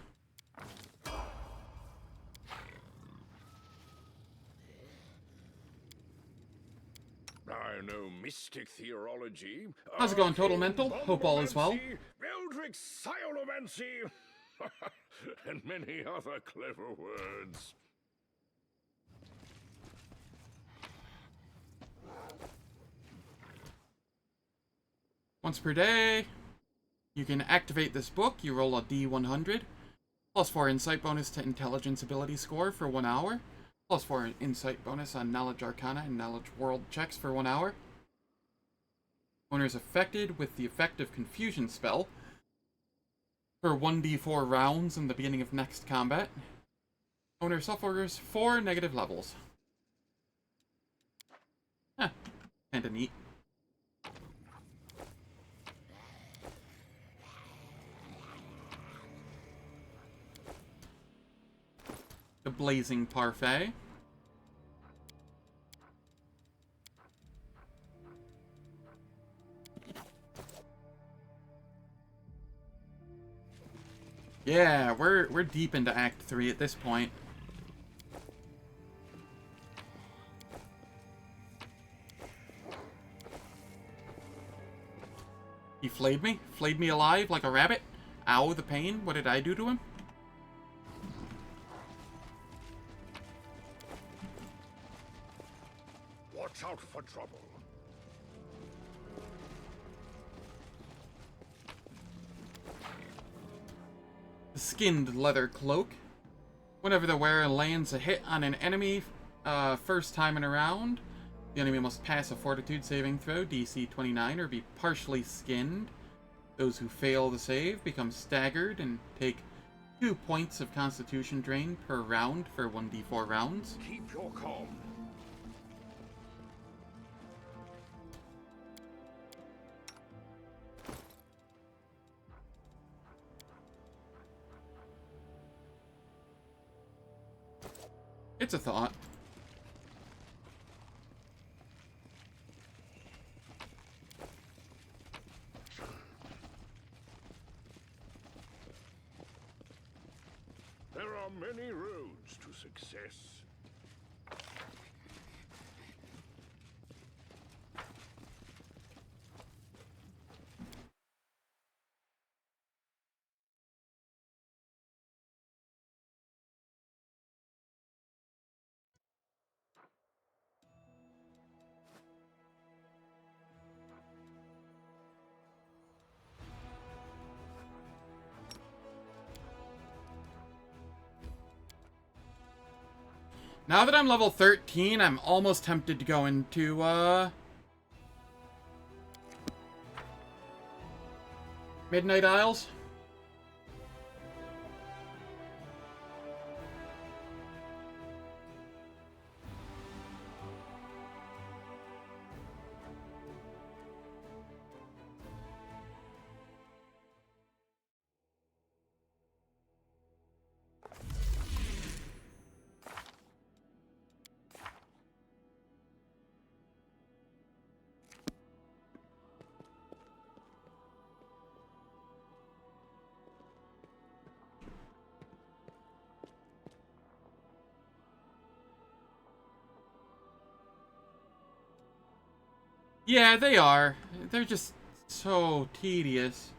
I know mystic theology. How's it going, Total Mental? Hope all is well. Eldritch Sciomancy, and many other clever words. Once per day, you can activate this book. You roll a D100, plus 4 insight bonus to intelligence ability score for 1 hour, plus 4 insight bonus on knowledge arcana and knowledge world checks for 1 hour. Owner is affected with the effect of confusion spell for 1d4 rounds in the beginning of next combat. Owner suffers 4 negative levels. Huh, kinda neat. The Blazing Parfait. Yeah, we're deep into Act 3 at this point. He flayed me? Flayed me alive like a rabbit? Ow, the pain. What did I do to him? Watch out for trouble. The Skinned Leather Cloak. Whenever the wearer lands a hit on an enemy first time in a round, the enemy must pass a Fortitude saving throw, DC 29, or be partially skinned. Those who fail the save become staggered and take 2 points of Constitution drain per round for 1d4 rounds. Keep your calm. It's a thought. There are many roads to success. Now that I'm level 13, I'm almost tempted to go into, Midnight Isles. Yeah, they are. They're just so tedious.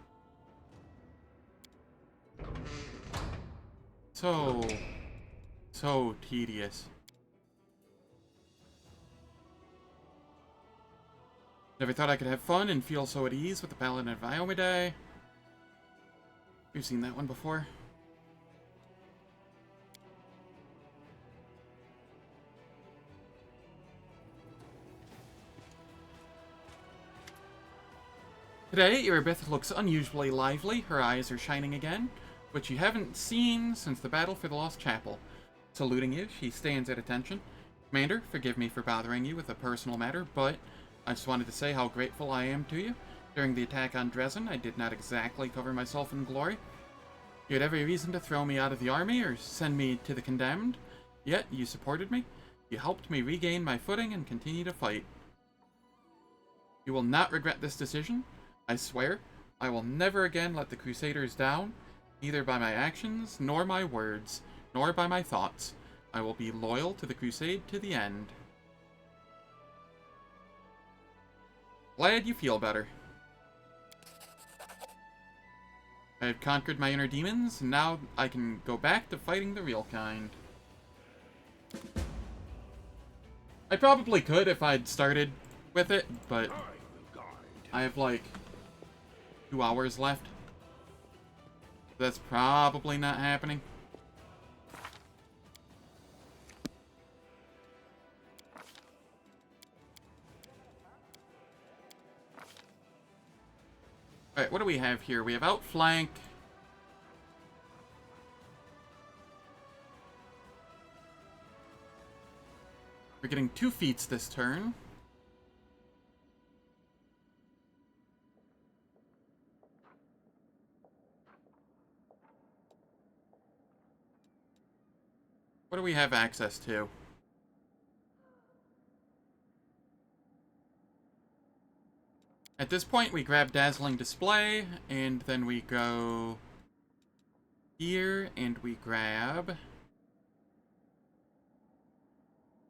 So tedious. Never thought I could have fun and feel so at ease with the Paladin of Baphomet. We've seen that one before. Today, Irabith looks unusually lively. Her eyes are shining again, which you haven't seen since the battle for the Lost Chapel. Saluting you, she stands at attention. Commander, forgive me for bothering you with a personal matter, but I just wanted to say how grateful I am to you. During the attack on Dresden, I did not exactly cover myself in glory. You had every reason to throw me out of the army or send me to the condemned, yet you supported me. You helped me regain my footing and continue to fight. You will not regret this decision. I swear, I will never again let the Crusaders down, neither by my actions, nor my words, nor by my thoughts. I will be loyal to the Crusade to the end. Glad you feel better. I have conquered my inner demons, and now I can go back to fighting the real kind. I probably could if I'd started with it, but I have like 2 hours left. That's probably not happening. Alright, what do we have here? We have outflank. We're getting 2 feats this turn. What do we have access to? At this point, we grab Dazzling Display, and then we go here, and we grab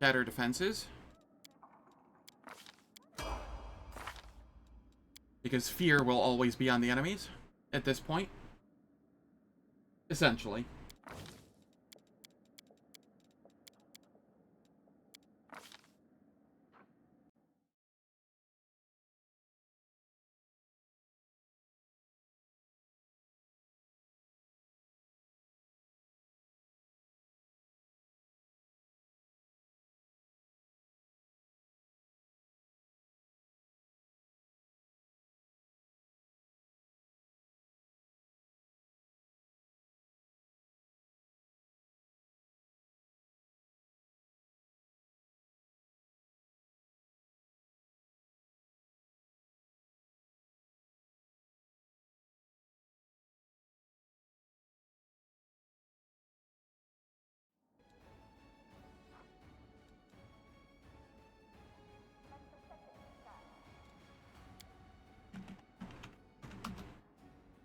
Shatter Defenses. Because fear will always be on the enemies at this point. Essentially.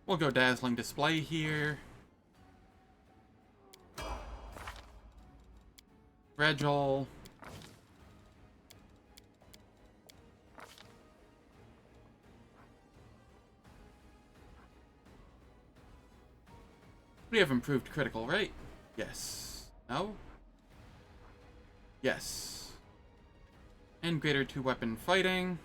We'll go Dazzling Display here. Regil. We have improved critical, right? Yes. No? Yes. And greater 2-weapon fighting.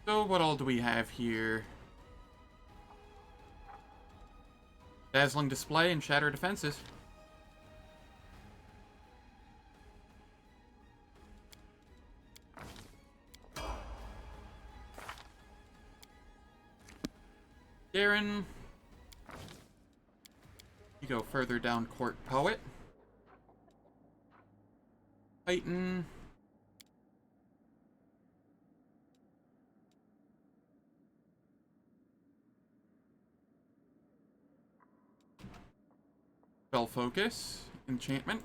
So what all do we have here? Dazzling Display and Shatter Defenses. Garen. You go further down Court Poet. Titan. Spell Focus. Enchantment.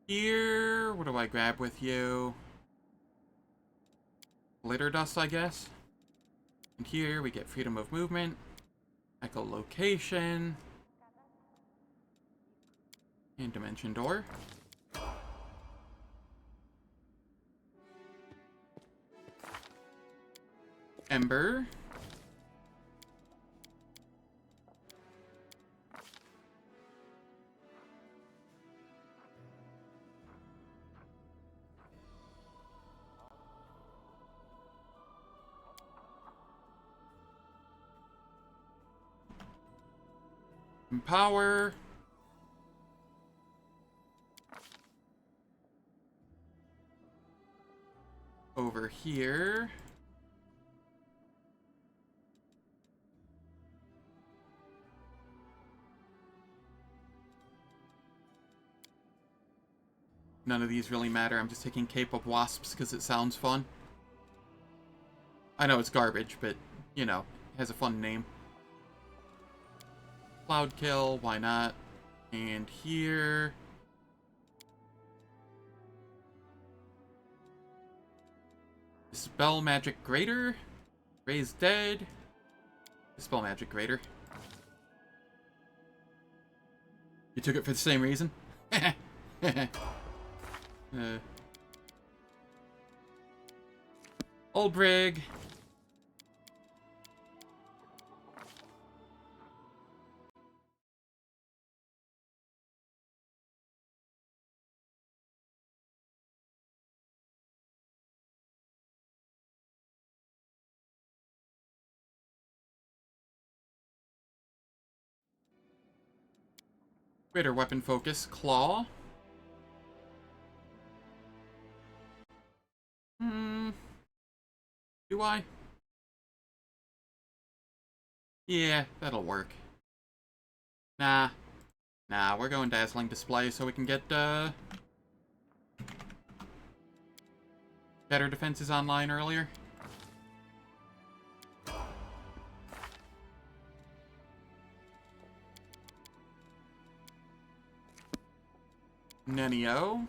Here, what do I grab with you? Glitter Dust, I guess. And here we get Freedom of Movement, Echolocation, and Dimension Door. Ember. Empower. Over here. None of these really matter. I'm just taking Cape of Wasps because it sounds fun. I know it's garbage, but, you know, it has a fun name. Cloud Kill, why not? And here... Dispel Magic Greater. Raise Dead. Dispel Magic Greater. You took it for the same reason? Old Brig. Greater weapon focus, Claw. Do I? Yeah, that'll work. Nah, we're going Dazzling Display so we can get, better defenses online earlier. Nenio.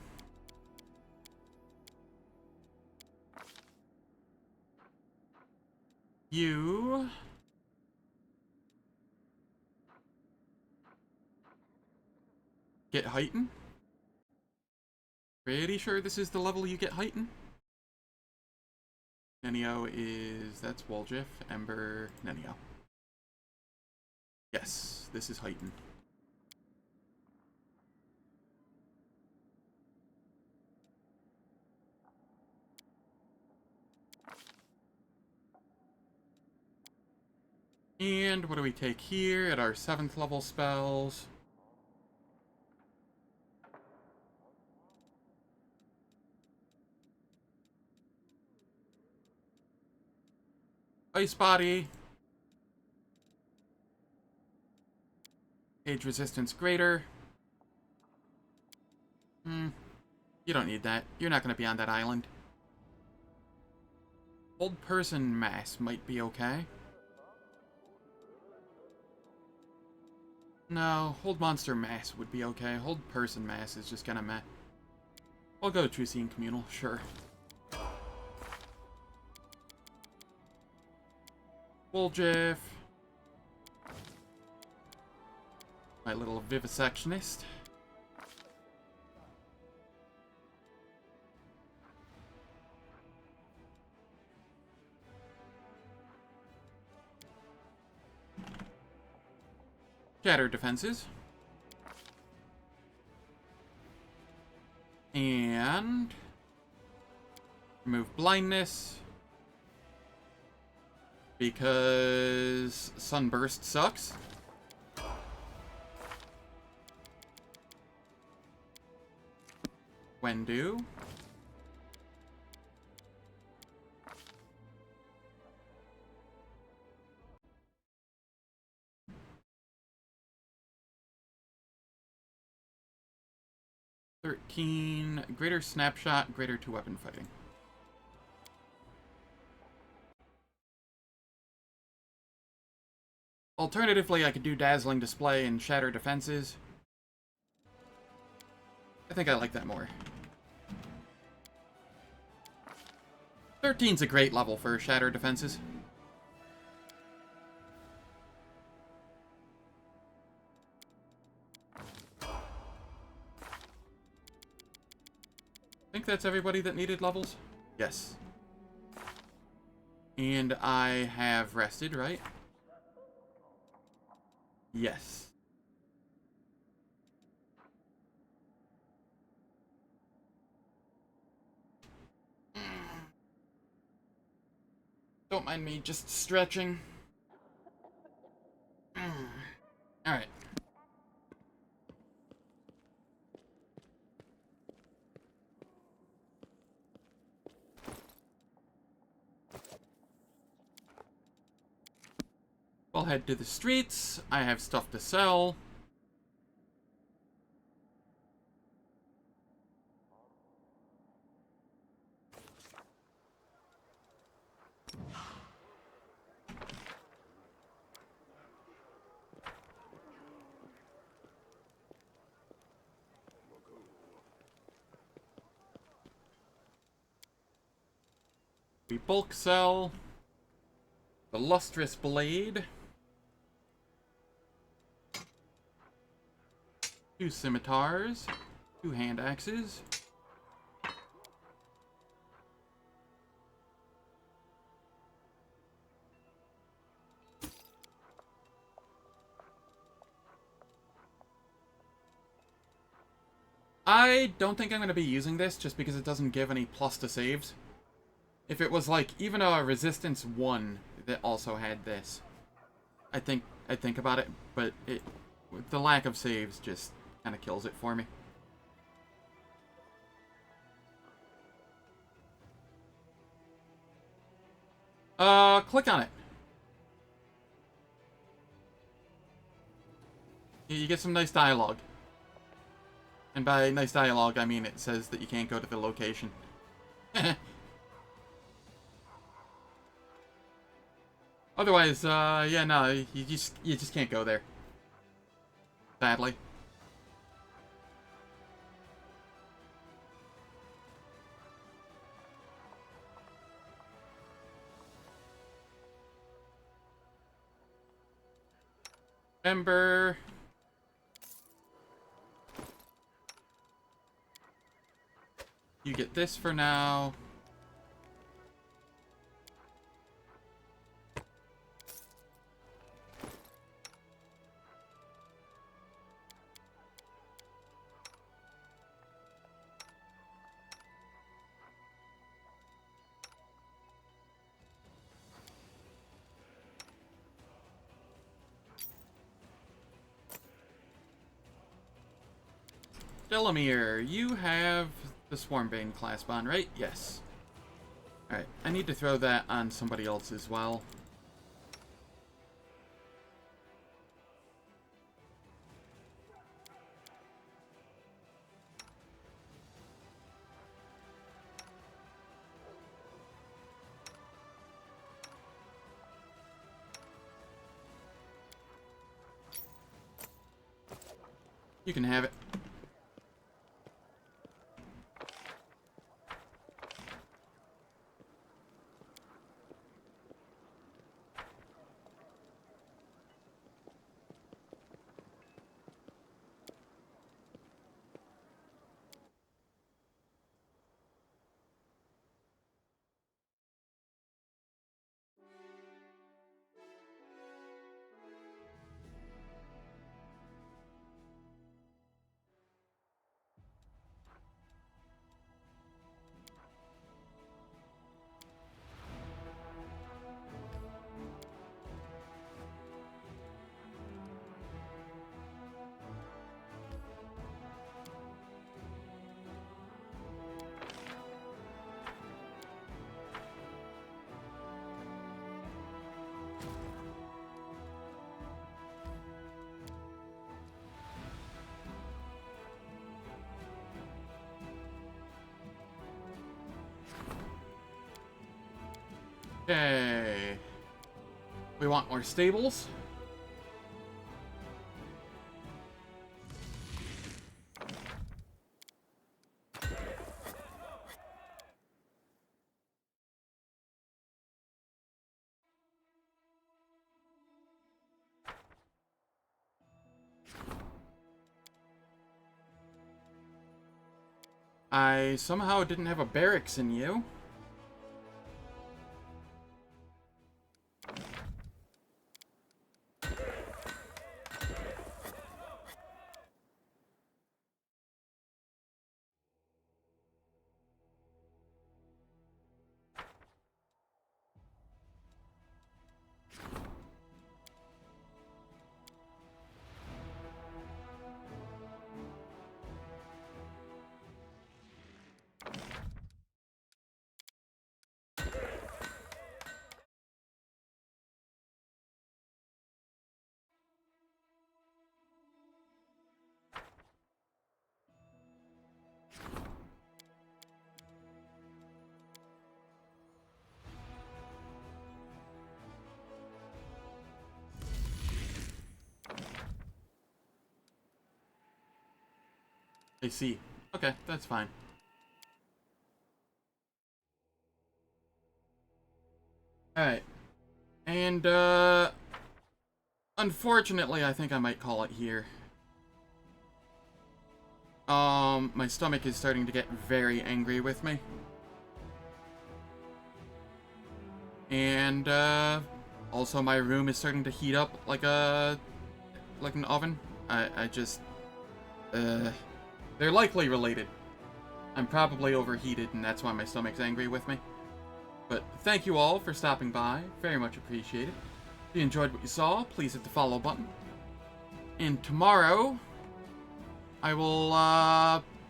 You... get Heighten? Pretty sure this is the level you get Heighten. Nenio is... that's Woljif. Ember... Nenio. Yes, this is Heighten. And what do we take here at our 7th level spells? Ice Body. Age Resistance Greater. You don't need that. You're not going to be on that island. Hold Person Mass might be okay. No, Hold Monster Mass would be okay. Hold Person Mass is just kinda meh. I'll go True Seeing Communal, sure. Woljif. My little Vivisectionist. Shatter defenses. And remove blindness. Because Sunburst sucks. Wendu. Greater Snapshot, Greater 2-weapon fighting. Alternatively, I could do Dazzling Display and Shatter Defenses. I think I like that more. 13's a great level for Shatter Defenses. I think that's everybody that needed levels? Yes. And I have rested, right? Yes. Don't mind me just stretching. Alright. We'll head to the streets. I have stuff to sell. We bulk sell the Lustrous Blade, 2 scimitars, 2 hand axes, I don't think I'm going to be using this just because it doesn't give any plus to saves. If it was like even a resistance 1 that also had this, I'd think about it, but the lack of saves just kind of kills it for me. Click on it. You get some nice dialogue. And by nice dialogue, I mean it says that you can't go to the location. Otherwise, yeah, no, you just can't go there. Sadly. Ember. You get this for now. Delamere, you have the Swarmbane class bond, right? Yes. Alright, I need to throw that on somebody else as well. You can have it. Okay. We want more stables. I somehow didn't have a barracks in you. I see. Okay, that's fine. Alright. And, unfortunately, I think I might call it here. My stomach is starting to get very angry with me. And, also my room is starting to heat up like an oven. I just, they're likely related. I'm probably overheated, and that's why my stomach's angry with me. But thank you all for stopping by. Very much appreciated. If you enjoyed what you saw, please hit the follow button. And tomorrow, I will,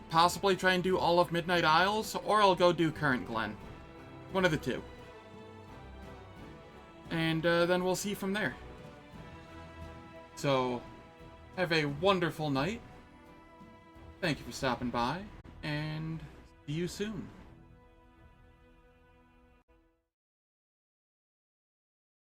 possibly try and do all of Midnight Isles, or I'll go do Current Glen. One of the two. And, then we'll see from there. So, have a wonderful night. Thank you for stopping by, and see you soon.